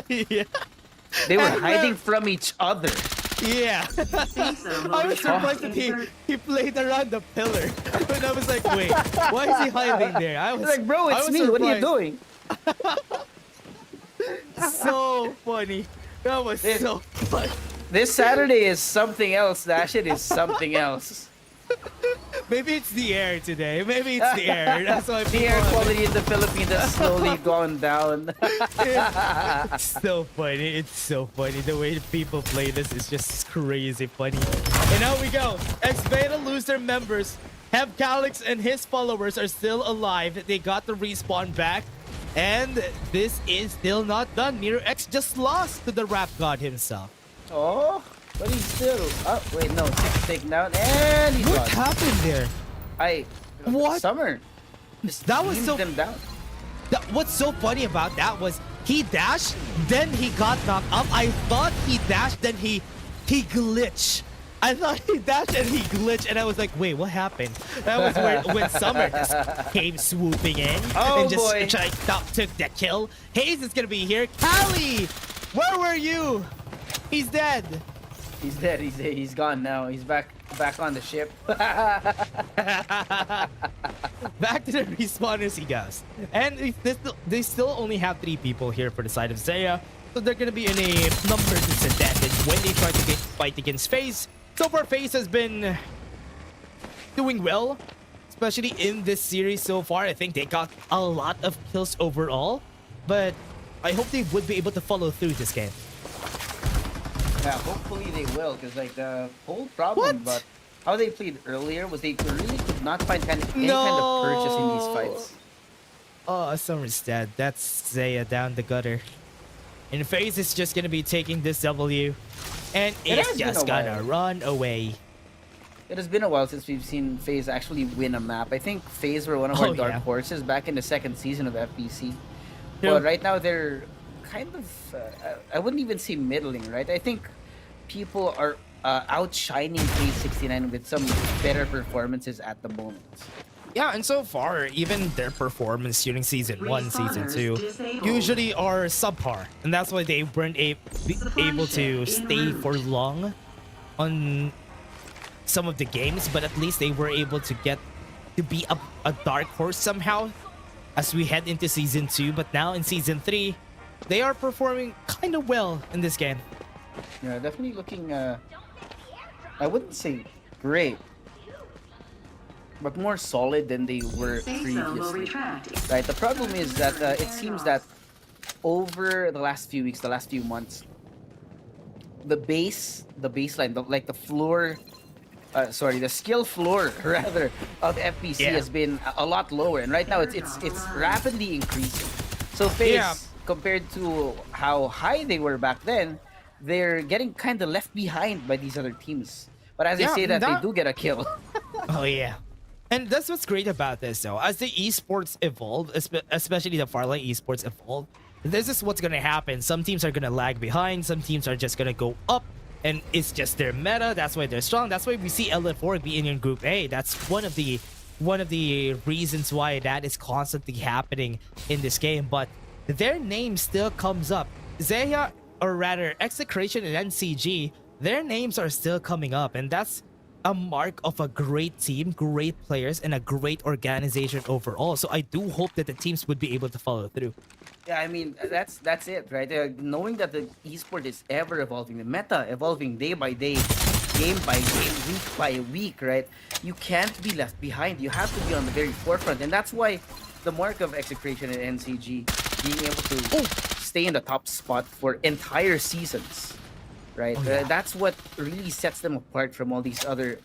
Yeah. They were hiding from each other. Yeah. I was surprised that he played around the pillar. And I was like, wait, why is he hiding there? I was like, bro, it's me. Surprised. What are you doing? So funny. That was so funny. This Saturday is something else. That shit is something else. Maybe it's the air today. Maybe it's the air. That's why the air quality in the Philippines has slowly gone down. It's so funny. It's so funny. The way people play this is just crazy funny. And now we go. X-Beta lose their members. Have Calyx and his followers are still alive. They got the respawn back. And this is still not done. Nero X just lost to the rap god himself. Oh, but he's still... Oh, wait, no. 6 taken down, and he's What happened there? What? Summer. That was so... them down. What's so funny about that was he dashed, then he got knocked up. I thought he dashed, then he glitched. I thought he dashed and he glitched, and I was like, wait, what happened? That was when Summer just came swooping in and just took that kill. Hayes is gonna be here. Callie, where were you? He's dead. He's dead. He's gone now. He's back on the ship. Back to the respawners he goes. And they still only have 3 people here for the side of Zaya, so they're gonna be in a number disadvantage when they try to fight against FaZe. So far, FaZe has been doing well, especially in this series so far. I think they got a lot of kills overall, but I hope they would be able to follow through this game. Yeah, hopefully they will, because like the whole problem about how they played earlier was they really could not find any kind of purchase in these fights. Oh, Summer's dead. That's Zaya down the gutter. And FaZe is just gonna be taking this W, and it's just gonna run away. It has been a while since we've seen FaZe actually win a map. I think FaZe were one of our dark horses back in the second season of FPC. But right now they're kind of, I wouldn't even say middling, right? I think people are outshining FaZe 69 with some better performances at the moment. Yeah, and so far, even their performance during Season 1, Season 2 usually are subpar. And that's why they weren't able to stay for long on some of the games, but at least they were able to get to be a dark horse somehow as we head into Season 2. But now in Season 3, they are performing kind of well in this game. Yeah, definitely looking, I wouldn't say great, but more solid than they were previously. Right. The problem is that it seems that over the last few weeks, the last few months, the baseline, like the floor, the skill floor rather of FPC has been a lot lower, and right now it's rapidly increasing. So FaZe, compared to how high they were back then, they're getting kind of left behind by these other teams. But as I say that, they do get a kill. Oh yeah. And that's what's great about this, though. As the esports evolve, especially the Farlight esports evolve, this is what's going to happen. Some teams are going to lag behind. Some teams are just going to go up. And it's just their meta. That's why they're strong. That's why we see LF4 being in Group A. That's one of the reasons why that is constantly happening in this game. But their name still comes up. Zaya, or rather, Execration and NCG, their names are still coming up. And that's a mark of a great team, great players, and a great organization overall. So I do hope that the teams would be able to follow through. Yeah, I mean, that's it, right? Knowing that the esport is ever evolving, the meta evolving day by day, game by game, week by week, right? You can't be left behind. You have to be on the very forefront. And that's why the mark of Execration and NCG being able to stay in the top spot for entire seasons. Right, that's what really sets them apart from all these other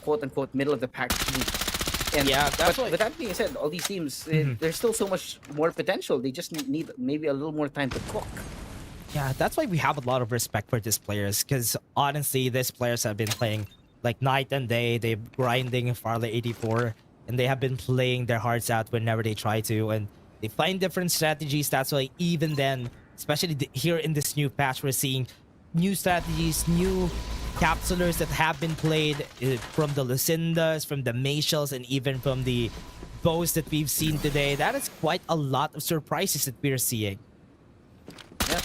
quote-unquote middle-of-the-pack teams. And but that being said, all these teams, there's still so much more potential. They just need maybe a little more time to cook. Yeah, that's why we have a lot of respect for these players. Because honestly, these players have been playing like night and day. They're grinding in Farlight 84, and they have been playing their hearts out whenever they try to. And they find different strategies. That's why even then, especially here in this new patch, we're seeing new strategies, new capsulers that have been played from the Lucindas, from the Mayshels, and even from the bows that we've seen today. That is quite a lot of surprises that we're seeing. Yeah,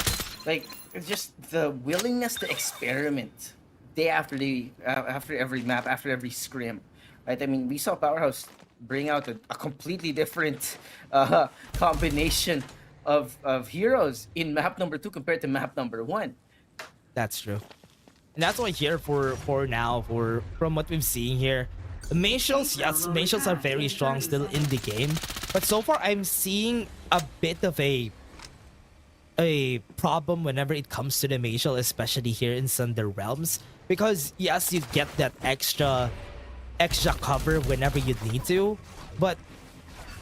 like it's just the willingness to experiment day after day, after every map, after every scrim. Right? I mean, we saw Powerhouse bring out a completely different combination of heroes in map number 2 compared to map number 1. That's true. And that's why here from what we've seen here, the Mayshels, yes, Mayshels are very strong still in the game. But so far, I'm seeing a bit of a problem whenever it comes to the Mayshel, especially here in Thunder Realms. Because yes, you get that extra cover whenever you need to, but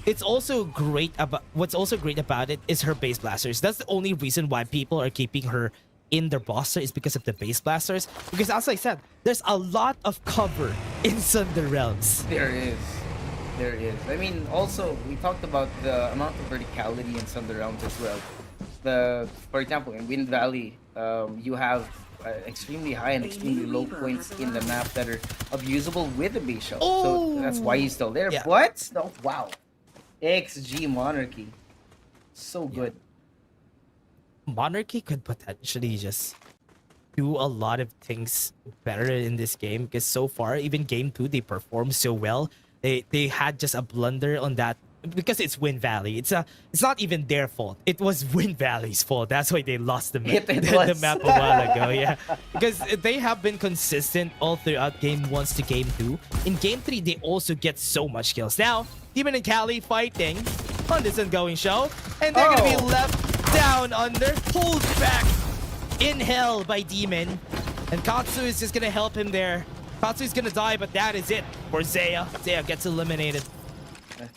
it's also great about what's also great about it is her base blasters. That's the only reason why people are keeping her in their roster is because of the base blasters. Because as I said, there's a lot of cover in Thunder Realms. There is. I mean, also we talked about the amount of verticality in Thunder Realms as well. For example, in Wind Valley, you have extremely high and extremely low points in the map that are abusable with the base shell. So that's why he's still there. What? No, wow. XG Monarchy. So good. Monarchy could potentially just do a lot of things better in this game, because so far, even game 2, they performed so well. They had just a blunder on that because it's Wind Valley. It's not even their fault. It was Wind Valley's fault. That's why they lost the map a while ago. Yeah, because they have been consistent all throughout game 1 to game 2. In game 3, they also get so much kills. Now, Demon and Cali fighting on this ongoing show, and they're gonna be left down under, pulled back in hell by Demon, and Katsu is just gonna help him there. Katsu is gonna die, but that is it for Zaya. Zaya gets eliminated.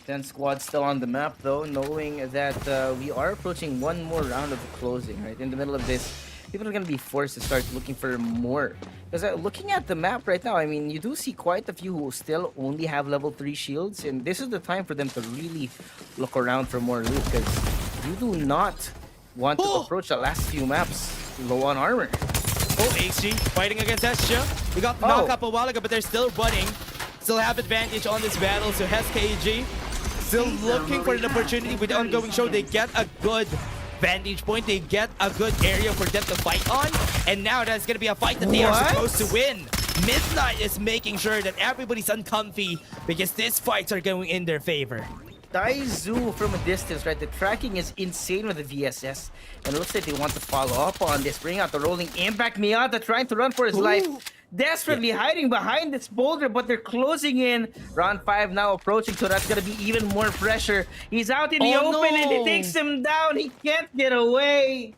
10 squads still on the map though, knowing that we are approaching one more round of the closing, right? In the middle of this, people are going to be forced to start looking for more. Because looking at the map right now, I mean, you do see quite a few who still only have level 3 shields, and this is the time for them to really look around for more loot, because you do not want to approach the last few maps low on armor. HG fighting against Escha. We got the knock up a while ago, but they're still running. Still have advantage on this battle, so KG still looking for an opportunity with the ongoing show. They get a good vantage point, they get a good area for them to fight on, and now that's gonna be a fight that they are supposed to win. Midnight is making sure that everybody's uncomfy because these fights are going in their favor. Daizu from a distance, right? The tracking is insane with the VSS, and it looks like they want to follow up on this. Bring out the rolling impact. Miata trying to run for his life. Desperately hiding behind this boulder, but they're closing in. Round 5 now approaching, so that's gonna be even more pressure. He's out in the open and it takes him down. He can't get away.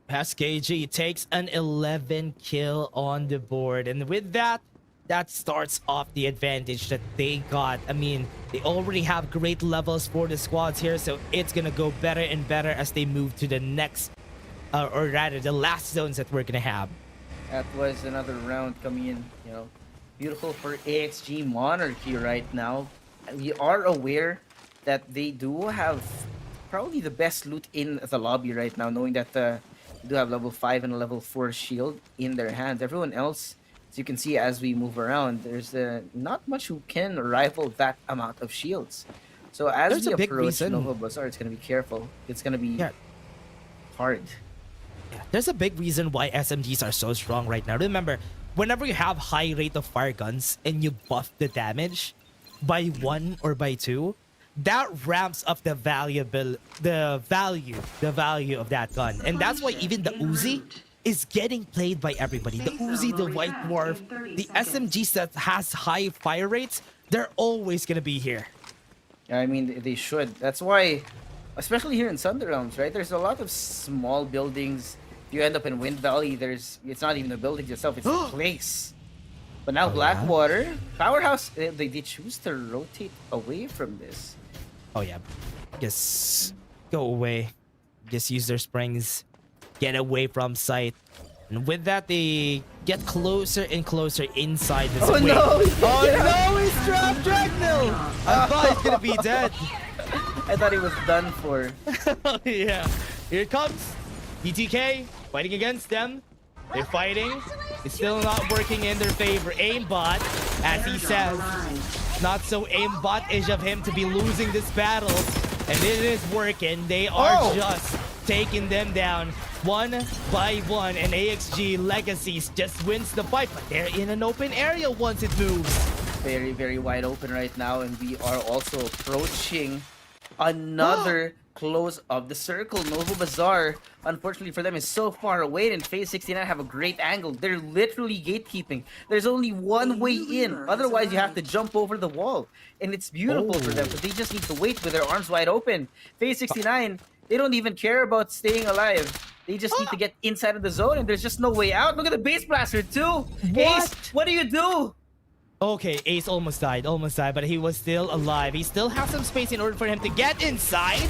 KG takes an 11 kill on the board, and with that, that starts off the advantage that they got. I mean, they already have great levels for the squads here, so it's gonna go better and better as they move to the next, or rather, the last zones that we're gonna have. That was another round coming in, you know, beautiful for AXG Monarchy right now. We are aware that they do have probably the best loot in the lobby right now, knowing that they do have level 5 and a level 4 shield in their hands. Everyone else, as you can see as we move around, there's not much who can rival that amount of shields. So as we approach Nova Bazaar, it's going to be careful. It's going to be hard. There's a big reason why SMGs are so strong right now. Remember, whenever you have high rate of fire guns and you buff the damage by 1 or by 2, that ramps up the value of that gun. And that's why even the Uzi is getting played by everybody. The Uzi, the White Dwarf, the SMGs that has high fire rates, they're always gonna be here. I mean, they should. That's why, especially here in Sunderlands, right? There's a lot of small buildings. You end up in Wind Valley, it's not even the buildings itself, it's the place. But now Blackwater, Powerhouse, they choose to rotate away from this. Oh yeah, just go away. Just use their springs, get away from sight. And with that, they get closer and closer inside this wing. No! He's trapped, Dragnil! I thought he's gonna be dead. I thought he was done for. Yeah, here it comes. DTK fighting against them. They're fighting. It's still not working in their favor. Aimbot, as he says, not so aimbot-ish of him to be losing this battle. And it is working. They are just taking them down one by one. And AXG Legacies just wins the fight. But they're in an open area once it moves. Very, very wide open right now. And we are also approaching another close of the circle. Nova Bazaar, unfortunately for them, is so far away, and Phase 69 have a great angle. They're literally gatekeeping. There's only one way in, otherwise you have to jump over the wall, and it's beautiful for them, but they just need to wait with their arms wide open. Phase 69, they don't even care about staying alive. They just need to get inside of the zone, and there's just no way out. Look at the base blaster too. Ace, what do you do? Okay, Ace almost died, but he was still alive. He still has some space in order for him to get inside.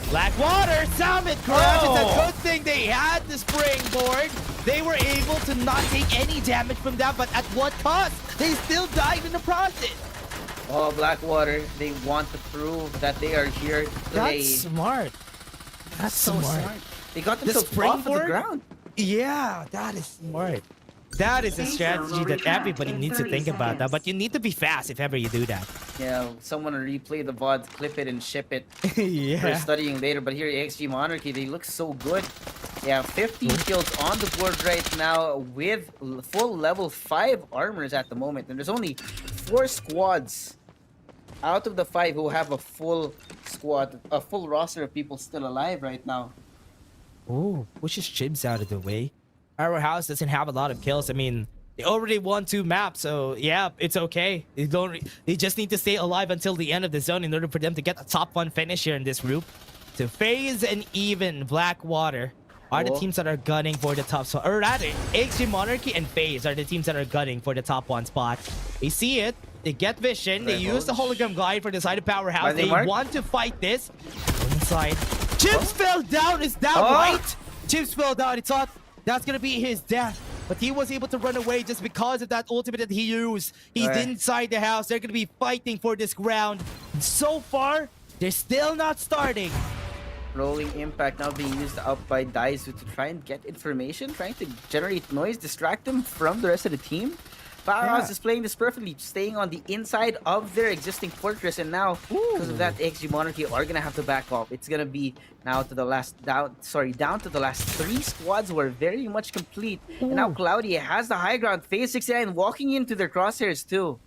Blackwater, Summit Crash. It's a good thing they had the springboard. They were able to not take any damage from that, but at what cost? They still died in the process. Oh, Blackwater, they want to prove that they are here to play. That's smart. That's so smart. They got themselves off of the ground. Yeah, that is smart. That is a strategy that everybody needs to think about that, but you need to be fast if ever you do that. Yeah, someone will replay the VOD, clip it, and ship it for studying later. But here, AXG Monarchy, they look so good. They have 15 kills on the board right now with full level 5 armors at the moment. And there's only 4 squads out of the 5 who have a full squad, a full roster of people still alive right now. Oh, pushes Chibs out of the way. Powerhouse doesn't have a lot of kills. I mean, they already won 2 maps, so yeah, it's okay. They just need to stay alive until the end of the zone in order for them to get a top 1 finish here in this group. So FaZe and even Blackwater are the teams that are gunning for the top spot. Or rather, XG Monarchy and FaZe are the teams that are gunning for the top 1 spot. They see it. They get vision. They use the hologram glide for the side of Powerhouse. They want to fight this. Inside. Chips fell down. Is that right? Chips fell down. He thought that's going to be his death. But he was able to run away just because of that ultimate that he used. He's inside the house. They're going to be fighting for this ground. So far, they're still not starting. Rolling impact now being used up by Daizu to try and get information, trying to generate noise, distract them from the rest of the team. Powerhouse is playing this perfectly, staying on the inside of their existing fortress, and now because of that, XG Monarchy are gonna have to back off. It's gonna be now to the last down to the last 3 squads who are very much complete. And now Cloudy has the high ground. FaZe 69 walking into their crosshairs too.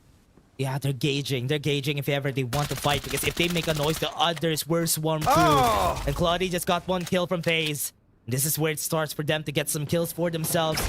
Yeah, they're gauging. They're gauging if ever they want to fight, because if they make a noise, the others will swarm through. And Claudia just got 1 kill from FaZe. This is where it starts for them to get some kills for themselves.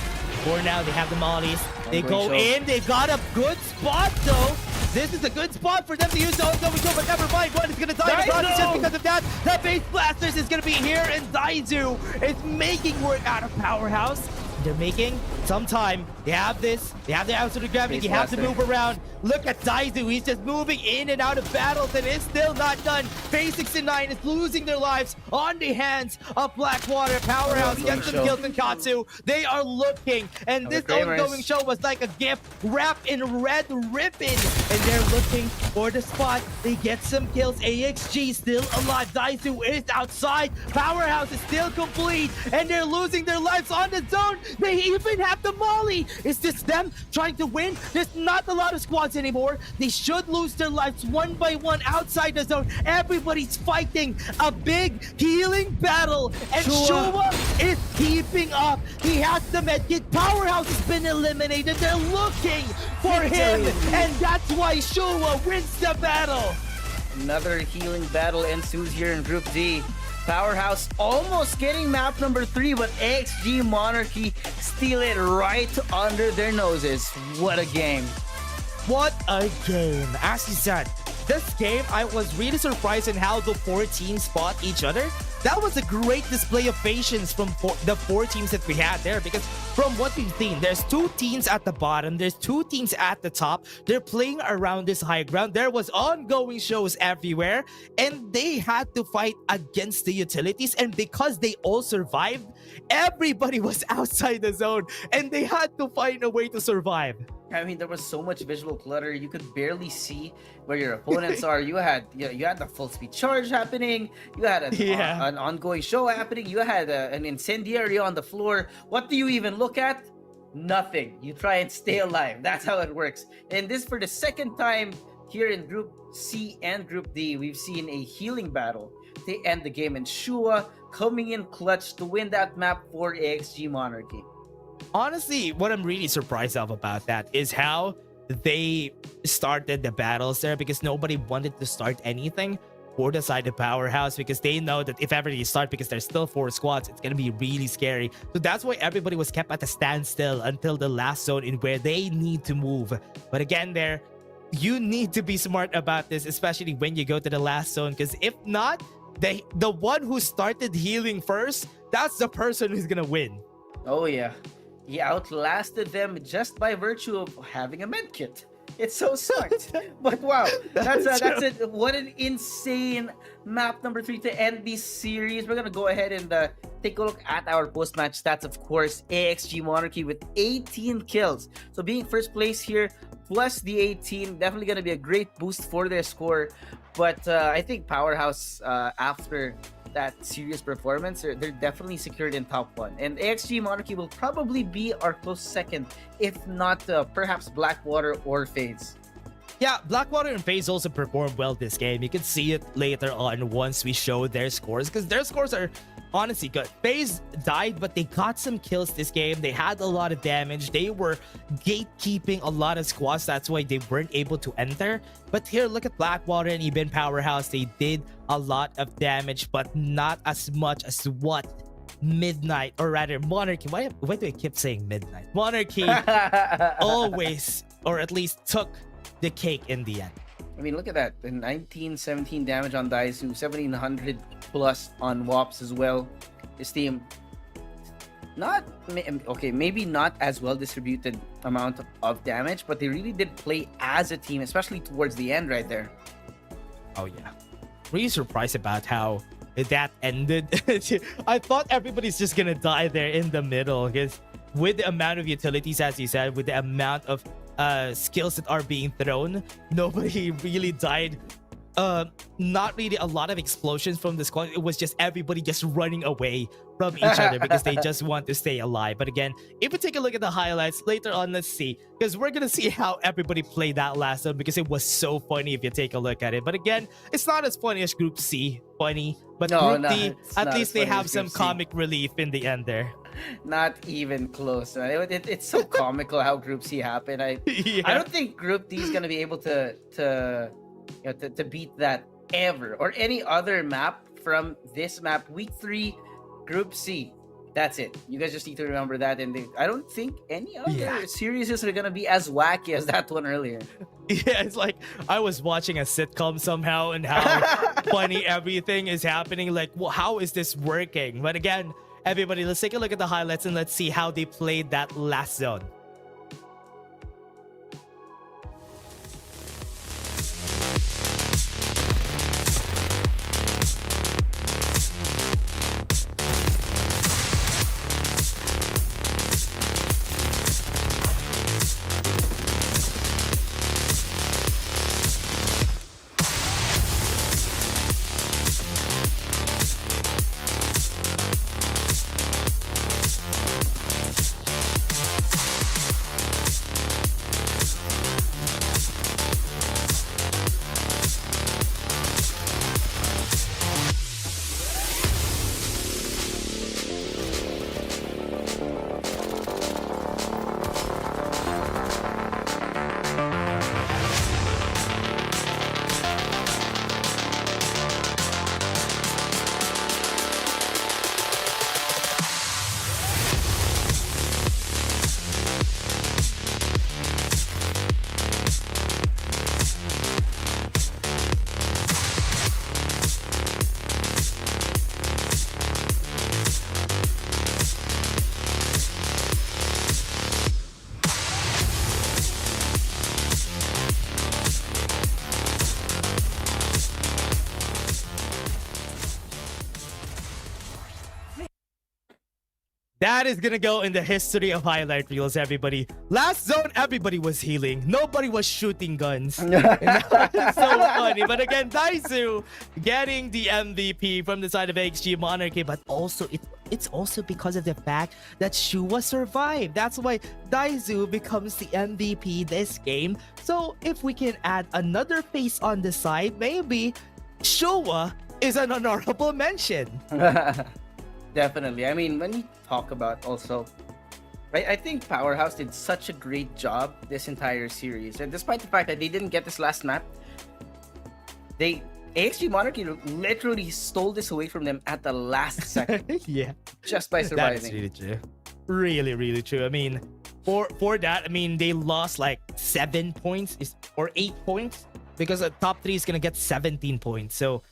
For now, they have the mollies. They go in. They got a good spot, though. This is a good spot for them to use the ongoing show, but never mind. One is going to die in the process just because of that. The base blasters is going to be here, and Daizu is making work out of Powerhouse. They're making some time. They have this. They have the absolute gravity. You have to move around. Look at Daizu. He's just moving in and out of battles, and it's still not done. FaZe 69 is losing their lives on the hands of Blackwater. Powerhouse gets some kills in Katsu. They are looking, and this ongoing show was like a gift wrapped in red ribbon. And they're looking for the spot. They get some kills. AXG still alive. Daizu is outside. Powerhouse is still complete, and they're losing their lives on the zone. They even have the molly. Is this them trying to win? There's not a lot of squads anymore. They should lose their lives one by one outside the zone. Everybody's fighting a big healing battle, and Shua is keeping up. He has the medkit. Powerhouse has been eliminated. They're looking for him, and that's why Shua wins the battle. Another healing battle ensues here in Group D. Powerhouse almost getting map number 3, but XG Monarchy steal it right under their noses. What a game. What a game. As you said, this game, I was really surprised in how the 4 teams fought each other. That was a great display of patience from the 4 teams that we had there, because from what we've seen, there's 2 teams at the bottom, there's 2 teams at the top. They're playing around this high ground. There was ongoing shows everywhere, and they had to fight against the utilities, and because they all survived, everybody was outside the zone, and they had to find a way to survive. I mean, there was so much visual clutter. You could barely see where your opponents are. You had the full speed charge happening. You had an ongoing show happening. You had an incendiary on the floor. What do you even look at? Nothing. You try and stay alive. That's how it works. And this, for the second time here in Group C and Group D, we've seen a healing battle. They end the game, and Shua coming in clutch to win that map for AXG Monarchy. Honestly, what I'm really surprised of about that is how they started the battles there, because nobody wanted to start anything for the side of Powerhouse, because they know that if ever they start, because there's still 4 squads, it's gonna be really scary. So that's why everybody was kept at a standstill until the last zone in where they need to move. But again, there, you need to be smart about this, especially when you go to the last zone, because if not, the one who started healing first, that's the person who's gonna win. Oh yeah. He outlasted them just by virtue of having a medkit. It's so smart. But wow, that's it. What an insane map number 3 to end this series. We're gonna go ahead and take a look at our post-match stats. Of course, AXG Monarchy with 18 kills. So being first place here, plus the 18, definitely gonna be a great boost for their score. But I think Powerhouse, after that serious performance, they're definitely secured in top 1, and AXG Monarchy will probably be our close second, if not perhaps Blackwater or FaZe. Yeah, Blackwater and FaZe also performed well this game. You can see it later on once we show their scores, because their scores are honestly good. FaZe died, but they got some kills this game. They had a lot of damage. They were gatekeeping a lot of squads. That's why they weren't able to enter. But here, look at Blackwater and even Powerhouse. They did a lot of damage, but not as much as what Midnight, or rather Monarchy. Why do I keep saying Midnight? Monarchy always, or at least took the cake in the end. I mean, look at that. The 1917 damage on Daisu, 1700 plus on Wops as well. This team, maybe not as well distributed amount of damage, but they really did play as a team, especially towards the end right there. Oh yeah. Really surprised about how that ended. I thought everybody's just gonna die there in the middle, because with the amount of utilities, as you said, with the amount of skills that are being thrown, nobody really died. Not really a lot of explosions from the squad. It was just everybody just running away from each other because they just want to stay alive. But again, if we take a look at the highlights later on, let's see, because we're gonna see how everybody played that last zone, because it was so funny if you take a look at it. But again, it's not as funny as Group C funny, but Group D, at least they have some comic relief in the end there. Not even close. It's so comical how Group C happened. I don't think Group D is gonna be able to beat that ever, or any other map from this map. Week 3, Group C. That's it. You guys just need to remember that. And I don't think any other series are gonna be as wacky as that one earlier. Yeah, it's like I was watching a sitcom somehow, and how funny everything is happening. Like, well, how is this working? But again, everybody, let's take a look at the highlights and let's see how they played that last zone. That is gonna go in the history of highlight reels, everybody. Last zone, everybody was healing. Nobody was shooting guns. And that was so funny. But again, Daisu getting the MVP from the side of XG Monarchy, but also it's also because of the fact that Shua survived. That's why Daisu becomes the MVP this game. So if we can add another face on the side, maybe Shua is an honorable mention. Definitely. I mean, when you talk about also, right, I think Powerhouse did such a great job this entire series. And despite the fact that they didn't get this last map, AXG Monarchy literally stole this away from them at the last second. Yeah. Just by surviving. That's really true. Really, really true. I mean, for that, I mean, they lost like 7 points or 8 points, because the top 3 is going to get 17 points. So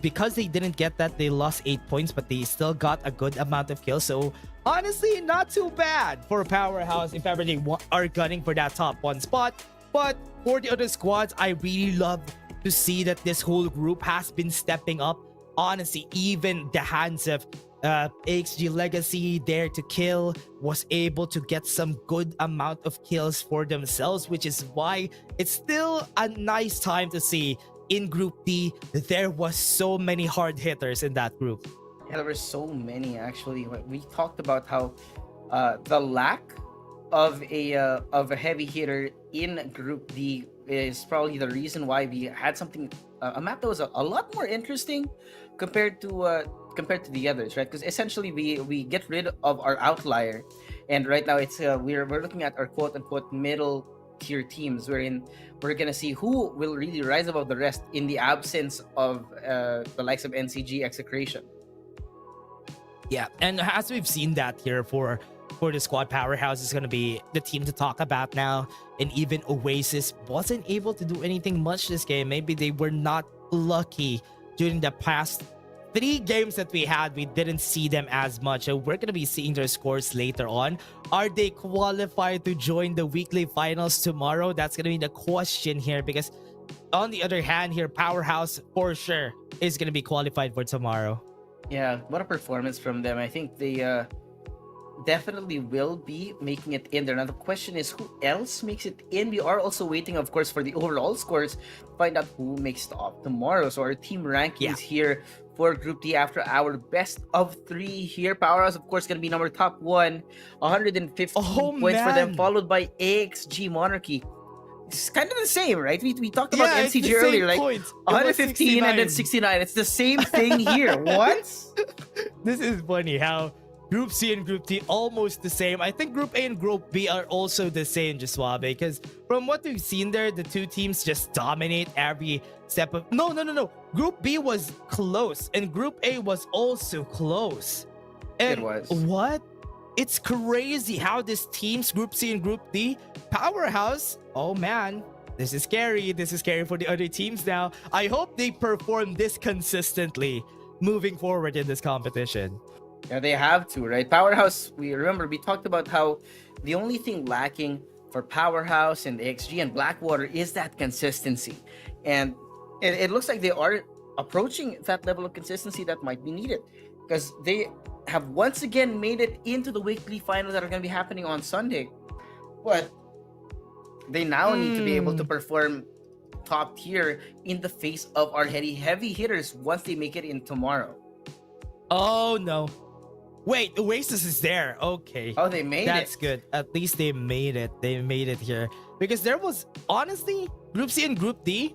because they didn't get that, they lost 8 points, but they still got a good amount of kills. So honestly, not too bad for Powerhouse if ever they are gunning for that top 1 spot. But for the other squads, I really love to see that this whole group has been stepping up. Honestly, even the hands of AXG Legacy, Dare to Kill, was able to get some good amount of kills for themselves, which is why it's still a nice time to see in Group D. There was so many hard hitters in that group. Yeah, there were so many actually. We talked about how the lack of a heavy hitter in Group D is probably the reason why we had something a map that was a lot more interesting compared to the others, right? Because essentially we get rid of our outlier, and right now it's we're looking at our quote unquote middle tier teams, wherein we're gonna see who will really rise above the rest in the absence of the likes of NCG Execration. Yeah, and as we've seen that here for the squad, Powerhouse is going to be the team to talk about now. And even Oasis wasn't able to do anything much this game. Maybe they were not lucky during the past 3 games that we had. We didn't see them as much. So we're going to be seeing their scores later on. Are they qualified to join the weekly finals tomorrow? That's going to be the question here, because on the other hand here, Powerhouse for sure is going to be qualified for tomorrow. Yeah, what a performance from them. I think they definitely will be making it in there. Now the question is, who else makes it in? We are also waiting, of course, for the overall scores to find out who makes it off tomorrow. So our team rankings here for Group D after our best of 3 here. Powerhouse, of course, going to be number top 1, 115 points for them, followed by AXG Monarchy. It's kind of the same, right? We talked about NCG earlier, like points. 115 and then 69. It's the same thing here. What? This is funny how Group C and Group D almost the same. I think Group A and Group B are also the same, Jaswabe, because from what we've seen there, the 2 teams just dominate every step of... No. Group B was close, and Group A was also close. And it was. What? It's crazy how these teams, Group C and Group D, Powerhouse, oh man, this is scary. This is scary for the other teams now. I hope they perform this consistently moving forward in this competition. Yeah, they have to, right? Powerhouse, we talked about how the only thing lacking for Powerhouse and AXG and Blackwater is that consistency. And it looks like they are approaching that level of consistency that might be needed, because they have once again made it into the weekly finals that are going to be happening on Sunday. But they now need to be able to perform top tier in the face of our heavy hitters once they make it in tomorrow. Oh no. Wait, Oasis is there. Okay. Oh, they made it. That's good. At least they made it. They made it here. Because there was, honestly, Group C and Group D,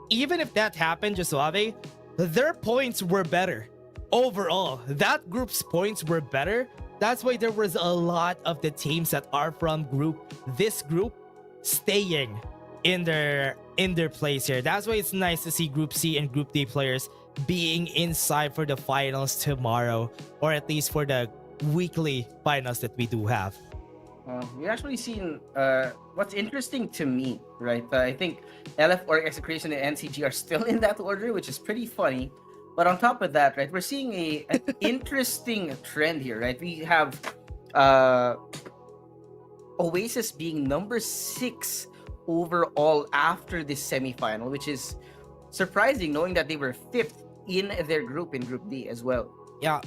even if that happened, Jasuave, their points were better. Overall, that group's points were better. That's why there was a lot of the teams that are from this group staying in their place here. That's why it's nice to see Group C and Group D players being inside for the finals tomorrow, or at least for the weekly finals that we do have. We've actually seen what's interesting to me, right? I think LF or Execration and NCG are still in that order, which is pretty funny. But on top of that, right, we're seeing an interesting trend here, right? We have Oasis being number 6 overall after this semifinal, which is surprising, knowing that they were 5th in their group in Group D as well. Yeah.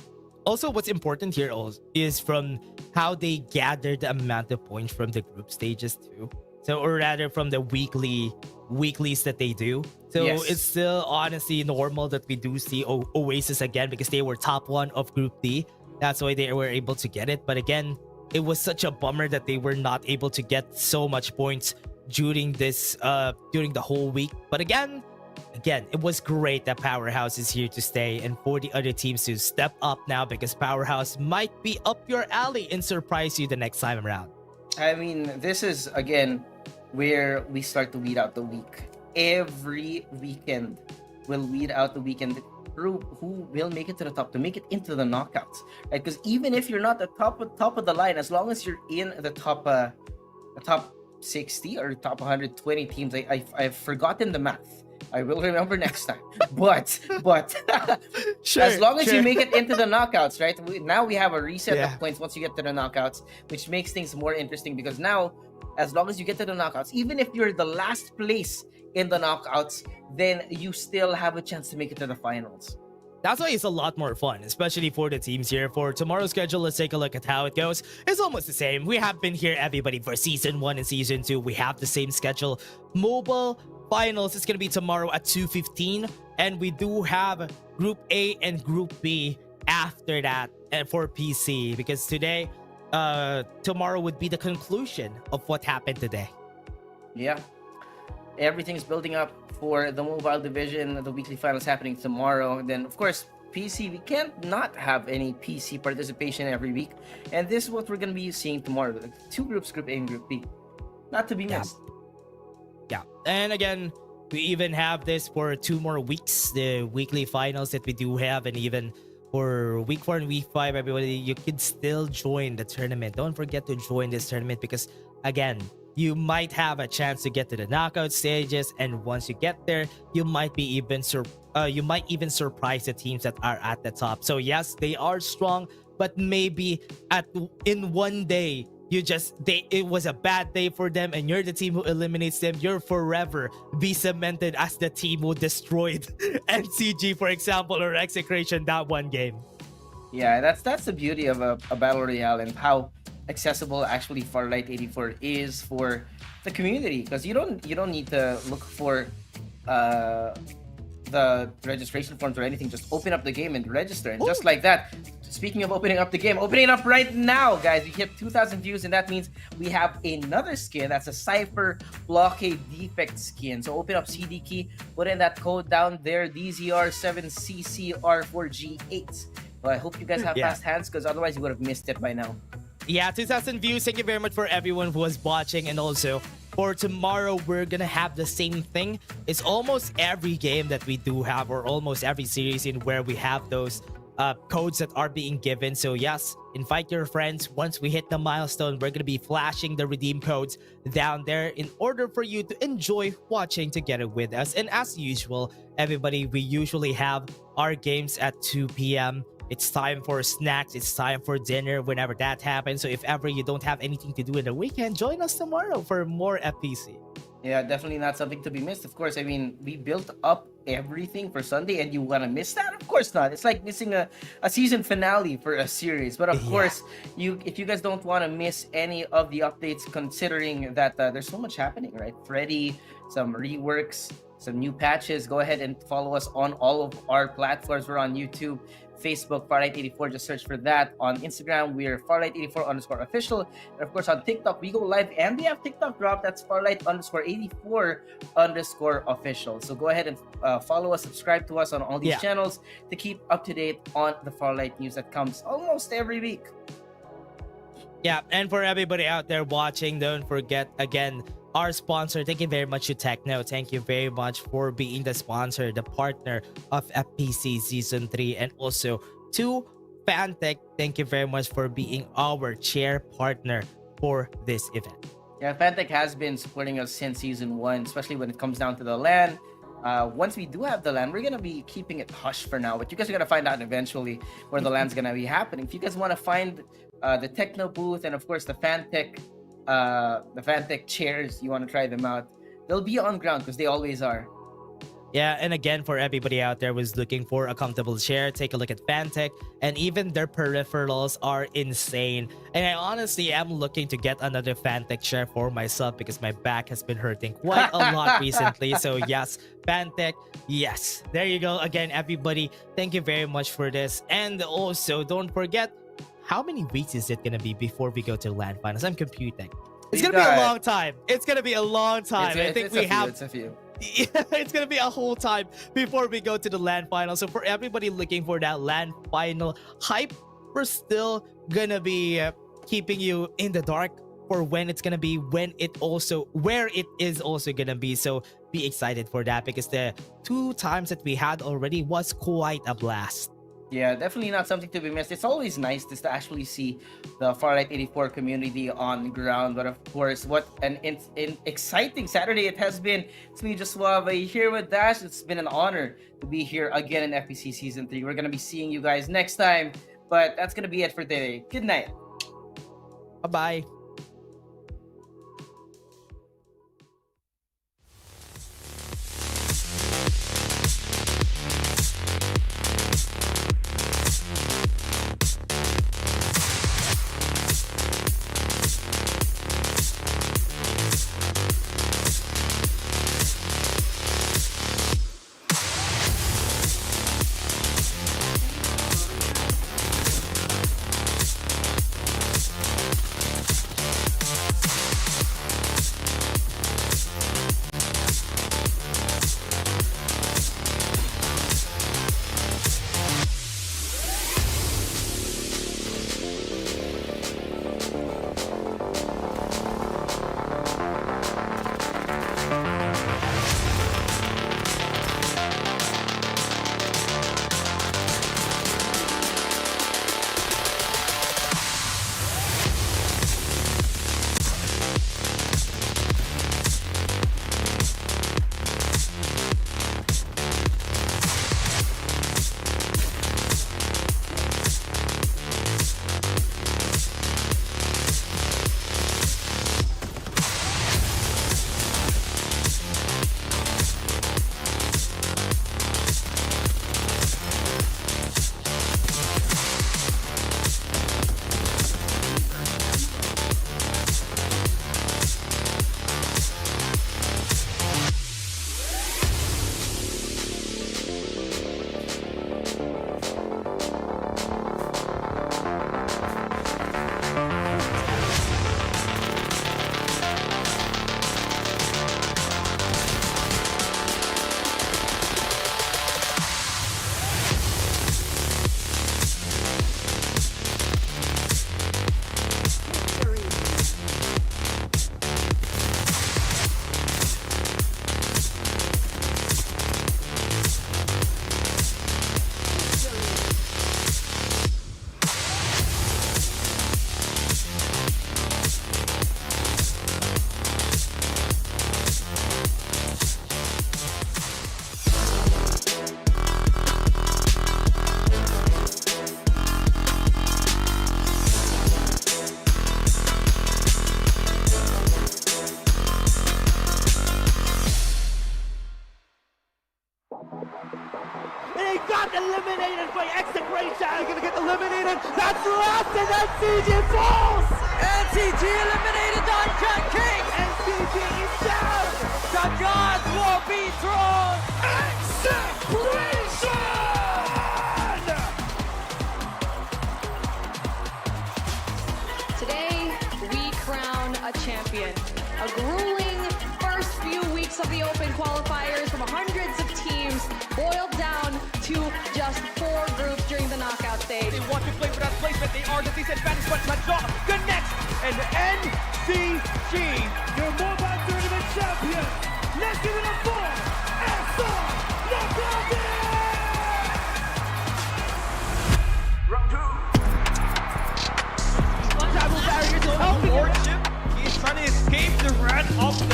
Also, what's important here is from how they gather the amount of points from the group stages too. So, or rather from the weeklies that they do. So it's still honestly normal that we do see Oasis again, because they were top 1 of Group D. That's why they were able to get it. But again, it was such a bummer that they were not able to get so much points during the whole week. But again, it was great that Powerhouse is here to stay, and for the other teams to step up now, because Powerhouse might be up your alley and surprise you the next time around. I mean, this is again where we start to weed out the weak. Every weekend we'll weed out the weekend who will make it to the top, to make it into the knockouts, right? Because even if you're not the top of the line, as long as you're in the top 60 or top 120 teams, I've forgotten the math. I will remember next time. But sure, as long as you make it into the knockouts, right? Now we have a reset of points once you get to the knockouts, which makes things more interesting, because now, as long as you get to the knockouts, even if you're the last place in the knockouts, then you still have a chance to make it to the finals. That's why it's a lot more fun, especially for the teams here. For tomorrow's schedule, let's take a look at how it goes. It's almost the same. We have been here, everybody, for Season 1 and Season 2. We have the same schedule. Mobile Finals is going to be tomorrow at 2:15. And we do have Group A and Group B after that for PC. Because tomorrow would be the conclusion of what happened today. Yeah. everything's building up for the mobile division. The weekly finals happening tomorrow. Then, of course, PC, we can't not have any PC participation every week. And this is what we're going to be seeing tomorrow. 2 groups, Group A and Group B. Not to be missed. Yeah. And again, we even have this for 2 more weeks, the weekly finals that we do have, and even for week 4 and week 5, everybody, you could still join the tournament. Don't forget to join this tournament because, again, you might have a chance to get to the knockout stages, and once you get there, you might even surprise the teams that are at the top. So yes, they are strong, but maybe in one day it was a bad day for them, and you're the team who eliminates them. You're forever be cemented as the team who destroyed NCG, for example, or Execration that one game. Yeah, that's the beauty of a battle royale and how accessible actually Farlight 84 is for the community, because you don't need to look for the registration forms or anything. Just open up the game and register, and just like that. Speaking of opening up the game, opening up right now, guys. We hit 2,000 views, and that means we have another skin. That's a Cypher Blockade Defect skin. So open up CD key, put in that code down there, DZR7CCR4G8. Well, I hope you guys have fast hands, because otherwise you would have missed it by now. Yeah, 2,000 views. Thank you very much for everyone who was watching. And also, for tomorrow, we're gonna have the same thing. It's almost every game that we do have, or almost every series in where we have those codes that are being given. So yes, invite your friends. Once we hit the milestone, we're gonna be flashing the redeem codes down there in order for you to enjoy watching together with us. And as usual, everybody, we usually have our games at 2 p.m. It's time for snacks, it's time for dinner whenever that happens. So if ever you don't have anything to do in the weekend, join us tomorrow for more FPC. Yeah, definitely not something to be missed. Of course, I mean, we built up everything for Sunday, and you want to miss that? Of course not. It's like missing a season finale for a series. But of course, if you guys don't want to miss any of the updates, considering that there's so much happening, right? Freddy, some reworks, some new patches, go ahead and follow us on all of our platforms. We're on YouTube, Facebook, Farlight84, just search for that. On Instagram, we're Farlight84_official. And of course, on TikTok, we go live and we have TikTok drop. That's Farlight_84_official. So go ahead and follow us, subscribe to us on all these channels to keep up to date on the Farlight news that comes almost every week. Yeah, and for everybody out there watching, don't forget, again, our sponsor. Thank you very much to Techno. Thank you very much for being the sponsor, the partner of FPC Season 3. And also to Fantech, thank you very much for being our chair partner for this event. Yeah, Fantech has been supporting us since Season 1, especially when it comes down to the LAN. Once we do have the LAN, we're going to be keeping it hush for now. But you guys are going to find out eventually where the LAN's going to be happening. If you guys want to find the Techno booth and, of course, the Fantech chairs, you want to try them out, they'll be on ground because they always are. Yeah, and again, for everybody out there who's looking for a comfortable chair, take a look at Fantech, and even their peripherals are insane. And I honestly am looking to get another Fantech chair for myself because my back has been hurting quite a lot recently. So yes, Fantech, yes. There you go. Again, everybody, thank you very much for this. And also, don't forget, how many weeks is it going to be before we go to LAN finals? I'm computing. It's going to be a long time. It's going to be a long time. It's a few. Yeah, it's going to be a whole time before we go to the LAN final. So for everybody looking for that LAN final hype, we're still going to be keeping you in the dark for when it's going to be, where it is also going to be. So be excited for that because the 2 times that we had already was quite a blast. Yeah, definitely not something to be missed. It's always nice just to actually see the Farlight 84 community on ground. But of course, what an exciting Saturday it has been. It's me, Just Suave, here with Dash. It's been an honor to be here again in FPC Season 3. We're going to be seeing you guys next time. But that's going to be it for today. Good night. Bye-bye. And he got eliminated by Execration. He's gonna get eliminated. That's last, and then CG falls. NCG eliminated on Jet King. NCG is down. The gods will be thrown. Execration. Today, we crown a champion. A grueling first few weeks of the Open qualifiers from hundreds of teams boiled down to just 4 groups during the knockout stage. They want to play for that placement. They are the disadvantaged, but Major connects. And NCG, your mobile tournament champion. Let's give it up for SR Knockout. Round 2. Travel barriers will help Lordship. He's trying to escape the wrath of the